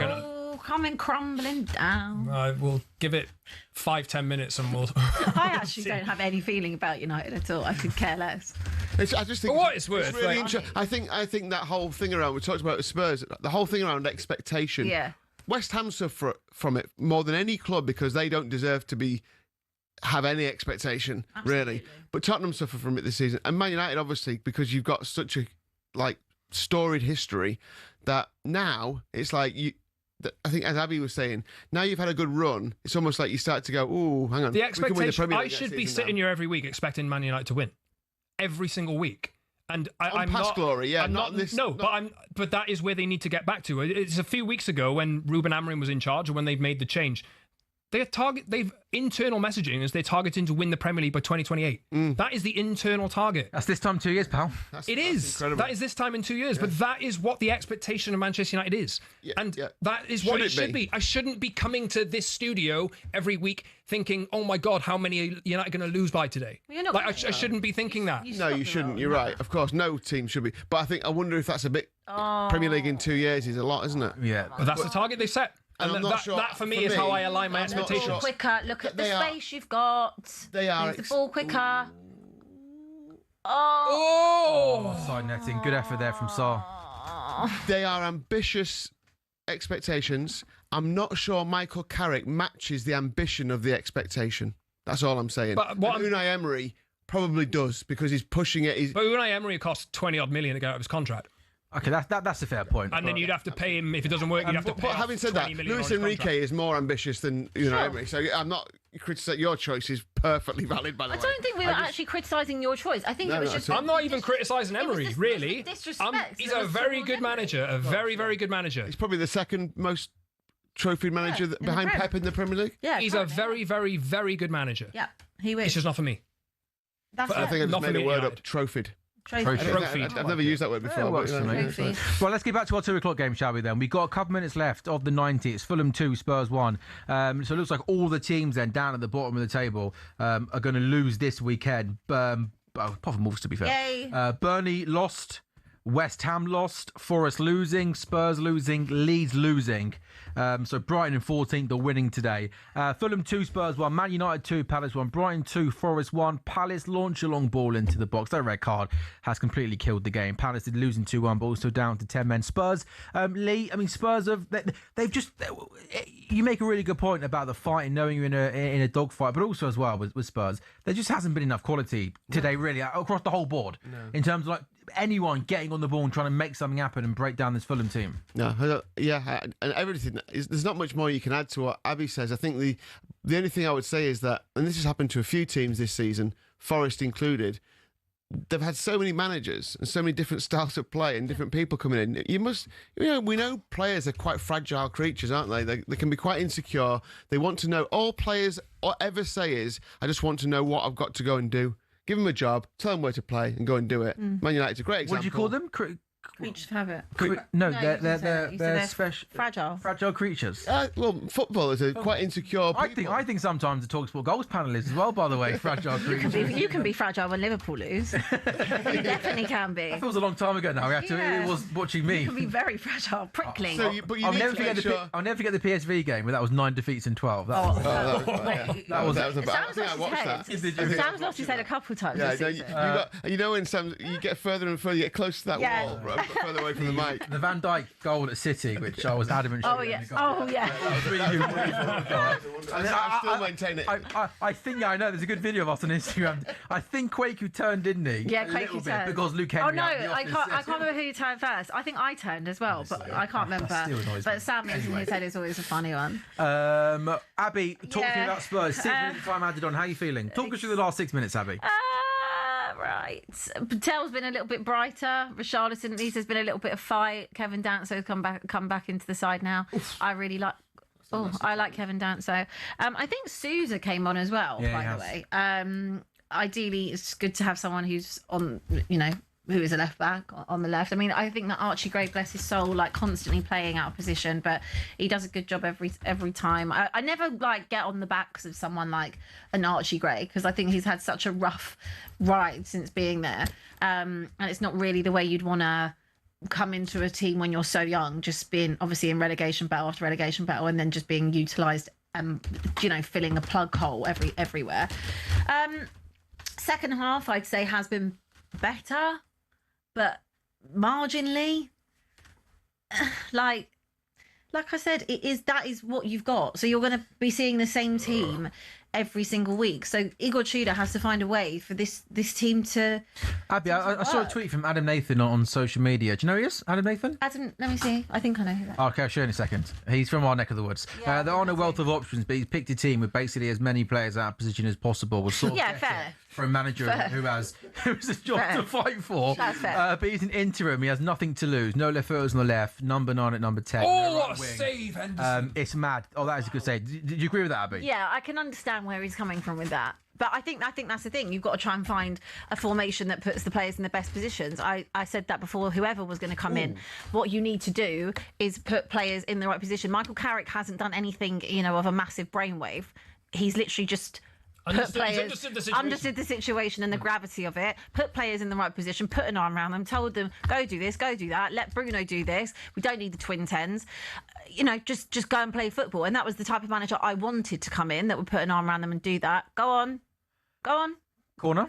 coming crumbling down. We'll give it 5-10 minutes and we'll. I actually don't have any feeling about United at all. I could care less. I just think for what it's worth, it's really interesting. I think that whole thing around, we talked about with Spurs, the whole thing around expectation. Yeah. West Ham suffer from it more than any club because they don't deserve to have any expectation. Absolutely. Really. But Tottenham suffer from it this season, and Man United obviously, because you've got such a storied history that now it's like I think, as Abby was saying, now you've had a good run, it's almost like you start to go, ooh, hang on. The expectation, I should should be sitting here every week expecting Man United to win. Every single week. And I'm past not, glory, yeah. I'm not this. No, but that is where they need to get back to. It's a few weeks ago when Ruben Amorim was in charge, or when they've made the change. They've internal messaging as they're targeting to win the Premier League by 2028. That is the internal target. That's this time 2 years, pal. It is. Incredible. That is this time in 2 years. Yeah. But that is what the expectation of Manchester United is. Yeah, and that is what it should be. I shouldn't be coming to this studio every week thinking, oh my God, how many are United going to lose by today? Well, you're not I shouldn't be thinking that. No, you shouldn't. You're right. Of course, no team should be. But I wonder if that's a bit... Premier League in 2 years is a lot, isn't it? Yeah. But that's the target they set. And I'm not sure, that for me is how I align my expectations. Ball quicker. Look at the space you've got. They are. Move the ball quicker. Side netting. Good effort there from Saar. They are ambitious expectations. I'm not sure Michael Carrick matches the ambition of the expectation. That's all I'm saying. But Unai Emery probably does because he's pushing it. But Unai Emery cost 20-odd million to get out of his contract. Okay, that's a fair point. And then you'd have to pay him if it doesn't work. You'd have to pay. But having said that, Luis Enrique is more ambitious than Unai Emery. So I'm not criticising your choice. Is perfectly valid, by the way. I don't think we were actually criticising your choice. I think it was just. I'm not even criticising Emery. Really, disrespect. He's a very good manager. A very, very good manager. He's probably the second most trophy manager behind Pep in the Premier League. Yeah, he's a very, very, very good manager. Yeah, he is. It's just not for me. That's I think I just made the word up. Trophied. I've never used that word before. Well, let's get back to our 2 o'clock game, shall we then? We've got a couple minutes left of the 90. It's Fulham 2, Spurs 1. So it looks like all the teams then down at the bottom of the table are going to lose this weekend. Apart from Wolves, to be fair. Yay. Burnley lost. West Ham lost, Forest losing, Spurs losing, Leeds losing. So Brighton in 14th are winning today. Fulham 2, Spurs 1, Man United 2, Palace 1, Brighton 2, Forest 1. Palace launch a long ball into the box. That red card has completely killed the game. Palace did losing 2-1, but also down to 10 men. Spurs, Lee, I mean, Spurs they've just... You make a really good point about the fighting, knowing you're in a dogfight, but also as well with Spurs, there just hasn't been enough quality today, really, across the whole board, in terms of like anyone getting on the ball and trying to make something happen and break down this Fulham team. No, yeah, and everything. There's not much more you can add to what Abby says. I think the only thing I would say is that, and this has happened to a few teams this season, Forest included, they've had so many managers and so many different styles of play and different people coming in. We know players are quite fragile creatures, aren't they? They can be quite insecure. They want to know. All players ever say is, I just want to know what I've got to go and do. Give them a job, tell them where to play, and go and do it. Man United's a great example. What did you call them? Creatures have it. They're special. Fragile creatures. Well, footballers are quite insecure people. I think sometimes the talkSPORT goals panel is as well, by the way, fragile creatures. You can be fragile when Liverpool lose. You definitely can be. That feels a long time ago now. It was watching me. You can be very fragile, prickling. I'll never forget the PSV game where that was 9 defeats in 12. Sam's lost his head a couple of times. Yeah, when you get further and further, you get close to that wall. further away from the mic. The Van Dijk goal at City, which I was adamant. Oh yeah. Oh yeah. That was really good. I still maintain it. I think I know. There's a good video of us on Instagram. I think Quaku turned, didn't he? Yeah, a little Quaku bit turned. because Luke Henry. Oh no, I can't remember who turned first. I think I turned as well, but I can't remember. But Sam losing his head is always a funny one. Abby, talk to me about Spurs. 6 minutes time added on. How are you feeling? Talk us through the last 6 minutes, Abby. Right. Patel's been a little bit brighter. Richarlison, at least there's been a little bit of fight. Kevin Danso's come back into the side now. I really like. I like Kevin Danso. I think Sousa came on as well. By the way, ideally, it's good to have someone who's on. Who is a left back on the left. I mean, I think that Archie Gray, bless his soul, constantly playing out of position, but he does a good job every time. I never get on the backs of someone like an Archie Gray because I think he's had such a rough ride since being there, and it's not really the way you'd want to come into a team when you're so young, just being obviously in relegation battle after relegation battle, and then just being utilised and filling a plug hole everywhere. Second half, I'd say, has been better. But marginally, like I said, that is what you've got. So you're going to be seeing the same team every single week. So Igor Tudor has to find a way for this team to. Abby, I saw a tweet from Adam Nathan on social media. Do you know who he is? Adam Nathan? Adam, let me see. I think I know who that is. Okay, I'll show you in a second. He's from our neck of the woods. Yeah, there aren't a wealth of options, but he's picked a team with basically as many players out of position as possible. Fair. For a manager who has a job to fight for. That's fair. But he's an interim. He has nothing to lose. No left footers on the left. Number 9 at number 10. Oh, what a save, Henderson. It's mad. Oh, that is a good save. Did you agree with that, Abby? Yeah, I can understand where he's coming from with that. But I think that's the thing. You've got to try and find a formation that puts the players in the best positions. I said that before. Whoever was going to come in, what you need to do is put players in the right position. Michael Carrick hasn't done anything, of a massive brainwave. He's literally just understood the situation and the gravity of it, put players in the right position, put an arm around them, told them, go do this, go do that, let Bruno do this. We don't need the twin tens. Just go and play football. And that was the type of manager I wanted to come in, that would put an arm around them and do that. Go on. Corner?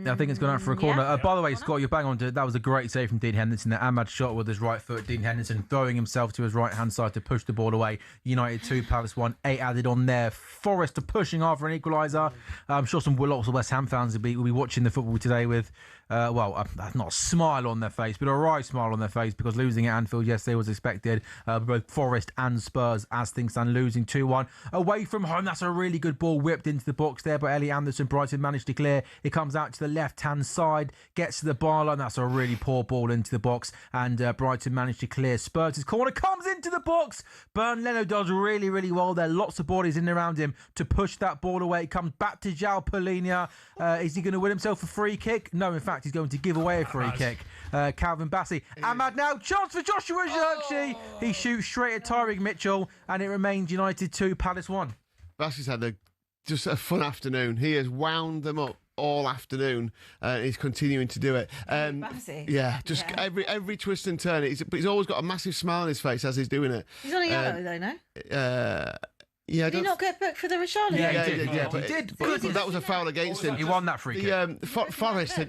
I think it's gone out for a corner. By the way, Scott, you're bang on to it. That was a great save from Dean Henderson. That Ahmad shot with his right foot. Dean Henderson throwing himself to his right-hand side to push the ball away. United 2, Palace 1. 8 added on there. Forest are pushing after an equaliser. I'm sure some lots of West Ham fans will be watching the football today with, not a smile on their face, but a right smile on their face, because losing at Anfield yesterday was expected. Both Forest and Spurs, as things stand, losing 2-1. Away from home, that's a really good ball whipped into the box there by Elliot Anderson. Brighton managed to clear. It comes out to the left-hand side, gets to the byline. That's a really poor ball into the box, and Brighton managed to clear. Spurs' corner comes into the box. Bernd Leno does really, really well there. Lots of bodies in around him to push that ball away. It comes back to João Palhinha. Is he going to win himself a free kick? No, in fact, he's going to give away a free kick. Calvin Bassey. Ahmad now, chance for Joshua Zirkzee. He shoots straight at Tyrick Mitchell, and it remains United 2, Palace 1. Bassey's had just a fun afternoon. He has wound them up all afternoon. He's continuing to do it. Yeah, every twist and turn. He's always got a massive smile on his face as he's doing it. He's on a yellow though, no? Yeah, did he not get booked for the Richarlison? Yeah, he did. But that was a foul against him. He won that free kick. Forest are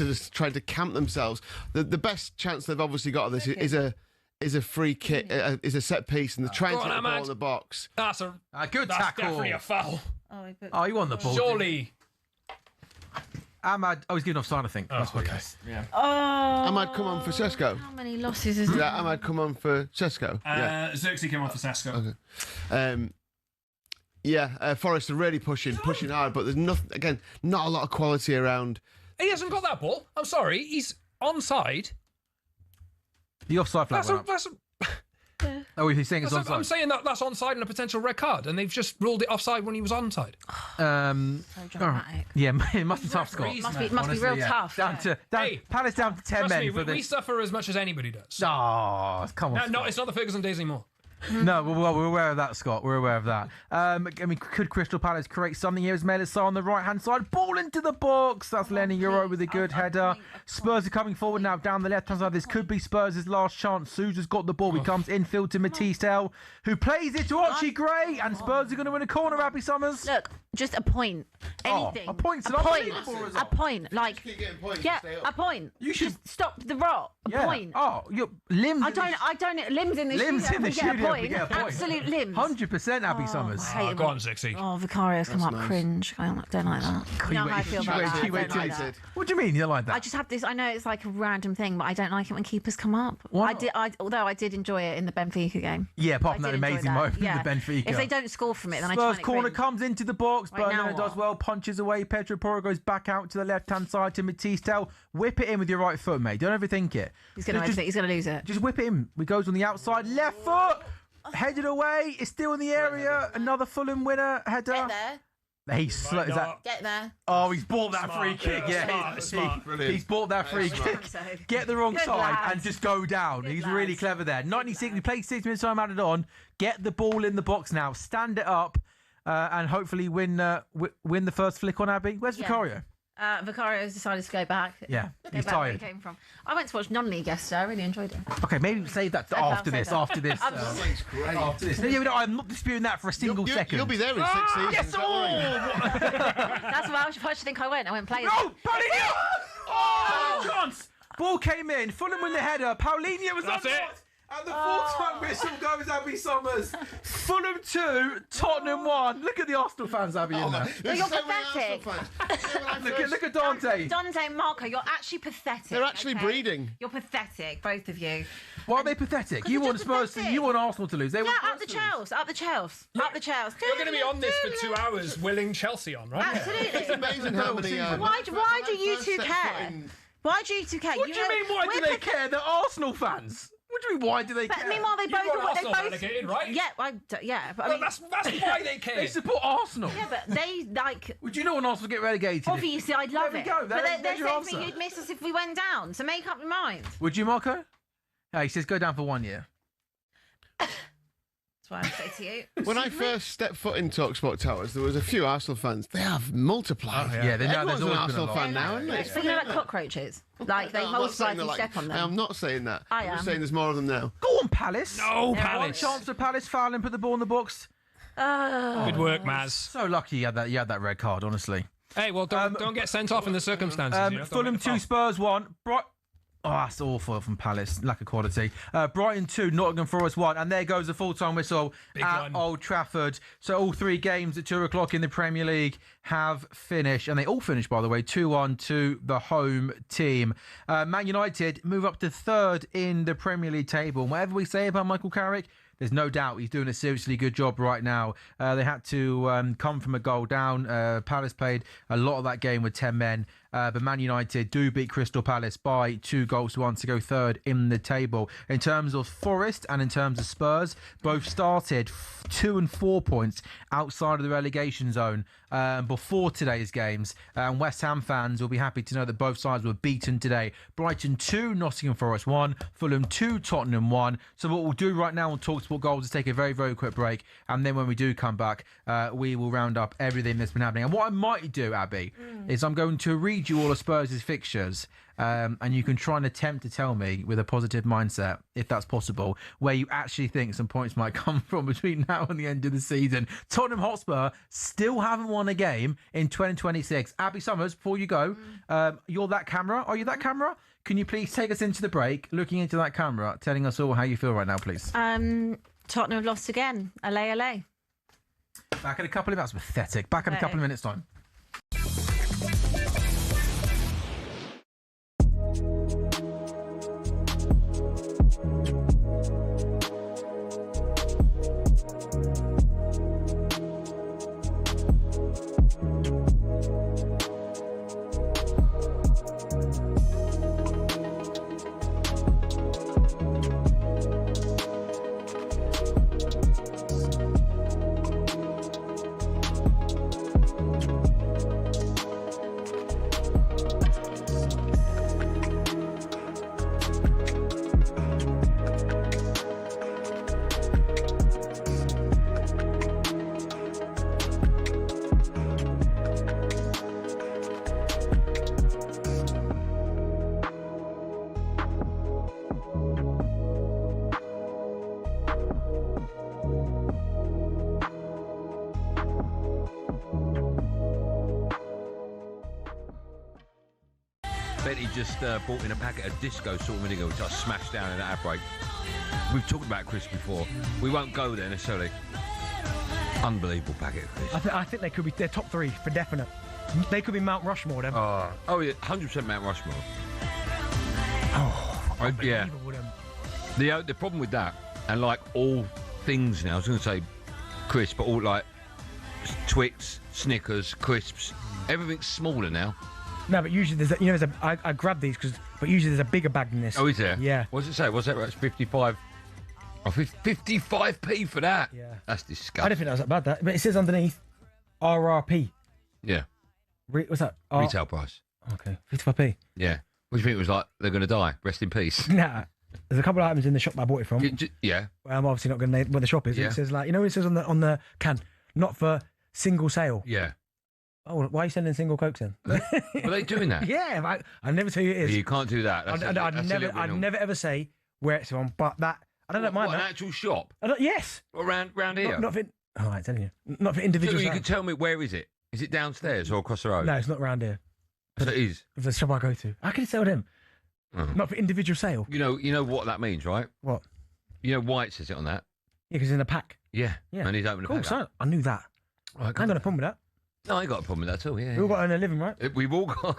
just trying to camp themselves. The best chance they've obviously got of this is a free kick, is a set piece, and they're trying to get the ball in the box. That's a good tackle. Definitely a foul. He won the ball. Surely. Ahmad, he's given offside, I think. That's what it is. Yeah. Ahmad come on for Sesko. How many losses is that? Ahmad come on for Sesko. Zirkzee came on for Sesko. Okay. Forest are really pushing hard, but there's not a lot of quality around. He hasn't got that ball. I'm sorry, he's onside. The offside flag went up. Oh, he's saying it's onside. I'm saying that's onside and a potential red card, and they've just ruled it offside when he was onside. So dramatic. Yeah, it must be tough, Scott. Must be real tough. Palace down to 10 men. We suffer as much as anybody does. Oh, come on. No, it's not the Ferguson days anymore. No, well, we're aware of that, Scott. We're aware of that. Could Crystal Palace create something here? As Melissa on the right-hand side. Ball into the box. That's Lenny Euro with a good header. Spurs are coming forward now down the left-hand side. This could be Spurs' last chance. Sousa's got the ball. He comes infield to Matisse, who plays it to Archie Gray. And Spurs are going to win a corner, Abby Summers. Look, Just a point. Anything. A point's an a point. unbelievable A result. point. Like, Just keep getting points. yeah, to stay up. a point. You should just stop the rot. A point. Oh, your limbs. I don't. Limbs in the Limbs studio. in the we get a studio. point. We get a point. Absolute limbs. 100% Abby Summers. I hate Go it. on, Zixi. Oh, Vicarious come up nice. cringe. I don't like that. You know how I feel about that. I don't like that. What do you mean you don't like that? I just have this. I know it's like a random thing, but I don't like it when keepers come up. Why Although I did enjoy it in the Benfica game. Yeah, apart from I that did enjoy amazing that. moment Yeah. in the Benfica. If they don't score from it, then I Spurs find it corner cringe. comes into the box. Right, now Bernardo does what? well, punches away. Pedro Porro goes back out to the left-hand side to Matisse. Whip it in with your right foot, mate. Don't overthink it. He's going to lose it. Just whip it in. He goes on the outside. Left foot. Headed away. It's still in the area. Another Fulham winner. Header. Get there. He's slow. Is that? Get there. Oh, he's bought that free kick. Yeah, smart. He's bought that free kick. Get the wrong Good side lad. and just go down. Good He's lad. really clever there. 96. We played 6 minutes time added on. Get the ball in the box now. Stand it up, and hopefully win the first flick on Abby. Where's Vicario? Vicario's decided to go back. Yeah, Go he's back where he tired. came from. I went to watch non-league yesterday. I really enjoyed it. Okay, maybe save that Save after that, this. save that. After this. That's great. After this. No, no, I'm not disputing that for a single second. You'll be there in 6 seasons. Yes, don't worry. That's why I should think I went. I went play. No, Paulinho! Oh, chance! Ball came in. Fulham win the header. Paulinho was That's on it. it. And the full-time whistle goes Abby Summers. Fulham 2, Tottenham 1. Look at the Arsenal fans, Abby, in there. There's You're so many pathetic. Arsenal fans. Look at Dante. Dante and Marco, you're actually pathetic. They're actually okay? breeding. You're pathetic, both of you. Why are they pathetic? 'Cause You they're want just Spurs to, pathetic. you want Arsenal to lose. They Yeah, want up Spurs the to lose. Chels, up the Chels, up the Chels. We're going to be on this for 2 hours, willing Chelsea on, right? Absolutely. It's amazing how many. Why do you two care? Why do you two care? What do you mean, why do they care? They're Arsenal fans. What do you mean, why do they But care? meanwhile, they You both. want They Arsenal both. relegated, right? Yeah, but I Well, mean, that's why they care. They support Arsenal. yeah, but they like. Would you know when Arsenal get relegated? Obviously, I'd love There it. we go. But they're There's your saying to me answer. you'd miss us if we went down. So make up your mind. Would you, Marco? He says go down for 1 year. That's what I'd say to you. When I first stepped foot in talkSPORT Towers, there was a few Arsenal fans. They have multiplied. Yeah, they know. Everyone's There's an always been a Arsenal lot. fan now, isn't it? But you know, like cockroaches. Like they No, I'm not multiply saying if they're you like- step on them. I'm not saying that. I I'm just am. saying there's more of them now. Go on, Palace. No, One Palace. chance for Palace fouling, put the ball in the box. Good work, Maz. So lucky you had that red card, honestly. Hey, well, don't get sent off in the circumstances. You know? Don't Fulham make the 2, foul. Spurs 1. Oh, that's awful from Palace. Lack of quality. Brighton 2, Nottingham Forest 1. And there goes the full-time whistle Big at one. Old Trafford. So all 3 games at 2 o'clock in the Premier League have finished. And they all finished, by the way, 2-1 to the home team. Man United move up to 3rd in the Premier League table. And whatever we say about Michael Carrick, there's no doubt he's doing a seriously good job right now. They had to come from a goal down. Palace played a lot of that game with 10 men. But Man United do beat Crystal Palace by 2-1 to go 3rd in the table. In terms of Forest and in terms of Spurs, both started 2 and 4 points outside of the relegation zone before today's games. And West Ham fans will be happy to know that both sides were beaten today. Brighton 2, Nottingham Forest 1, Fulham 2, Tottenham 1. So what we'll do right now on talkSPORT Goals is take a very, very quick break. And then when we do come back, we will round up everything that's been happening. And what I might do, Abby, is I'm going to read you all of Spurs' fixtures, and you can try and attempt to tell me with a positive mindset, if that's possible, where you actually think some points might come from between now and the end of the season. Tottenham Hotspur still haven't won a game in 2026. Abby Summers, before you go, you're that camera. Are you that camera? Can you please take us into the break, looking into that camera, telling us all how you feel right now, please? Tottenham have lost again. LA. Back in a couple of minutes. That's pathetic. Back in a couple of minutes' time. Betty just bought in a packet of disco salt vinegar, which I smashed down in that break. We've talked about Chris before. We won't go there necessarily. Unbelievable packet of Chris. I think they could be their top 3 for definite. They could be Mount Rushmore, them. Oh yeah, 100% Mount Rushmore. Yeah. The problem with that, and like all things now, I was going to say crisp, but all like Twix, Snickers, crisps, everything's smaller now. No, but usually there's I grab these but usually there's a bigger bag than this. Oh, is there? Yeah. What does it say? What's that? It's 55. Oh, 55p for that. Yeah. That's disgusting. I don't think that was that bad. But it says underneath RRP. Yeah. What's that? Retail price. Okay, 55p. Yeah. What do you think it was like? They're going to die. Rest in peace. Nah. There's a couple of items in the shop I bought it from. Yeah. Well, I'm obviously not going to name where the shop is. Yeah. It says like, it says on the can, not for single sale. Yeah. Oh, why are you sending single cokes in? Were they doing that? Yeah, I never tell you it is. You can't do that. I'd never ever say where it's from, but that I don't mind an that. actual shop? Yes. Around here? Not for. Oh, I'm telling you, not for individuals. So you can tell me where is it? Is it downstairs or across the road? No, it's not around here. So it is. It's the shop I go to. How can you sell them? Oh. Not for individual sale. You know what that means, right? What? You know why it says it on that? Yeah, because it's in a pack. Yeah. And he's opened a pack. Cool, I knew that. I ain't got a problem with that. No, I ain't got a problem with that at all. Yeah. We all got a living, right? We've all got.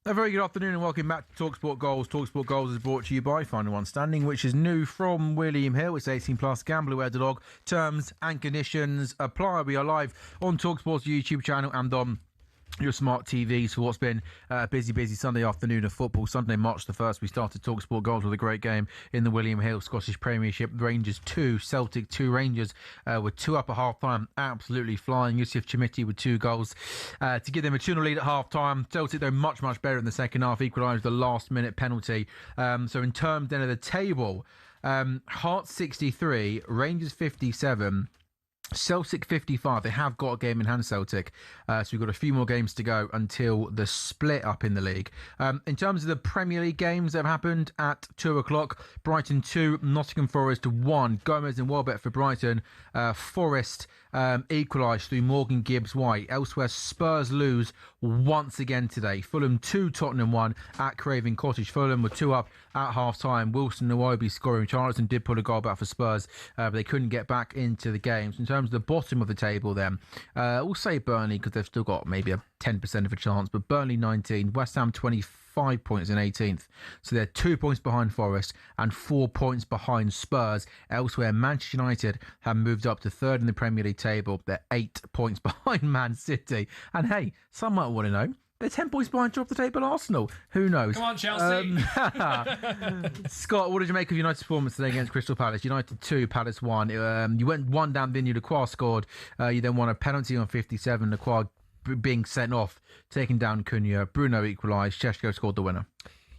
A very good afternoon and welcome back to TalkSport Goals. TalkSport Goals is brought to you by Final One Standing, which is new from William Hill. It's 18 plus. Gamble aware the dog. Terms and conditions apply. We are live on TalkSport's YouTube channel and on your smart TVs for what's been a busy Sunday afternoon of football. Sunday, March the 1st, we started TalkSport Goals with a great game in the William Hill Scottish Premiership. Rangers 2, Celtic 2. Rangers were 2 up at half-time, absolutely flying. Yusuf Chimiti with 2 goals to give them a 2-0 lead at half-time. Celtic, though, much better in the second half, equalised the last-minute penalty. So in terms then of the table, Hearts 63, Rangers 57, Celtic 55. They have got a game in hand, Celtic. So we've got a few more games to go until the split up in the league. In terms of the Premier League games that have happened at 2 o'clock, Brighton 2, Nottingham Forest 1. Gomez and Welbeck for Brighton. Forest equalised through Morgan Gibbs-White. Elsewhere, Spurs lose once again today. Fulham 2, Tottenham 1 at Craven Cottage. Fulham were 2 up at half-time. Wilson Nwobi scoring. Charlton did put a goal back for Spurs, but they couldn't get back into the games. In terms of the bottom of the table then, we'll say Burnley because they've still got maybe a 10% of a chance, but Burnley 19, West Ham 25 points in 18th. So they're 2 points behind Forest and 4 points behind Spurs. Elsewhere, Manchester United have moved up to 3rd in the Premier League table. They're 8 points behind Man City. And hey, some might want to know, they're 10 points behind top of the table Arsenal. Who knows? Come on, Chelsea. Scott, what did you make of United's performance today against Crystal Palace? United 2, Palace 1. You went 1 down, then you Lacroix scored. You then won a penalty on 57. Lacroix being sent off, taking down Cunha. Bruno equalised. Sheshko scored the winner.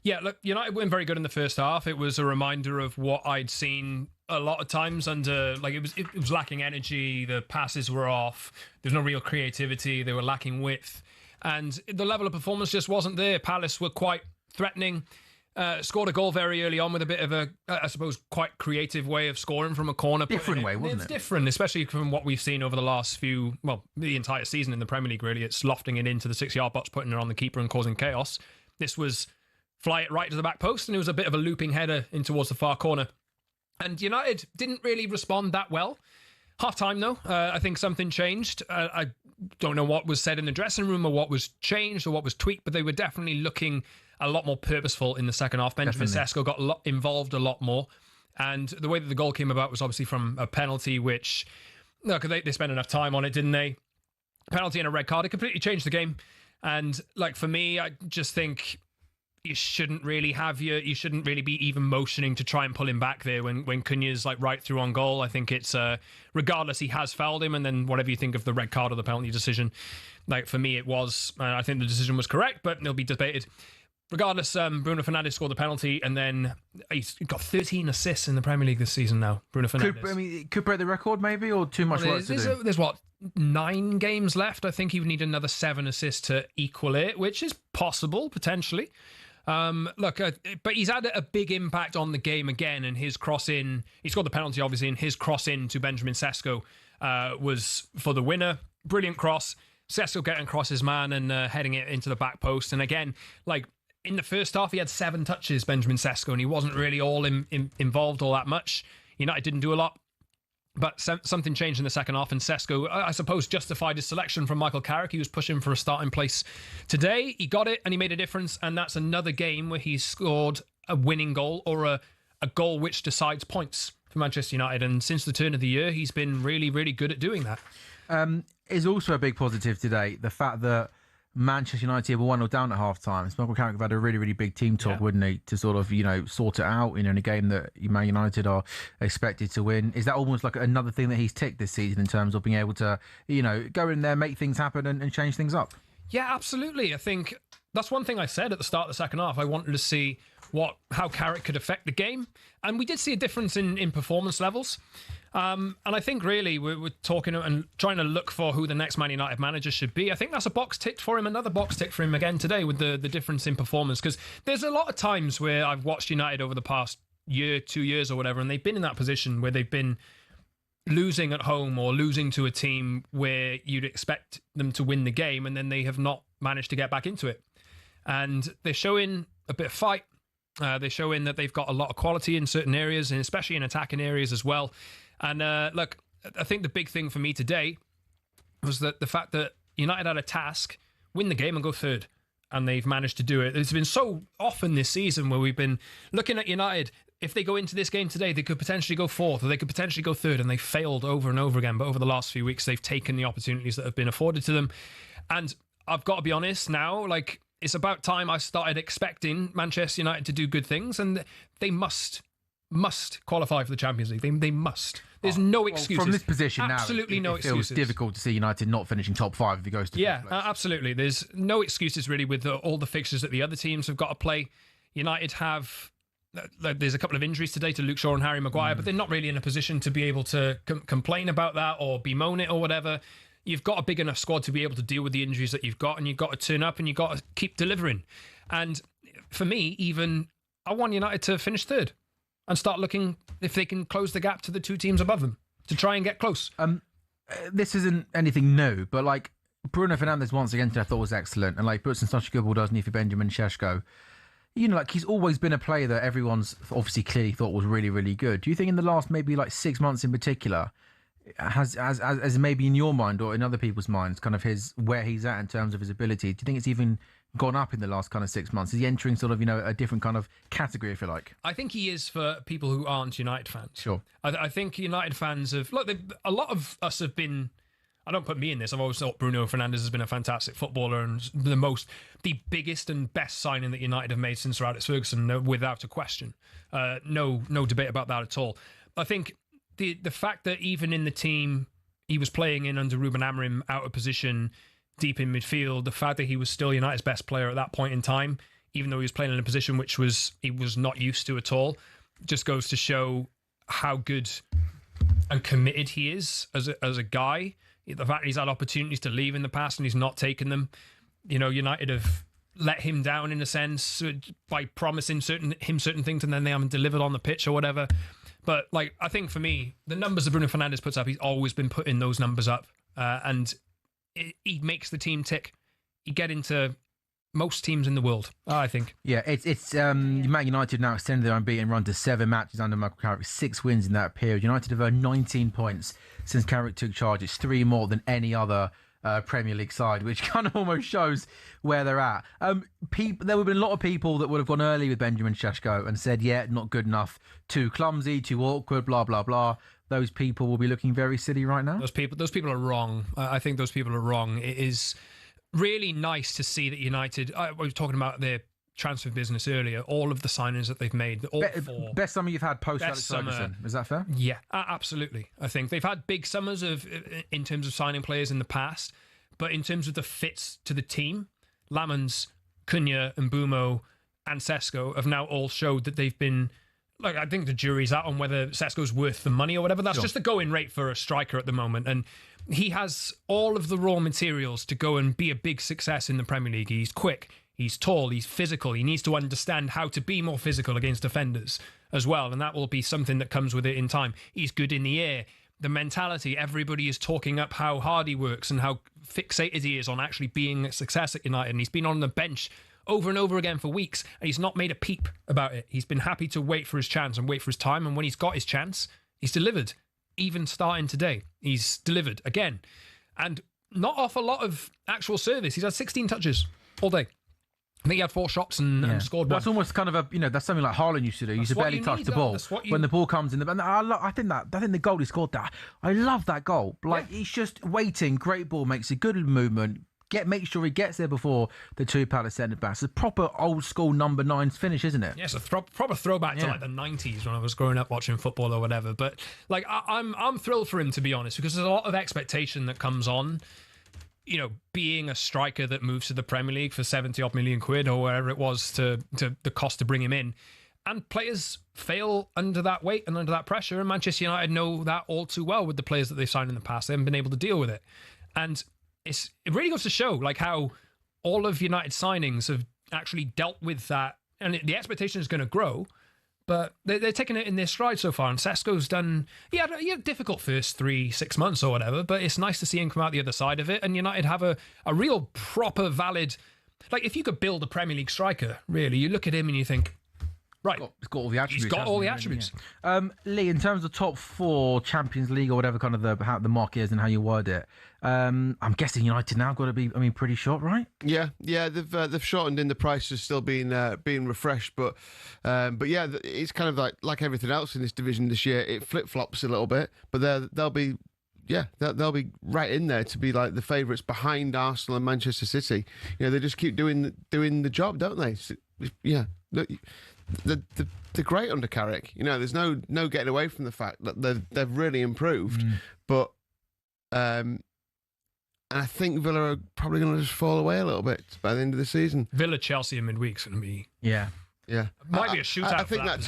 Yeah, look, United weren't very good in the first half. It was a reminder of what I'd seen a lot of times under, like, it was lacking energy. The passes were off. There's no real creativity. They were lacking width. And the level of performance just wasn't there. Palace were quite threatening. Scored a goal very early on with a bit of a, I suppose, quite creative way of scoring from a corner. Different way, wasn't it? It's different, especially from what we've seen over the last the entire season in the Premier League, really. It's lofting it into the 6-yard box, putting it on the keeper and causing chaos. This was fly it right to the back post, and it was a bit of a looping header in towards the far corner. And United didn't really respond that well. Half-time, though, I think something changed. I don't know what was said in the dressing room or what was changed or what was tweaked, but they were definitely looking a lot more purposeful in the second half. Benjamin Sesko got involved a lot more. And the way that the goal came about was obviously from a penalty, which, look, they spent enough time on it, didn't they? Penalty and a red card. It completely changed the game. And, like, for me, I just think you shouldn't really you shouldn't really be even motioning to try and pull him back there when Cunha's like right through on goal. I think it's regardless, he has fouled him, and then whatever you think of the red card or the penalty decision, like for me it was, I think the decision was correct, but it'll be debated. Regardless, Bruno Fernandes scored the penalty, and then he's got 13 assists in the Premier League this season now. Bruno Fernandes. Could break the record maybe, or too much work to do. There's what, 9 games left. I think he would need another 7 assists to equal it, which is possible potentially. But he's had a big impact on the game again, and his cross in, he scored the penalty obviously, and his cross in to Benjamin Sesko was for the winner. Brilliant cross. Sesko getting across his man and heading it into the back post. And again, like in the first half, he had 7 touches, Benjamin Sesko, and he wasn't really all involved all that much. United didn't do a lot. But something changed in the second half, and Sesko, I suppose, justified his selection from Michael Carrick. He was pushing for a starting place today. He got it, and he made a difference, and that's another game where he scored a winning goal, or a goal which decides points for Manchester United. And since the turn of the year, he's been really, really good at doing that. Is also a big positive today, the fact that Manchester United were 1-0 down at half-time. Michael Carrick had a really, really big team talk, wouldn't he, to sort of, sort it out, in a game that Man United are expected to win. Is that almost like another thing that he's ticked this season in terms of being able to, go in there, make things happen and change things up? Yeah, absolutely. I think that's one thing I said at the start of the second half. I wanted to see how Carrick could affect the game. And we did see a difference in performance levels. And I think really we're talking and trying to look for who the next Man United manager should be. I think that's a box ticked for him, another box tick for him again today with the difference in performance. Because there's a lot of times where I've watched United over the past year, 2 years or whatever, and they've been in that position where they've been losing at home or losing to a team where you'd expect them to win the game, and then they have not managed to get back into it. And they're showing a bit of fight. They're showing that they've got a lot of quality in certain areas, and especially in attacking areas as well. And look, I think the big thing for me today was that the fact that United had a task, win the game and go third. And they've managed to do it. It's been so often this season where we've been looking at United. If they go into this game today, they could potentially go fourth, or they could potentially go third, and they failed over and over again. But over the last few weeks, they've taken the opportunities that have been afforded to them. And I've got to be honest now, like, it's about time I started expecting Manchester United to do good things, and they must qualify for the Champions League. They must. There's no excuses. From this position now, absolutely no It excuses. feels difficult to see United not finishing top 5 if he goes to yeah, absolutely. There's no excuses really with all the fixtures that the other teams have got to play. United have, there's a couple of injuries today to Luke Shaw and Harry Maguire, but they're not really in a position to be able to complain about that or bemoan it or whatever. You've got a big enough squad to be able to deal with the injuries that you've got, and you've got to turn up and you've got to keep delivering. And for me, even, I want United to finish third and start looking if they can close the gap to the 2 teams above them to try and get close. This isn't anything new, but like Bruno Fernandes once again I thought was excellent, and like puts in such a good ball, doesn't he, for Benjamin Sesko. Like he's always been a player that everyone's obviously clearly thought was really, really good. Do you think in the last maybe like 6 months in particular, has maybe in your mind or in other people's minds, kind of where he's at in terms of his ability? Do you think it's even gone up in the last kind of 6 months? Is he entering sort of, a different kind of category, if you like? I think he is for people who aren't United fans. Sure. I think United fans have... Look, a lot of us have been... I don't put me in this. I've always thought Bruno Fernandes has been a fantastic footballer and the biggest and best signing that United have made since Sir Alex Ferguson, without a question. No debate about that at all. I think the fact that even in the team he was playing in under Ruben Amorim, out of position, deep in midfield, the fact that he was still United's best player at that point in time, even though he was playing in a position which he was not used to at all, just goes to show how good and committed he is as a guy. The fact he's had opportunities to leave in the past and he's not taken them. United have let him down in a sense by promising certain things, and then they haven't delivered on the pitch or whatever. But like, I think for me, the numbers that Bruno Fernandes puts up, he's always been putting those numbers up, and he makes the team tick. You get into most teams in the world, I think. Yeah, it's Man United now extended their unbeaten run to 7 matches under Michael Carrick, 6 wins in that period. United have earned 19 points since Carrick took charge. It's 3 more than any other Premier League side, which kind of almost shows where they're at. There would have been a lot of people that would have gone early with Benjamin Sesko and said, yeah, not good enough, too clumsy, too awkward, blah, blah, blah. Those people will be looking very silly right now. Those people are wrong. I think those people are wrong. It is really nice to see that United, we were talking about their transfer business earlier, all of the signings that they've made, best summer you've had post Alex summer. Ferguson. Is that fair? Yeah, absolutely. I think they've had big summers in terms of signing players in the past, but in terms of the fits to the team, Lamans, Cunha, and Mbumo and Sesko have now all showed that they've been. Like, I think the jury's out on whether Sesko's worth the money or whatever. That's just the going rate for a striker at the moment. And he has all of the raw materials to go and be a big success in the Premier League. He's quick, he's tall, he's physical. He needs to understand how to be more physical against defenders as well. And that will be something that comes with it in time. He's good in the air. The mentality, everybody is talking up how hard he works and how fixated he is on actually being a success at United. And he's been on the bench over and over again for weeks, and he's not made a peep about it. He's been happy to wait for his chance and wait for his time, and when he's got his chance, he's delivered. Even starting today, he's delivered again. And not off a lot of actual service. He's had 16 touches all day. I think he had 4 shots and scored one. That's almost kind of a, that's something like Haaland used to do. He used to barely touch the ball when the ball comes in. And I think the goal he scored that. I love that goal. Like, he's just waiting. Great ball, makes a good movement. Make sure he gets there before the 2 Palace centre-backs. It's a proper old school number 9's finish, isn't it? Yes, a proper throwback to like the 90s when I was growing up watching football or whatever. But like, I'm thrilled for him, to be honest, because there's a lot of expectation that comes on. Being a striker that moves to the Premier League for 70-odd million quid or whatever it was to the cost to bring him in. And players fail under that weight and under that pressure. And Manchester United know that all too well with the players that they've signed in the past. They haven't been able to deal with it. And it really goes to show like how all of United signings have actually dealt with that, and the expectation is going to grow, but they're taking it in their stride so far. And Sesko's done, he had a difficult first 3-6 months or whatever, but it's nice to see him come out the other side of it, and United have a real proper valid, like if you could build a Premier League striker, really, you look at him and you think, right, he's got all the attributes. He's got all the attributes. Lee, in terms of top 4 Champions League or whatever kind of how the mark is and how you word it, I'm guessing United now got to be, pretty short, right? Yeah, they've shortened in the price, is still being refreshed, but yeah, it's kind of like everything else in this division this year. It flip flops a little bit, but they'll be right in there to be like the favourites behind Arsenal and Manchester City. They just keep doing the job, don't they? Yeah. They're great under Carrick. There's no getting away from the fact that they've really improved. But I think Villa are probably going to just fall away a little bit by the end of the season. Villa, Chelsea, and midweek's going to be might be a shootout. I think that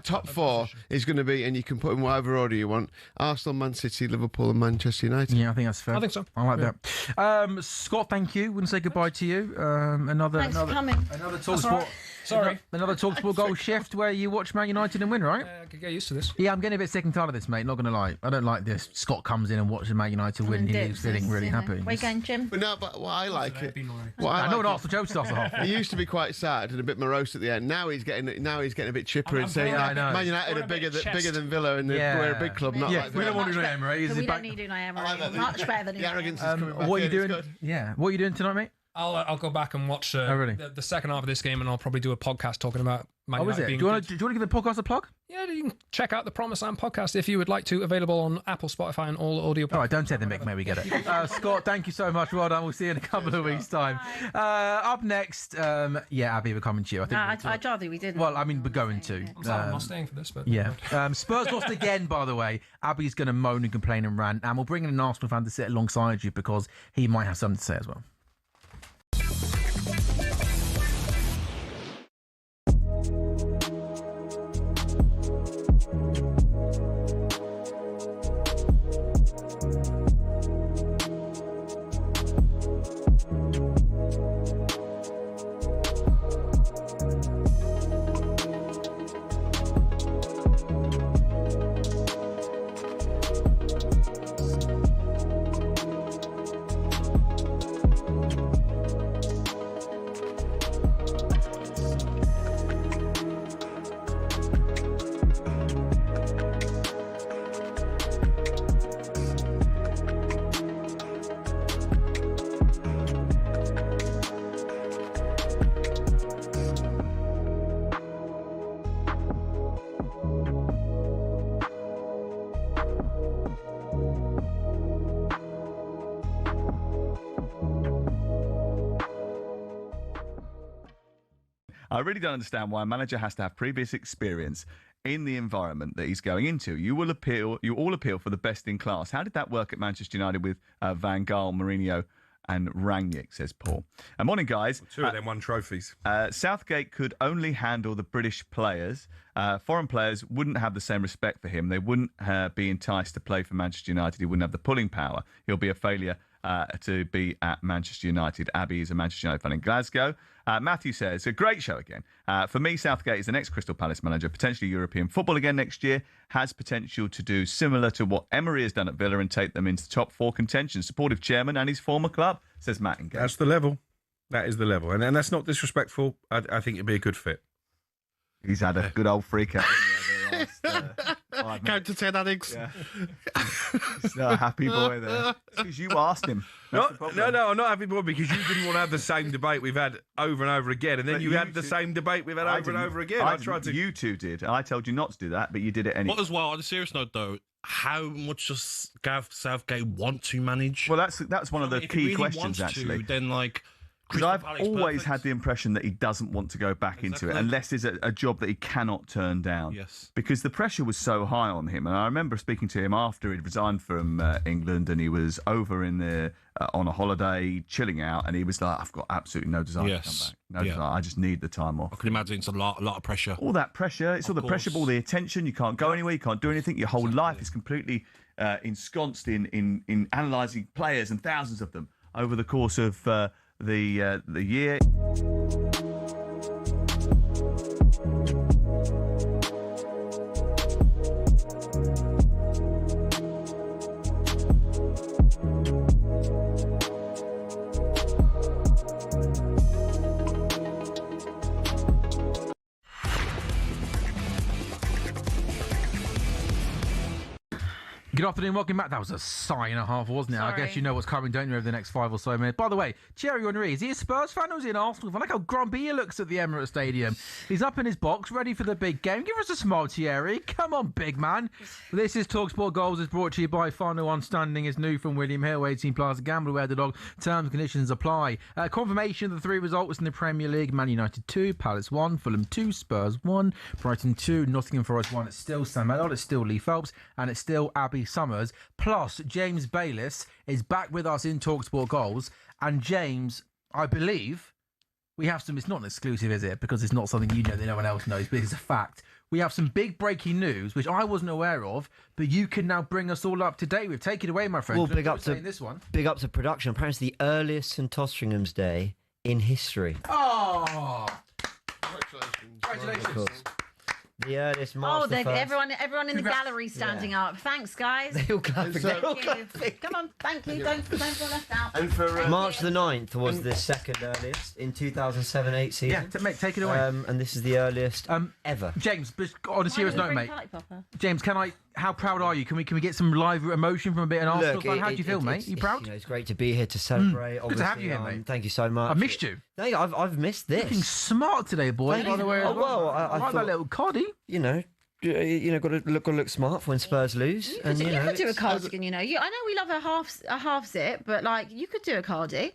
top four is going to be, and you can put in whatever order you want: Arsenal, Man City, Liverpool, and Manchester United. Yeah, I think that's fair. I think so. I like that. Scott, thank you. Wouldn't say goodbye to you. Thanks for coming. Another talkSPORT. Sorry. Another talkSPORT goal shift where you watch Man United and win, right? I could get used to this. Yeah, I'm getting a bit sick and tired of this, mate. Not going to lie. I don't like this. Scott comes in and watches Man United win. He's feeling really happy. Where you going, Jim? But what I like it. I know an Arsenal joke starts off. He used to be quite sad and a bit morose at the end. Now he's getting a bit chipper and saying, Man United are bigger than Villa and we're a big club. Not like we don't want Unai Emery. We don't need Unai Emery. Much better than the arrogance is coming back. What are you doing? Yeah, what are you doing tonight, mate? I'll go back and watch really? the second half of this game, and I'll probably do a podcast talking about Man United being Do you want to give the podcast a plug? Yeah, you can check out the Promised Land podcast if you would like to. Available on Apple, Spotify, and all audio. All right, don't say the mic, maybe get it. Scott, thank you so much. Well done. We'll see you in a couple of weeks' time. Up next, Abby, we're coming to you. I'd rather we didn't. Well, we're going to. I'm not staying for this, but Spurs lost again, by the way. Abby's going to moan and complain and rant, and we'll bring in an Arsenal fan to sit alongside you because he might have something to say as well. I really don't understand why a manager has to have previous experience in the environment that he's going into. You all appeal for the best in class. How did that work at Manchester United with Van Gaal, Mourinho and Rangnick, says Paul. Morning, guys. Well, 2 of them won trophies. Southgate could only handle the British players. Foreign players wouldn't have the same respect for him. They wouldn't be enticed to play for Manchester United. He wouldn't have the pulling power. He'll be a failure to be at Manchester United. Abby is a Manchester United fan in Glasgow. Matthew says, a great show again. For me, Southgate is the next Crystal Palace manager, potentially European football again next year, has potential to do similar to what Emery has done at Villa and take them into top 4 contention. Supportive chairman and his former club, says Matt in Glasgow. That's the level. That is the level. And that's not disrespectful. I think it'd be a good fit. He's had a good old freak out. Count to 10 addicts. Yeah. He's not a happy boy there. Because you asked him. No, I'm not happy boy because you didn't want to have the same debate we've had over and over again, and then you had the same debate we've had over and over again. I tried to. You two did. I told you not to do that, but you did it anyway. What as well, on a serious note though, how much does Gareth Southgate want to manage? Well, that's one of the key questions actually. Then because I've always had the impression that he doesn't want to go back into it unless it's a job that he cannot turn down. Yes. Because the pressure was so high on him. And I remember speaking to him after he'd resigned from England and he was over in on a holiday, chilling out, and he was like, I've got absolutely no desire to come back. No desire. I just need the time off. I can imagine it's a lot of pressure. All that pressure. It's all the pressure, all the attention. You can't go anywhere. You can't do anything. Your whole life is completely ensconced in analysing players and thousands of them over the course of the year. Good afternoon, welcome back. That was a sigh and a half, wasn't it? Sorry. I guess you know what's coming, don't you, over the next 5 or so minutes. By the way, Thierry Henry, is he a Spurs fan or is he an Arsenal fan? Like how grumpy he looks at the Emirates Stadium. He's up in his box, ready for the big game. Give us a smile, Thierry. Come on, big man. This is talkSPORT Goals. Is brought to you by Final One Standing is new from William Hill, 18 plus. Gamble aware the dog. Terms and conditions apply. Confirmation of the 3 results in the Premier League. Man United 2, Palace 1, Fulham 2, Spurs 1, Brighton 2, Nottingham Forest 1. It's still Sam Ellard, it's still Lee Phelps, and it's still Abby Summers. Plus, James Bayliss is back with us in talkSPORT Goals. And James, I believe we have some, it's not an exclusive, is it? Because it's not something you know that no one else knows, but it's a fact. We have some big breaking news, which I wasn't aware of, but you can now bring us all up to date with. Take it away, my friend. Well, big up to production. Apparently it's the earliest St Tostringham's Day in history. Oh! Congratulations. The earliest March the 1st. Everyone in the gallery standing up. Thanks, guys. They all clapping. Thank you. Come on, thank you. Don't feel left out. And for March the 9th was the second earliest in 2007-8 season. Yeah, mate, take it away. And this is the earliest ever. James, on a serious note, mate. James, how proud are you? Can we get some live emotion from a bit of an Arsenal fan? How do you feel, mate? You proud? It's great to be here to celebrate. Good to have you here, mate. Thank you so much. I've missed you. No, I've missed this. Looking smart today, boy. By the way, I like thought, that little coddy. Got to look smart when Spurs lose. You could do a cardigan, I know we love a half zip, but you could do a cardi.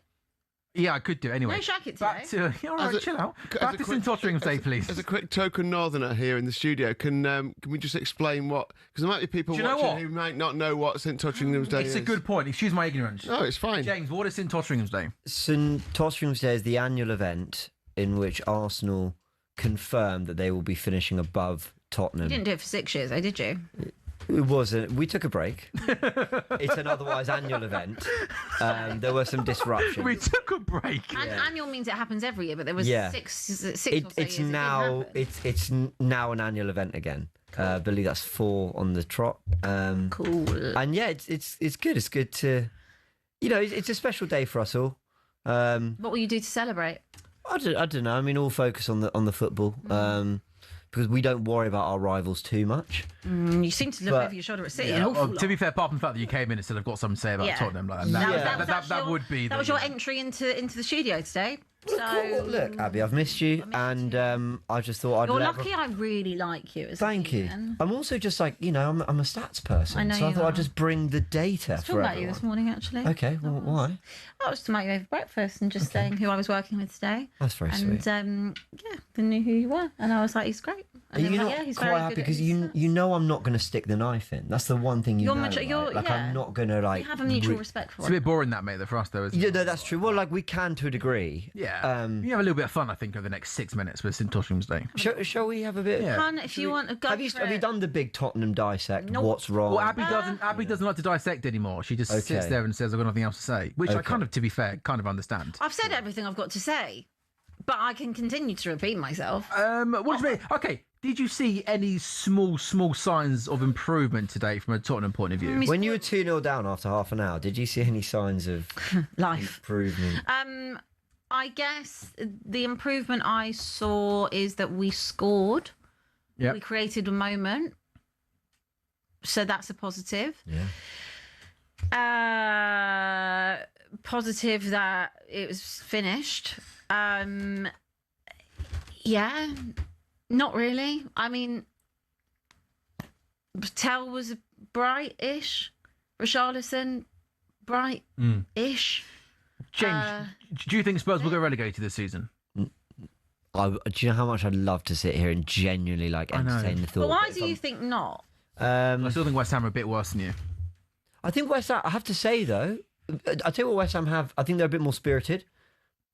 Yeah, I could do it anyway. No shack it Back to all right, chill out. Back to St Tostringham's Day, please. As a quick token northerner here in the studio, can we just explain what? Because there might be people watching who might not know what St Tostringham's Day is. It's a good point. Excuse my ignorance. No, it's fine. James, what is St Tostringham's Day? St Tostringham's Day is the annual event in which Arsenal confirmed that they will be finishing above Tottenham. You didn't do it for 6 years, though, did you? It wasn't. We took a break. It's an otherwise annual event. There were some disruptions. We took a break. Annual means it happens every year, but there was six or so years it's now an annual event again. Cool. I believe that's 4 on the trot. Cool. And yeah, it's good. It's good to, it's a special day for us all. What will you do to celebrate? I don't know. I mean, all focus on the football. Because we don't worry about our rivals too much. You seem to look over your shoulder at City an awful lot. To be fair, apart from the fact that you came in and said I've got something to say about Tottenham, that would be. That was your entry into the studio today. So Look, Abby, I've missed you, and I just thought I'd. You're lucky. I really like you. Thank you. I'm also just like I'm a stats person, I know so I you thought are. I'd just bring the data. I was talking about you this morning, actually. Okay, well, why? I was talking about you over breakfast and just saying who I was working with today. That's very sweet. And they knew who you were, and I was like, he's great. Are And they you were not like, yeah, he's quite very happy good at because his you know I'm not going to stick the knife in. That's the one thing You're know. mature- you're- right? Like yeah. I'm not going to like. You have a mutual respect for It's a bit boring that, mate, for us, though, isn't it? Yeah, no, that's true. Well, like we can to a degree. Yeah. You have a little bit of fun, I think, over the next 6 minutes with St Tottenham's Day. Shall we have a bit? Yeah. Fun if you want to go. Have you done the big Tottenham dissect? Nope. What's wrong? Well, Abby doesn't like to dissect anymore. She just sits there and says, I've got nothing else to say, which I Okay. kind of, to be fair, kind of understand. I've said everything I've got to say, but I can continue to repeat myself. What do you mean? Okay, did you see any small signs of improvement today from a Tottenham point of view? When you were 2-0 down after half an hour, did you see any signs of life improvement? I guess the improvement I saw is that we scored. Yep. We created a moment. So that's a positive. Yeah. Positive that it was finished. Yeah, not really. I mean, Tell was bright-ish. Richarlison, bright-ish. James, do you think Spurs will get relegated this season? Do you know how much I'd love to sit here and genuinely entertain the thought? But why do you think not? I still think West Ham are a bit worse than you. I think West Ham. I have to say though, I tell you what West Ham have. I think they're a bit more spirited.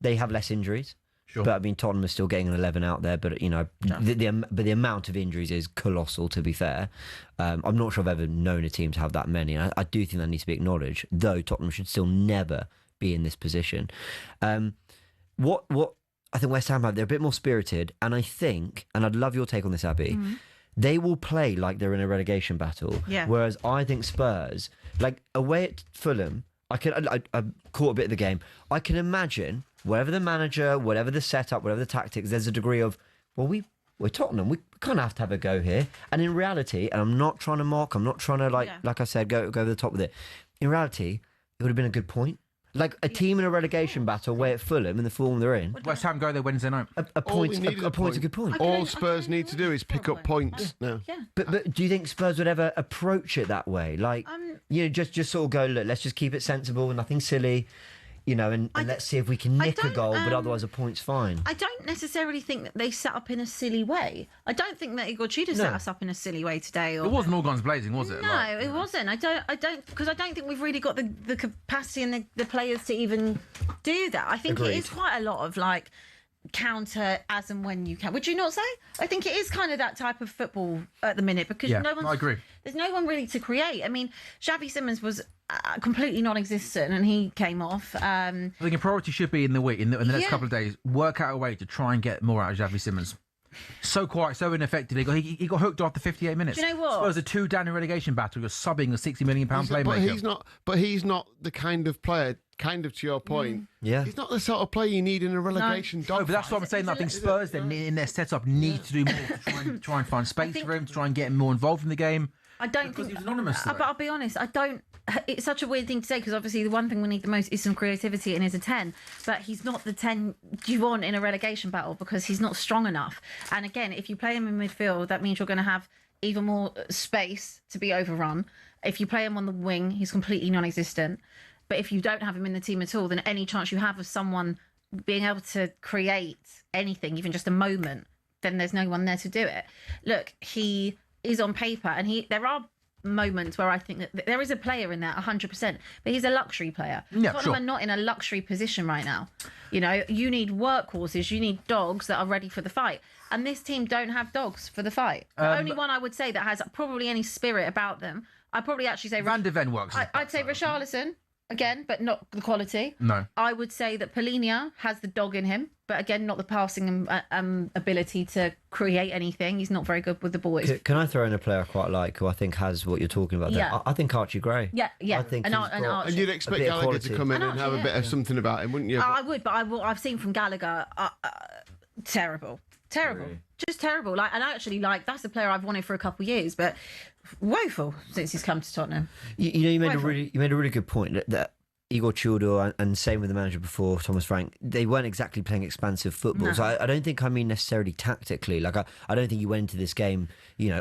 They have less injuries. Sure. But I mean, Tottenham is still getting an 11 out there. But the amount of injuries is colossal. To be fair, I'm not sure I've ever known a team to have that many. I do think that needs to be acknowledged. Though Tottenham should still never be in this position. What I think West Ham have, they're a bit more spirited, and I think, and I'd love your take on this, Abby. They will play like they're in a relegation battle. Yeah. Whereas I think Spurs, like away at Fulham, I caught a bit of the game. I can imagine whatever the manager, whatever the setup, whatever the tactics, there's a degree of, well, we're Tottenham. We kind of have a go here. And in reality, and I'm not trying to mock, I'm not trying to like I said, go over the top with it. In reality, it would have been a good point. Like a team in a relegation battle away at Fulham in the form they're in. West Ham go there Wednesday night. A point's a good point. All Spurs need to do is pick up points now. But do you think Spurs would ever approach it that way? Like, just sort of go, look, let's just keep it sensible, nothing silly, and let's see if we can nick a goal, but otherwise a point's fine. I don't necessarily think that they set up in a silly way. I don't think that Igor Tudor set us up in a silly way today. It wasn't all guns blazing, was it? No, it wasn't. I don't, because I don't think we've really got the capacity and the players to even do that. I think Agreed. it is quite a lot of counter as and when you can. Would you not say? I think it is kind of that type of football at the minute because I agree. There's no one really to create. I mean, Xavi Simons was completely non-existent and he came off. I think a priority should be in the week, in the next couple of days, work out a way to try and get more out of Xavi Simons. So quiet, so ineffective. He got hooked after 58 minutes. Do you know what? Spurs are 2 down in relegation battle. You're subbing a £60 million playmaker. But he's not the kind of player. Kind of to your point, he's not the sort of player you need in a relegation dog. But that's what I'm saying. I think Spurs, then in their setup, need to do more to try and find space for him, to try and get him more involved in the game. I don't think he was anonymous. But I'll be honest, I don't. It's such a weird thing to say because obviously the one thing we need the most is some creativity and is a 10. But he's not the 10 you want in a relegation battle because he's not strong enough. And again, if you play him in midfield, that means you're going to have even more space to be overrun. If you play him on the wing, he's completely non-existent. But if you don't have him in the team at all, then any chance you have of someone being able to create anything, even just a moment, then there's no one there to do it. Look, he is on paper, and there are moments where I think that there is a player in there, 100%, but he's a luxury player. Yeah, Tottenham sure. are not in a luxury position right now. You need workhorses, you need dogs that are ready for the fight. And this team don't have dogs for the fight. The only one I would say that has probably any spirit about them, I'd probably actually say... Van de Ven works. I'd say Richarlison. Again, but not the quality. No. I would say that Polinia has the dog in him, but again, not the passing ability to create anything. He's not very good with the ball. Can I throw in a player I quite like who I think has what you're talking about there? Yeah. I think Archie Gray. Yeah. I think and you'd expect Gallagher to come in and have a bit of something about him, wouldn't you? I would, but I've seen from Gallagher, terrible. Really? Just terrible. And I actually that's a player I've wanted for a couple of years, but woeful since he's come to Tottenham. You made a really good point that Igor Tudor and same with the manager before, Thomas Frank, they weren't exactly playing expansive football. No. So I don't think I mean necessarily tactically. Like I don't think you went into this game,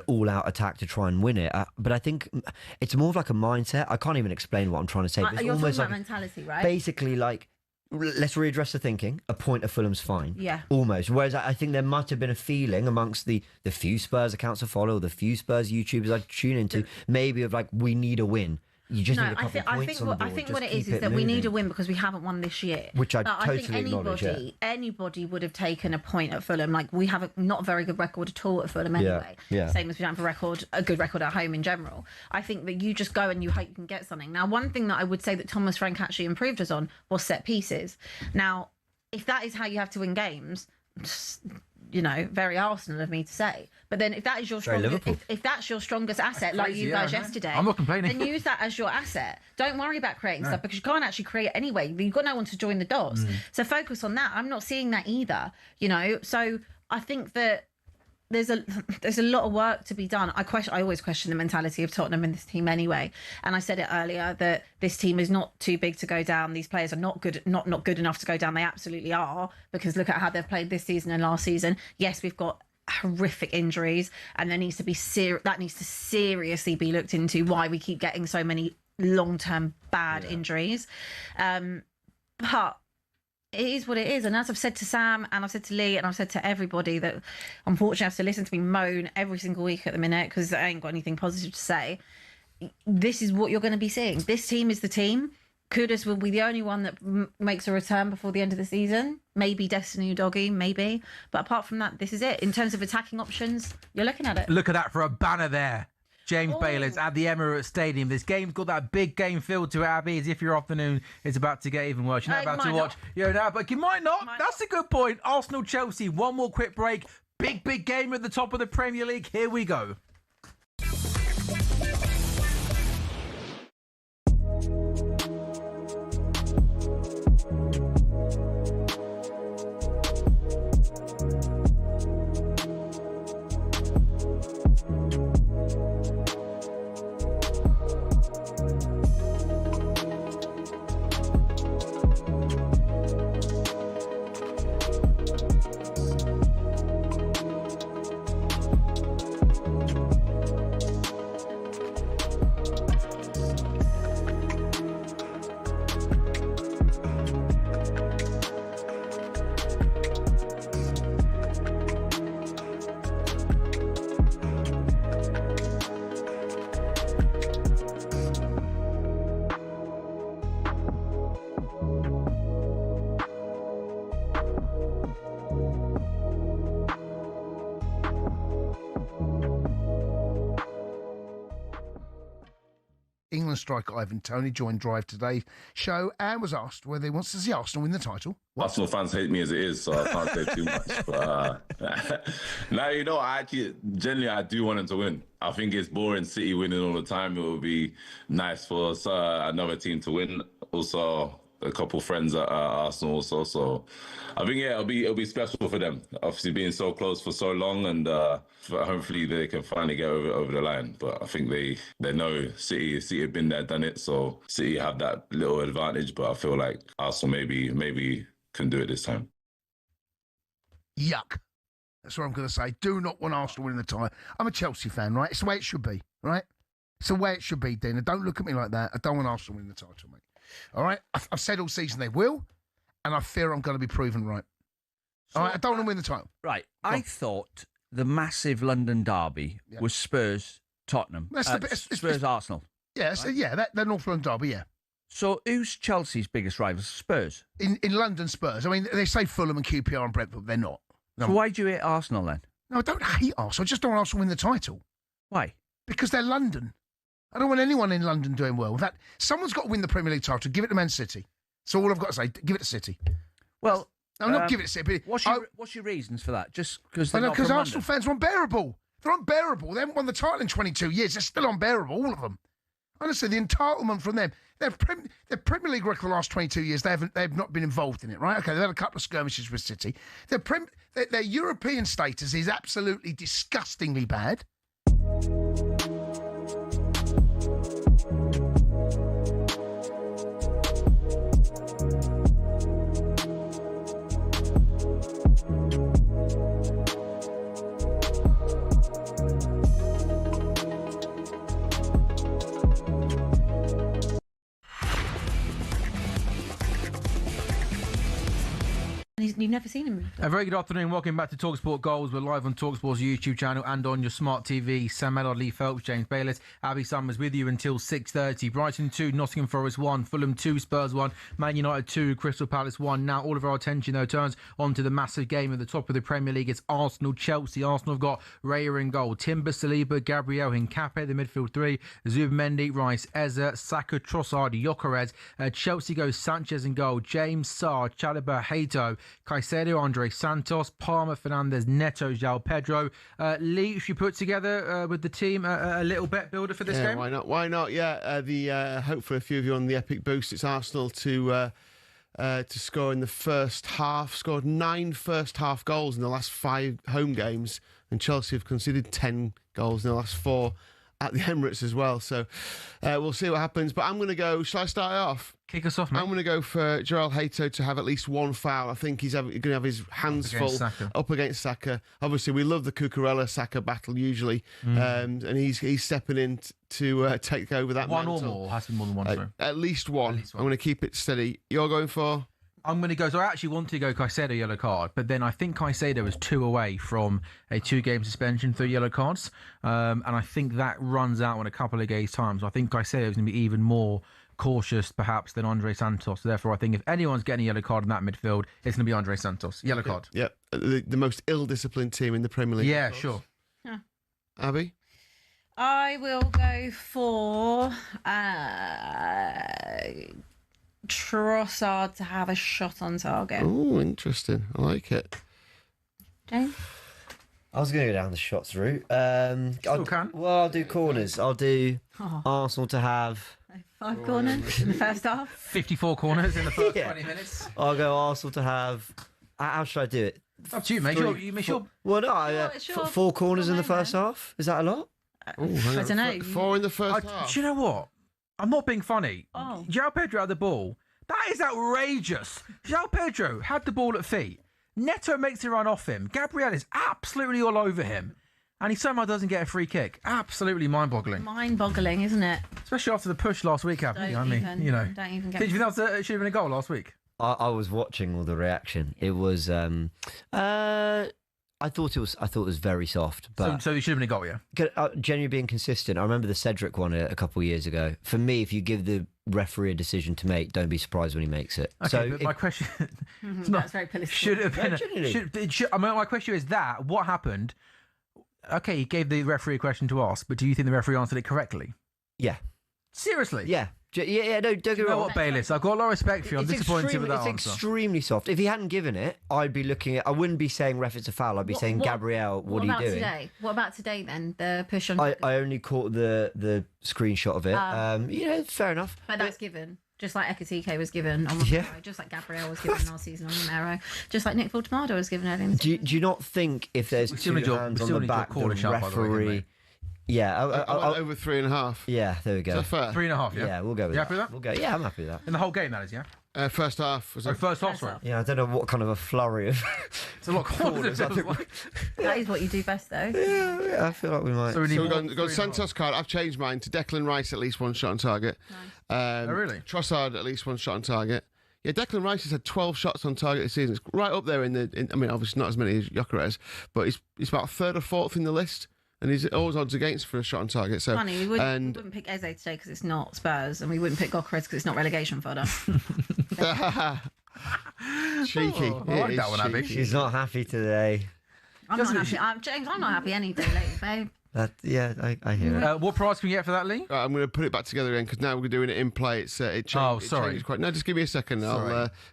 all out attack to try and win it. But I think it's more of like a mindset. I can't even explain what I'm trying to say. But it's You're almost talking like about mentality, right? basically like, let's readdress the thinking. A point of Fulham's fine. Yeah. Almost. Whereas I think there might have been a feeling amongst the few Spurs accounts I follow, the few Spurs YouTubers I tune into, maybe of like, we need a win. You just need a couple of points on the board. I think just what it is keep that we moving. need a win because we haven't won this year. Which I But totally I think acknowledge, anybody would have taken a point at Fulham. Like, we have not a very good record at all at Fulham anyway. Yeah. Same as we don't have a good record at home in general. I think that you just go and you hope you can get something. Now, one thing that I would say that Thomas Frank actually improved us on was set pieces. Now, if that is how you have to win games, very Arsenal of me to say. But then if that is your strongest, if that's your strongest asset, like you guys yesterday, I'm not complaining. then use that as your asset. Don't worry about creating stuff because you can't actually create anyway. You've got no one to join the dots. So focus on that. I'm not seeing that either. So I think that there's a lot of work to be done. I always question the mentality of Tottenham in this team anyway. And I said it earlier that this team is not too big to go down. These players are not good enough to go down. They absolutely are, because look at how they've played this season and last season. Yes, we've got horrific injuries, and there needs to be that needs to seriously be looked into why we keep getting so many long-term bad injuries. But it is what it is. And as I've said to Sam and I've said to Lee and I've said to everybody that unfortunately have to listen to me moan every single week at the minute because I ain't got anything positive to say, this is what you're going to be seeing. This team is the team. Kudus will be the only one that makes a return before the end of the season. Maybe Destiny Udogie, maybe. But apart from that, this is it. In terms of attacking options, you're looking at it. Look at that for a banner there. James Bayless at the Emirates Stadium. This game's got that big game feel to it, Abby, as if your afternoon is about to get even worse. You're not about to watch. But you might not. That's a good point. Arsenal-Chelsea, one more quick break. Big game at the top of the Premier League. Here we go. England striker Ivan Toney joined Drive Today's show and was asked whether he wants to see Arsenal win the title. Arsenal fans hate me as it is, so I can't say too much. But now, I do want them to win. I think it's boring City winning all the time. It would be nice for us, another team to win. Also, a couple friends at Arsenal also. So I think, it'll be special for them. Obviously being so close for so long, and hopefully they can finally get over the line. But I think they know City have been there, done it. So City have that little advantage, but I feel like Arsenal maybe can do it this time. Yuck. That's what I'm going to say. Do not want Arsenal winning the title. I'm a Chelsea fan, right? It's the way it should be, right? It's the way it should be, Dina. Don't look at me like that. I don't want Arsenal winning the title, mate. All right? I've said all season they will, and I fear I'm going to be proven right. All right? I don't want to win the title. Right. I thought the massive London derby was Spurs-Tottenham. Spurs-Arsenal. Yes, right? They're North London derby, yeah. So who's Chelsea's biggest rivals? Spurs? In London, Spurs. I mean, they say Fulham and QPR and Brentford. They're not. No. So why do you hate Arsenal then? No, I don't hate Arsenal. I just don't want Arsenal to win the title. Why? Because they're London. I don't want anyone in London doing well. In fact, someone's got to win the Premier League title. Give it to Man City. That's all I've got to say. Give it to City. Well, I'm not giving it to City. What's your reasons for that? Just because they're not from Arsenal London? fans are unbearable. They're unbearable. They haven't won the title in 22 years. They're still unbearable, all of them. Honestly, the entitlement from them. Their Premier League record for the last 22 years, they've not been involved in it, right? Okay, they've had a couple of skirmishes with City. Their European status is absolutely disgustingly bad. you've never seen him. A very good afternoon. Welcome back to talkSPORT Goals. We're live on talkSPORT's YouTube channel and on your smart TV. Sam Ellard, Lee Phelps, James Bayliss, Abby Summers with you until 6:30. Brighton 2, Nottingham Forest 1, Fulham 2, Spurs 1, Man United 2, Crystal Palace 1. Now all of our attention, though, turns onto the massive game at the top of the Premier League. It's Arsenal-Chelsea. Arsenal have got Raya in goal, Timber, Saliba, Gabriel, Hincapié, the midfield three, Zubimendi, Rice, Eze, Saka, Trossard, Gyökeres. Chelsea goes Sanchez in goal, James, Sarr, Chalobah, Hato, Caicedo, Andre Santos, Palmer, Fernandes, Neto, João Pedro. Lee, should you put together with the team a little bet builder for this game? Why not? Why not? Yeah, the hope for a few of you on the Epic Boost. It's Arsenal to score in the first half. Scored 9 first half goals in the last 5 home games, and Chelsea have conceded 10 goals in the last 4 at the Emirates as well. So we'll see what happens. But I'm going to go. Shall I start off? Kick us off, mate. I'm going to go for João Hato to have at least 1 foul. I think he's going to have his hands full up against Saka. Obviously, we love the Cucurella-Saka battle usually, and he's stepping in to take over that mantle. One or more? Has to be more than one, sorry. At least one. I'm going to keep it steady. You're going for? I'm going to go. So I actually want to go Caicedo yellow card, but then I think Caicedo is 2 away from a 2-game suspension through yellow cards, and I think that runs out in a couple of days' time. So I think Caicedo is going to be even more cautious, perhaps, than Andre Santos. So therefore, I think if anyone's getting a yellow card in that midfield, it's going to be Andre Santos. Yellow card. Yeah, the most ill-disciplined team in the Premier League. Yeah, sure. Yeah. Abby? I will go for Trossard to have a shot on target. Oh, interesting. I like it. James? I was going to go down the shots route. I'll do corners. I'll do Arsenal to have 5 corners in the first half. 54 corners in the first 20 minutes. I'll go Arsenal to have. How should I do it? It's up to you, mate. Well, no, 4 corners in the first half. Is that a lot? I don't know. 4 in the first half. Do you know what? I'm not being funny. João Pedro had the ball. That is outrageous. João Pedro had the ball at feet. Neto makes it run off him. Gabriel is absolutely all over him. And he somehow doesn't get a free kick. Absolutely mind-boggling. Mind-boggling, isn't it? Especially after the push last week, Abby. Don't even get Did you think that should have been a goal last week? I was watching all the reaction. It was. I thought it was very soft. But so you should have been a goal, yeah? Genuinely being consistent. I remember the Cedric one a couple of years ago. For me, if you give the referee a decision to make, don't be surprised when he makes it. Okay, so but my question... That's very political. Should have been... my question is that, what happened? Okay, he gave the referee a question to ask, but do you think the referee answered it correctly? Yeah. Seriously? Yeah. No, don't get me wrong. You know what, Bayliss? I've got a lot of respect for you. I'm disappointed with that answer. It's extremely soft. If he hadn't given it, I'd be looking at... I wouldn't be saying ref, it's a foul. I'd be saying, Gabriel, what are you doing? Today? What about today, then? The push on... I only caught the screenshot of it. Fair enough. But that's given. Just like Ekatike was given on Romero, just like Gabriel was given last season on Romero, just like Nick Fultamado was given earlier in the season. Do you not think if there's 2 hands on the back, the referee... Yeah, over 3.5. Yeah, there we go. Is that fair? 3.5. Yeah. Yeah, we'll go with you happy with that? We'll go. Yeah, I'm happy with that. In the whole game, that is, yeah. First half. First half, sorry. Yeah, I don't know what kind of a flurry of. It's a lot corners. That is what you do best, though. Yeah, I feel like we might. So we've got Santos card. I've changed mine to Declan Rice, at least 1 shot on target. Nice. Really? Trossard, at least 1 shot on target. Yeah, Declan Rice has had 12 shots on target this season. It's right up there I mean, obviously not as many as Gyökeres, but he's about 3rd or 4th in the list. And he's always odds against for a shot on target. So funny, we wouldn't pick Eze today because it's not Spurs, and we wouldn't pick Gyökeres because it's not relegation fodder. Cheeky. I like that one, Abby. She's not happy today. I'm not happy. James, I'm not happy any day lately, babe. I hear it. What price can we get for that, Lee? I'm going to put it back together again because now we're doing it in play. It sorry. No, just give me a second.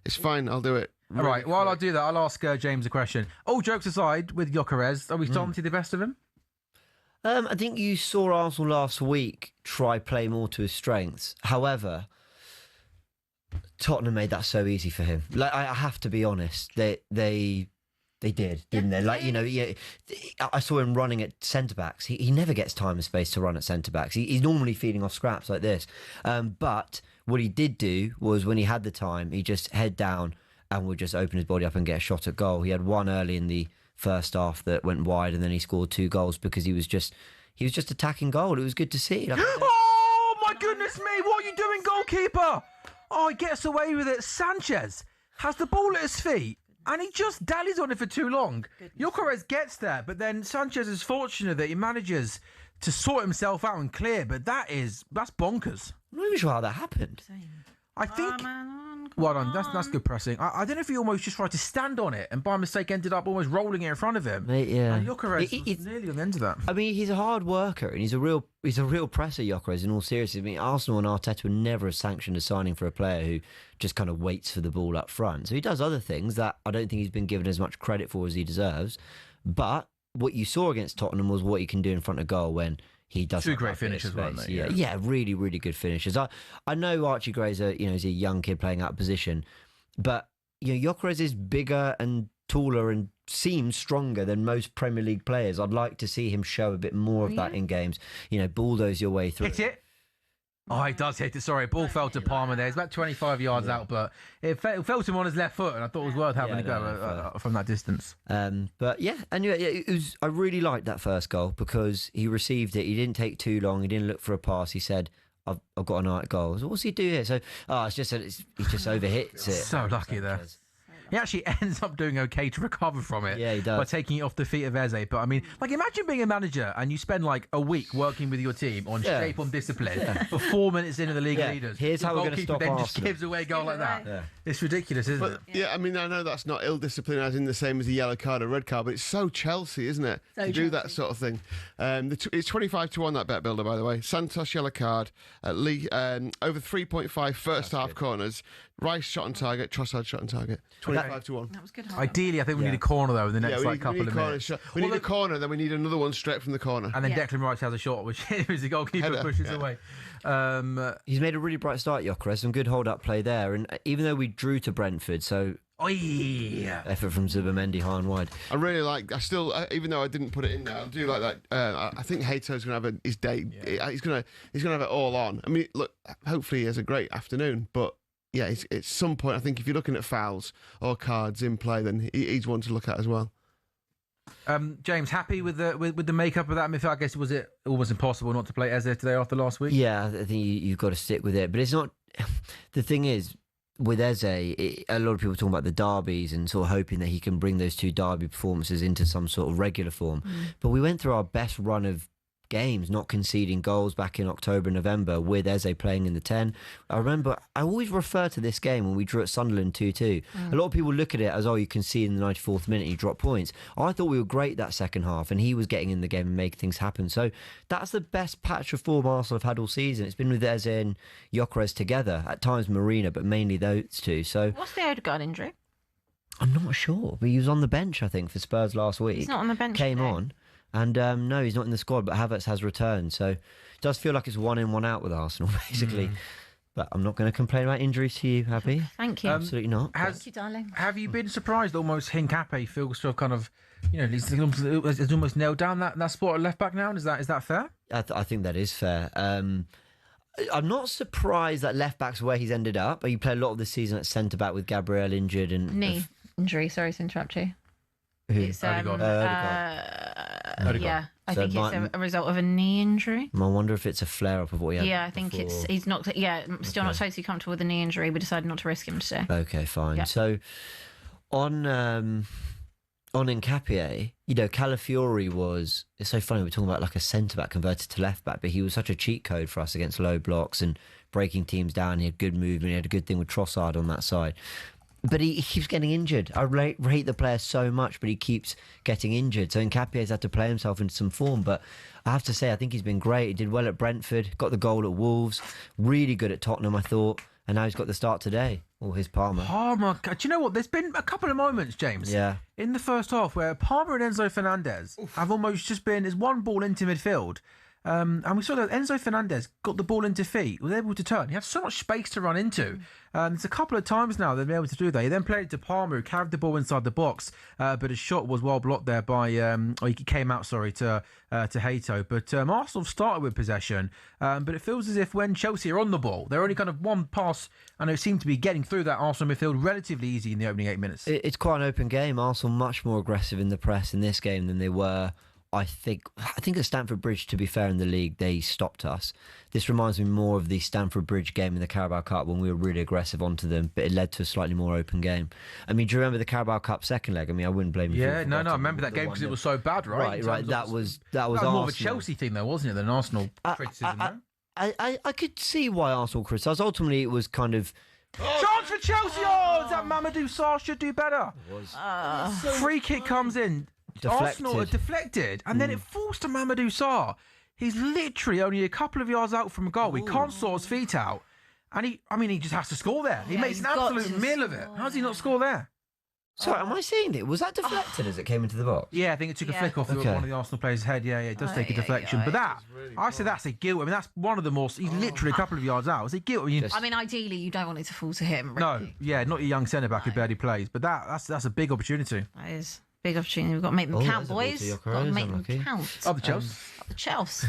It's fine. I'll do it. All right. While I do that, I'll ask James a question. All jokes aside, with Gyökeres, are we starting to see the best of him? I think you saw Arsenal last week try play more to his strengths. However, Tottenham made that so easy for him. Like I have to be honest, they did, didn't they? Like I saw him running at centre backs. He never gets time and space to run at centre backs. He's normally feeding off scraps like this. But what he did do was when he had the time, he just head down and would just open his body up and get a shot at goal. He had one early in the first half that went wide, and then he scored 2 goals because he was just attacking goal. It was good to see. Oh my goodness me! What are you doing, goalkeeper? Oh, he gets away with it. Sanchez has the ball at his feet. And he just dallies on it for too long. Gyökeres gets there, but then Sanchez is fortunate that he manages to sort himself out and clear, but that's bonkers. I'm not even sure how that happened. I think... Well done. That's good pressing. I don't know if he almost just tried to stand on it and by mistake ended up almost rolling it in front of him. Mate, yeah. And Gyökeres was nearly on the end of that. I mean, he's a hard worker and he's a real presser, Gyökeres, in all seriousness. I mean, Arsenal and Arteta would never have sanctioned a signing for a player who just kind of waits for the ball up front. So he does other things that I don't think he's been given as much credit for as he deserves. But what you saw against Tottenham was what he can do in front of goal when he does. Two great finishes, weren't they? Yeah, really, really good finishes. I know Archie Gray's is a young kid playing out of position, but Gyökeres is bigger and taller and seems stronger than most Premier League players. I'd like to see him show a bit more of that in games. Bulldoze your way through. Hit it. Oh, he does hit it. Sorry, ball fell to Palmer there. It's about 25 yards out, but it fell to him on his left foot, and I thought it was worth having a go from that distance. But yeah, and I really liked that first goal because he received it. He didn't take too long. He didn't look for a pass. He said, I've got a night goal. So what's he do here? So, it's just he just overhits it. So lucky there. He actually ends up doing okay to recover from it. Yeah, he does. By taking it off the feet of Eze. But I mean, imagine being a manager and you spend a week working with your team on shape, on discipline for 4 minutes into the league leaders. Here's how we're going to stop then Arsenal. Just gives away a goal like that. Yeah. It's ridiculous, isn't it? Yeah, I mean, I know that's not ill-discipline as in the same as a yellow card or red card, but it's so Chelsea, isn't it? To do that sort of thing. It's 25-1, that bet builder, by the way. Santos yellow card, Lee over 3.5 first half corners. Rice shot on target, Trossard shot on target. 25-1. That was good. Ideally, I think we need a corner though in the next couple of minutes. We need a corner, then we need another one straight from the corner. And then Declan Rice has a shot, which is the goalkeeper pushes away. He's made a really bright start, Gyökeres. Some good hold-up play there, and even though we drew to Brentford, so effort from Zubimendi high and wide. I really like. I still, even though I didn't put it in there, I do like that. I think Hato's going to have his day. Yeah. He's going to have it all on. I mean, look. Hopefully, he has a great afternoon, but. Yeah, it's some point. I think if you're looking at fouls or cards in play, then he's one to look at as well. James, happy with the makeup of that midfield? I guess was it almost impossible not to play Eze today after last week? Yeah, I think you've got to stick with it. But it's not. The thing is, with Eze, a lot of people talking about the derbies and sort of hoping that he can bring those two derby performances into some sort of regular form. But we went through our best run of games, not conceding goals back in October, November, with Eze playing in the 10. I remember, I always refer to this game when we drew at Sunderland 2-2. A lot of people look at it as, you can see in the 94th minute you drop points. I thought we were great that second half, and he was getting in the game and making things happen. So that's the best patch of form Arsenal have had all season. It's been with Eze and Gyökeres together, at times Marina, but mainly those two. So what's the Odegaard injury? I'm not sure, but he was on the bench, I think, for Spurs last week. He's not on the bench. Came today. on. And no, he's not in the squad, but Havertz has returned. So it does feel like it's one in, one out with Arsenal, basically. But I'm not going to complain about injuries to you, Happy. Thank you. Absolutely not. Thank you, darling. Have you been surprised almost Hincapié feels sort of kind of, he's almost nailed down that spot at left back now? Is that fair? I think that is fair. I'm not surprised that left back's where he's ended up. He played a lot of the season at centre back with Gabriel injured and knee injury. Sorry to interrupt you. It's Odegaard. Yeah, I think it's a result of a knee injury. I wonder if it's a flare-up of what he had. Yeah, I think he's not. Yeah, still not totally comfortable with the knee injury. We decided not to risk him today. Okay, fine. Yeah. So on Hincapié, Calafiori was. It's so funny. We're talking about like a centre back converted to left back, but he was such a cheat code for us against low blocks and breaking teams down. He had good movement. He had a good thing with Trossard on that side. But he keeps getting injured. I rate the player so much, but he keeps getting injured. So Hincapié's had to play himself into some form. But I have to say, I think he's been great. He did well at Brentford, got the goal at Wolves, really good at Tottenham, I thought. And now he's got the start today. Or his Palmer. Palmer. Do you know what? There's been a couple of moments, James, in the first half where Palmer and Enzo Fernandez have almost just been, there's one ball into midfield. And we saw that Enzo Fernandez got the ball into feet, was able to turn. He had so much space to run into. There's a couple of times now they've been able to do that. He then played it to Palmer, who carried the ball inside the box, but his shot was well blocked there by, he came out, to Hato. But Arsenal started with possession, but it feels as if when Chelsea are on the ball, they're only kind of one pass, and they seem to be getting through that Arsenal midfield relatively easy in the opening 8 minutes. It's quite an open game. Arsenal much more aggressive in the press in this game than they were I think at Stamford Bridge, to be fair, in the league, they stopped us. This reminds me more of the Stamford Bridge game in the Carabao Cup when we were really aggressive onto them, but it led to a slightly more open game. I mean, do you remember the Carabao Cup second leg? I mean, I wouldn't blame you. Yeah, no, I remember that game because it was so bad, right? Right. That was more of a Chelsea thing, though, wasn't it, than Arsenal criticism? I could see why Arsenal criticised. Ultimately, it was kind of. Chance for Chelsea! Oh, that Mamadou Sarr should do better. Free kick comes in. Deflected. Arsenal are deflected, and then it falls to Mamadou Sarr. He's literally only a couple of yards out from goal. He can't sort his feet out, and he just has to score there. He makes an absolute meal of it. How does he not score there? Sorry, am I seeing it? Was that deflected as it came into the box? Yeah, I think it took a flick off one of the Arsenal players' head. Yeah, it does take a deflection. But I say that's a guilt. I mean, that's one of the more. He's literally a couple of yards out. Is it guilt? I mean, ideally, you don't want it to fall to him. Really. No, yeah, not your young centre back who barely plays. But that's a big opportunity. That is big opportunity. We've got to make them count, boys. Got to make them count. Up the Chelsea. Up the Chelsea.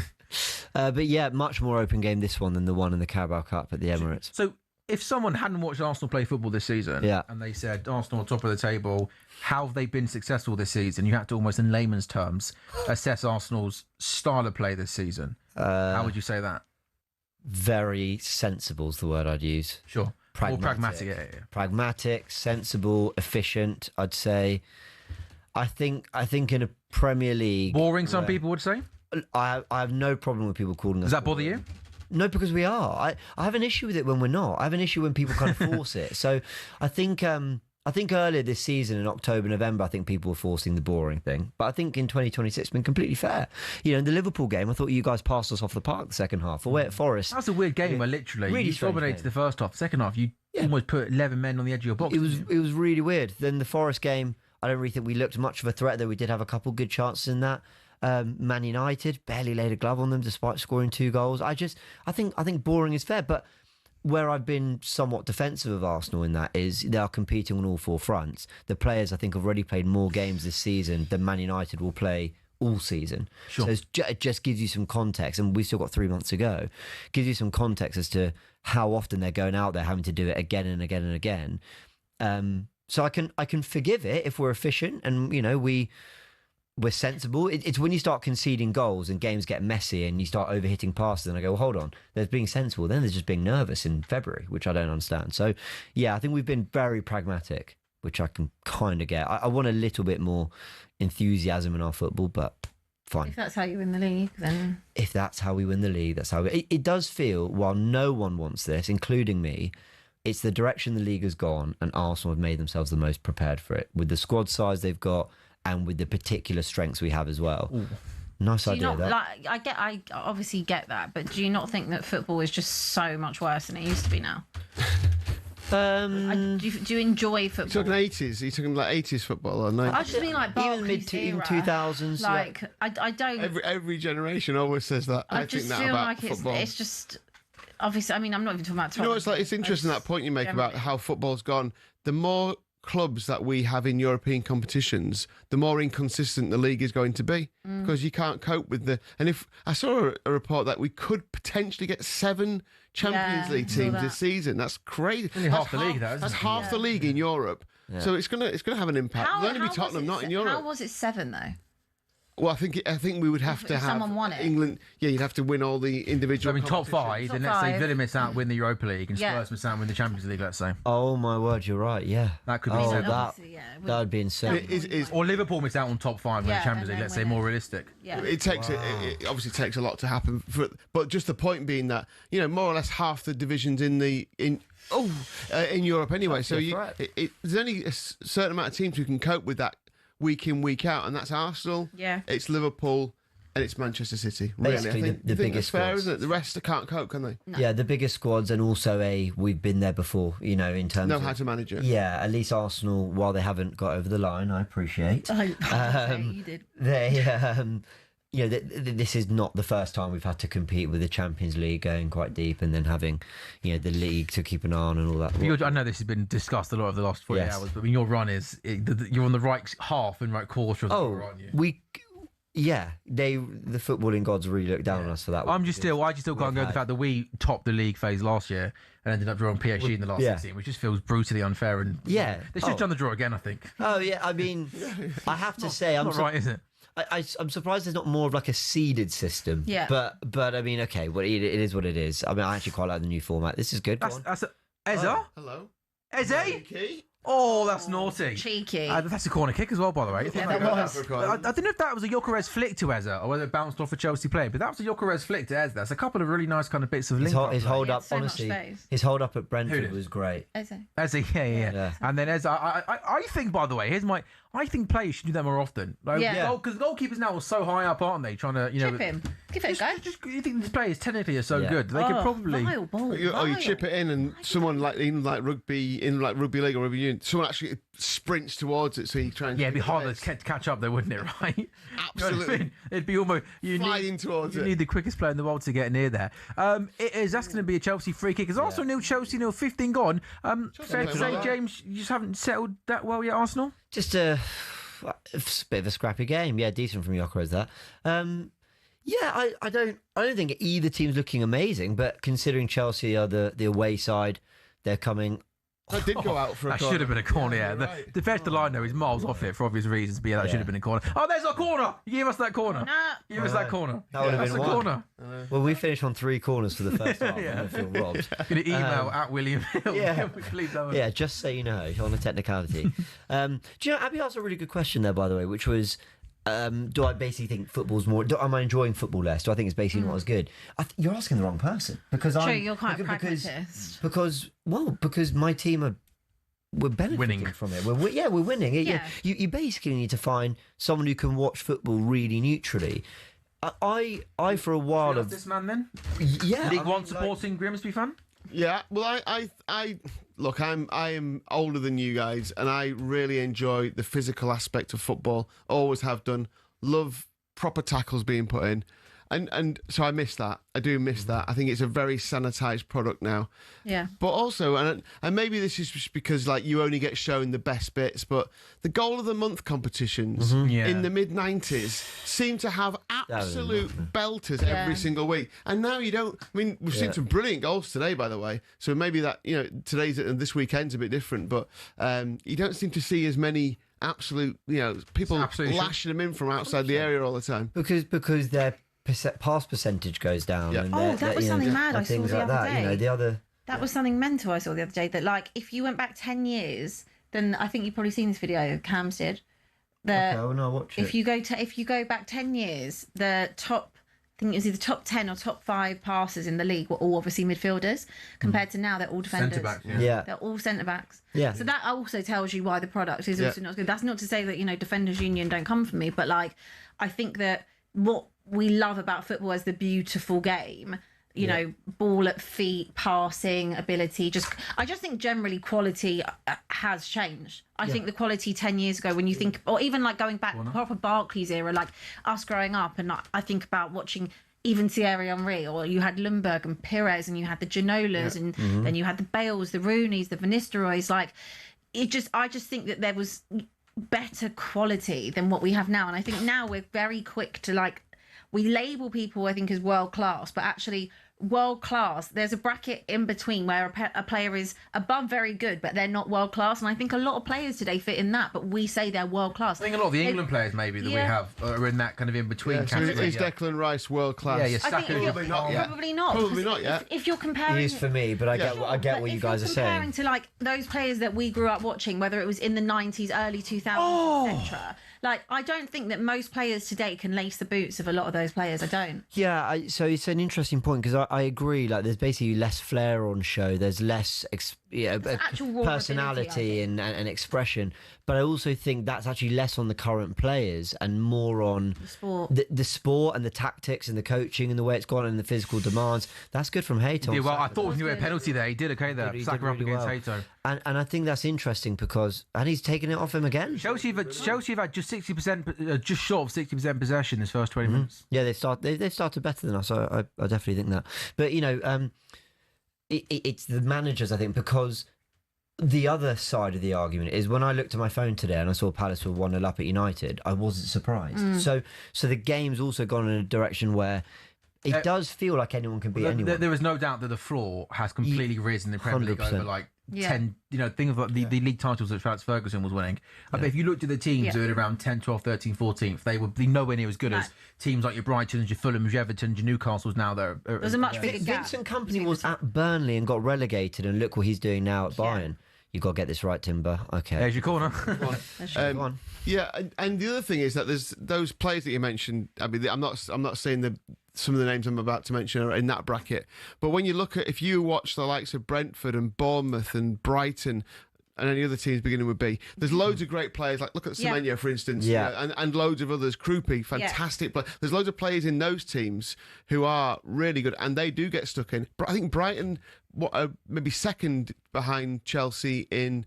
But yeah, much more open game this one than the one in the Carabao Cup at the Emirates. So if someone hadn't watched Arsenal play football this season and they said Arsenal are top of the table, how have they been successful this season? You have to almost in layman's terms assess Arsenal's style of play this season. How would you say that? Very sensible is the word I'd use. Sure. Pragmatic. Yeah. Pragmatic, sensible, efficient, I'd say. I think in a Premier League... Boring, some people would say? I have no problem with people calling us. Does that bother you? No, because we are. I have an issue with it when we're not. I have an issue when people kind of force it. So I think earlier this season in October, November, I think people were forcing the boring thing. But I think in 2026 it's been completely fair. You know, in the Liverpool game, I thought you guys passed us off the park the second half. Away at Forest. That was a weird game where literally you dominated the first half. The second half, you almost put 11 men on the edge of your box. It was really weird. Then the Forest game, I don't really think we looked much of a threat, though we did have a couple good chances in that. Man United barely laid a glove on them despite scoring 2 goals. I think boring is fair, but where I've been somewhat defensive of Arsenal in that is they are competing on all 4 fronts. The players, I think, have already played more games this season than Man United will play all season. Sure. So it just gives you some context, and we've still got 3 months to go. Gives you some context as to how often they're going out there having to do it again and again and again. So I can forgive it if we're efficient and, you know, we're sensible. It's when you start conceding goals and games get messy and you start overhitting passes and I go, well, hold on, there's being sensible. Then there's just being nervous in February, which I don't understand. So, yeah, I think we've been very pragmatic, which I can kind of get. I want a little bit more enthusiasm in our football, but fine. If that's how you win the league, then... If that's how we win the league, that's how... It does feel, while no one wants this, including me, it's the direction the league has gone and Arsenal have made themselves the most prepared for it. With the squad size they've got, and with the particular strengths we have as well. Ooh. Nice idea. I obviously get that, but do you not think that football is just so much worse than it used to be now? Do you enjoy football? You're talking 80s? Are you talking like 80s football or 90s? I just mean like even mid 2000s. Like I don't. Every generation always says that. I think that about football. It's just obviously. I mean, I'm not even talking about. You know, it's interesting that point you make about how football's gone. The more clubs that we have in European competitions, the more inconsistent the league is going to be because you can't cope with the. And if I saw a report that we could potentially get 7 Champions League teams this season, that's crazy. Only half the league, though. That's half the league in Europe. Yeah. So it's gonna have an impact. It'll only be Tottenham, not in Europe. How was it 7 though? Well, I think we would have to have someone won it. England. Yeah, you'd have to win all the individual. I mean, top 5. Then let's say Villa miss out, win the Europa League, and Spurs miss out, win the Champions League. Let's say. Oh my word, you're right. Yeah, that could be. That would be insane. Or Liverpool miss out on top 5 win the Champions League. Let's say more realistic. Yeah. It obviously takes a lot to happen. But just the point being that more or less half the divisions in Europe anyway. So there's only a certain amount of teams who can cope with that week in, week out, and that's Arsenal. Yeah, it's Liverpool, and it's Manchester City. Basically, really, the biggest fair, squads. Isn't it? The rest can't cope, can they? No. Yeah, the biggest squads, and also we've been there before. In terms know of how to manage it. Yeah, at least Arsenal, while they haven't got over the line, I appreciate. You did. This is not the first time we've had to compete with the Champions League going quite deep and then having, the league to keep an eye on and all that. I know this has been discussed a lot over the last 48 hours, but your run is you're on the right half and right quarter of the run, aren't you? The footballing gods really look down on us for that. I just still can't go with the fact that we topped the league phase last year and ended up drawing PSG in the last 16, which just feels brutally unfair. And they should have done the draw again, I think. Oh yeah, I mean, I have to say, not right, is it? I'm surprised there's not more of like a seeded system. Yeah. But I mean, okay, well, it is what it is. I mean, I actually quite like the new format. This is good. Go on. Ezra? Oh, hello. Eze? Oh, that's naughty. Cheeky. That's a corner kick as well, by the way. Yeah, that was. I don't know if that was a Gyökeres flick to Eze or whether it bounced off a Chelsea player, but that was a Gyökeres flick to Eze. That's a couple of really nice kind of bits of link. His hold up, so much honestly, space. his hold up at Brentford was great. Eze. Yeah. And then Eze, I think, by the way, I think players should do that more often. Because goalkeepers now are so high up, aren't they? Trying to, Chip him. Give it a go. You think these players technically are so good? They could probably. Vile ball. You chip it in, and someone in rugby league or rugby union, someone actually sprints towards it, so you try and it'd be harder to catch up, though, wouldn't it? Right? Absolutely. You know what I mean? It'd be almost flying towards it. You need the quickest player in the world to get near there. That's going to be a Chelsea free kick. It's also nil Chelsea, 15 gone. Fair to say, James, you just haven't settled that well yet, Arsenal. Just a bit of a scrappy game. Yeah, decent from Gyökeres that. I don't think either team's looking amazing, but considering Chelsea are the away side, they're coming. That did go out for a that corner. should have been a corner, yeah. Right. The first line, though, is miles off it for obvious reasons, but that should have been a corner. Oh, there's our corner! You gave us that corner. Give us that corner. That would have been a one. corner. Well, we finised on 3 corners for the first half. Yeah. I feel robbed. Going to email at William Hill. Yeah. Please don't. Yeah, just so you know, on a technicality. Do you know, Abby asked a really good question there, by the way, which was, do I basically think football's more... am I enjoying football less? Do I think it's basically not as good? You're asking the wrong person. Because you're quite a pragmatist. Because my team we're benefiting from it. We're winning. Yeah. You basically need to find someone who can watch football really neutrally. I for a while of this man then. Yeah, League One supporting Grimsby fan. Yeah, well, I look, I am older than you guys, and I really enjoy the physical aspect of football. Always have done. Love proper tackles being put in. And so I miss that. I do miss that. I think it's a very sanitised product now. Yeah. But also, and maybe this is just because like you only get shown the best bits, but the goal of the month competitions in the mid-90s seem to have absolute belters every single week. And now you don't. I mean, we've seen some brilliant goals today, by the way. So maybe that, today's and this weekend's a bit different, but you don't seem to see as many absolute, people lashing them in from outside the area all the time. Because they're pass percentage goes down. Yeah. And that was something mad I saw the other day. That was something mental I saw the other day, that like if you went back 10 years, then I think you've probably seen this video Cam's did. Watch it. If you go back 10 years, the top, I think it was either top 10 or top 5 passers in the league were all obviously midfielders, compared to now they're all defenders. Centre-backs, They're all centre-backs. Yeah. So that also tells you why the product is also not good. That's not to say that, Defenders Union don't come for me, but like I think that what we love about football as the beautiful game, ball at feet, passing ability. I just think generally quality has changed. I think the quality 10 years ago, when you think, or even like going back proper Barclays era, like us growing up, and I think about watching even Thierry Henry, or you had Lundberg and Pires, and you had the Ginolas, and then you had the Bales, the Rooneys, the Van Nistelrooys. Like I just think that there was better quality than what we have now, and I think now we're very quick to we label people, I think, as world class, but actually world class, there's a bracket in between where a player is above very good, but they're not world class. And I think a lot of players today fit in that, but we say they're world class. I think a lot of the England players maybe that we have are in that kind of in between category. Is Declan Rice world class? Yeah, I think probably not yet. Probably not yet. If you're comparing, it is for me, but I get what you guys are saying. Comparing to like those players that we grew up watching, whether it was in the 90s, early 2000s, etc. Like, I don't think that most players today can lace the boots of a lot of those players. I don't. Yeah, so it's an interesting point, because I agree. Like, there's basically less flair on show. There's less personality and expression. But I also think that's actually less on the current players and more on the sport and the tactics and the coaching and the way it's gone and the physical demands. That's good from Hayton. Yeah, well, I thought he knew a penalty there. He did okay there. Saka up against Hayton. And I think that's interesting and he's taken it off him again. Chelsea have had just 60%, just short of 60% possession this first 20 minutes. Yeah, they started better than us. I definitely think that. But it's the managers, I think, because the other side of the argument is when I looked at my phone today and I saw Palace were 1-0 up at United, I wasn't surprised. So the game's also gone in a direction where it does feel like anyone can beat anyone. There is no doubt that the floor has completely risen in the Premier League over 10, think of the league titles that Alex Ferguson was winning. I bet if you looked at the teams who had around 10, 12, 13, 14th, they would be nowhere near as good as teams like your Brightons, your Fulhams, your Evertons, your Newcastles now. There's a much bigger gap. Vincent Kompany was at Burnley and got relegated, and look what he's doing now at Bayern. You've got to get this right, Timber. Okay. There's your corner. Go on. Yeah, and the other thing is that there's those players that you mentioned. I mean, I'm not saying some of the names I'm about to mention are in that bracket, but when you look at, if you watch the likes of Brentford and Bournemouth and Brighton and any other teams beginning with B, there's loads of great players. Like look at Semenyo, for instance, and loads of others. Krupi, fantastic player. There's loads of players in those teams who are really good, and they do get stuck in. I think Brighton, maybe second behind Chelsea in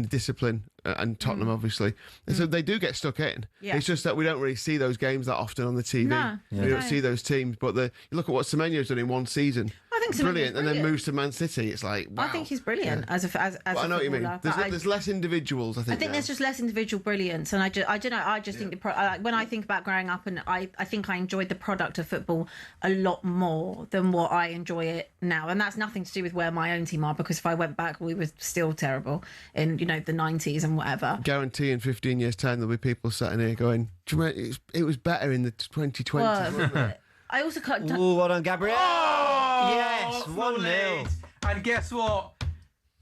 discipline, and Tottenham obviously, and so they do get stuck in. It's just that we don't really see those games that often on the TV. We don't see those teams, but you look at what Semenyo's done in one season. I think brilliant, and then moves to Man City. It's like, wow. I think he's brilliant as a I know what you mean. There's less individuals. I think there's just less individual brilliance, and I don't know. I just think when I think about growing up, and I think I enjoyed the product of football a lot more than what I enjoy it now, and that's nothing to do with where my own team are. Because if I went back, we were still terrible in the 90s and whatever. Guarantee in 15 years' time there'll be people sat in here going, "Do you remember, it was better in the 2020s." Wasn't it? I also can't. Ooh, well done, Gabriel. Oh, yes, 1-0. And guess what?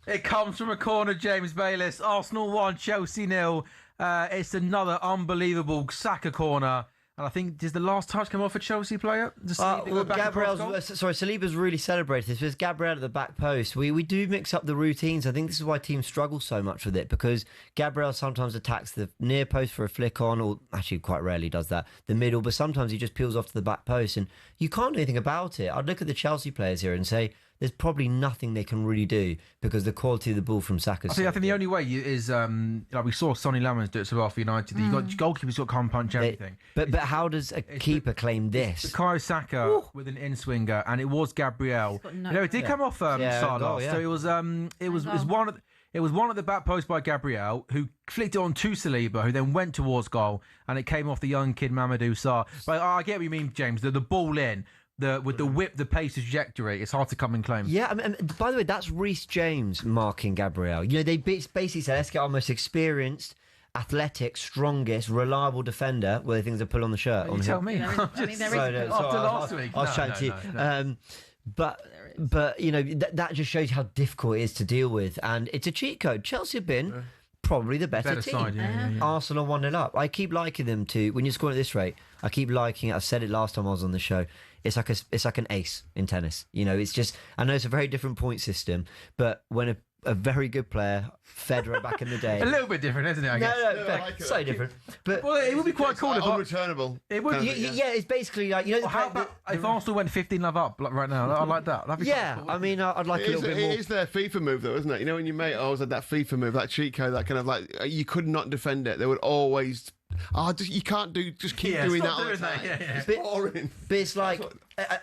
It comes from a corner, James Bayliss. Arsenal 1, Chelsea 0. It's another unbelievable Saka corner. And I think, does the last touch come off a Chelsea player? Saliba's really celebrated this. There's Gabriel at the back post. We do mix up the routines. I think this is why teams struggle so much with it, because Gabriel sometimes attacks the near post for a flick on, or actually quite rarely does that, the middle, but sometimes he just peels off to the back post, and you can't do anything about it. I'd look at the Chelsea players here and say, there's probably nothing they can really do because the quality of the ball from Saka. I think the only way is like we saw Sonny Lamans do it so well for United. You got goalkeepers got come punch everything. But how does a keeper claim this? Bukayo Saka with an in swinger, and it was Gabriel. It did come off Salah. So it was one at the back post by Gabriel, who flicked it on to Saliba, who then went towards goal, and it came off the young kid Mamadou Sarr. But I get what you mean, James. The ball in. With the whip, the pace, the trajectory, it's hard to come and claim. Yeah, and by the way, that's Reece James marking Gabriel. They basically said, let's get our most experienced, athletic, strongest, reliable defender. Well, they think there's a pull on the shirt. You tell me. After last week. I was chatting to you. No. But that just shows you how difficult it is to deal with, and it's a cheat code. Chelsea have been probably the better team. Side, yeah. Arsenal 1-0 up. I keep liking them to, when you're scoring at this rate, I keep liking it. I said it last time I was on the show. It's like an ace in tennis. It's just, I know it's a very different point system, but when a very good player, Federer back in the day, a little bit different, isn't it? I guess. No, so different. But it would be quite cool if unreturnable. It would. It's basically like how about if Arsenal went 15-love up right now? I'd like that. That'd be cool. I mean, I'd like a little bit more. It is their FIFA move, though, isn't it? When your mate always had that FIFA move, that cheat code, that kind of like you could not defend it. They would always. You can't just keep doing that all the time. It's boring. But it's like,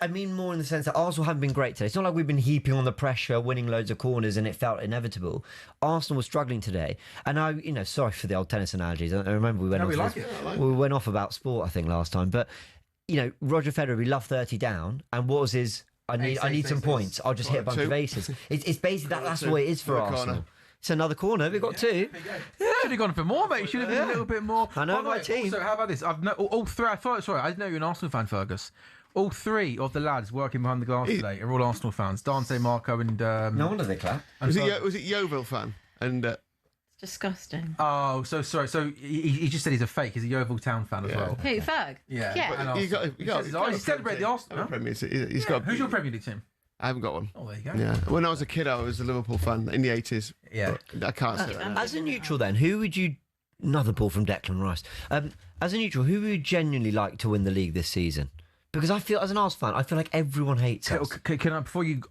I mean more in the sense that Arsenal haven't been great today. It's not like we've been heaping on the pressure, winning loads of corners, and it felt inevitable. Arsenal was struggling today. And sorry for the old tennis analogies. I remember we went off about sport, I think, last time. But, Roger Federer, we love 30 down. And what was his, I need some points. I'll just hit a bunch of aces. It's basically that's the way it is for Arsenal. It's another corner. We've got two. Should have gone for more, mate. Should have been a little bit more. I know my team. Also, how about this? All three. Sorry, I didn't know you're an Arsenal fan, Fergus. All three of the lads working behind the glass today are all Arsenal fans. Dante, Marco, and no wonder they clap. Was it Yeovil fan? And it's disgusting. Oh, so sorry. So he just said he's a fake. He's a Yeovil Town fan as well. Who, Ferg? Yeah. He celebrated the Arsenal. He's got. Who's your Premier League team? I haven't got one. Oh, there you go. Yeah. When I was a kid, I was a Liverpool fan in the 80s. Yeah. I can't say that. As a neutral, then, who would you... Another ball from Declan Rice. As a neutral, who would you genuinely like to win the league this season? Because I feel, as an Arsenal fan, I feel like everyone hates us. Can I, before you...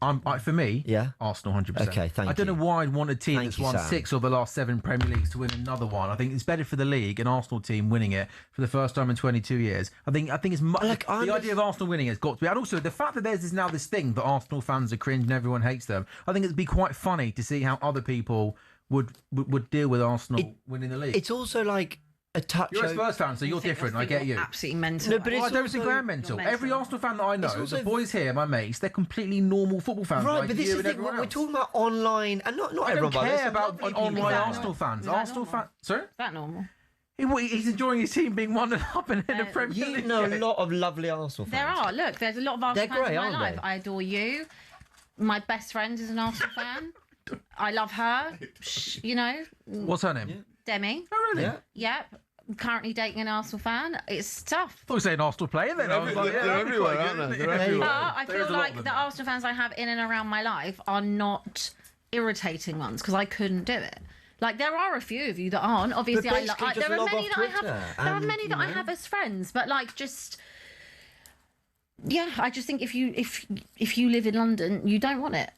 for me, Arsenal 100%. Okay, thank you. I don't know why I'd want a team that's won 6 of the last 7 Premier Leagues to win another one. I think it's better for the league, an Arsenal team winning it for the first time in 22 years. I think it's much... the idea of Arsenal winning has got to be... And also, the fact that there's now this thing that Arsenal fans are cringe and everyone hates them, I think it'd be quite funny to see how other people would deal with Arsenal winning the league. It's also like... a touch. You're a Spurs fan, so you're different. I get you. Absolutely mental. No, but I don't think I'm mental. Every Arsenal fan that I know, the boys here, my mates, they're completely normal football fans. Right, like but this you is and the thing. everyone We're else. talking about online, and not I everyone. don't care There's about lovely online people. Arsenal fans. Arsenal fans. Sorry? Is that normal? He's enjoying his team being 1-up in the Premier League. You know a lot of lovely Arsenal fans. There are. Look, there's a lot of Arsenal They're fans great, in my aren't life. they? I adore you. My best friend is an Arsenal fan. I love her. You know. What's her name? Demi. Oh, really? Yep. Currently dating an Arsenal fan. It's tough. I thought you were saying Arsenal player then. I was like, yeah, they're that'd be everywhere, quite aren't good, they? isn't They're it? everywhere. But I There feel is a lot like of them the there. Arsenal fans I have in and around my life are not irritating ones because I couldn't do it. Like there are a few of you that aren't. Obviously, But basically just there are log many off that I have. Twitter There are and, many that I have as friends, but like just. Yeah, I just think if you live in London, you don't want it.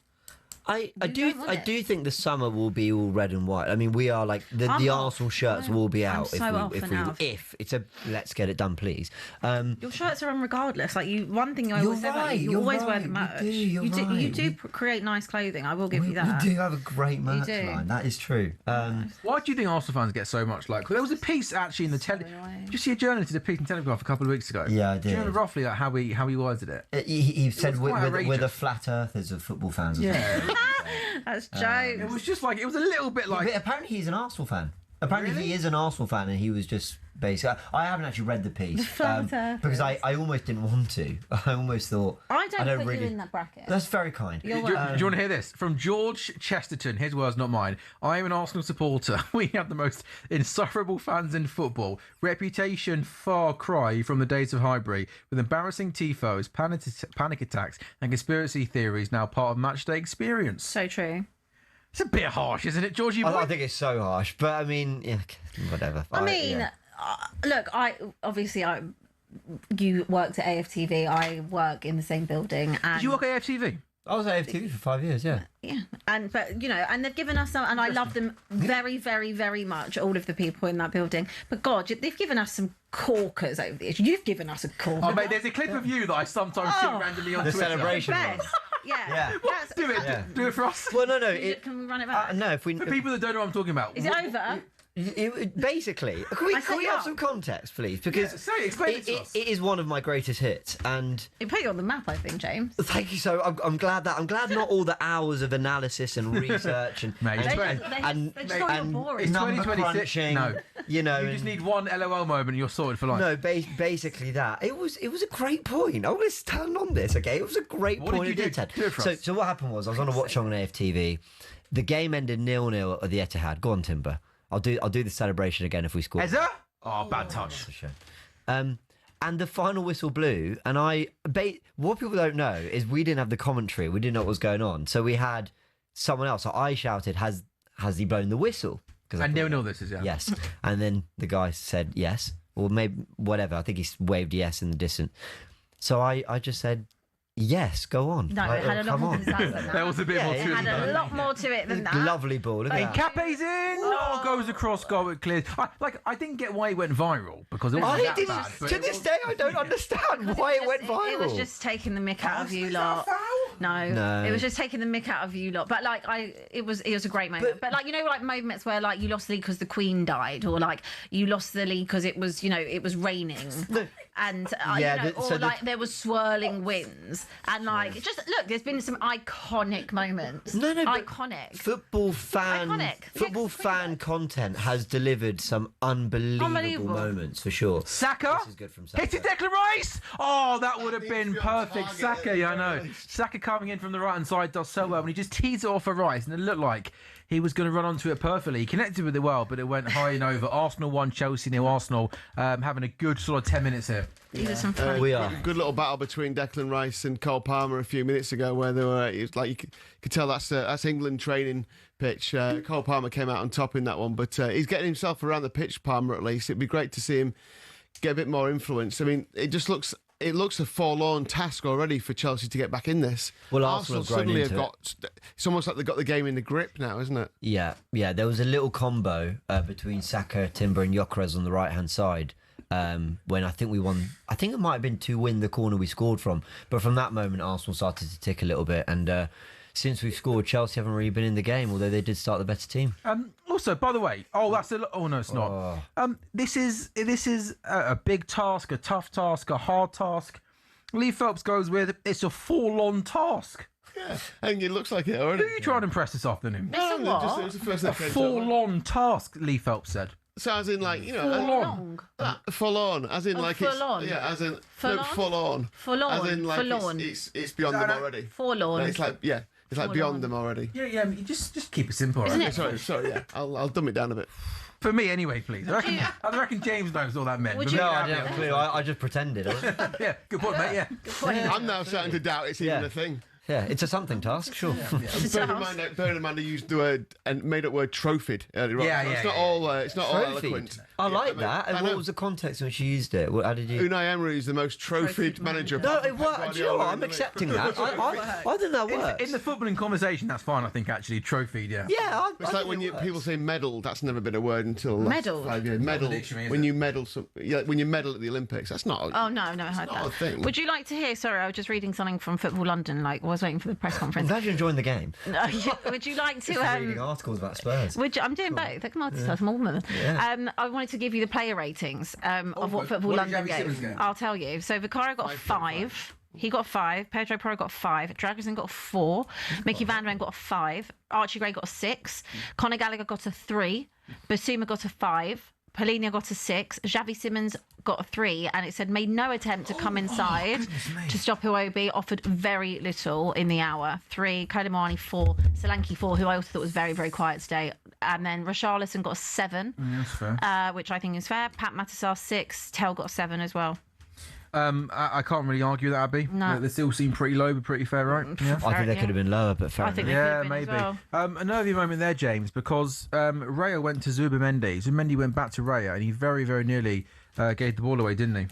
I do think the summer will be all red and white. I mean, we are like the I'm off. Arsenal shirts will be I'm out so off and out. if it's a let's get it done, please. Your shirts are on regardless. Like you, one thing I always say about you, you you're always wear right, the merch. you do, You do create nice clothing. I will give you that. We do have a great merch do. line. That is true. Why do you think Arsenal fans get so much like? There was a piece actually in the Did you see a journalist did a piece in Telegraph a couple of weeks ago? Yeah, I Do you did. remember roughly like, how he worded it? He said was quite we're the outrageous. flat earthers of football fans. or Yeah. something. That's It jokes. was just like it was a little bit like. But apparently he's an Arsenal fan. Apparently he is an Arsenal fan, and he was just basically. I haven't actually read the piece The flat earthers. because I almost didn't want to. I almost thought I don't put really. you in that bracket. That's very kind. Do you want to hear this? From George Chesterton, his words, not mine. I am an Arsenal supporter. We have the most insufferable fans in football. Reputation far cry from the days of Highbury, with embarrassing tifos, panic attacks, and conspiracy theories now part of matchday experience. So true. It's a bit harsh, isn't it, Georgie? I think it's so harsh, but I mean, yeah, whatever. I mean, yeah. look, you worked at AFTV. I work in the same building. And Did you work at AFTV? I was at AFTV for 5 years. Yeah. Yeah, but and they've given us some, and I love them very, very, very much. All of the people in that building, but God, they've given us some corkers over the edge. You've given us a corker. Oh, mate, there's a clip of you that I sometimes see randomly on The Twitter. celebration one. Yeah. What? Do it. Yeah. Do it for us. Well, no. Can we run it back? No, if we. For people that don't know what I'm talking about. Is it over? Basically, can we have some context, please? Because explain it to us. It is one of my greatest hits, and It put you on the map, I think, James. thank you. So I'm glad not all the hours of analysis and research and Mate, and they just thought you were boring. It's number 2026. crunching. No, you know, you just need one LOL moment and you're sorted for life. No, basically that. It was a great point. I'm going to stand on this, okay? It was a great What point. did you it do? did. Do it for us. So what happened was I was on a watch on AFTV. The game ended 0-0 at the Etihad. Go on, Timber. I'll do the celebration again if we score. Ezra? Oh, bad touch. And the final whistle blew, and what people don't know is we didn't have the commentary. We didn't know what was going on, so we had someone else. So I shouted, "Has he blown the whistle?" And 0-0 this is, yeah. Yes. And then the guy said yes, or maybe whatever. I think he waved yes in the distance. So I just said, yes, go on. No, it had a lot more to it than that. There was a bit more to it. It had a lot more to it than that. Lovely ball. Look at that. Cape's in. Oh, goes across goal. It clears. I didn't get why it went viral because it wasn't that bad. But To this day, I don't understand why it went viral. It was just taking the mick out of you lot. No, it was just taking the mick out of you lot. But like, it was a great moment. But like, like moments where like you lost the league because the Queen died, or like you lost the league because it was raining, and there was swirling winds, and like just look, there's been some iconic moments. No, iconic. Football fan content has delivered some unbelievable moments for sure. Saka, this is good from Saka. hit it, Declan Rice. Oh, that would have been perfect. Saka, yeah, I know. Saka coming in from the right hand side does so well, and he just tees it off for Rice, and it looked like he was going to run onto it perfectly. He connected with it well, but it went high and over. Arsenal 1, Chelsea 0. Arsenal having a good sort of 10 minutes here. These are some fun. We are. Good little battle between Declan Rice and Cole Palmer a few minutes ago, where they were. It was like you could tell that's England training pitch. Cole Palmer came out on top in that one, but he's getting himself around the pitch. Palmer, at least, it'd be great to see him get a bit more influence. I mean, it looks a forlorn task already for Chelsea to get back in this. Well, Arsenal suddenly have got. It's almost like they've got the game in the grip now, isn't it? Yeah. There was a little combo between Saka, Timber, and Gyökeres on the right hand side. When I think we won, I think it might have been to win the corner we scored from. But from that moment, Arsenal started to tick a little bit. And since we've scored, Chelsea haven't really been in the game, although they did start the better team. Also, by the way, no, it's not. This is a big task, a tough task, a hard task. Lee Phelps goes with it's a full-on task. Yeah, and it looks like it already. Who are you trying to impress this afternoon? No, it was the first a full-on task, Lee Phelps said. So as in like, you know, full on, as in like full it's on. Yeah, as in full no, full on. Full on. As in like full on. It's beyond them already. Full on. No, it's like it's like beyond them already. Yeah, you just keep it simple. Isn't right? it? Sorry, yeah. I'll dumb it down a bit. For me, anyway, please. I reckon James knows all that meant. No, I didn't have a clue. I just pretended. Yeah, good point, mate. Yeah. Good point. I'm now starting to doubt it's even a thing. Yeah, it's a something task, sure. Bear in mind, I used the word and made up word trophied earlier on. It's not all eloquent. I like that. And what was the context in which you used it? How did you? Unai Emery is the most trophied manager. No, it worked. Do you know what? I'm accepting that. I think that works. In the footballing conversation, that's fine. I think actually trophied. Yeah. Yeah. It's like when people say medal. That's never been a word until medal. 5 years. Medal. When you medal, when you medal at the Olympics, that's not. Oh no, I heard that. A thing. Would you like to hear? Sorry, I was just reading something from Football London. Like, I was waiting for the press conference. I'm glad you're enjoying the game. Would you like to? Reading articles about Spurs. I'm doing both. I can multitask. I'm a woman. I wanted to give you the player ratings of what Football London gave. I'll tell you. So Vicario got a 5. He got a 5. Pedro Porro got a 5. Dragerson got a 4. Mickey Van Den got a 5. Archie Gray got a 6. Conor Gallagher got a 3. Basuma got a 5. Polina got a 6. Xavi Simons got a 3, and it said made no attempt to come inside to stop Iwobi, offered very little in the hour. 3. Kodamani 4. Solanke 4, who I also thought was very, very quiet today. And then Richarlison got a 7, that's fair. which I think is fair. Pat Matasar 6. Tell got a 7 as well. I can't really argue that, Abby. No. They still seem pretty low, but pretty fair, right? Yeah. I think they could have been lower, but fair enough. think they could have been maybe. as well. A nervy moment there, James, because Raya went to Zubimendi. Zubimendi went back to Raya, and he very, very nearly gave the ball away, didn't he?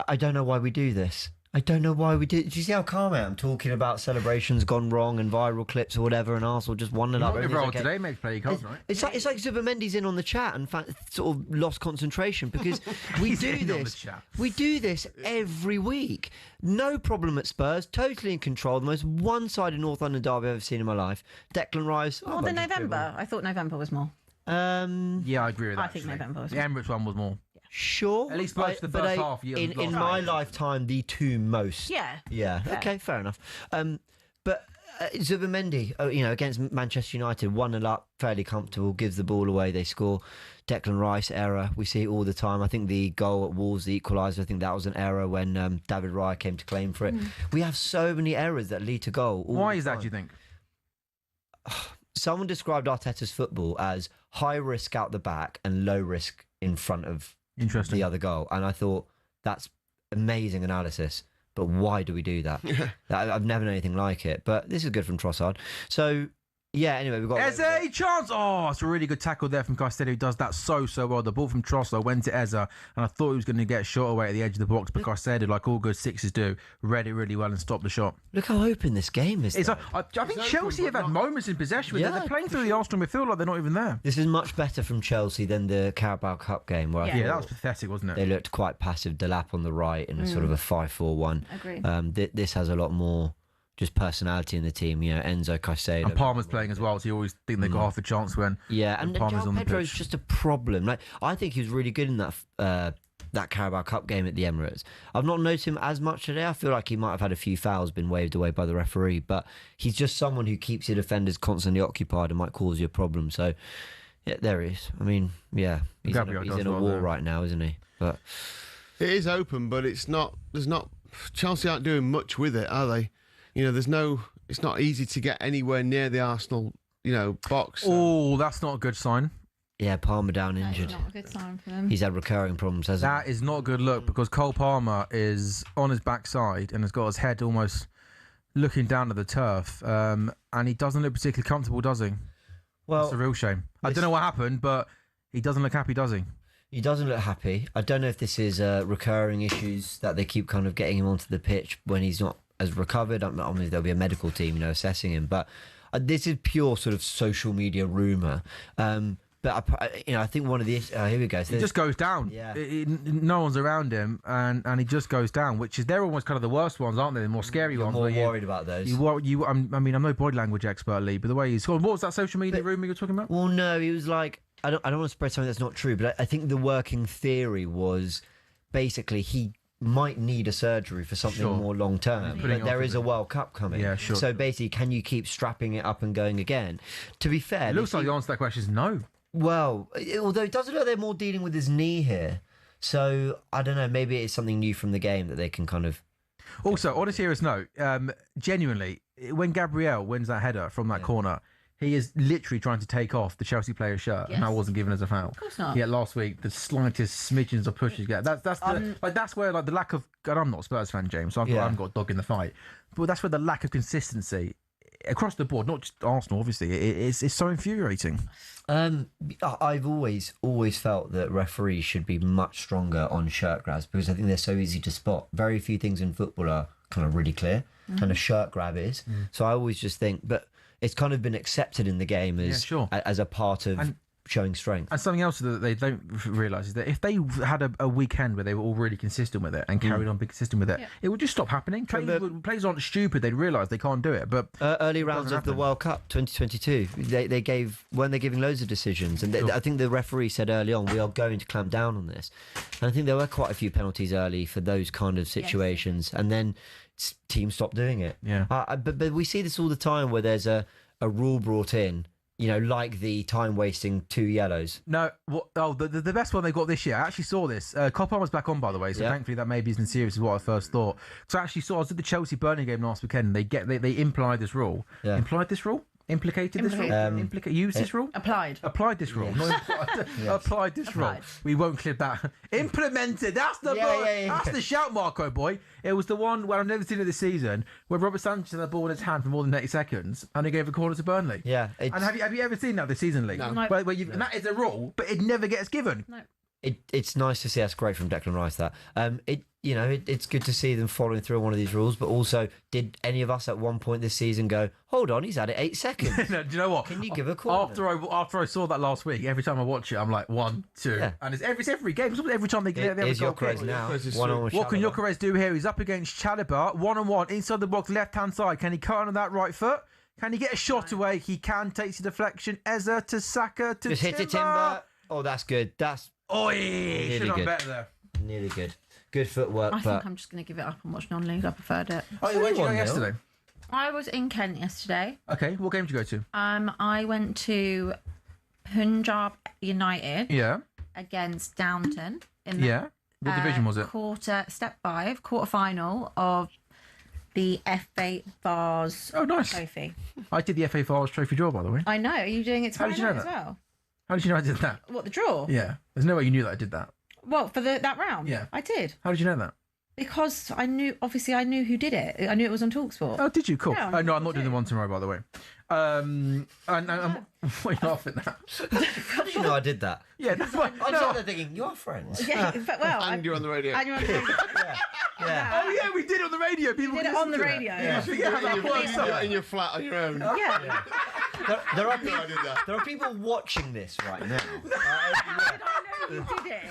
I don't know why we do this. I don't know why we do. Do you see how calm I am talking about celebrations gone wrong and viral clips or whatever, and Arsenal just won it up? Today makes play cards, right? It's like Zubimendi's in on the chat and sort of lost concentration because we do this. We do this every week. No problem at Spurs. Totally in control. The most one-sided North London derby I've ever seen in my life. Declan Rice. More than November. I thought November was more. Yeah, I agree with that. I think November was the Emirates one was more. Sure. At least both the first half. In my lifetime, the two most. Yeah. Yeah. Okay, fair enough. But Zubimendi, against Manchester United, 1-0 up, fairly comfortable, gives the ball away, they score. Declan Rice error, we see it all the time. I think the goal at Wolves, the equaliser, I think that was an error when David Raya came to claim for it. We have so many errors that lead to goal. Why is that, do you think? Someone described Arteta's football as high risk out the back and low risk in front of the other goal, and I thought that's amazing analysis, but why do we do that? I've never known anything like it, but this is good from Trossard. So yeah, anyway, we've got Eze chance. Oh, it's a really good tackle there from Caicedo, who does that so well. The ball from Trossard went to Eze, and I thought he was going to get shot away at the edge of the box, but Caicedo, like all good sixes do, read it really well and stopped the shot. Look how open this game is. I think Chelsea have had moments in possession. They're playing through the Arsenal midfield like they're not even there. This is much better from Chelsea than the Carabao Cup game, where that was pathetic, wasn't it? They looked quite passive. Delap on the right in a sort of a 5-4-1. Agree. This has a lot more just personality in the team, Enzo, Caicedo. And Palmer's playing as well, so you always think they got half a chance when Palmer's on the pitch. Pedro's just a problem. Like, I think he was really good in that Carabao Cup game at the Emirates. I've not noticed him as much today. I feel like he might have had a few fouls been waved away by the referee, but he's just someone who keeps your defenders constantly occupied and might cause you a problem. So, yeah, there he is. I mean, he's in a war right now, isn't he? But it is open, but it's not. Chelsea aren't doing much with it, are they? It's not easy to get anywhere near the Arsenal, box. Oh, that's not a good sign. Yeah, Palmer down injured. Not a good sign for them. He's had recurring problems, hasn't he? That is not a good look because Cole Palmer is on his backside and has got his head almost looking down at the turf, and he doesn't look particularly comfortable, does he? Well, it's a real shame. I don't know what happened, but he doesn't look happy, does he? He doesn't look happy. I don't know if this is recurring issues that they keep kind of getting him onto the pitch when he's not as recovered. Obviously, there'll be a medical team, assessing him. But this is pure sort of social media rumour. But I think one of the here we go. So he just goes down. Yeah. No one's around him, and he just goes down. Which is they're almost kind of the worst ones, aren't they? The more scary You're ones. more worried about those. I'm no body language expert, Lee, but the way he's gone. What was that social media rumor you were talking about? Well, no, he was like, I don't want to spread something that's not true, but I think the working theory was basically he might need a surgery for something more long term. But there is a World Cup coming. Yeah, sure. So basically, can you keep strapping it up and going again? To be fair, it looks like the answer to that question is no. Well, although it doesn't look like they're more dealing with his knee here. So I don't know. Maybe it's something new from the game that they can kind of. Also, on a serious note, genuinely, when Gabriel wins that header from that corner, he is literally trying to take off the Chelsea player's shirt, and that wasn't given as a foul. Of course not. Yeah, last week the slightest smidgens of push you get. That's where the lack of. And I'm not a Spurs fan, James, so I haven't got a dog in the fight. But that's where the lack of consistency across the board, not just Arsenal, obviously, it's so infuriating. I've always felt that referees should be much stronger on shirt grabs because I think they're so easy to spot. Very few things in football are kind of really clear, and a shirt grab is. So I always just think, but it's kind of been accepted in the game as a part of showing strength. And something else that they don't realise is that if they had a weekend where they were all really consistent with it and carried on being consistent with it, it would just stop happening. Players aren't stupid; they'd realise they can't do it. But early rounds of the World Cup 2022, weren't they giving loads of decisions? And I think the referee said early on, we are going to clamp down on this. And I think there were quite a few penalties early for those kind of situations, and then teams stopped doing it. Yeah. But we see this all the time where there's a rule brought in. Like the time-wasting 2 yellows. No, the best one they got this year, I actually saw this. Copon was back on, by the way, so thankfully that maybe isn't serious is what I first thought. So I actually saw, I was at the Chelsea-Burnley game last weekend, and they implied this rule. Yeah. Implied this rule? Implicated this rule? Use this rule? Applied. Applied this rule. Not implied. Applied this rule. We won't clip that. Implemented. That's the That's the shout, Marco boy. It was the one where I've never seen it this season, where Robert Sanchez had the ball in his hand for more than 80 seconds, and he gave a corner to Burnley. Yeah. And have you ever seen that this season, Lee? No. Where and that is a rule, but it never gets given. No. It's nice to see. That's great from Declan Rice. That it's good to see them following through on one of these rules. But also, did any of us at one point this season go, "Hold on, he's had it 8 seconds"? No, do you know what? Can you give a corner? After I saw that last week, every time I watch it, I'm like 1, 2, and it's every game. It's every time they have a goal kick. Now. What can Gyökeres do here? He's up against Chalobah, 1-on-1 inside the box, left hand side. Can he cut on that right foot? Can he get a shot away? He can. Takes the deflection. Eza to Saka to just Timber. Hit it, Timber. Oh, that's good. That's should have better there. Nearly good. Good footwork. I think I'm just going to give it up and watch non-league. I preferred it. Oh, where did you go yesterday? I was in Kent yesterday. Okay, what game did you go to? I went to Punjab United. Yeah. Against Downton. What division was it? Step 5, quarter-final of the FA Vase Trophy. I did the FA Vase Trophy draw, by the way. I know. Are you doing it tomorrow night as well? How did you know I did that? What, the draw? Yeah. There's no way you knew that I did that. Well, for that round? Yeah. I did. How did you know that? Because I knew who did it. I knew it was on talkSPORT. Oh, did you? Cool. Yeah, no, I'm not doing the one tomorrow, by the way. And why are you laughing at that? How did you know I did that? Yeah, that's why. I'm sat there thinking, you're friends. Yeah, but and you're on the radio. And you're on the radio. Yeah. Oh, yeah, we did it on the radio. People did it on the radio. In your flat on your own. Yeah. There are people watching this right now. You did it.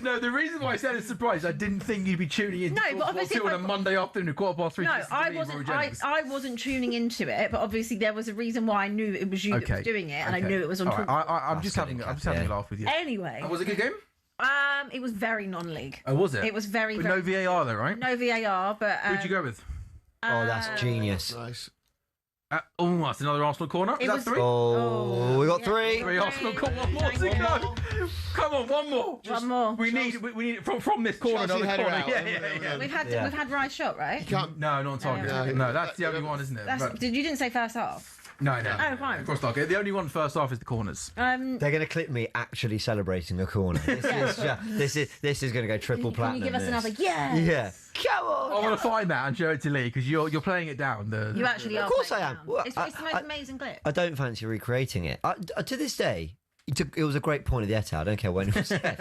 No, the reason why I said it's surprised, I didn't think you'd be tuning in. No, but obviously on a Monday afternoon, 3:15. No, I wasn't tuning into it, but obviously there was a reason why I knew it was you that was doing it, and I knew it was on. Right. I'm just having a laugh with you. Anyway, was it a good game? It was very non-league. Oh, was it? It was very. No VAR though, right? No VAR, but. Who'd you go with? Oh, that's genius. Nice. That's another Arsenal corner. Is that 3? Oh, we got 3. 3 Arsenal. Got one more to go. Come on, one more. One more. We need from this corner another corner. Yeah. We've had Rice shot, right? You can't. No, not on target. No, that's the only one, isn't it? You didn't say first half. No. Oh, fine. Of course not. The only one first half is the corners. They're going to clip me actually celebrating a corner. This is going to go triple platinum. Can you give us another yes? Yeah. Come on. I want to find that and show it to Lee because you're playing it down. You actually are. Of course I am. It's the most amazing clip. I don't fancy recreating it. To this day, it was a great point at the Etihad. I don't care when it was said.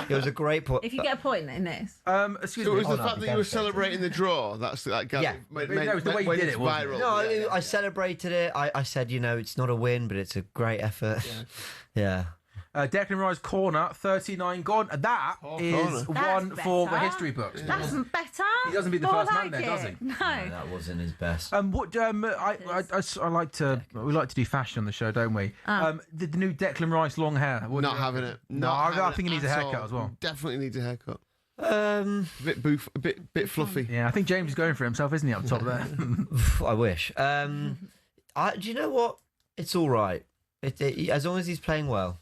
It was a great point. If you get a point in this. Excuse me. So it was the fact that you were celebrating the draw. That's that. Yeah. It was the way you did it. Viral. No, I celebrated it. I said, it's not a win, but it's a great effort. Yeah. Declan Rice corner, 39 gone. That is one for the history books. That's better. He doesn't beat the More first man like there, does he? No. That wasn't his best. What I like to we like to do fashion on the show, don't we? The new Declan Rice long hair. Not having it. No, I think he needs a haircut as well. Definitely needs a haircut. A bit fluffy. Yeah, I think James is going for himself, isn't he, up top there? I wish. Do you know what? It's all right. As long as he's playing well.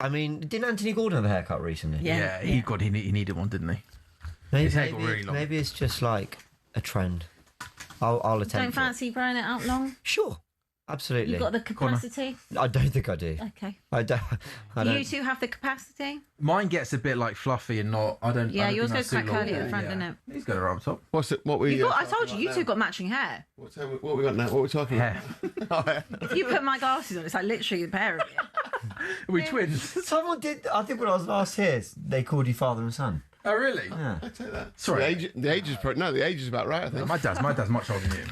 I mean, didn't Anthony Gordon have a haircut recently? Yeah, he needed one, didn't he? His hair got really long. Maybe it's just like a trend. I'll attempt. Don't fancy growing it out long? Sure, absolutely. You got the capacity? I don't think I do. Okay. I don't. You two have the capacity? Mine gets a bit like fluffy and not. I don't. Yeah, I don't yours think goes that's quite too curly long. at the front, doesn't it? He's got it right up top. What's it? What we? I told you two got matching hair. What we got now? What are we talking about? If you put my glasses on, it's like literally the pair of you. Are we twins? Someone did. I think when I was last here, they called you father and son. Oh, really? Yeah. I take that. Sorry. The age is about right, I think. My dad's much older than you.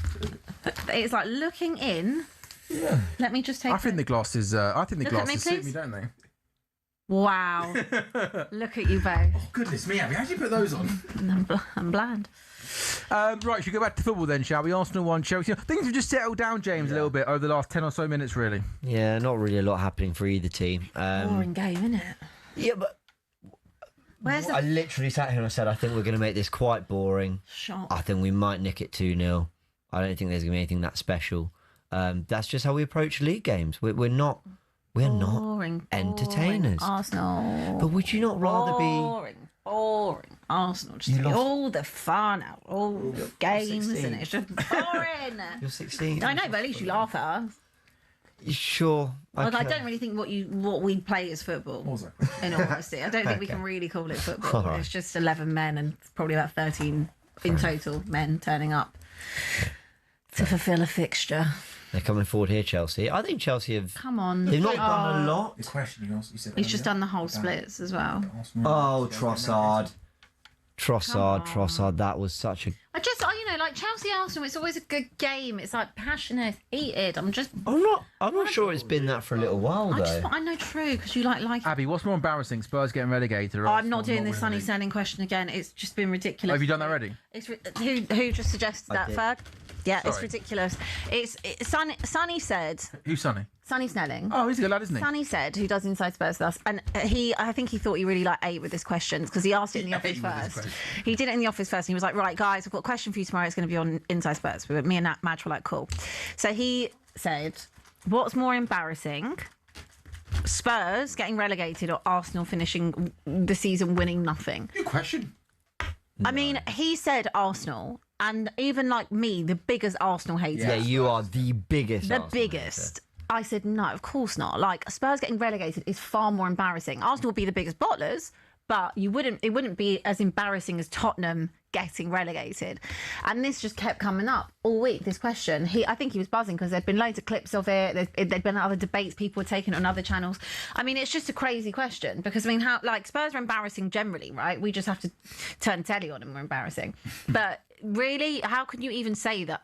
It's like looking in. Yeah. Let me just take. I think the glasses. Look at me, suit please. me, don't they? Wow. Look at you both. Oh, goodness me, Abby, how did you put those on? I'm bland. Right, should we go back to football then, shall we? Arsenal 1, Chelsea. Things have just settled down, James, a little bit over the last 10 or so minutes, really. Yeah, not really a lot happening for either team. Boring game, isn't it? Yeah, but I literally sat here and I said, I think we're going to make this quite boring. Shock. I think we might nick it 2-0. I don't think there's going to be anything that special. That's just how we approach league games. We're not entertainers. Arsenal. But would you not rather be boring Arsenal? Just all the fun out, all the games, 16. and it's just boring. You're 16. I know, but at least you laugh at us. Sure. Like, I don't really think what we play is football. In all honesty, I don't think we can really call it football. All right. It's just 11 men and probably about 13 in total men turning up to fulfil a fixture. They're coming forward here, Chelsea. I think Chelsea have. Come on. They've not done a lot. The question you said. He's just done the whole splits as well. Oh, Trossard. That was such a. I just, like Chelsea Arsenal, it's always a good game. It's like passionate, heated. I'm not sure it's been that for a little while though. I know, true, because you like. Abby, what's more embarrassing, Spurs getting relegated? Or I'm not doing this Sunny Selling question again. It's just been ridiculous. Oh, have you done that already? It's who just suggested that, Ferg? Yeah, Sorry. it's ridiculous. Sunny said. Who's Sonny? Sonny Snelling. Oh, he's a good lad, isn't he? Sonny said, who does Inside Spurs with us, and I think he thought he really ate with this question because he asked it in the office first. He did it in the office first, and he was like, "Right, guys, I've got a question for you tomorrow. It's going to be on Inside Spurs." Me and Madge were like, "Cool." So he said, "What's more embarrassing, Spurs getting relegated or Arsenal finishing the season winning nothing?" Good question. I mean, he said Arsenal, and even like me, the biggest Arsenal hater. Yeah, you are the biggest. The Arsenal biggest. hater. I said, no, of course not. Like, Spurs getting relegated is far more embarrassing. Arsenal would be the biggest bottlers, but it wouldn't be as embarrassing as Tottenham getting relegated. And this just kept coming up all week, this question. I think he was buzzing because there'd been loads of clips of it. There'd been other debates people were taking on other channels. I mean, it's just a crazy question because, I mean, Spurs are embarrassing generally, right? We just have to turn telly on and we're embarrassing. But really, how can you even say that?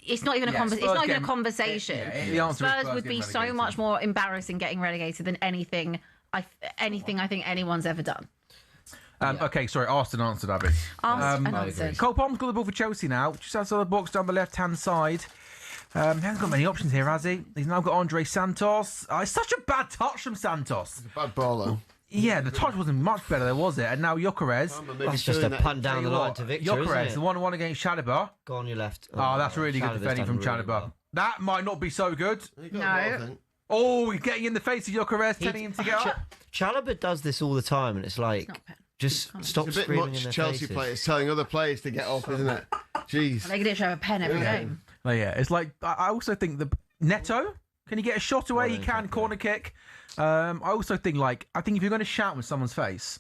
It's not even a conversation. It's not even a conversation. Spurs would be so much more embarrassing getting relegated than anything I think anyone's ever done. Okay, sorry, Arston answered, Abby. Answered. Cole Palmer's got the ball for Chelsea now, just outside the box down the left-hand side. He hasn't got many options here, has he? He's now got Andre Santos. It's such a bad touch from Santos. It's a bad ball, though. Yeah, the touch wasn't much better there, was it? And now Gyökeres. That's just a punt down the line to victory, Gyökeres, isn't the it? 1-1 against Chalobah. Go on your left. Oh, that's really good Chalobah's defending from done really Chalobah. well. That might not be so good. No. Oh, he's getting in the face of Gyökeres, telling him to get up. Chalobah does this all the time, and it's like, just stop It's a bit screaming much in their Chelsea faces. players telling other players to get off, isn't it? Jeez. They could literally have a pen every game. Well, yeah, it's like, I also think Neto, can he get a shot away? He can, corner kick. I also think, I think if you're going to shout in someone's face,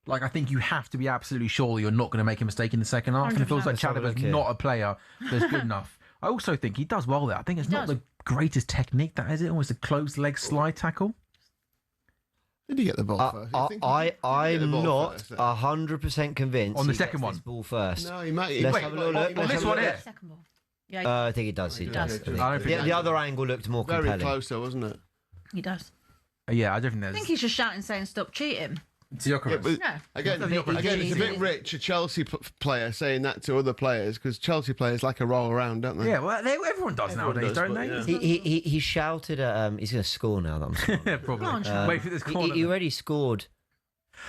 I think you have to be absolutely sure you're not going to make a mistake in the second half. And it feels like Chalobah's not a player that's good enough. I also think he does well there. I think it's not the greatest technique, that is it? Almost a closed leg slide tackle. Did he get the ball first? I'm not 100% convinced. On the he second gets one? this ball first. No, he might. Let's have a little look. On this one here? I think he does. He does. The other angle looked more compelling. Very close, though, wasn't it? He does. Yeah, I don't think I there's. think he's just shouting saying stop cheating. Gyökeres. Yeah. Again, it's a bit rich, a Chelsea player saying that to other players, because Chelsea players like a roll around, don't they? Yeah, well, everyone does nowadays, don't they? Yeah. He shouted at. He's going to score now. That I'm sorry. Yeah, probably. Wait for this corner. He already scored.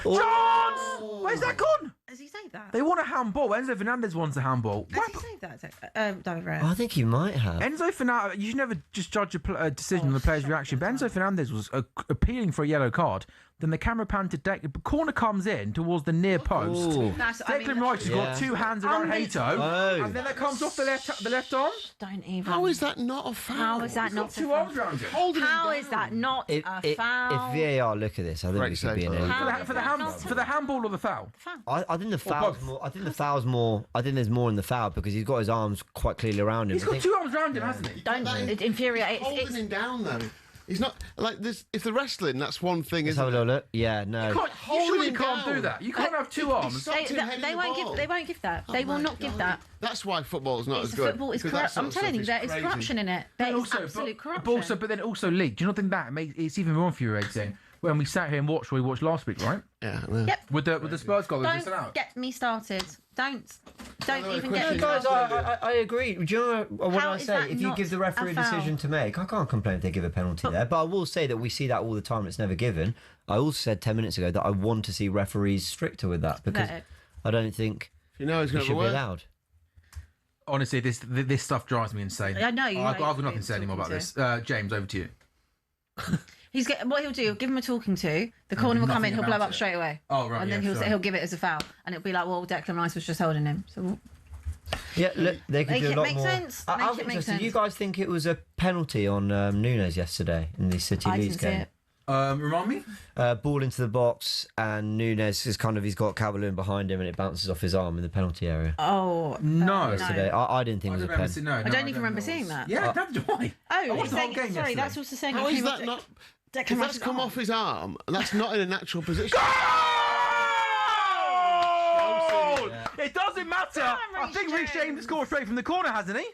Chance! Where's that gone? Has he saved that? They want a handball. Enzo Fernandez wants a handball. Has he saved that? David Raya. I think he might have. Enzo Fernandez, you should never just judge a decision on the player's reaction, but Enzo Fernandez was appealing for a yellow card. Then the camera panned to Declan. The corner comes in towards the near post. Declan Rice has got two hands around Hato, and then it comes off the left arm. Don't even. How is that not a foul? How is that not two arms around him? How is that not a foul? If VAR look at this, I think it could be an for the handball or the foul? I think the foul's more. I think the foul's more. I think there's more in the foul because he's got his arms quite clearly around him. He's got two arms around him, hasn't he? Don't infuriate. Holding him down though. He's not like this. If they're wrestling, that's one thing. Let's have a little look. Yeah, no. You surely can't do that. You can't have two arms. They won't give that. They will not give that. That's why football's not as good. Football is corrupt. I'm telling you, there is corruption in it. There is absolute corruption. But then also leaked. Do you not think that it's even more infuriating when we sat here and watched what we watched last week, right? Yeah. Yep. With the Spurs goal, Don't get me started. Don't even get me guys, started. I agree. Do you know what I say? If you give the referee a decision to make, I can't complain if they give a penalty there. But I will say that we see that all the time. It's never given. I also said 10 minutes ago that I want to see referees stricter with that because I don't think it's going to should be allowed. Honestly, this stuff drives me insane. I know. I've got nothing to say anymore about this. James, over to you. What he'll do, he'll give him a talking to. The corner will come in, he'll blow up straight away. Oh right, and then he'll give it as a foul, and it'll be like, well, Declan Rice was just holding him. So yeah, look, they could do a lot more. Sense. I was interested. Do you guys think it was a penalty on Nunes yesterday in the City Leeds game? Remind me. Ball into the box, and Nunes is he's got Calvert-Lewin behind him, and it bounces off his arm in the penalty area. Oh no! Yesterday, I didn't think it was a penalty. I don't even remember seeing that. Yeah, that's why. I watched the whole game yesterday. Sorry, that's also saying. How is that not? If that's come off his arm, and that's not in a natural position. It doesn't matter. I think Reece James scored straight from the corner, hasn't he?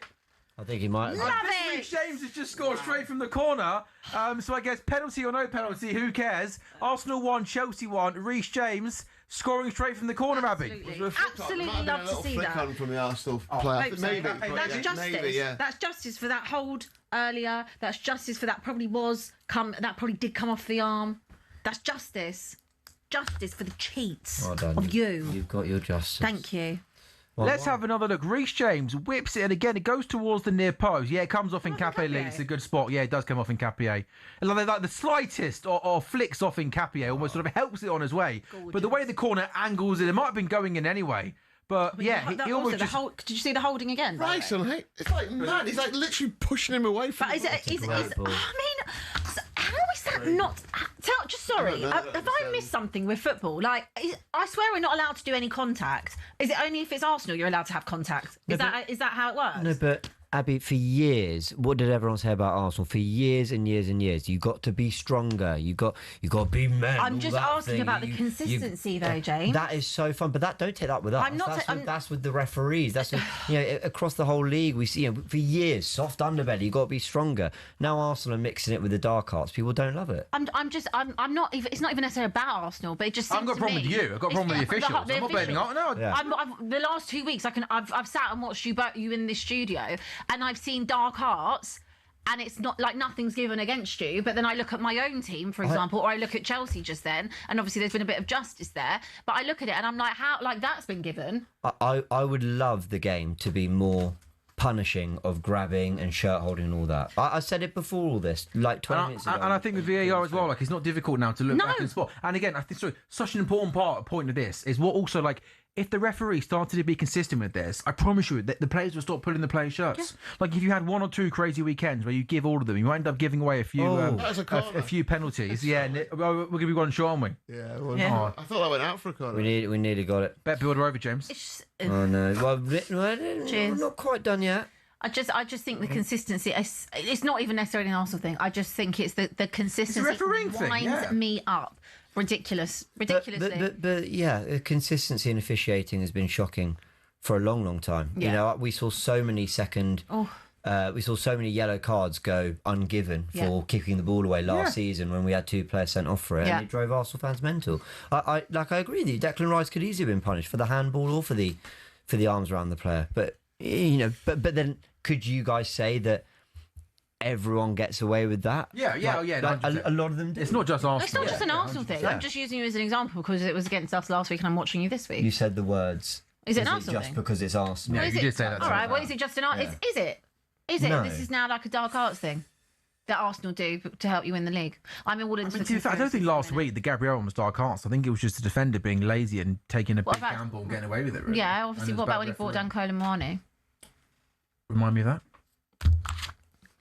I think he might. I think Reece James has just scored straight from the corner. So I guess penalty or no penalty, who cares? Arsenal won, Chelsea won. Reece James scoring straight from the corner, Abby. Absolutely love to see that. From the Arsenal player. Maybe. That's justice. Maybe, yeah. That's justice for that hold earlier. That's justice for that probably did come off the arm. That's justice. Justice for the cheats of you. You've got your justice. Thank you. Let's have another look. Reece James whips it, and again, it goes towards the near post. Yeah, it comes off in Capie. It's a good spot. Yeah, it does come off in Capie. Like the slightest or flicks off in Capie almost sort of helps it on his way. Gorgeous. But the way the corner angles it might have been going in anyway. But yeah, he almost just... Did you see the holding again? Right, it's like mad. He's like literally pushing him away from. But how is that not? Sorry, have I missed something with football? Like, I swear we're not allowed to do any contact. Is it only if it's Arsenal you're allowed to have contact? Is that how it works? No, but Abby, for years, what did everyone say about Arsenal? For years and years and years, you got to be stronger. You got to be men. I'm just asking about the consistency, though, James. That is so fun, but don't take that with us. That's with the referees. That's with, across the whole league. We see for years soft underbelly. You got to be stronger. Now Arsenal are mixing it with the dark arts. People don't love it. I'm not even. It's not even necessarily about Arsenal, but it just. I've got a problem with you. I've got a problem with the officials. I'm not blaming Arsenal. The last 2 weeks, I've sat and watched you in this studio. And I've seen dark arts, and it's not like nothing's given against you. But then I look at my own team, for example, or I look at Chelsea just then, and obviously there's been a bit of justice there. But I look at it and I'm like, how? Like that's been given. I would love the game to be more punishing of grabbing and shirt holding and all that. I said it before all this, like 20 minutes ago. And I think with VAR as well, like it's not difficult now to look back and spot. And again, I think such an important point of this is what also like. If the referee started to be consistent with this, I promise you that the players will stop pulling the players' shirts. Yeah. Like if you had 1 or 2 crazy weekends where you give all of them, you might end up giving away a few a few penalties. Yeah, we're going to be one short, aren't we? Yeah. Well, I thought that went out for a corner. We nearly got it. Bet builder over, James. Oh no, well, we're not quite done yet. I just think the consistency. It's not even necessarily an Arsenal thing. I just think it's the consistency. It's a refereeing thing. Winds me up. Ridiculously. But yeah, consistency in officiating has been shocking for a long, long time. Yeah. We saw so many second We saw so many yellow cards go ungiven for kicking the ball away last season when we had 2 players sent off for it, and it drove Arsenal fans mental. I agree with you. Declan Rice could easily have been punished for the handball or for the arms around the player. But but then could you guys say that everyone gets away with that? Yeah. A lot of them do. It's not just Arsenal. It's not just an Arsenal thing. I'm just using you as an example because it was against us last week and I'm watching you this week. You said the words. Is it an Arsenal just thing? because it's Arsenal? Yeah, you did say that. All right, well, is it just an Arsenal? Is it? Is it? No. This is now like a dark arts thing that Arsenal do to help you win the league. I'm all into to be fair, I don't think last week the Gabriel one was dark arts. I think it was just a defender being lazy and taking a big gamble and getting away with it. Really. Yeah, obviously. What about when he brought down Colin Marnie? Remind me of that.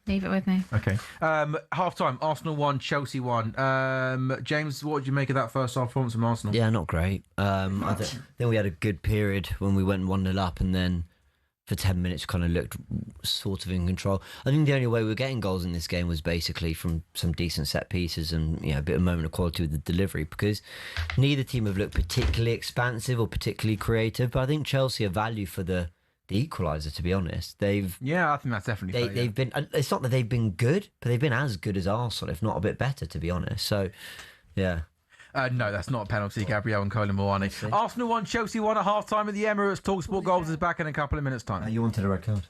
Leave it with me. Okay. Half time. Arsenal 1, Chelsea 1. James, what did you make of that first half performance from Arsenal? Yeah, not great. I think we had a good period when we went 1-0 up, and then for 10 minutes kind of looked sort of in control. I think the only way we were getting goals in this game was basically from some decent set pieces and a bit of moment of quality with the delivery, because neither team have looked particularly expansive or particularly creative. But I think Chelsea are value for the equaliser, to be honest. I think that's definitely fair, they've been. It's not that they've been good, but they've been as good as Arsenal, if not a bit better, to be honest. So, yeah. No, that's not a penalty. Gabriel and Colin Moani. Arsenal 1, Chelsea 1 at half time at the Emirates. TalkSport Goals is back in a couple of minutes' time. You wanted a red card.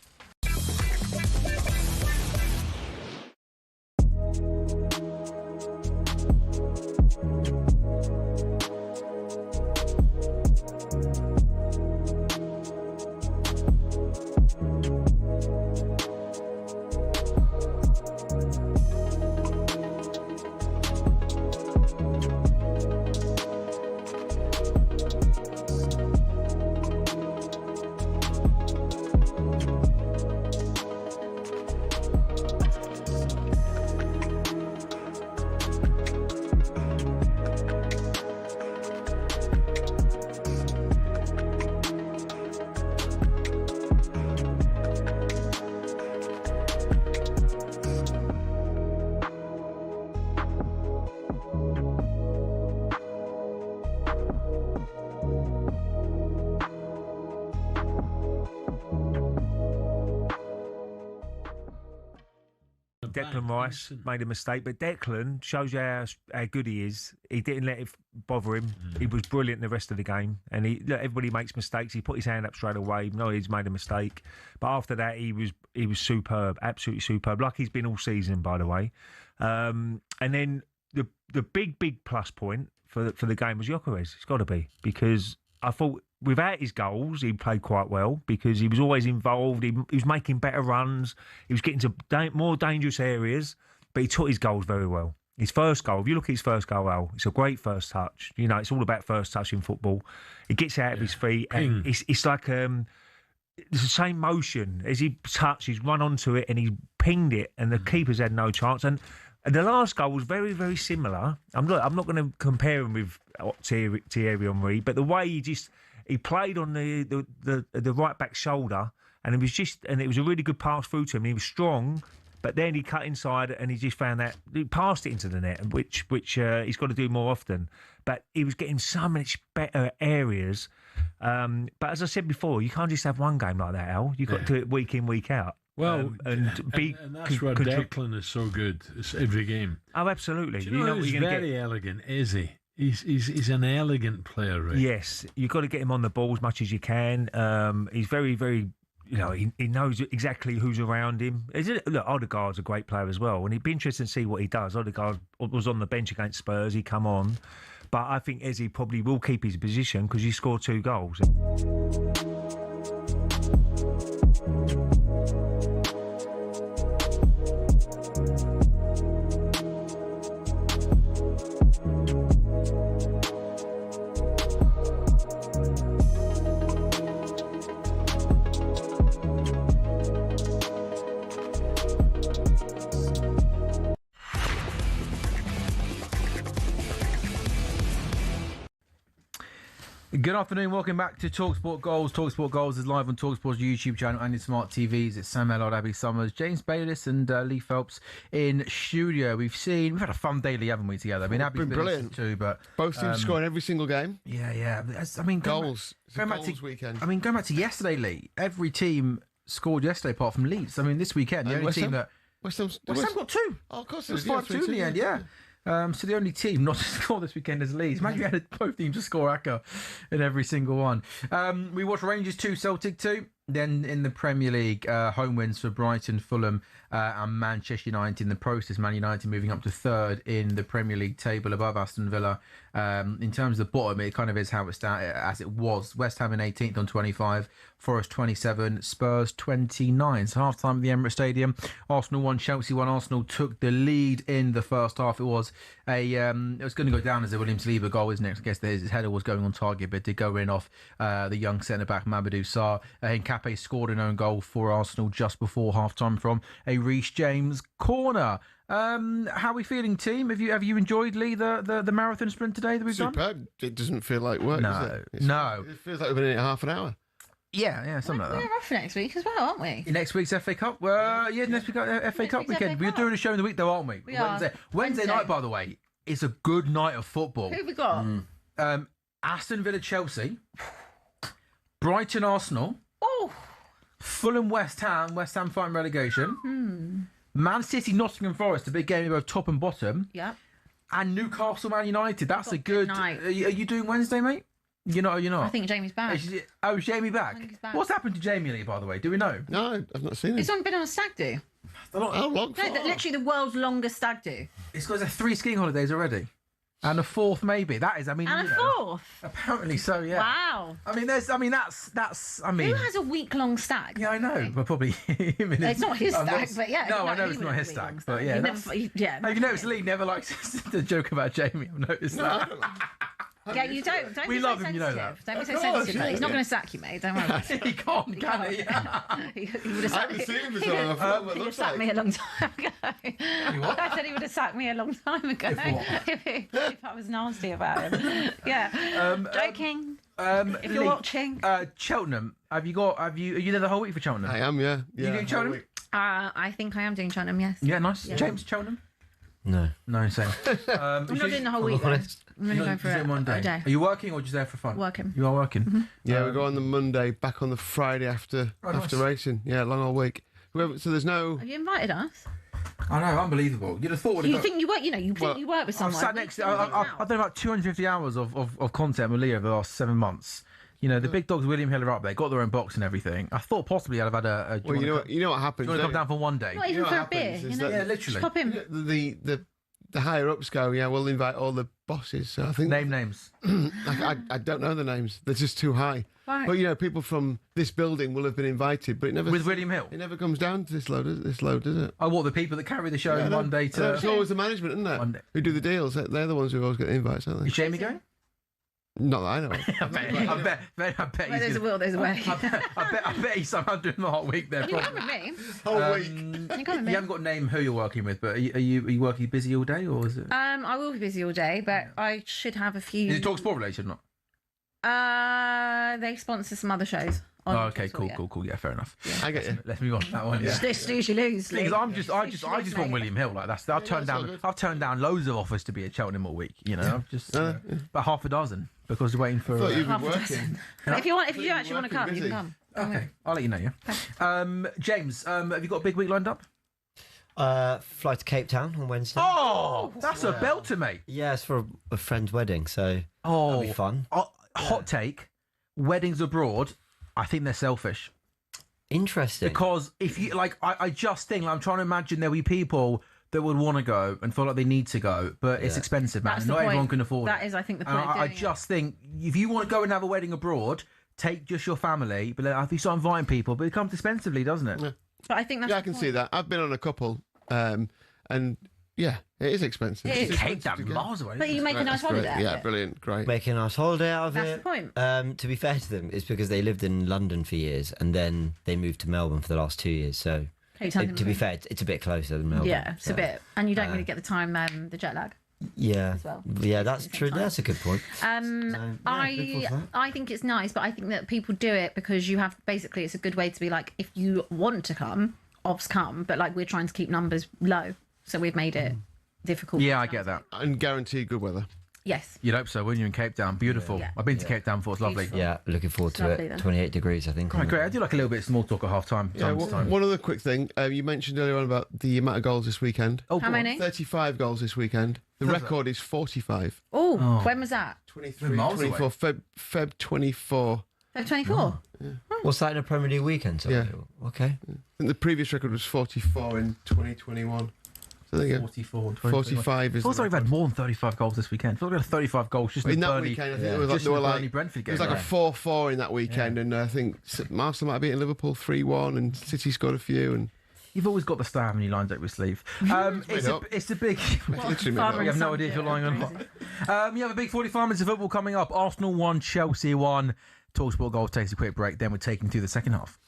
Declan Rice made a mistake, but Declan shows you how good he is. He didn't let it bother him. He was brilliant the rest of the game, and everybody makes mistakes. He put his hand up straight away. No, he's made a mistake, but after that, he was superb, absolutely superb, like he's been all season, by the way. And then the big plus point for the game was Gyökeres. It's got to be, because I thought without his goals, he played quite well because he was always involved. He was making better runs. He was getting to more dangerous areas, but he took his goals very well. His first goal, if you look at his first goal, Al, it's a great first touch. It's all about first touch in football. He gets out of his feet, and it's like it's the same motion as he touched. He's run onto it and he pinged it, and the keeper's had no chance. And the last goal was very, very similar. I'm not going to compare him with Thierry Henry, but the way he played on the right back shoulder, and it was a really good pass through to him. He was strong, but then he cut inside and he just found that he passed it into the net, which he's got to do more often. But he was getting so much better areas. But as I said before, you can't just have one game like that, Al. You've got to do it week in, week out. Well, and that's where Declan is so good. It's every game. Oh, absolutely. Do you know he's very elegant, is he? He's an elegant player, right? Yes, you've got to get him on the ball as much as you can. He's very, very, he knows exactly who's around him. Look, Odegaard's a great player as well, and it'd be interesting to see what he does. Odegaard was on the bench against Spurs. He come on, but I think Eze probably will keep his position because he scored 2 goals. Good afternoon, welcome back to TalkSport Goals. TalkSport Goals is live on TalkSport's YouTube channel and in smart TVs. It's Sam Ellard, Abby Summers, James Bayliss and Lee Phelps in studio. We've had a fun day, haven't we, together? I mean, Abby's been brilliant too, but both teams scoring every single game. Yeah. I mean, goals. It's a goals weekend. I mean, going back to yesterday, Lee, every team scored yesterday, apart from Leeds. I mean, this weekend, the only team that West Ham got 2. Oh, of course, it was 5-2 in the end. Yeah. So the only team not to score this weekend is Leeds. Imagine you had both teams to score Aka in every single one. We watched Rangers 2, Celtic 2. Then in the Premier League, home wins for Brighton, Fulham and Manchester United. In the process, Man United moving up to 3rd in the Premier League table above Aston Villa. In terms of the bottom, it kind of is how it started, as it was. West Ham in 18th on 25, Forest 27, Spurs 29. So half time at the Emirates Stadium. Arsenal 1, Chelsea 1. Arsenal took the lead in the first half. It was going to go down as a William Saliba goal, isn't it? I guess his header was going on target, but did go in off the young centre back Mamadou Sarr. Nkape scored an own goal for Arsenal just before half time from a Reece James corner. How are we feeling, team? Have you enjoyed, Lee, the marathon sprint today that we've done? Superb. It doesn't feel like work, does it? No. It feels like we've been in it half an hour. Yeah, something like that. We're off for next week as well, aren't we? Next week's FA Cup? Next week FA Cup weekend. We're doing a show in the week, though, aren't we? We are. Wednesday night, by the way, is a good night of football. Who have we got? Aston Villa, Chelsea, Brighton, Arsenal, Fulham, West Ham fighting relegation, Man City, Nottingham Forest, a big game of both top and bottom, and Newcastle, Man United. That's a good night. Are you doing Wednesday, mate? You're not. I think Jamie's back. Is Jamie back? What's happened to Jamie Lee, by the way? Do we know? No, I've not seen it. He's been on a stag do. How long? No, literally the world's longest stag do. It's got 3 skiing holidays already. And a 4th, maybe. That is, I mean, and a 4th. Apparently so, yeah. Wow. I mean, that's. Who has a week-long stag? Yeah, I know, but probably him. It's not his stag, but yeah. No, I know it's not his stag, but yeah. Have you noticed Lee never likes to joke about Jamie? I've noticed that. Yeah, you don't. We be love so him, you know that. Don't be so sensitive. He's not going to sack you, mate. Don't worry. He can't, can he? He would have sacked me. He would have sacked me a long time ago. I said he would have sacked me a long time ago if I was nasty about him. Yeah. Joking. If you're watching. Cheltenham. Are you there the whole week for Cheltenham? I am, yeah. You doing Cheltenham? I think I am doing Cheltenham, yes. Yeah, nice. Yeah. James, Cheltenham? No, same. I'm not doing the whole week, though. I'm only going for one day. A day. Are you working or just there for fun? Working. You are working? Mm-hmm. Yeah, we go on the Monday, back on the Friday after racing. Yeah, long old week. So there's no... Have you invited us? I know, unbelievable. You'd have thought... You think you work, you work with someone. I've sat next to... I've done about 250 hours of content with Leah over the last 7 months. You know, the big dogs, William Hill, are up there, got their own box and everything. I thought possibly I'd have had a... Well, you know what happens? Do you want to come down for one day? Not even for a beer. Yeah, literally. Just pop in. The higher ups go, yeah, we'll invite all the bosses. So I think names. I don't know the names. They're just too high. Right. But people from this building will have been invited, but it never with William Hill. It never comes down to this load, does it? Oh, what, the people that carry the show in one day to? It's always the management, isn't it? Who do the deals? They're the ones who always get the invites, aren't they? Is Jamie going? Not that I know. I bet Where there's a will, there's a way. I bet he's somehow doing the whole week there. You can come with me. Whole week. You come with me. You haven't got a name who you're working with, but are you working busy all day, or is it? I will be busy all day, but I should have a few. Is it talkSPORT related or not? They sponsor some other shows. Oh, okay, cool. Yeah, fair enough. Yeah. I get you. Let's move on to that one. Yeah. This lose, you lose. Because I just want William Hill. Like I've turned down loads of offers to be at Cheltenham all week. You know, I've just about half a dozen because we're waiting for. I thought you'd be working. If you actually want to come, you can come. Okay, I'll let you know. Yeah. James, have you got a big week lined up? Fly to Cape Town on Wednesday. Oh, that's a belter, mate. Yeah, it's for a friend's wedding, so that'll be fun. Hot take: weddings abroad. I think they're selfish. Interesting. Because if you I just think I'm trying to imagine there'll be people that would want to go and feel like they need to go, but it's expensive, man. Not everyone can afford it. That is, I think, the point. I just think if you want to go and have a wedding abroad, take just your family. But if you start inviting people, but it comes expensively, doesn't it? Yeah. But I think that's I can see that. I've been on a couple, and yeah, it is expensive. It's Cape Town, miles away. But you make a nice holiday out of it. Yeah, brilliant, great. Make a nice holiday out of That's it. the point. To be fair to them, it's because they lived in London for years and then they moved to Melbourne for the last 2 years. So, to be fair, it's a bit closer than Melbourne. Yeah, it's a bit, and you don't really get the time, the jet lag. Yeah, as well. Yeah, that's true. That's a good point. I think it's nice, but I think that people do it because you have basically it's a good way to be like, if you want to come, obs come, but like we're trying to keep numbers low, so we've made it difficult. Yeah, I get that. And guaranteed good weather. Yes. You'd hope so, wouldn't you, in Cape Town? Beautiful. Yeah. I've been to Cape Town before. It's lovely. Yeah, looking forward to lovely it. there. 28 degrees, I think. Right, great. I do like a little bit of small talk at half time. Yeah, one other quick thing. You mentioned earlier on about the amount of goals this weekend. How many? 35 goals this weekend. The record is 45. Oh, when was that? 23, 24, Feb 24. Feb 24? What's that in a Premier League weekend? Yeah. Okay. I think the previous record was 44 in 2021. So there you go. 44. 45 is. Also, we've had more than 35 goals this weekend. I thought we had 35 goals just in in that Burnley, weekend. I think it was like, there were like Brentford it was like a 4-4 in that weekend, and I think Arsenal might have beaten Liverpool 3-1, and City scored a few. And you've always got the star having your lines up your sleeve. It's a big. We have no idea if you're lying or not. You have a big 45 minutes of football coming up. Arsenal 1, Chelsea 1. talkSPORT Goals takes a quick break. Then we're taking through the second half.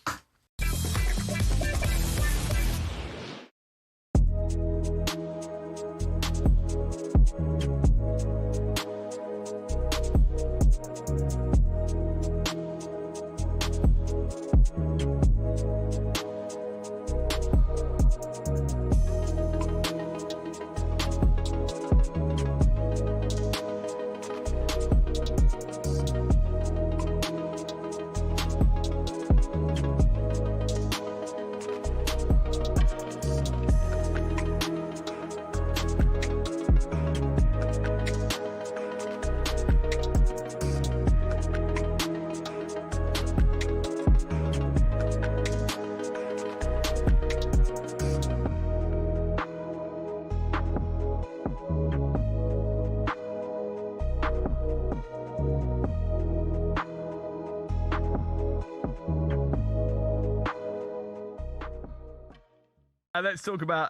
Let's talk about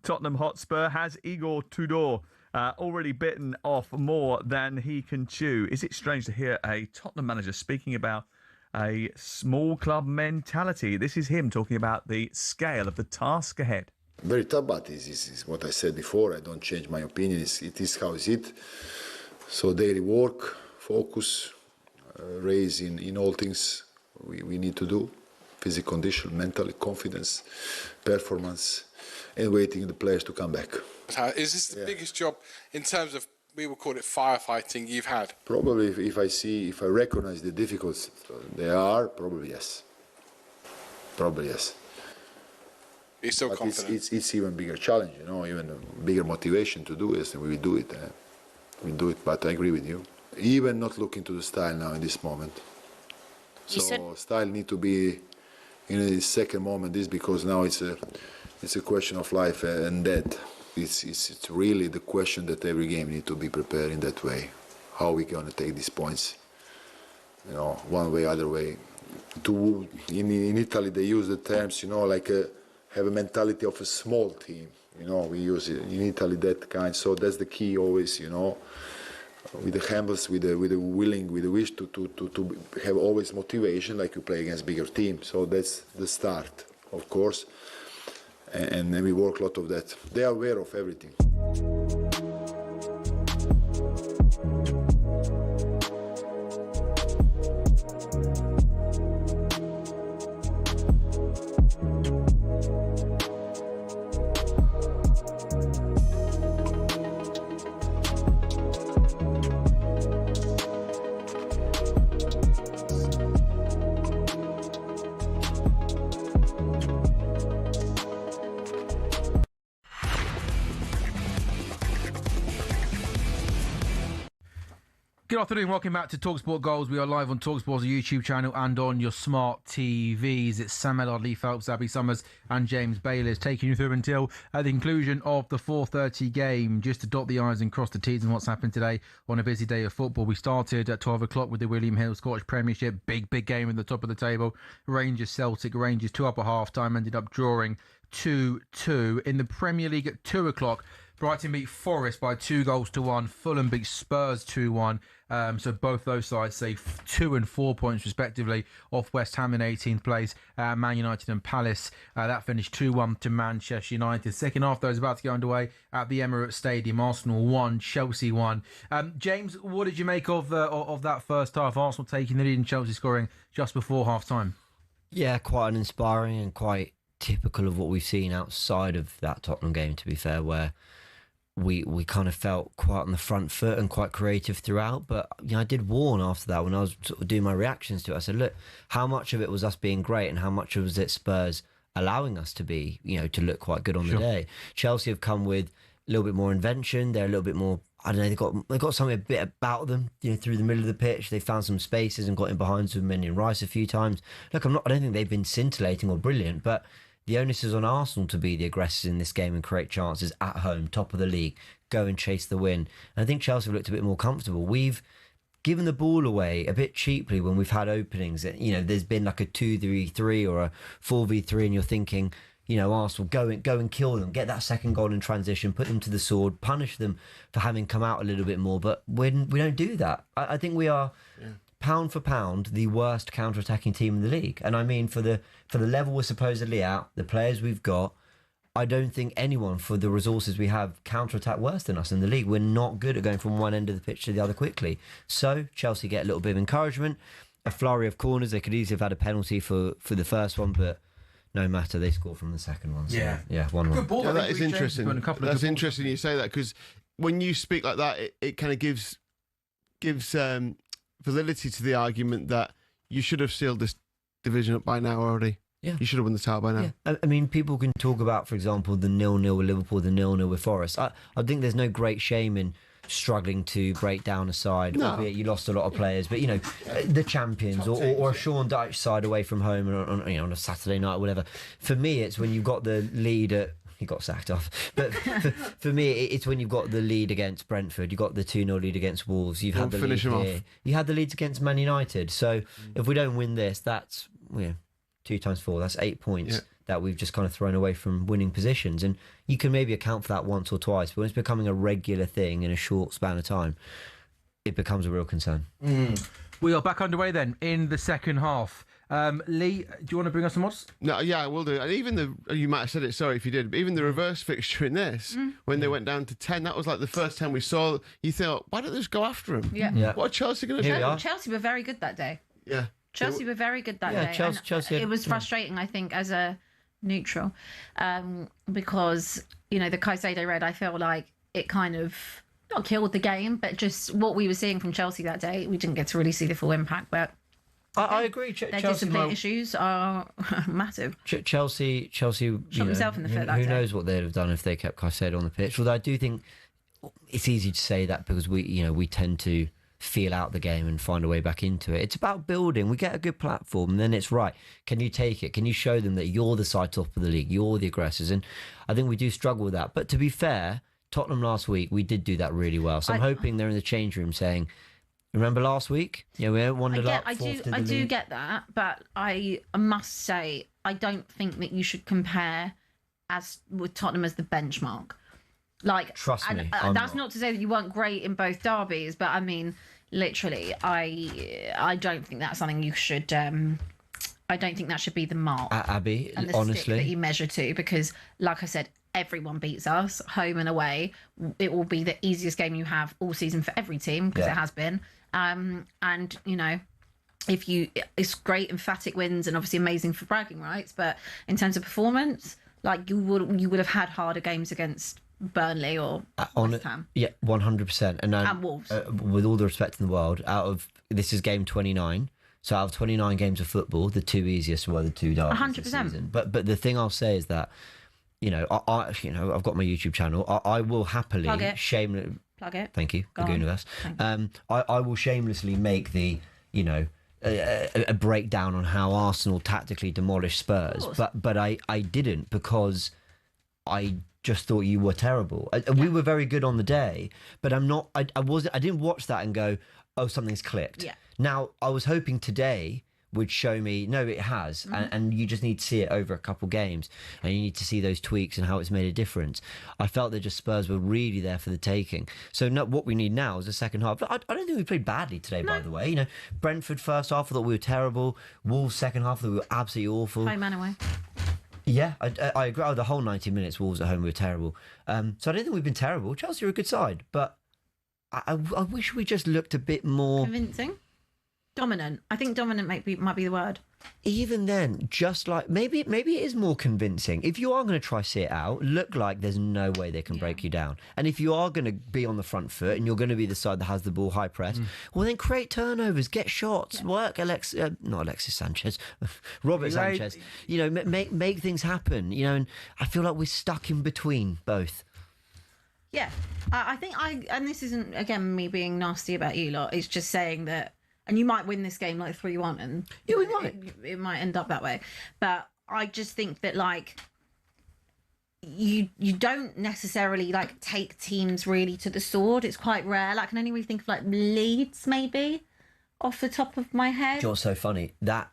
Tottenham Hotspur. Has Igor Tudor already bitten off more than he can chew? Is it strange to hear a Tottenham manager speaking about a small club mentality? This is him talking about the scale of the task ahead. Very tough, but this is what I said before. I don't change my opinion. It is how is it. So daily work, focus, raise in all things we need to do. Physical condition, mental confidence, performance, and waiting the players to come back. Is this the biggest job in terms of, we will call it firefighting, you've had? Probably if I recognize the difficulties they are, probably yes. Probably yes. You're still confident? It's even bigger challenge, even a bigger motivation to do this, and we do it. We do it, but I agree with you. Even not looking to the style now in this moment. So style need to be in a second moment, this because now it's a question of life and death. It's really the question that every game need to be prepared in that way. How we gonna take these points? One way, other way. In Italy they use the terms, like have a mentality of a small team. We use it in Italy that kind. So that's the key always. With the handles, with the willing, with the wish to have always motivation, like you play against bigger teams. So that's the start, of course, and we work a lot of that. They are aware of everything. Good afternoon, welcome back to talkSPORT Goals. We are live on talkSPORT's YouTube channel and on your smart TVs. It's Sam Ellard, Lee Phelps, Abby Summers and James Bayliss taking you through until the conclusion of the 4:30 game. Just to dot the I's and cross the T's and what's happened today on a busy day of football. We started at 12 o'clock with the William Hill Scottish Premiership. Big game at the top of the table. Rangers Celtic. Rangers 2 up at half-time, ended up drawing 2-2. In the Premier League at 2 o'clock, Brighton beat Forest by 2-1. Fulham beat Spurs 2-1. So both those sides save 2 and 4 points respectively off West Ham in 18th place. Man United and Palace, that finished 2-1 to Manchester United. Second half though is about to go underway at the Emirates Stadium. Arsenal 1, Chelsea 1. James, what did you make of that first half? Arsenal taking the lead and Chelsea scoring just before half time. Yeah, quite uninspiring and quite typical of what we've seen outside of that Tottenham game, to be fair, where we kind of felt quite on the front foot and quite creative throughout. But I did warn after that when I was sort of doing my reactions to it. I said, look, how much of it was us being great and how much was it Spurs allowing us to be, to look quite good on the day? Chelsea have come with a little bit more invention. They're a little bit more, I don't know, they've got something a bit about them, through the middle of the pitch. They found some spaces and got in behind Zubimendi and Rice a few times. Look, I don't think they've been scintillating or brilliant, but the onus is on Arsenal to be the aggressors in this game and create chances at home, top of the league, go and chase the win. And I think Chelsea have looked a bit more comfortable. We've given the ball away a bit cheaply when we've had openings. There's been like a 2-3-3 or a 4v3 and you're thinking, Arsenal, go and kill them, get that second goal in transition, put them to the sword, punish them for having come out a little bit more. But when we don't do that, I think we are... pound for pound, the worst counter-attacking team in the league. And I mean, for the level we're supposedly at, the players we've got, I don't think anyone, for the resources we have, counter-attack worse than us in the league. We're not good at going from one end of the pitch to the other quickly. So Chelsea get a little bit of encouragement, a flurry of corners. They could easily have had a penalty for the first one, but no matter, they scored from the second one. So, yeah, 1-1. Good ball. That is interesting. That's interesting you say that, because when you speak like that, it kind of gives validity to the argument that you should have sealed this division up by now already. Yeah. You should have won the title by now. Yeah. I mean, people can talk about, for example, the 0-0 with Liverpool, the 0-0 with Forest. I think there's no great shame in struggling to break down a side, albeit you lost a lot of players. But, the champions or a Sean Dyche side away from home on a Saturday night or whatever. For me, it's when you've got the lead at... He got sacked off. But for me, it's when you've got the lead against Brentford, you've got the 2-0 lead against Wolves, you've had the lead here. You had the leads against Man United. So if we don't win this, that's 2 times 4, that's 8 points that we've just kind of thrown away from winning positions. And you can maybe account for that once or twice, but when it's becoming a regular thing in a short span of time, it becomes a real concern. We are back underway then in the second half. Lee, do you want to bring us some odds? No, yeah, I will do. And even you might have said it, sorry if you did, but even the reverse fixture in this, when they went down to 10, that was like the first time we saw, you thought, why don't they just go after him? Yeah. What are Chelsea going to do? Chelsea were very good that day. Yeah. Chelsea were very good that day. Chelsea it was frustrating, I think, as a neutral, because, the Caicedo red, I feel like it kind of not killed the game, but just what we were seeing from Chelsea that day, we didn't get to really see the full impact, but... I agree. Their discipline issues are massive. Chelsea shot himself in the foot that who day. knows what they'd have done if they kept Caicedo on the pitch? Although I do think it's easy to say that because we tend to feel out the game and find a way back into it. It's about building. We get a good platform, and then it's right. Can you take it? Can you show them that you're the side top of the league? You're the aggressors, and I think we do struggle with that. But to be fair, Tottenham last week we did do that really well. So I'm hoping they're in the change room saying, remember last week? Yeah, we wandered up. I do get that, but I must say I don't think that you should compare with Tottenham as the benchmark. Like, trust me, that's not to say that you weren't great in both derbies, but I mean, literally, I don't think that's something you should. I don't think that should be the mark, Abby. And the honestly, stick that you measure to, because, like I said, everyone beats us, home and away. It will be the easiest game you have all season for every team, because it has been. And it's great, emphatic wins, and obviously amazing for bragging rights. But in terms of performance, like you would have had harder games against Burnley or West Ham. Yeah, 100%. And Wolves. With all the respect in the world, this is game 29. So out of 29 games of football, the 2 easiest were the 2 derbies 100%. This season. But the thing I'll say is that, I've got my YouTube channel. I will happily shamelessly plug it. Thank you, the Gooniverse. I will shamelessly make the a breakdown on how Arsenal tactically demolished Spurs, but I didn't, because I just thought you were terrible. We were very good on the day, but I didn't watch that and go, oh, something's clicked. Yeah. Now I was hoping today would show me, no, it has, and you just need to see it over a couple games, and you need to see those tweaks and how it's made a difference. I felt that just Spurs were really there for the taking. So what we need now is a second half. I don't think we played badly today, by the way. Brentford first half, I thought we were terrible. Wolves second half, I thought we were absolutely awful. Home and away. Yeah, I agree. Oh, the whole 90 minutes, Wolves at home, we were terrible. So I don't think we've been terrible. Chelsea are a good side, but I wish we just looked a bit more convincing. Dominant. I think dominant might be the word. even then, just like maybe it is more convincing. If you are going to try see it out, look like there's no way they can break you down. And if you are going to be on the front foot and you're going to be the side that has the ball high press, well then create turnovers, get shots, work not Alexis Sanchez, Robert Sanchez. You know, make things happen. You know, and I feel like we're stuck in between both. Yeah, I think and this isn't again me being nasty about you lot. It's just saying that. And you might win this game like 3-1, and we might. It might end up that way. But I just think that like you don't necessarily like take teams really to the sword. It's quite rare. Like I can only really think of like Leeds maybe off the top of my head. Do you know what's so funny? That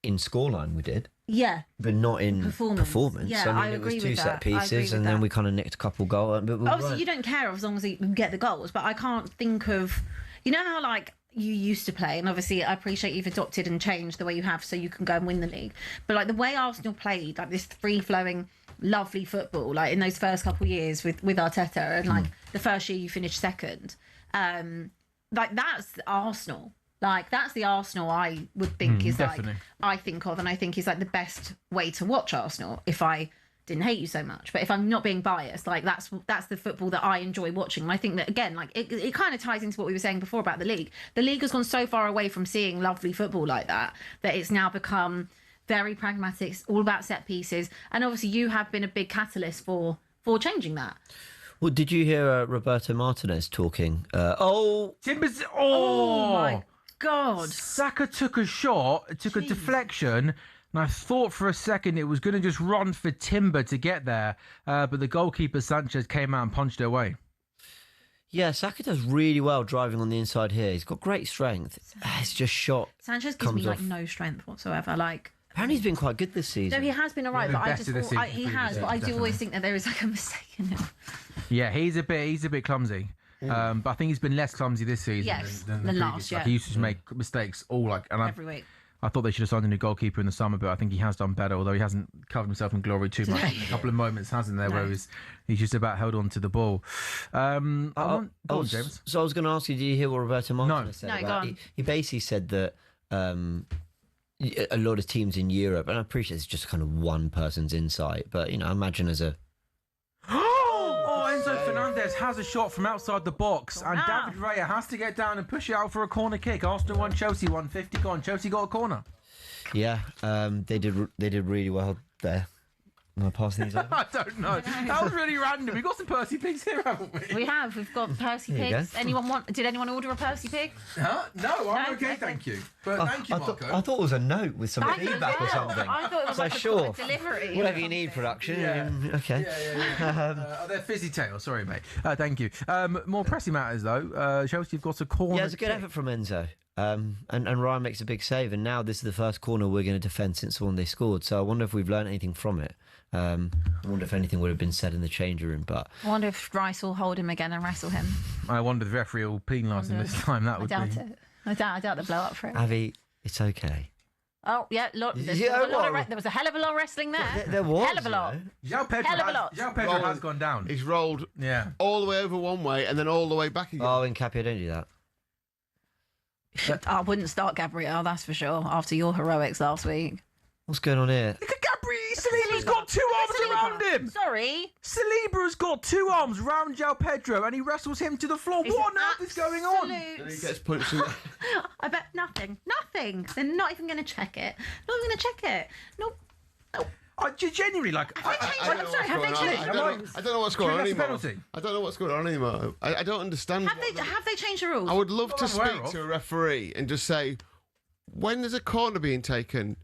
in scoreline we did. Yeah. But not in performance. Yeah, I mean, it was two set pieces, and then we kind of nicked a couple goals. Obviously, you don't care as long as you get the goals. But I can't think of, you know how like you used to play, and obviously I appreciate you've adopted and changed the way you have so you can go and win the league. But like the way Arsenal played, like this free-flowing, lovely football, like in those first couple of years with Arteta, and like the first year you finished second, like that's Arsenal. Like that's the Arsenal I would think is definitely. Like I think of, and I think is like the best way to watch Arsenal. If I didn't hate you so much, but if I'm not being biased, like that's the football that I enjoy watching. And I think that again, like it kind of ties into what we were saying before about the league. The league has gone so far away from seeing lovely football like that it's now become very pragmatic. It's all about set pieces, and obviously you have been a big catalyst for changing that. Well, did you hear Roberto Martinez talking? Timbers! Oh my God! Saka took a shot, took a deflection. And I thought for a second it was going to just run for Timber to get there, but the goalkeeper Sanchez came out and punched it away. Yeah, Saka does really well driving on the inside here. He's got great strength. It's just shot. Sanchez gives me like no strength whatsoever. Like apparently he's been quite good this season. No, he has been alright, but I just he has. But I do always think that there is like a mistake in him. Yeah, he's a bit clumsy. But I think he's been less clumsy this season than the last year. Like, he used to make mistakes every week. I thought they should have signed a new goalkeeper in the summer, but I think he has done better, although he hasn't covered himself in glory too much. A couple of moments, hasn't there, where he's just about held on to the ball. Go on, James. So I was going to ask you, did you hear what Roberto Martinez said? No, go on. He basically said that a lot of teams in Europe, and I appreciate it's just kind of one person's insight, but, you know, I imagine as a... Enzo Fernandez has a shot from outside the box, and David Raya has to get down and push it out for a corner kick. Arsenal won, Chelsea won, 50 gone. Chelsea got a corner. Yeah, they did really well there. Am I passing these over? I don't know. That was really random. We've got some Percy pigs here, haven't we? We have. We've got Percy pigs. Did anyone order a Percy pig? Huh? No, I'm okay, thank you. But thank you, Marco. I thought it was a note with some feedback or something. I thought it was like a delivery. Whatever you need, production. Yeah. Okay. They're fizzy tails. Sorry, mate. Thank you. More pressing matters, though. Chelsea have got a corner. Yeah, it's a good effort from Enzo. And Ryan makes a big save, and now this is the first corner we're going to defend since the one they scored. So I wonder if we've learned anything from it. I wonder if anything would have been said in the changing room. But I wonder if Rice will hold him again and wrestle him. I wonder if the referee will penalise him this time. That would I doubt it. I doubt the blow up for it. Avi, it's okay. Oh yeah, there was a hell of a lot of wrestling there. There was hell of a lot. João Pedro has gone down. He's rolled all the way over one way and then all the way back again. Oh, in Capia, don't do that. I wouldn't start Gabriel, that's for sure, after your heroics last week. What's going on here? Look at Gabriel! Saliba's got two arms around him! Sorry? Saliba's got two arms round João Pedro and he wrestles him to the floor. What on earth is going on? And he gets punched in. I bet nothing. They're not even going to check it. Not even going to check it. Nope. Genuinely, like... I don't know what's going on anymore. I don't know what's going on anymore. I don't understand. Have they changed the rules? I would love to speak to a referee and just say, when there's a corner being taken,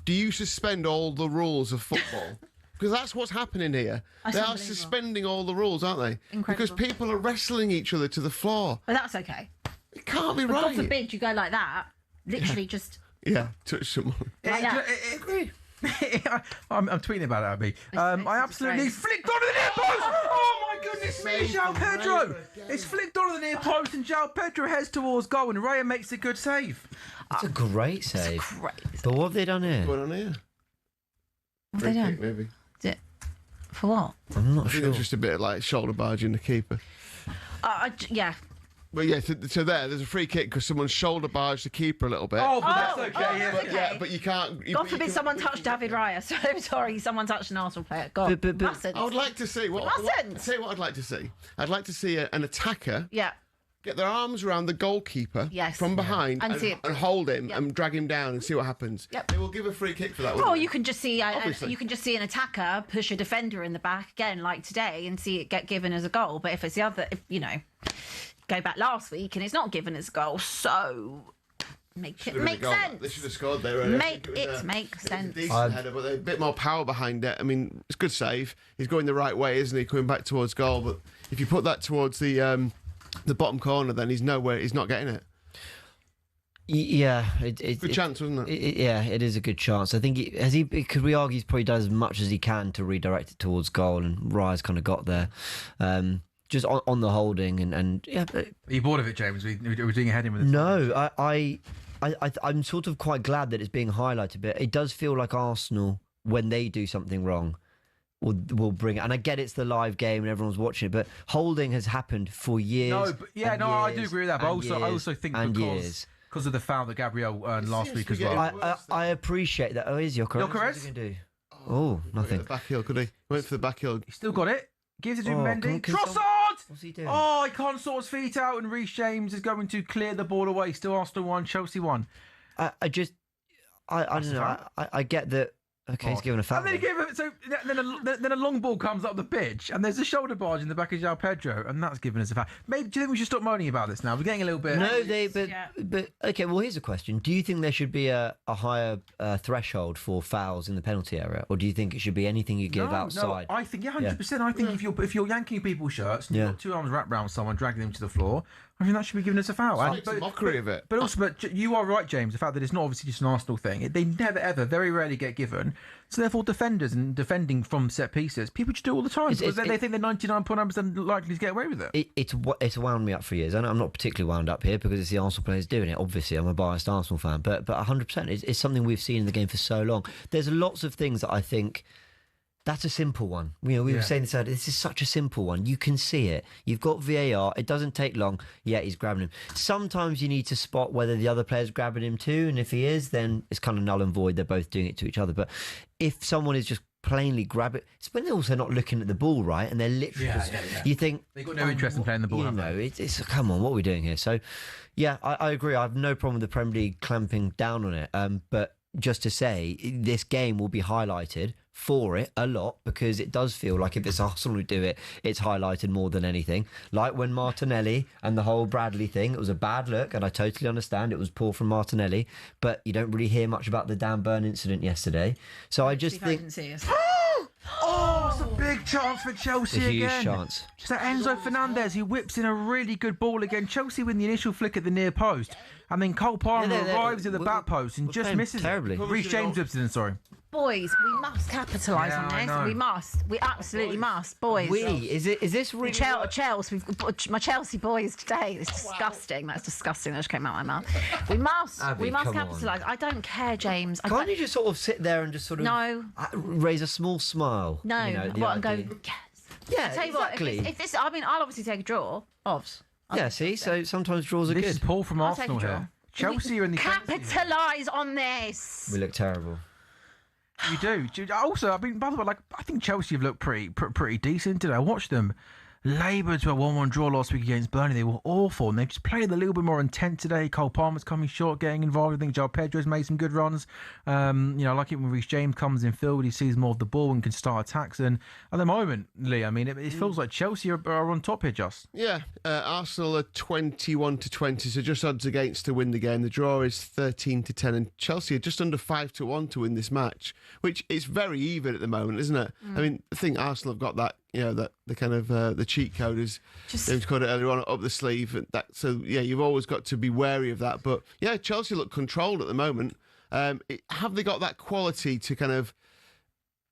do you suspend all the rules of football? Because that's what's happening here. They are suspending all the rules, aren't they? Incredible. Because people are wrestling each other to the floor. But that's okay. It can't be but right. God forbid you go like that. Literally just... Yeah, touch someone. I agree. I'm tweeting about it, Abby. I absolutely flicked onto the near post. Oh my goodness me, João Pedro! It's flicked onto the near post, and João Pedro heads towards goal, and Raya makes a good save. It's a great save. But what have they done here? What's going on here? What have they done? Maybe. For what? I'm not sure. It's just a bit of like shoulder barging the keeper. Yeah. Well, yeah, so there's a free kick because someone shoulder barged the keeper a little bit. Oh, but that's okay. Yeah, but you can't. God forbid someone touched David Raya. So I'm sorry, someone touched an Arsenal player. God, mustn't. I would like to see mustn't. Say what I'd like to see. I'd like to see an attacker. Yeah. Get their arms around the goalkeeper from behind and hold him and drag him down and see what happens. Yep. They will give a free kick for that. Well, you can just see an attacker push a defender in the back again, like today, and see it get given as a goal. But if it's the other, go back last week and it's not given as a goal, so make sense. They should have scored there. Make sense. Decent header, but a bit more power behind it. I mean, it's a good save. He's going the right way, isn't he? Coming back towards goal, but if you put that towards the bottom corner, then he's nowhere. He's not getting it. Yeah, good chance, wasn't it? Yeah, it is a good chance. I think could we argue he's probably done as much as he can to redirect it towards goal, and Raya's kind of got there. Just on the holding and yeah. Are you bored of it, James? We're doing a heading with it. No, I'm sort of quite glad that it's being highlighted, but it does feel like Arsenal, when they do something wrong, will bring it. And I get it's the live game and everyone's watching it, but holding has happened for years. I do agree with that. But I also think because of the foul that Gabriel earned last week as well. I appreciate that. Oh, is Gyökeres? What's he going to do? Oh, nothing. Back heel, could he? Went for the back heel. He still got it. Gives it to Mendy. Trossard! What's he doing? Oh, he can't sort his feet out, and Reece James is going to clear the ball away. Still Arsenal 1, Chelsea 1. I don't know. I get that. Okay, he's given a foul. And then he gave it. So then a long ball comes up the pitch, and there's a shoulder barge in the back of João Pedro, and that's given us a foul. Maybe do you think we should stop moaning about this now? We're getting a little bit. No, but okay. Well, here's a question: do you think there should be a higher threshold for fouls in the penalty area, or do you think it should be anything you give outside? No, I think 100%. I think if you're yanking people's shirts, and you've got two arms wrapped around someone, dragging them to the floor, I think that should be given as a foul. It's a mockery of it. But you are right, James. The fact that it's not obviously just an Arsenal thing. They never, ever, very rarely get given. So therefore, defenders and defending from set pieces, people just do it all the time because they think they're 99.9% likely to get away with it. It's wound me up for years. I'm not particularly wound up here because it's the Arsenal players doing it. Obviously, I'm a biased Arsenal fan, but 100%, it's something we've seen in the game for so long. There's lots of things that I think. That's a simple one. We were saying this earlier. This is such a simple one. You can see it. You've got VAR. It doesn't take long. Yeah, he's grabbing him. Sometimes you need to spot whether the other player's grabbing him too, and if he is, then it's kind of null and void. They're both doing it to each other. But if someone is just plainly grabbing, it's when they're also not looking at the ball, right? And they're literally you think they've got no interest in playing the ball. It's come on, what are we doing here? So, yeah, I agree. I have no problem with the Premier League clamping down on it. But just to say, this game will be highlighted for it a lot because it does feel like if it's Arsenal who do it, it's highlighted more than anything. Like when Martinelli and the whole Bradley thing, it was a bad look, and I totally understand it was poor from Martinelli, but you don't really hear much about the Dan Burn incident yesterday. So I just think. Oh, it's a big chance for Chelsea again. A huge chance. So Enzo Fernandez, he whips in a really good ball again. Chelsea win the initial flick at the near post, and then Cole Palmer arrives at the back post and just misses terribly. Reece James whips it in, sorry. Boys, we must capitalise on this. We must. We absolutely must, boys. Is this really Chelsea? We've got my Chelsea boys today. It's disgusting. That's disgusting. That just came out of my mouth. We must. Abby, we must capitalise. I don't care, James. Can't you just sort of sit there and just sort of raise a small smile? No. And go. Yes. Yeah, tell you exactly. What, if this, I mean, I'll obviously take a draw. Yeah. See, so sometimes draws are good. This is Paul from Arsenal here. Chelsea are in the capitalise on this. We look terrible. You do. Also, I mean, by the way, I think Chelsea have looked pretty decent today. I watched them labour to a 1-1 draw last week against Burnley. They were awful, and they've just played a little bit more intent today. Cole Palmer's coming short, getting involved. I think João Pedro's made some good runs. I like it when Reece James comes in field. He sees more of the ball and can start attacks. And at the moment, Lee, I mean, it feels like Chelsea are on top here, just. Yeah, Arsenal are 21-20, so just odds against to win the game. The draw is 13-10, and Chelsea are just under 5-1 to win this match, which is very even at the moment, isn't it? I mean, I think Arsenal have got that. That the kind of the cheat code is they've got it earlier on up the sleeve. And you've always got to be wary of that. But yeah, Chelsea look controlled at the moment. Have they got that quality to kind of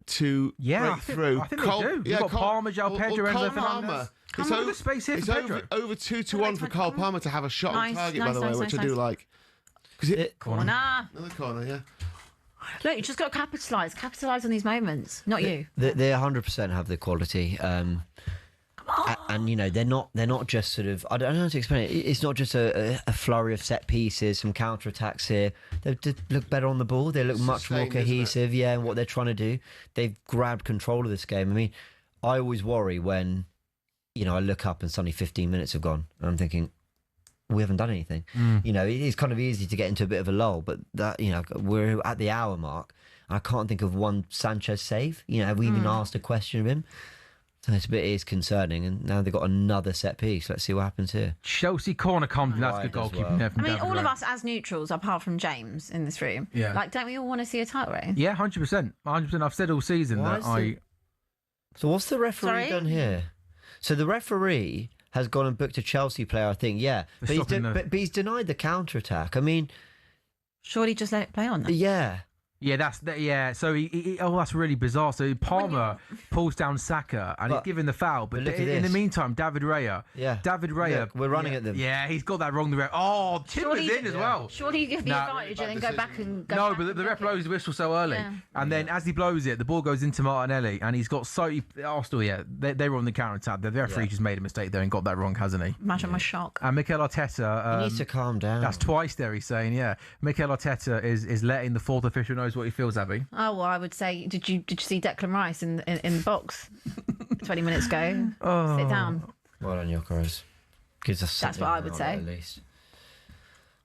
break through? I think they do. You've got Palmer, João Pedro, Enzo Fernandez. It's over 2-1 for Cole Palmer to have a shot on target, by the way, which I do like. Corner. Another corner, yeah. Look, you just got to capitalise on these moments, not you. They 100% have the quality. Come And you know, they're not just sort of, I don't know how to explain it. It's not just a flurry of set pieces, some counter attacks here. They look better on the ball. They look much more cohesive. Yeah, and what they're trying to do, they've grabbed control of this game. I mean, I always worry when, you know, I look up and suddenly 15 minutes have gone, and I'm thinking, we haven't done anything. You know, it's kind of easy to get into a bit of a lull, but that, you know, we're at the hour mark. I can't think of one Sanchez save. You know, have we even asked a question of him? So it's a bit is concerning, and now they've got another set piece. Let's see what happens here. Chelsea corner comes, and that's good goalkeeping there from I mean, David all of Raya. us as neutrals, apart from James in this room, like, don't we all want to see a title race? Yeah, 100%. 100%. I've said all season that So what's the referee done here? So the referee has gone and booked a Chelsea player, I think, but he's denied the counter-attack. I mean... Surely just let it play on then. Yeah. Yeah, So that's really bizarre. So Palmer pulls down Saka and he's given the foul, but in the meantime, David Raya. Look, we're running at them. Yeah, he's got that wrong. Timber's in as well. Surely you give the advantage and then go back and go. No, but the ref blows the whistle so early, and then as he blows it, the ball goes into Martinelli, and he's got Arsenal. They were on the counter attack. The referee just made a mistake there and got that wrong, hasn't he? Imagine my shock. And Mikel Arteta, he needs to calm down. That's twice there. He's saying, Mikel Arteta is letting the fourth official knows what he feels, Abby. Oh well, I would say, did you see Declan Rice in the box 20 minutes ago? Sit down. Well done, Jokeris. Gives us That's what I would say. At least.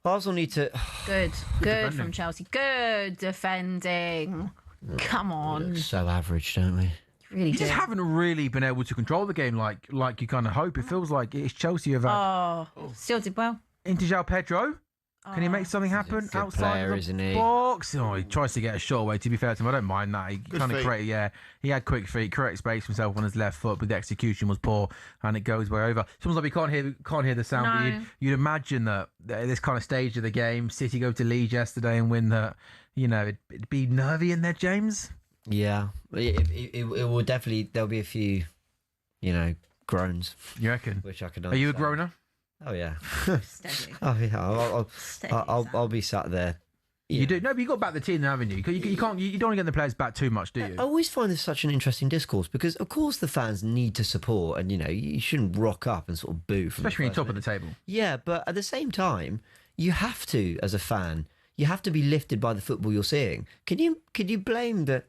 Arsenal need to. Good from Chelsea. Good defending. Come on. We look so average, don't we? Really you just haven't really been able to control the game like you kind of hope. It feels like it's Chelsea who've had. Still did well. Into João Pedro. Can he make something happen outside of the box? Oh, he tries to get a shot away. To be fair to him, I don't mind that. He kind of created, he had quick feet, correct space for himself on his left foot, but the execution was poor, and it goes way over. Someone's like, we can't hear the sound. No. But you'd imagine that at this kind of stage of the game, City go to Leeds yesterday and win that. You know, it'd be nervy in there, James. Yeah, it will definitely. There'll be a few, you know, groans. You reckon? Which I can. Are you a groaner? Oh yeah. Steady. Oh yeah. I'll be sat there. Yeah. You do no, but you got back the team, haven't you? You can't. You don't want to get the players back too much, do you? I always find this such an interesting discourse because, of course, the fans need to support, and you know, you shouldn't rock up and sort of boo, especially when you're top of the table. Yeah, but at the same time, you have to, as a fan, you have to be lifted by the football you're seeing. Can you blame the?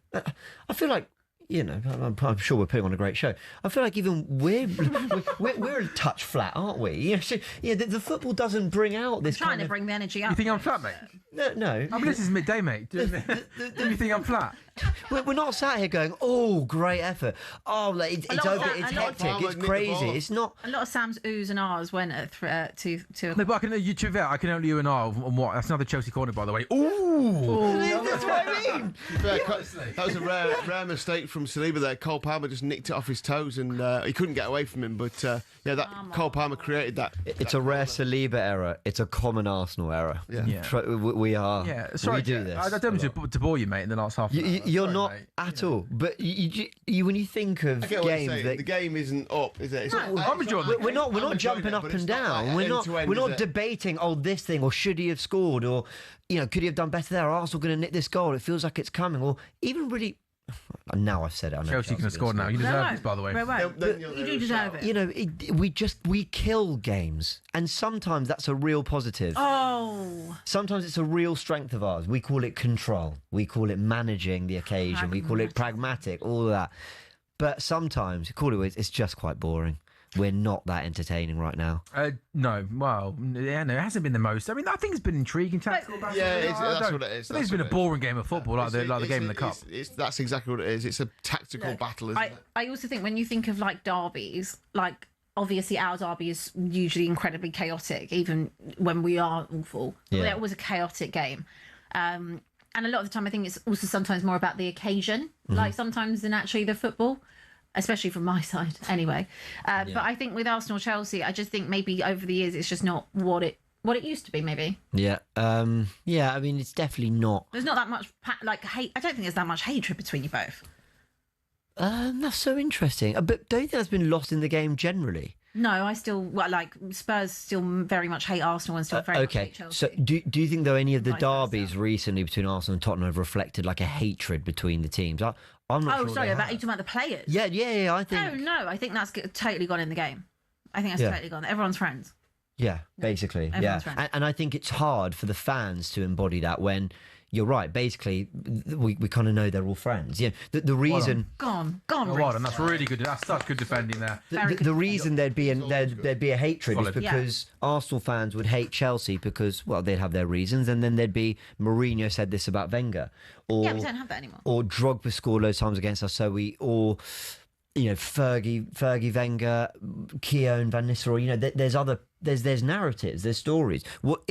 I feel like. You know, I'm sure we're putting on a great show. I feel like even we're a touch flat, aren't we? You know, the football doesn't bring out this. I'm trying to bring the energy up. You think I'm flat, mate? No. I mean, this is midday, mate. Do you think I'm flat? We're not sat here going, "Oh, great effort! Oh, like, it's over, it's hectic, it's crazy." It's not. A lot of Sam's oohs and ahs went at 2 o'clock. No, but I can only you and I on what? That's another Chelsea corner, by the way. Ooh, that's what I mean. That was a rare mistake from Saliba there. Cole Palmer just nicked it off his toes, and he couldn't get away from him. But Cole Palmer created that. It's a rare Saliba error. It's a common Arsenal error. We are. Yeah, sorry, we do this. I don't mean to bore you, mate. In the last half. You're not at all. But you when you think of games, the game isn't up, is it? We're not jumping up and down. We're not debating. Oh, this thing, or should he have scored, or you know, could he have done better there? Are Arsenal going to nick this goal? It feels like it's coming. Or even really. Now I've said it. I know Chelsea can have scored now. You deserve this, by the way. You do deserve it. You know, we kill games, and sometimes that's a real positive. Oh. Sometimes it's a real strength of ours. We call it control. We call it managing the occasion. We call it pragmatic. All of that. But sometimes, it's just quite boring. We're not that entertaining right now. No, well, it hasn't been the most. I mean, I think it's been intriguing. That's what it is. I think it's been a boring game of football, like the game in the cup. That's exactly what it is. It's a tactical battle, isn't it? I also think when you think of like derbies, like obviously our derby is usually incredibly chaotic, even when we are awful. Yeah. It was a chaotic game. And a lot of the time, I think it's also sometimes more about the occasion, like sometimes than actually the football. Especially from my side, anyway. But I think with Arsenal-Chelsea, I just think maybe over the years it's just not what it used to be. Maybe. Yeah. I mean, it's definitely not. There's not that much hate. I don't think there's that much hatred between you both. That's so interesting. But don't you think that's been lost in the game generally? No, I still Spurs still very much hate Arsenal and still very much hate Chelsea. So do you think though any of the derbies recently between Arsenal and Tottenham have reflected like a hatred between the teams? I'm not sure. Sorry, are you talking about the players? Yeah. I think. Oh no, I think that's totally gone in the game. I think that's totally gone. Everyone's friends. Yeah, basically. Everyone's friends. And I think it's hard for the fans to embody that when you're right. Basically, we kind of know they're all friends. Yeah, the reason. Gone. Well, and that's really good. That's such good defending there. The reason there'd be a hatred is because Arsenal fans would hate Chelsea because they'd have their reasons, and then there'd be Mourinho said this about Wenger, or we don't have that anymore. Or Drogba scored loads of times against us, Fergie, Wenger, Keown, Van Nistelrooy. There's narratives, there's stories.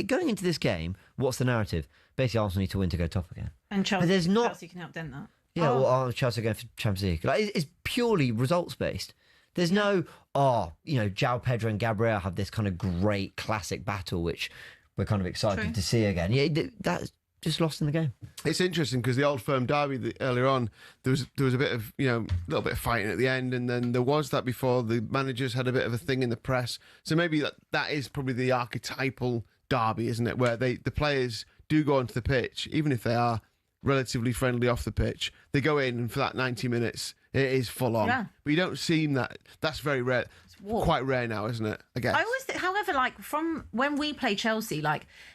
Going into this game, what's the narrative? Basically, Arsenal need to win to go top again. And Chelsea can help dent that. Yeah, Chelsea going for Champions League. It's purely results based. There's no, João Pedro and Gabriel have this kind of great classic battle, which we're kind of excited to see again. Yeah, that's just lost in the game. It's interesting because the Old Firm derby earlier on, there was a bit of little bit of fighting at the end, and then there was that before the managers had a bit of a thing in the press. So maybe that is probably the archetypal derby, isn't it? Where the players do go onto the pitch, even if they are relatively friendly off the pitch, they go in, and for that 90 minutes, it is full on. Yeah. But you don't seem that. That's very rare. Quite rare now, isn't it? I guess. I always think, however, from when we play Chelsea,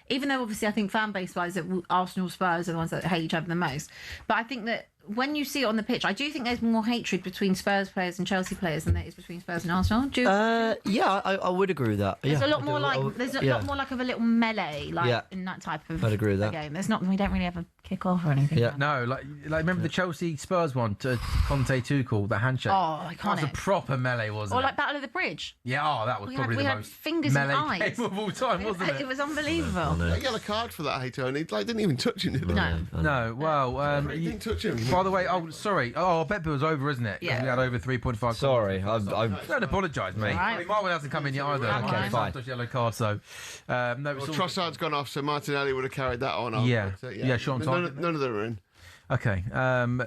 even though obviously I think fan base wise that Arsenal, Spurs are the ones that hate each other the most, but I think that when you see it on the pitch, I do think there's more hatred between Spurs players and Chelsea players than there is between Spurs and Arsenal. I would agree with that. There's a lot more lot more like of a little melee in that type of I'd agree with that. game. There's not. We don't really have a kick off or anything. Yeah, no, remember the Chelsea Spurs one to Conte Tuchel, the handshake. Oh, iconic. That was a proper melee, wasn't it? Or Battle of the Bridge. Yeah, that was probably the most fingers melee and eyes game of all time, wasn't it? It was unbelievable. They got a card for that, hey Tony. Didn't even touch him, did they? No. Well, you didn't touch him. By the way, sorry. I bet it was over, isn't it? Yeah. We had over 3.5. Sorry, don't apologise, mate. Right. Marwin hasn't come in yet either. Okay, fine. Yellow card, so Trossard's gone off, so Martinelli would have carried that on. Sean none of them are in. Okay,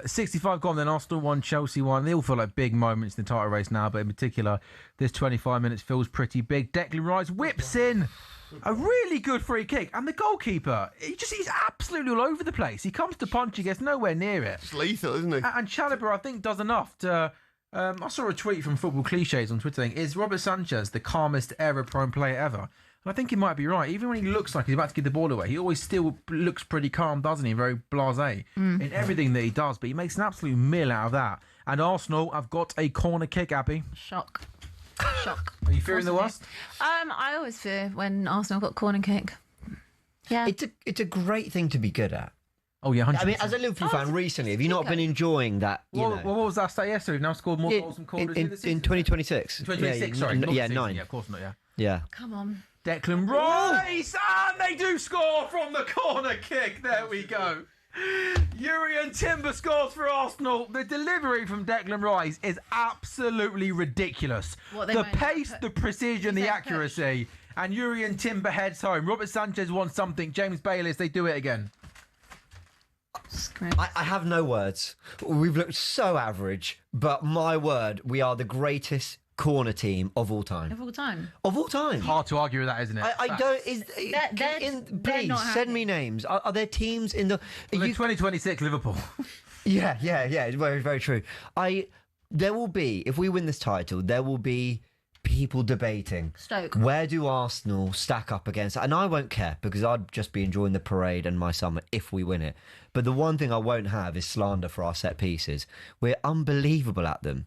65 gone, then Arsenal 1, Chelsea 1. They all feel like big moments in the title race now, but in particular, this 25 minutes feels pretty big. Declan Rice whips in a really good free kick, and the goalkeeper, he's absolutely all over the place. He comes to punch, he gets nowhere near it. It's lethal, isn't he? And Chalobah, I think, does enough to... I saw a tweet from Football Cliches on Twitter saying, is Robert Sanchez the calmest error-prone player ever? And I think he might be right. Even when he looks like he's about to give the ball away, he always still looks pretty calm, doesn't he? Very blasé in everything that he does, but he makes an absolute meal out of that. And Arsenal have got a corner kick, Abby. Shock. Are you fearing the worst? I always fear when Arsenal got corner kick. Yeah. It's a great thing to be good at. Oh, yeah, 100%. I mean, as a Liverpool fan recently, have you not been enjoying that? What was that stat yesterday? We've now scored more goals from corners in 2026. 2026, sorry. 9. Yeah, of course not, yeah. Yeah. Come on. Declan Rice! And they do score from the corner kick. There we go. Jurrien Timber scores for Arsenal. The delivery from Declan Rice is absolutely ridiculous. The pace, the precision, the accuracy. And Jurrien Timber heads home. Robert Sanchez wants something. James Bayliss, they do it again. I have no words. We've looked so average, but my word, we are the greatest corner team of all time. Of all time. Of all time. Hard to argue with that, isn't it? I don't. Please send me names. Are there teams in the? 2026 Liverpool. Yeah. Very, very true. There will be, if we win this title, there will be people debating Stoke. Where do Arsenal stack up against? And I won't care because I'd just be enjoying the parade and my summer if we win it. But the one thing I won't have is slander for our set pieces. We're unbelievable at them.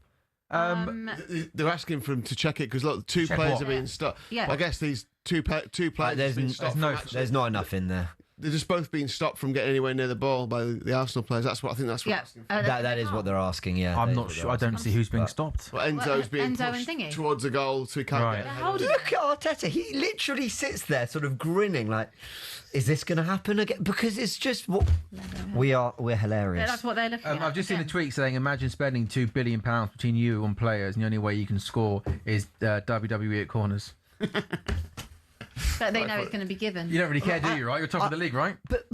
They're asking for him to check it because look, two players are being stopped. Yeah. I guess these two players have been stopped. There's not enough in there. They're just both being stopped from getting anywhere near the ball by the Arsenal players. That's what I think. That's what they're asking for. That is what they're asking. Yeah, I'm not sure. I don't see who's being stopped. Well, Enzo's being pushed towards the goal, so he can't get ahead. Look at Arteta. He literally sits there, sort of grinning, like, "Is this going to happen again?" Because it's just what we're hilarious. Yeah, that's what they're looking at. I've just seen a tweet saying, "Imagine spending £2 billion between you on players, and the only way you can score is WWE at corners." But they know it's going to be given. You don't really care, do you? Right? You're top of the league, right? But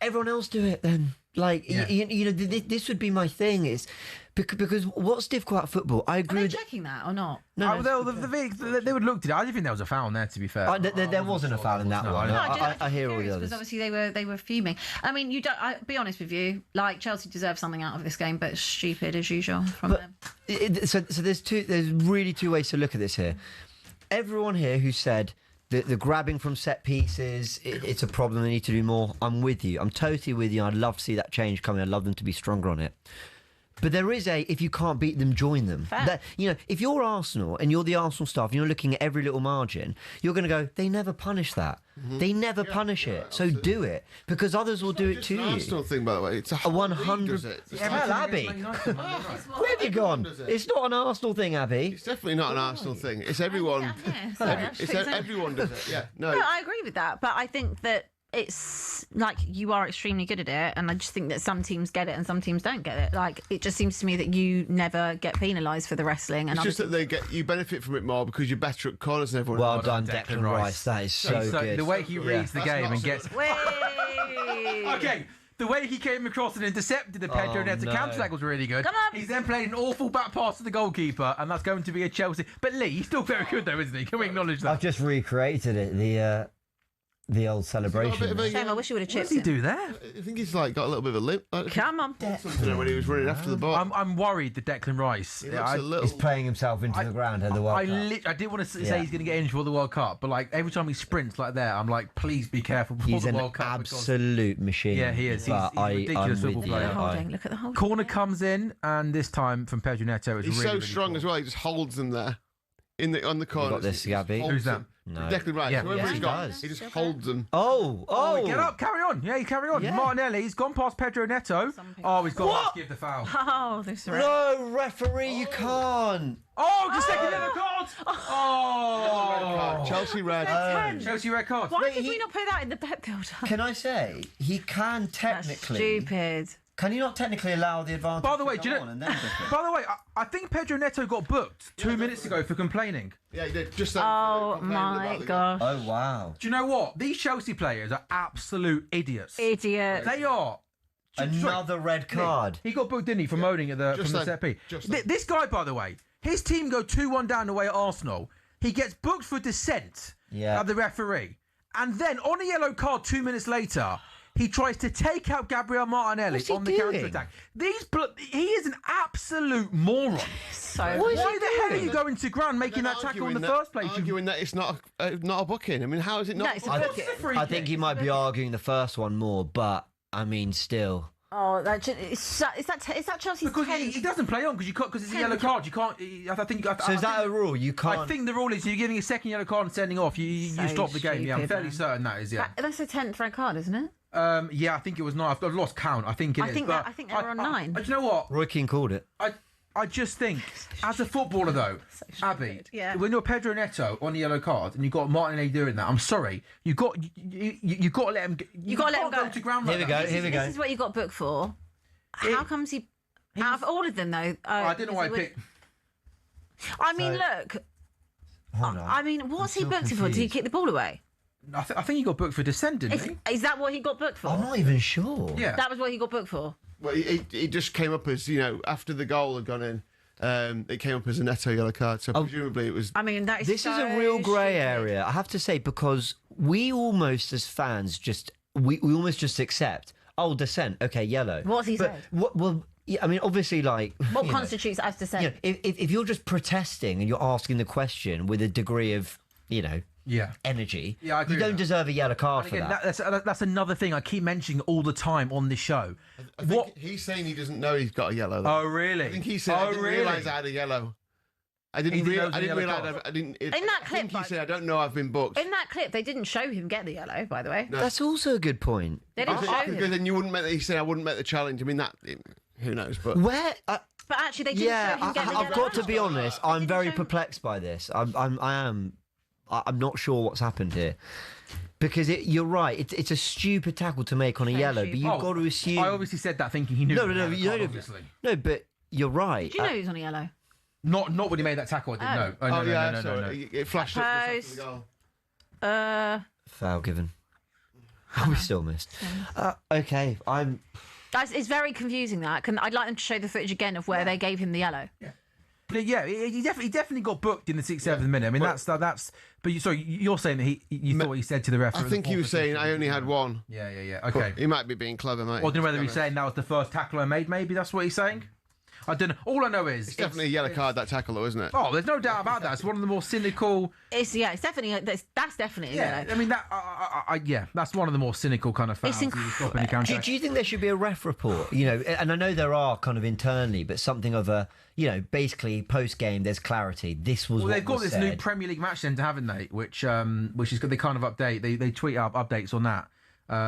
everyone else do it then. Like this would be my thing. Is Because what's difficult about football, I agree. Are they checking that or not? No, they would look at it. I didn't think there was a foul there, to be fair. There wasn't a foul in that one. I hear all the others. Because obviously they were fuming. I mean, you don't. I'll be honest with you. Like, Chelsea deserve something out of this game, but it's stupid as usual from them. So there's really two ways to look at this here. Everyone here who said the grabbing from set pieces, it's a problem. They need to do more. I'm with you. I'm totally with you. I'd love to see that change coming. I'd love them to be stronger on it. But there is if you can't beat them, join them. That, if you're Arsenal and you're the Arsenal staff and you're looking at every little margin, you're going to go, they never punish that. Mm-hmm. They never punish it. So do it, because others will do it to you. It's an Arsenal thing, by the way. It's a 100. Well, Abby, where have you gone? It's not an Arsenal thing, Abby. It's definitely not an Arsenal thing. It's everyone. Everyone does it. Yeah. No, I agree with that, but I think that it's like you are extremely good at it, and I just think that some teams get it and some teams don't get it. Like, it just seems to me that you never get penalised for the wrestling. And it's just that you benefit from it more because you're better at corners than everyone. Well done, Declan Rice. That is so good. The way he reads the game and gets. Okay. The way he came across and intercepted the Pedro Neto counter-attack was really good. Come on. He's then played an awful back pass to the goalkeeper, and that's going to be a Chelsea. But Lee, he's still very good though, isn't he? Can we acknowledge that? I've just recreated it. The old celebration. Shame, I wish you would have chipped What did he do there? I think he's got a little bit of a limp. Come on. When he was running after the ball. I'm worried that Declan Rice. He's playing himself into the ground at the World Cup. I didn't want to say he's going to get injured for the World Cup, but like every time he sprints like that, I'm like, please be careful before the World Cup. He's an absolute machine. Yeah, he is. He's a ridiculous football player. Look at the holding. Corner comes in, and this time from Pedro Neto, it's he's really, so really strong cool. as well. He just holds them there on the corner. Got this, Gabby. Who's that? No. Declan Rice. Yeah. Whoever he's got, does. he just holds them. Oh, get up, carry on. Yeah, you carry on. Yeah. Martinelli's gone past Pedro Neto. He's got to give the foul. Oh, this ref. No, referee, you can't. Oh, the second yellow card. Chelsea red. Chelsea red card. Why did we not put that in the bet builder? Can I say he can technically? That's stupid. Can you not technically allow the advantage? By the way, to go on and then book it? by the way, I think Pedro Neto got booked 2 minutes ago for complaining. Yeah, he did. Just oh my gosh. Oh wow. Do you know what? These Chelsea players are absolute idiots. Idiots. They are. Another red card. He got booked, didn't he, for moaning from the set piece. This guy, by the way, his team go 2-1 down the way at Arsenal. He gets booked for dissent at the referee. And then on a yellow card 2 minutes later, he tries to take out Gabriel Martinelli on the counter-attack. He is an absolute moron. Why the hell are you going to ground making that tackle in the first place? Arguing that it's not a booking. I mean, how is it not? No, it's a booking. I think he might be arguing the first one more, but I mean, still. Oh, is that Chelsea's because he doesn't play on because it's a yellow card. You can't. So is that a rule? You can't. I think the rule is you're giving a second yellow card and sending off. You stop the game. Yeah, I'm fairly certain that is. Yeah, that's a 10th red card, isn't it? Yeah, I think it was 9. I've lost count. I think it is. I think they were on 9. Do you know what? Roy Keane called it. I just think, as a footballer though, Abby, when you're Pedro Neto on the yellow card and you've got Martinelli doing that, I'm sorry, you got to let him. You got to let him go to ground. Here we go. This is what you got booked for. How comes he? Out of all of them, though, I don't know why I picked. I mean, look. I mean, what's he booked for? Did he kick the ball away? I think he got booked for dissent, didn't he? Is that what he got booked for? I'm not even sure. Yeah, that was what he got booked for. Well, he just came up as after the goal had gone in. It came up as a Neto yellow card, so presumably it was. I mean, this is a real grey area, I have to say, because we almost, as fans, we almost just accept. Oh, dissent. Okay, yellow. What's he said? Well, yeah, I mean, obviously, like what constitutes as dissent? If you're just protesting and you're asking the question with a degree of energy, I agree you don't deserve a yellow card for that. That's another thing I keep mentioning all the time on this show. I think he's saying he doesn't know he's got a yellow. Though. Oh, really? I think he said I didn't realise I had a yellow. I didn't realise. In that clip, he said, "I don't know. I've been booked." In that clip, they didn't show him get the yellow. By the way, that's also a good point. They didn't show him because then you wouldn't make. He said, "I wouldn't make the challenge." I mean, that who knows? But where? But actually, they didn't show him get the yellow. I've got to be honest. I'm very perplexed by this. I'm not sure what's happened here. Because you're right, it's a stupid tackle to make on a yellow, but you've got to assume. I obviously said that thinking he knew. No, but you're right. Did you know he was on a yellow? Not when he made that tackle. I didn't know. No. It flashed up after the goal. Foul given. We still missed. Okay, Guys, it's very confusing. I'd like them to show the footage again of where they gave him the yellow. Yeah, he definitely got booked in the 6th, 7th minute. I mean, that's. But you're saying that you thought he said to the referee. I think he was saying I only had one. Yeah. Okay. He might be being clever, mate. I don't know whether he's saying that was the first tackle I made. Maybe that's what he's saying. I don't know. All I know is it's definitely a yellow card, that tackle, though, isn't it? Oh, there's no doubt about that. It's one of the more cynical. It's definitely that's definitely. Yeah, I mean that's one of the more cynical kind of fouls. Do you think there should be a ref report? And I know there are kind of internally, but something of a basically post game. There's clarity. This was. Well, they've got this new Premier League match centre, haven't they? Which is good. They kind of update. They tweet up updates on that.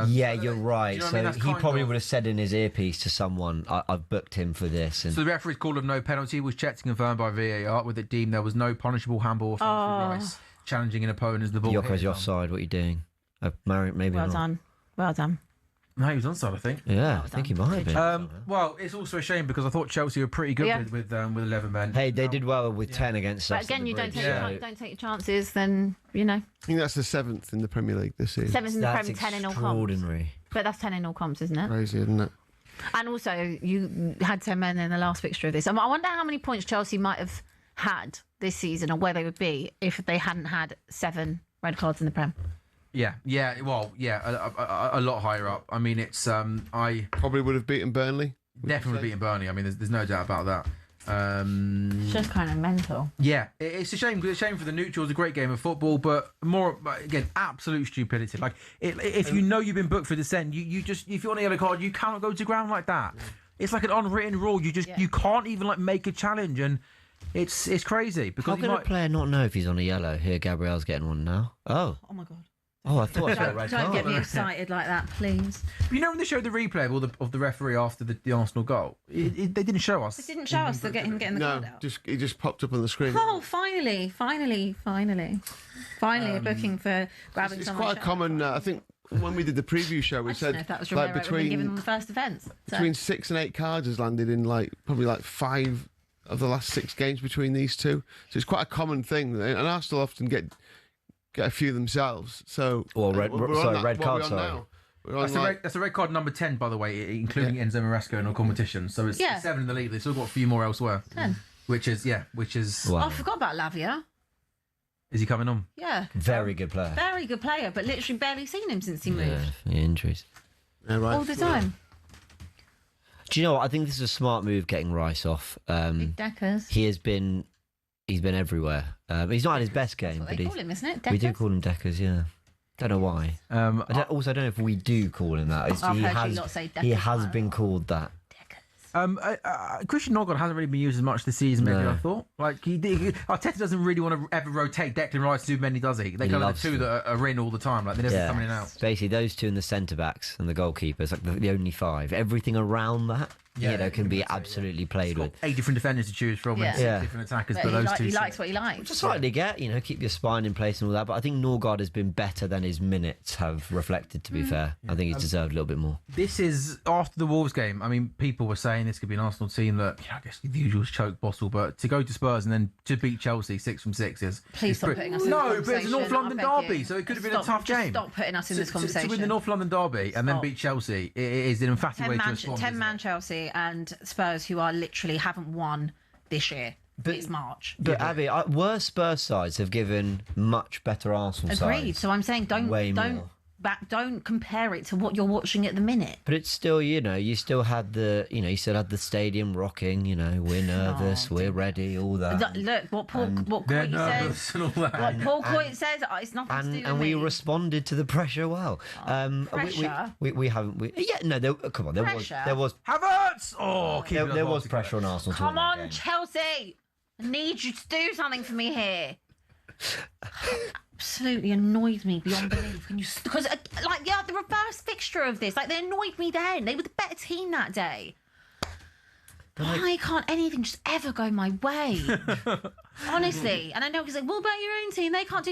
You're right. You know so he probably would have said in his earpiece to someone, I've booked him for this. And... So the referee's call of no penalty was checked and confirmed by VAR, with it deemed there was no punishable handball offence for Rice challenging an opponent as the ball. Yoko's offside. What are you doing? Maybe well not. done. Well done. No, he was onside, I think. Yeah, I think he might have been. Well, it's also a shame because I thought Chelsea were pretty good with 11 men. Hey, they did well with 10 against us. But again, you don't take your chances, then I think that's the 7th in the Premier League this season. 7th in the Premier, 10 in all comps. Extraordinary. But that's 10 in all comps, isn't it? Crazy, isn't it? And also, you had 10 men in the last fixture of this. I wonder how many points Chelsea might have had this season, or where they would be if they hadn't had 7 red cards in the Prem. Yeah. Well, a lot higher up. I mean, it's I probably would have beaten Burnley. Definitely beaten Burnley. I mean, there's no doubt about that. It's just kind of mental. Yeah, it's a shame. It's a shame for the neutrals. A great game of football, but more again, absolute stupidity. Like if you know you've been booked for dissent, you just if you're on a yellow card, you cannot go to ground like that. It's like an unwritten rule. You can't even make a challenge, and it's crazy because how can a player not know if he's on a yellow? Here, Gabriel's getting one now. Oh my god. Oh, I thought I saw a red card. Don't get me excited like that, please. You know when they showed the replay of the referee after the Arsenal goal, they didn't show us. They didn't show us him getting the card out. He just popped up on the screen. Oh, finally, a booking for grabbing. It's quite a common. I think when we did the preview show, we said that was between given the first offence. Between 6 and 8 cards has landed in probably 5 of the last 6 games between these two. So it's quite a common thing, and Arsenal often get a few themselves. So red card. Sorry. That's a red card number 10, by the way, including Enzo Maresca in all competitions. So it's 7 in the league. They've still got a few more elsewhere. 10. Which is. Wow. Oh, I forgot about Lavia. Is he coming on? Yeah. Very good player. Very good player, but literally barely seen him since he moved. Injuries. Yeah, right. All the time. Do you know what? I think this is a smart move getting Rice off. Big Deckers. He's been everywhere. He's not had his best game, That's what they call him, isn't it? We do call him Deckers, yeah. Don't know why. I don't know if we do call him that. I've heard you not say Deckers. He has been called that. Christian Norgard hasn't really been used as much this season, maybe I thought. Arteta doesn't really want to ever rotate Declan Rice too many, does he? They kind of the two that are in all the time, they're never coming in and out. Basically, those two and the centre backs and the goalkeepers, the only 5. Everything around that, can be absolutely played with. 8 different defenders to choose from, and 6 different attackers, but those two. He likes what he likes. Which I slightly get, keep your spine in place and all that. But I think Norgard has been better than his minutes have reflected. To be fair, I think he's deserved a little bit more. This is after the Wolves game. I mean, people were saying this could be an Arsenal team that I guess the usual choke bottle, but to go to Spurs and then to beat Chelsea 6 from 6 is. Please stop putting us in this conversation. No, but it's a North London derby, so it could have been a tough game. Stop putting us in this conversation. To win the North London derby and then beat Chelsea, it is an emphatic way to respond. 10-man Chelsea and Spurs, who are literally haven't won this year. It's March. But Abby, worse Spurs sides have given much better Arsenal sides. Agreed. So I'm saying don't compare it to what you're watching at the minute. But it's still, you still had the stadium rocking. We're nervous, we're ready, all that. Look what Paul Coit says. What Paul Coit says, it's nothing to do with and me. we responded to the pressure well. Pressure. We haven't. Come on. There was Havertz. Oh, there was pressure on Arsenal. Come on, Chelsea. I need you to do something for me here. Absolutely annoyed me beyond belief because the reverse fixture of this, they annoyed me then. They were the better team that day. Why can't anything just ever go my way? Honestly, and I know because what about your own team? They can't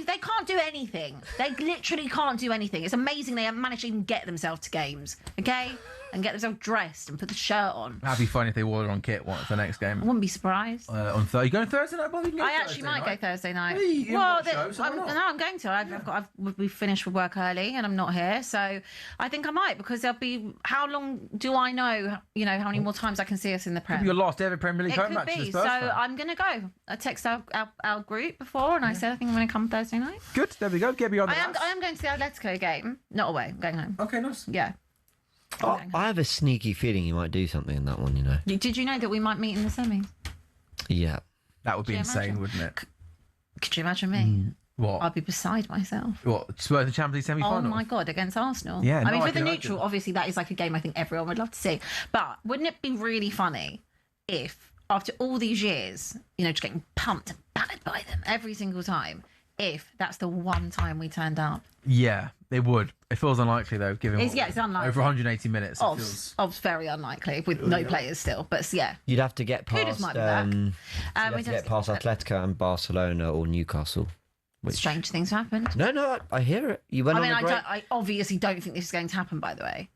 do anything. They literally can't do anything. It's amazing they haven't managed to even get themselves to games. Okay, and get themselves dressed and put the shirt on. That'd be funny if they wore their own kit once the next game. I wouldn't be surprised. On Thursday, you going Thursday night? Well, I actually might go Thursday night. Hey, Well, I'm going to. We finished with work early, and I'm not here, so I think I might, because there'll be. How long do I know? You know how many more times I can see us in the Prem? Could be your last ever Premier League It home could match. be. So I'm going to go. I text our group before, and I said I think I'm going to come Thursday night. Good. There we go. Get me on the I am going to the Atletico game. Not away. I'm going home. Okay, nice. Yeah. I have a sneaky feeling you might do something in that one, you know. Did you know that we might meet in the semis? Yeah. That would be Could you insane, imagine? wouldn't it? Could you imagine me? What? I'd be beside myself. What? Spurs the Champions League semi-final? Oh my God, against Arsenal. Yeah, I no, mean, I for the can neutral, imagine. obviously that is like a game I think everyone would love to see. But wouldn't it be really funny if, after all these years, you know, just getting pumped and battered by them every single time, if that's the one time we turned up? Yeah, it would. It feels unlikely though, given It's unlikely. over 180 minutes. It Of feels... very unlikely with no players still. But yeah. You'd have to get Kudos past might be back. you'd have we to just- get past Atletico and Barcelona or Newcastle. Which... Strange things happened. No, I hear it. You went I mean, on a great... I obviously don't think this is going to happen, by the way.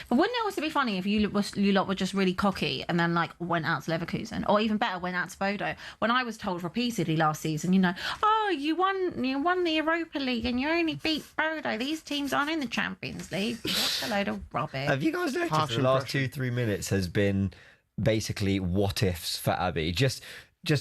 But wouldn't it also be funny if you lot were just really cocky and then like went out to Leverkusen, or even better, went out to Bodo? When I was told repeatedly last season, you know, oh, you won the Europa League and you only beat Bodo. These teams aren't in the Champions League. What a load of rubbish. Have you guys noticed the last 2-3 minutes has been basically what ifs for Abby? Just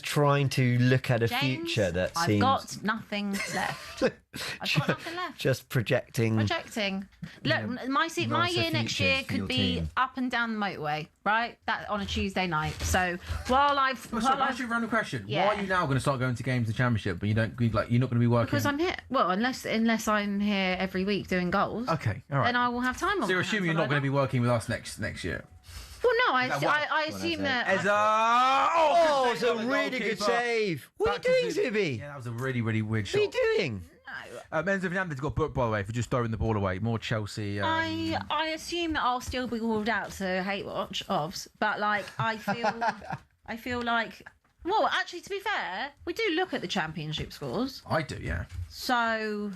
trying to look at a James, future that I've seems... got nothing left. I've got nothing left. Just projecting... Projecting. Look, my year next year futures for could your be team. up and down the motorway, right? That on a Tuesday night. So while I've ask you a random question. Yeah. Why are you now going to start going to games of the Championship, but you're not going to be working? because I'm here. Well, unless I'm here every week doing goals. Okay, all right. Then I will have time. So you're assuming you're not going to be working with us next year? Well, no, Is that what? I assume that. Oh, it's a really good save. What are you doing, Zubi? Yeah, that was a really, really weird shot. What are you doing? Enzo Fernandez got booked, by the way, for just throwing the ball away. More Chelsea. I assume that I'll still be ruled out to hate watch OBS, but like I feel like. Well, actually, to be fair, we do look at the Championship scores. I do, yeah. So,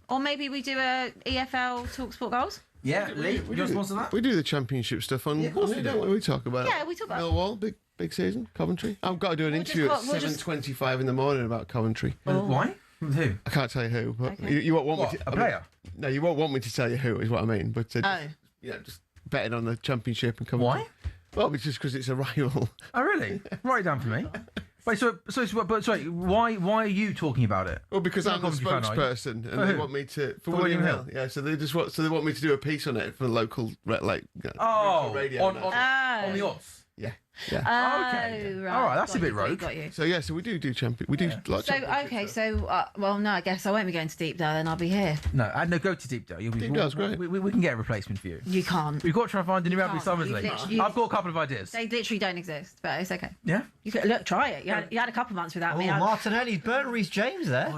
or maybe we do a EFL talkSPORT goals. Yeah, Lee, you want to sponsor that? We do the Championship stuff on. Yeah, of course on we it, do. don't we? We talk about Yeah, we talk about. Millwall, big season. Coventry. I've got to do an interview at 7:25 in the morning about Coventry. Why? With who? I can't tell you who, but Okay. you won't want What, me to. a player? No, you won't want me to tell you who is what I mean. But Oh. just betting on the Championship and Coventry. Why? Well, it's just because it's a rival. Oh, really? Write it down for me. Wait, sorry, why are you talking about it? Well, because You're I'm not the a Coventry fan, are you? spokesperson, For and they who? want me to For William Hill? Yeah, so they want me to do a piece on it for local local radio. On the odds. Yeah. Oh, Okay. right. All right, that's a Got bit you, rogue. Got you. So yeah, so we do champion. We do like. So okay, so well, no, I guess I won't be going to Deep Dive, then I'll be here. No, go to Deep Dale. Deep Dale's great. We can get a replacement for you. You can't. We've got to try and find a new Abby can't. Summers You League. literally- I've got a couple of ideas. They literally don't exist, but it's okay. Yeah? You could look, try it. You had a couple of months without me. Oh, Martinelli's burnt Reece James there.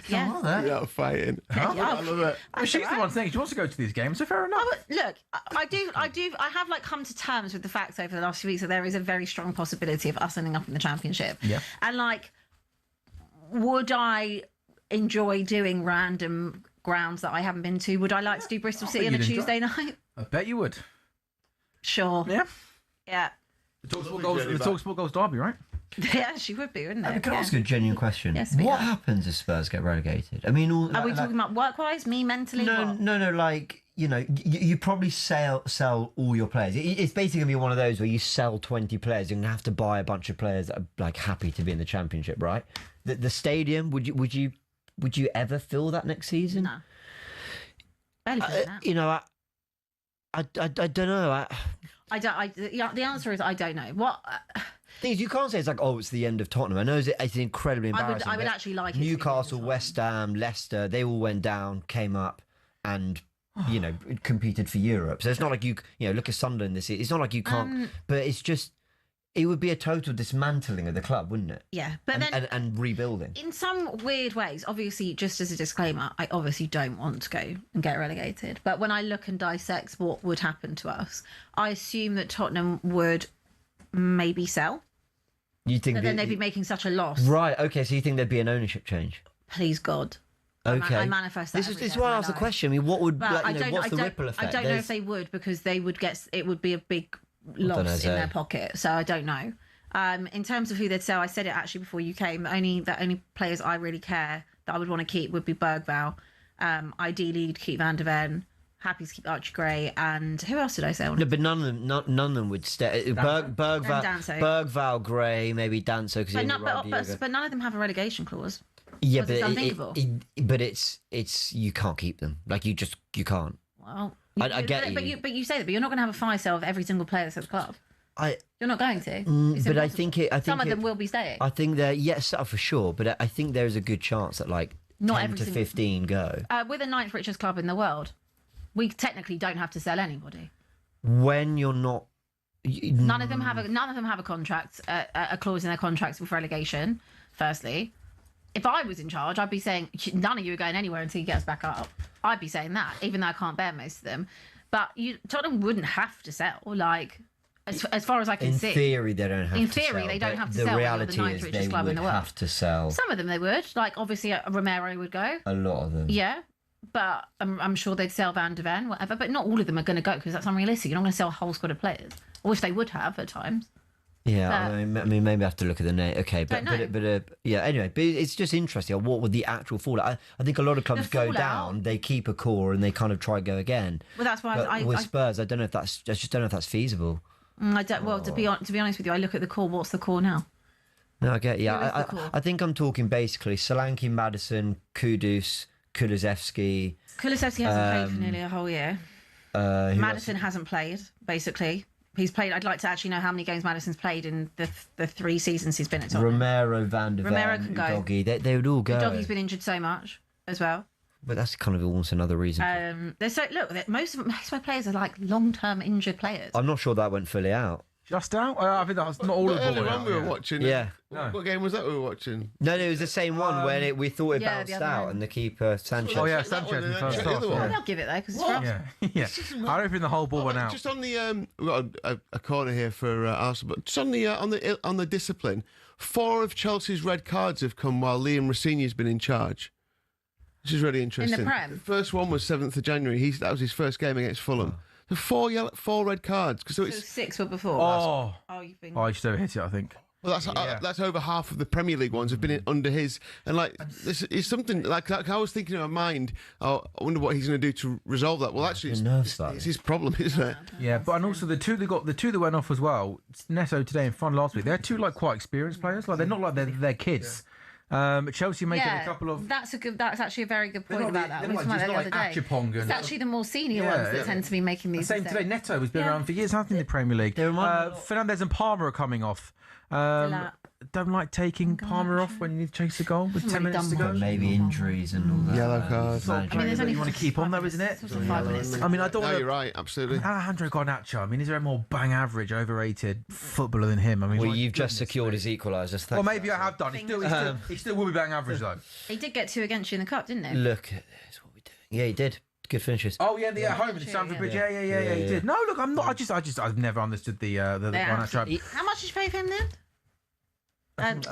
Yeah. Without fighting. Huh? Yeah. I love it. Well, she's the one saying she wants to go to these games, so fair enough. Look, I have like come to terms with the fact over the last few weeks that there is a very strong possibility of us ending up in the Championship. Yeah. And like, would I enjoy doing random grounds that I haven't been to? Would I like to do Bristol City on a you'd enjoy Tuesday night? I bet you would. Sure. Yeah. Yeah. The TalkSport goals derby, right? Yeah, she would be, wouldn't it? Can I ask a genuine question? Yes, we what are. happens if Spurs get relegated? I mean, Are we talking about work-wise, me mentally? what? No. Like, you know, you probably sell all your players. It's basically gonna be one of those where you sell 20 players. You're gonna have to buy a bunch of players that are like happy to be in the Championship, right? The stadium. Would you ever fill that next season? No. Barely filling that. You know, I don't know. The answer is I don't know. What? Thing is, you can't say it's like, oh, it's the end of Tottenham. I know it's incredibly embarrassing. I would but actually like it to be the end of Newcastle, West Ham, Leicester, they all went down, came up, and you know competed for Europe. So it's not like you look at Sunderland this year. It's not like you can't. But it's just it would be a total dismantling of the club, wouldn't it? Yeah, but and rebuilding. In some weird ways, obviously, just as a disclaimer, I obviously don't want to go and get relegated. But when I look and dissect what would happen to us, I assume that Tottenham would maybe sell. You think But then they'd be making such a loss. Right, okay, so you think there'd be an ownership change? Please God. Okay. I manifest that. This is why I asked the question. I mean, what would Well, what's the ripple effect? I don't know if they would, because it would be a big loss in their pocket. So I don't know. In terms of who they'd sell, I said it actually before you came. The only players I really care that I would want to keep would be Bergvall. Ideally, you'd keep Van der Ven. Happy to keep Archie Gray, and who else did I say? No, but none of them would stay. Bergvall, Gray, maybe Danso, because but none of them have a relegation clause. Yeah, but it's unthinkable. It's you can't keep them. Like you can't. Well, I get you. But you say that, but you're not going to have a fire sale of every single player that's at the club. You're not going to. But I think some of them will be staying. I think that for sure. But I think there is a good chance that not 10 to 15 go. We're the 9th richest club in the world. We technically don't have to sell anybody. When you're not, none of them have a contract, a clause in their contracts with relegation. Firstly, if I was in charge, I'd be saying none of you are going anywhere until you get us back up. I'd be saying that, even though I can't bear most of them. But Tottenham wouldn't have to sell. As far as I can see, in theory, they don't have to sell. In theory, they don't have to sell. The reality the 9th is richest they club would in the world. have to sell. Some of them they would. Obviously, Romero would go. A lot of them. Yeah. But I'm sure they'd sell Van der Ven, whatever. But not all of them are going to go, because that's unrealistic. You're not going to sell a whole squad of players. I wish they would have at times. Yeah, I mean, maybe I have to look at the name. Okay, but yeah. Anyway, but it's just interesting. What would the actual fallout? I think a lot of clubs go down, they keep a core, and they kind of try go again. Well, that's why with Spurs, I don't know if that's feasible. I don't. Well, to be honest with you, I look at the core. What's the core now? No, I get. Yeah, I think I'm talking basically Solanke, Maddison, Kudus, Kulusevski. Kulusevski hasn't played for nearly a whole year. Maddison hasn't played, basically. He's played. I'd like to actually know how many games Maddison's played in the 3 seasons he's been at Tottenham. Romero, Van der Ven, Romero can go. Doggy, they would all go. The Doggy's been injured so much as well. But that's kind of almost another reason. Most of my players are long-term injured players. I'm not sure that went fully out. Just out? I think that's not all of the we were watching. Yeah. What game was that we were watching? No, it was the same one when we thought it bounced out and the keeper, Sanchez. Oh, yeah, Sanchez in the first half. They'll give it though, because it's for us. Yeah. I don't think the whole ball went out. Just on the, we've got a corner here for Arsenal, but just on the discipline, 4 of Chelsea's red cards have come while Liam Rosenior's been in charge. Which is really interesting. In the Prem? The first one was 7th of January. That was his first game against Fulham. The 4 red cards. So 6 were before. You've been... I just overhit it, I think. Well, that's over half of the Premier League ones have been under his, and this is something like I was thinking in my mind. Oh, I wonder what he's going to do to resolve that. Well, actually, it's his problem, isn't it? Yeah, but and also the two that went off as well. Neto today and Fun last week. They're 2 quite experienced players. They're not like they're kids. Chelsea making a couple of. That's actually a very good point about that. It's actually the more senior ones that tend to be making these. Same today. Neto has been around for years, hasn't he, in the Premier League? Fernandes and Palmer are coming off. Don't like taking Palmer off when you need to chase a goal with 10 minutes to go. Maybe injuries and all that. Yellow cards. There's only you want to keep on though, isn't it? 5 minutes. I mean, I don't. No, you're right. Absolutely. Alejandro Garnacho. I mean, is there a more bang average, overrated footballer than him? I mean, well, you've just secured his equaliser. Well, maybe I have done. He still will be bang average though. He did get 2 against you in the cup, didn't he? Look at this. What we're doing. Yeah, he did. Good finishes. Oh yeah, the home in Stamford Bridge. Yeah, he did. No, look, I'm not. I've never understood the Garnacho. How much did you pay for him then?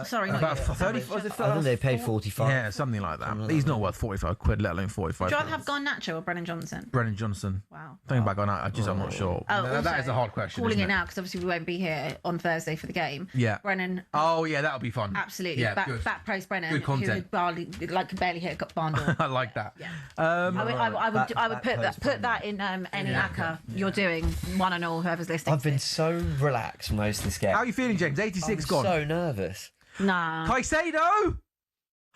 Sorry, not about 30. Was it 30? I think they paid 45. Yeah, something like that. He's not worth 45 quid, let alone 45. Would you rather have Garnacho or Brennan Johnson? Brennan Johnson. Wow. Thinking about Garnacho, I'm not sure. That is a hard question. Calling it now because obviously we won't be here on Thursday for the game. Yeah. Brennan. Oh yeah, that'll be fun. Absolutely. Yeah, back praise Brennan. Good content. Who could barely hit a barn door. I like that. Yeah. I would put that in any ACCA you're doing, one and all, whoever's listening. I've been so relaxed most of this game. How are you feeling, James? 86 gone. So nervous. Nah. Caicedo!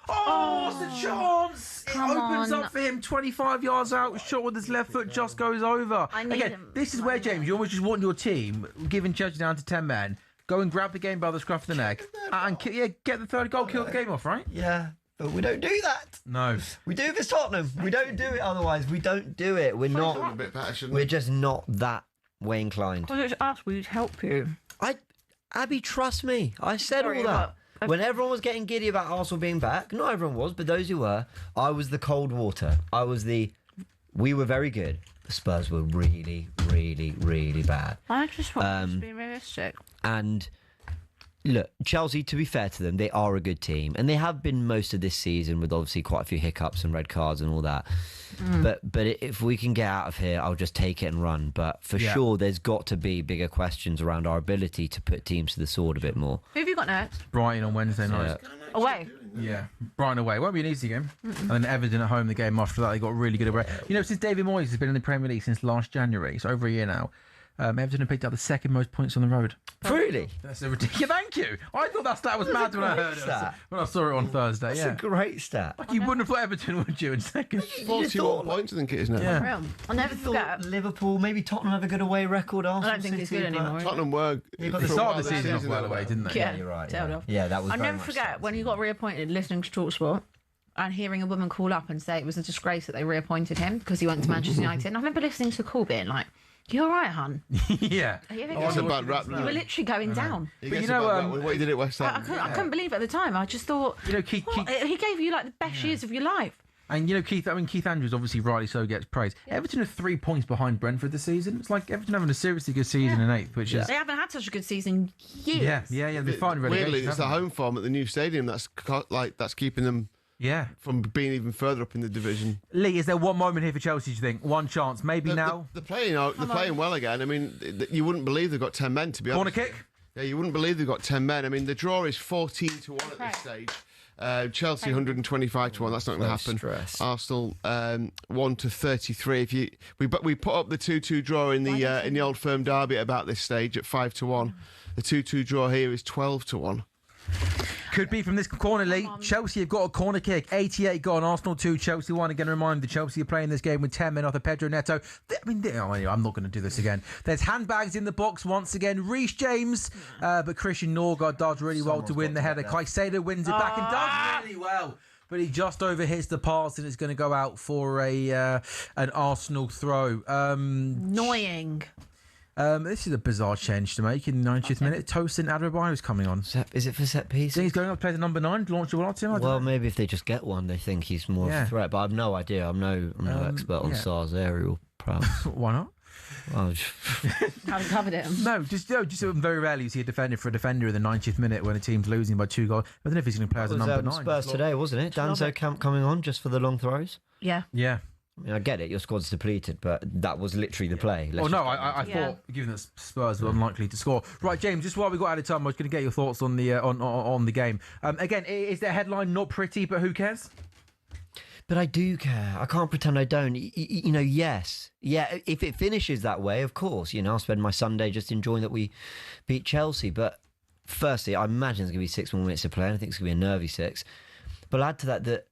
Oh, it's a chance! It opens up for him, 25 yards out, shot with his left foot, just goes over. Again, this is where, James, you almost just want your team, giving Chelsea down to 10 men, go and grab the game by the scruff of the neck, and get the 3rd goal, kill the game off, right? Yeah. But we don't do that. No. We do this Tottenham. We don't do it otherwise. We don't do it. We're not. We're just not that way inclined. Well, it's us. We'd help you. Abby, trust me. I said all that. When everyone was getting giddy about Arsenal being back, not everyone was, but those who were, I was the cold water. We were very good. The Spurs were really, really, really bad. I just want to be realistic. And look, Chelsea, to be fair to them, they are a good team. And they have been most of this season with obviously quite a few hiccups and red cards and all that. But if we can get out of here, I'll just take it and run. But for sure, there's got to be bigger questions around our ability to put teams to the sword a bit more. Who have you got next? Brighton on Wednesday night. Away. Yeah, Brighton away. Won't be an easy game. And then Everton at home the game after that. They got really good away. You know, since David Moyes has been in the Premier League since last January, it's over a year now, Everton have picked up the second most points on the road. Really? That's a ridiculous. Thank you. I thought that stat was mad when I heard it. When I saw it on Thursday. That's a great stat. Like you wouldn't have thought Everton, would you? In second, 41 points, I think it is now. Yeah. I'll never forget. Liverpool, maybe Tottenham have a good away record. Arsenal, I don't think it's good anymore. Tottenham were. They started the season off well away, didn't they? Yeah, you're right. tailed off. Yeah, that was. I'll very never much forget when he got reappointed, listening to talkSPORT and hearing a woman call up and say it was a disgrace that they reappointed him because he went to Manchester United. And I remember listening to the call being like, "You all right, hun?" Yeah. It's a bad rap. You were literally going down. But you know what he did at West Ham. I couldn't believe it at the time. I just thought, you know, Keith, he gave you like the best years of your life. And you know, Keith Andrews obviously rightly so gets praise. Yeah. Everton are 3 points behind Brentford this season. It's like Everton having a seriously good season in 8th, which is they haven't had such a good season in years. Yeah. They're fighting relegation. Weirdly, it's the home form at the new stadium that's keeping them. Yeah, from being even further up in the division. Lee, is there one moment here for Chelsea? Do you think one chance? Maybe now. They're playing well again. I mean, you wouldn't believe they've got 10 men to be honest. Corner kick. Yeah, you wouldn't believe they've got 10 men. I mean, the draw is 14-1 at this stage. Chelsea 125-1. That's not going to happen. Arsenal 1-33. We put up the 2-2 draw in the Old Firm derby at about this stage at 5-1. The 2-2 draw here is 12-1. Could be from this corner, Lee. Chelsea have got a corner kick. 88 gone. Arsenal 2, Chelsea 1. Again, remind the Chelsea are playing this game with 10 men after Pedro Neto. I'm not going to do this again. There's handbags in the box once again. Reece James, but Christian Norgard does really well to win the header. Caicedo wins it back and does really well. But he just overhits the pass and it's going to go out for an Arsenal throw. Annoying. This is a bizarre change to make in the 90th minute. Tosin Adarabioyo is coming on. Is it for set piece? He's going up to play the number 9, launch the team. Well, maybe if they just get one, they think he's more of a threat. But I've no idea. I'm no expert on SARS aerial prowess. Why not? Well, haven't covered it. No, just very rarely you see a defender for a defender in the 90th minute when a team's losing by 2 goals. I don't know if he's going to play as a number 9. Spurs today, wasn't it? Danzo Camp coming on just for the long throws. Yeah. I mean, I get it, your squad's depleted, but that was literally the play. I thought, given that Spurs were unlikely to score. Right, James, just while we got out of time, I was going to get your thoughts on the on the game. Again, is their headline not pretty, but who cares? But I do care. I can't pretend I don't. Yes. Yeah, if it finishes that way, of course. I'll spend my Sunday just enjoying that we beat Chelsea. But firstly, I imagine there's going to be 6 more minutes to play. I think it's going to be a nervy 6. But I'll add to that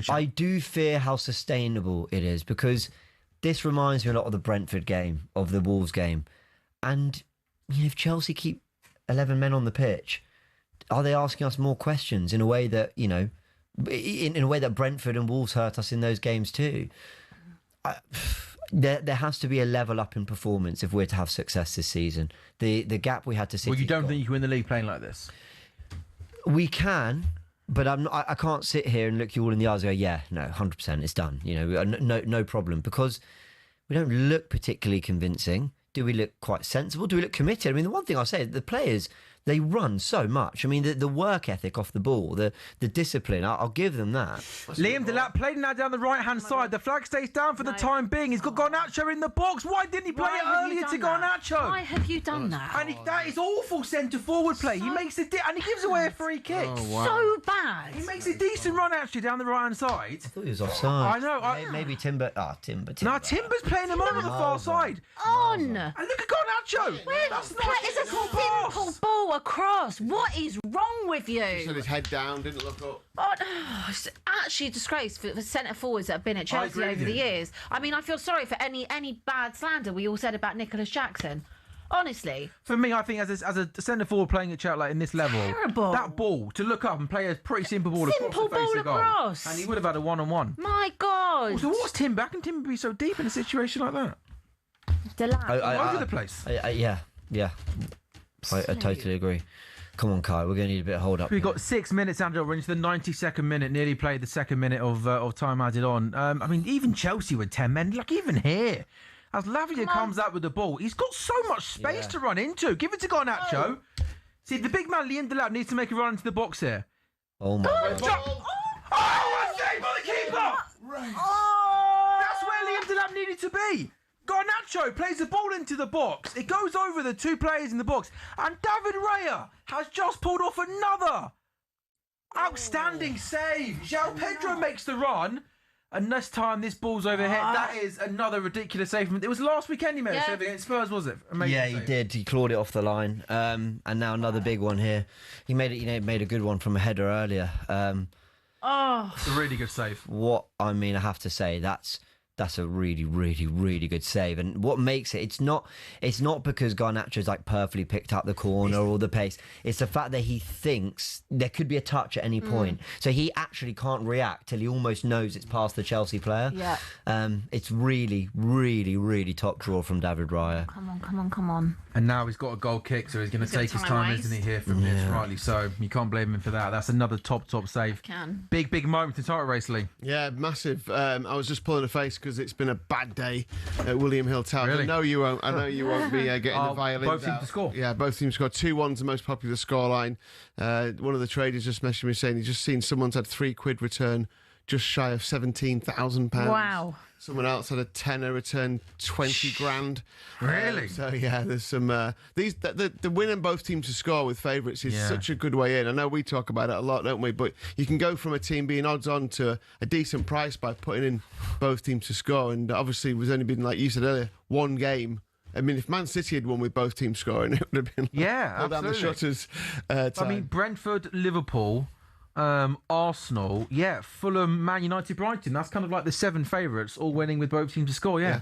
I do fear how sustainable it is, because this reminds me a lot of the Brentford game, of the Wolves game. And if Chelsea keep 11 men on the pitch, are they asking us more questions in a way that, in a way that Brentford and Wolves hurt us in those games too? There has to be a level up in performance if we're to have success this season. The gap we had to City. Well, you don't think you can win the league playing like this? We can. But I can't sit here and look you all in the eyes and go, yeah, no, 100%, it's done. No problem. Because we don't look particularly convincing. Do we look quite sensible? Do we look committed? I mean, the one thing I'll say, the players, they run so much. I mean, the work ethic off the ball, the discipline, I'll give them that. Liam Delap played now down the right-hand side. The flag stays down for the time being. He's got Garnacho in the box. Why didn't he play it earlier to Garnacho? Why have you done that? And that is awful centre-forward play. He makes and he gives away a free kick. Oh, wow. So bad. He makes a decent run, actually, down the right-hand side. I thought he was offside. I know. Maybe Timber. Timber. No, Timber's playing him over the far side. On. And look at Garnacho. That's not it's a simple ball across. What is wrong with you? He had his head down, didn't look up. It's actually a disgrace for centre forwards that have been at Chelsea over the years. I mean, I feel sorry for any bad slander we all said about Nicholas Jackson. Honestly. For me, I think as a centre forward playing at Chelsea like in this level, terrible. That ball to look up and play a pretty simple ball across the face of goal, and he would have had a 1-on-1. My God. So what's Tim back? And Tim be so deep in a situation like that? All over the place. Yeah. I totally agree. Come on, Kai, we're going to need a bit of hold up. We've got 6 minutes, Andrew. We're into the 92nd minute. Nearly played the second minute of time added on. I mean, even Chelsea with 10 men. Like, even here, as Lavia comes out with the ball, he's got so much space to run into. Give it to Garnacho. See, the big man Liam Delap needs to make a run into the box here. Oh my God. Oh, a save by the keeper! Oh, that's where Liam Delap needed to be. Garnacho plays the ball into the box. It goes over the two players in the box. And David Raya has just pulled off another outstanding save. João Pedro makes the run. And this time, this ball's overhead. That is another ridiculous save. It was last weekend he made a save against Spurs, was it? Amazing yeah, he save. did. He clawed it off the line. And now another big one here. He made it. Made a good one from a header earlier. It's a really good save. I have to say that's a really, really, really good save. And what makes it's not because Garnacho's like perfectly picked up the corner or the pace. It's the fact that he thinks there could be a touch at any point. So he actually can't react till he almost knows it's past the Chelsea player. Yeah. It's really, really, really top draw from David Raya. Come on. And now he's got a goal kick, so he's going to take his time, isn't he, here from this, rightly so. You can't blame him for that. That's another top save. Big moment in title race, Lee. Yeah, massive. I was just pulling a face because it's been a bad day at William Hill Town. Really? I know you won't be getting the violins both teams to score. Yeah, both teams scored. 2-1's the most popular scoreline. One of the traders just messaged me saying he's just seen someone's had £3 return just shy of £17,000. Wow. Someone else had a tenner return 20 grand. Really? So yeah, there's some the winning both teams to score with favourites is such a good way in. I know we talk about it a lot, don't we? But you can go from a team being odds on to a decent price by putting in both teams to score. And obviously, it was only been, like you said earlier, one game. I mean, if Man City had won with both teams scoring, it would have been pull down the shutters. I mean, Brentford, Liverpool. Arsenal, Fulham, Man United, Brighton. That's kind of like the 7 favourites, all winning with both teams to score. Yeah.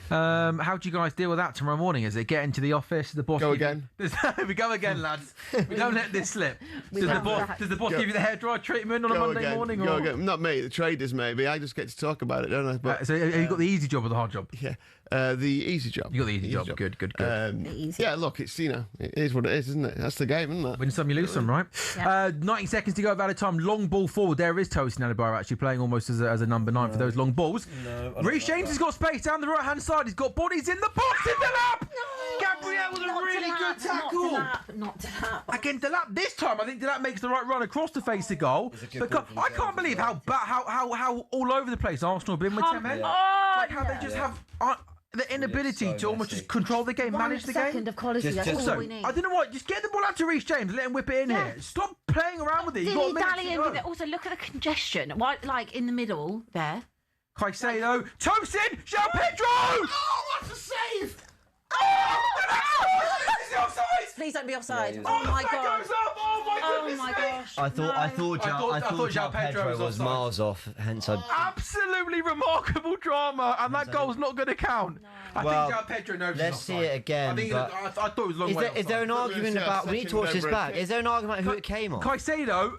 How do you guys deal with that tomorrow morning? Is it get into the office? The boss go again? We go again, lads. We don't let this slip. Does the boss give you the hairdryer treatment on a Monday morning? Go again. Not me. The traders maybe. I just get to talk about it, don't I? But, so have you got the easy job or the hard job? Yeah. The easy job. You got the easy job. Good. Yeah, look, it's it is what it is, isn't it? That's the game, isn't it? Win some, you lose some, right? Yeah. 90 seconds to go of added time. Long ball forward. There is Tosin Alibaba actually playing almost as a number 9 for those long balls. Reece James has got space down the right hand side. He's got bodies in the box in Delap. Gabriel with a really good tackle. Not Delap. Again, Delap. This time, I think Delap makes the right run across to face the goal. I can't believe how all over the place Arsenal have been with 10 men. How they just have. The inability to almost just control the game, manage the game. Second of quality, that's all we need. I don't know what, just get the ball out to Reece James and let him whip it in here. Stop playing around with it. You've got a minute to go. With it. Also, look at the congestion. Why, like in the middle there. Caicedo, Tosin, João Pedro! Oh, what a save! Please don't be offside. Oh my god. Oh my gosh. I thought João Pedro was miles off. Hence, absolutely remarkable drama, and that goal's not going to count. I think João Pedro knows. Let's see it again. I thought it was long way. Is there an argument about? We need to watch this back. Is there an argument who it came on? Caicedo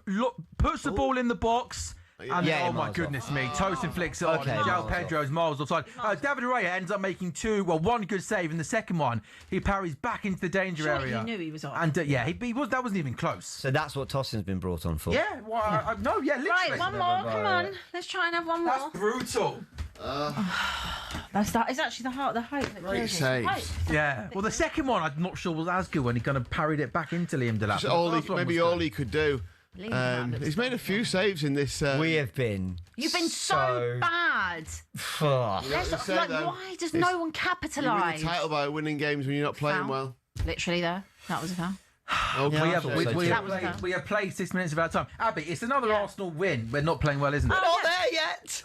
puts the ball in the box. And oh my goodness me, Tosin flicks it on. João Pedro's miles offside. David Raya ends up making one good save, and the second one he parries back into the danger area. He knew he was on. And he was. That wasn't even close. So that's what Tosin's been brought on for. Yeah. Well, no. Yeah. Literally. Right. One more. Come on. Let's try and have one more. That's brutal. It's actually the height. Great saves. Yeah. Well, the second one I'm not sure was as good when he kind of parried it back into Liam Delap. Maybe all he could do. He's made a few saves in this. We have been. You've been so bad. Why does no one capitalise? You win the title by winning games when you're not playing well. Literally, there. That was a foul. We have played 6 minutes of our time. Abby, it's another Arsenal win. We're not playing well, isn't it? We're not there yet.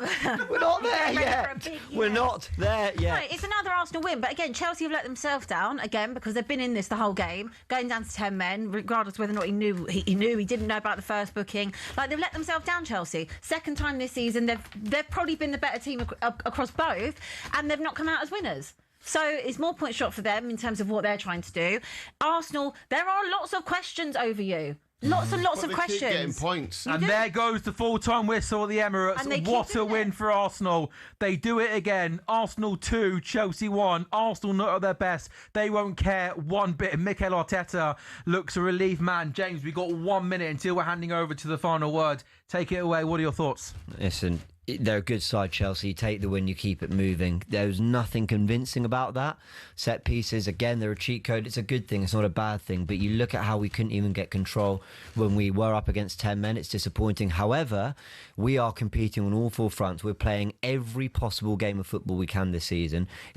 We're not there yet. We're not there yet. Right, it's another Arsenal win, but again, Chelsea have let themselves down again because they've been in this the whole game, going down to 10 men, regardless of whether or not he knew. He didn't know about the first booking. Like they've let themselves down. Chelsea, second time this season, they've probably been the better team across both, and they've not come out as winners. So it's more point shot for them in terms of what they're trying to do. Arsenal, there are lots of questions over you. Lots and lots of questions. Keep getting points. And there goes the full-time whistle at the Emirates. What a win for Arsenal. They do it again. Arsenal 2, Chelsea 1. Arsenal not at their best. They won't care one bit. And Mikel Arteta looks a relieved man. James, we've got 1 minute until we're handing over to the final word. Take it away. What are your thoughts? Listen, they're a good side, Chelsea. You take the win, you keep it moving. There's nothing convincing about that. Set pieces, again, they're a cheat code. It's a good thing. It's not a bad thing. But you look at how we couldn't even get control when we were up against 10 men. It's disappointing. However, we are competing on all 4 fronts. We're playing every possible game of football we can this season. It's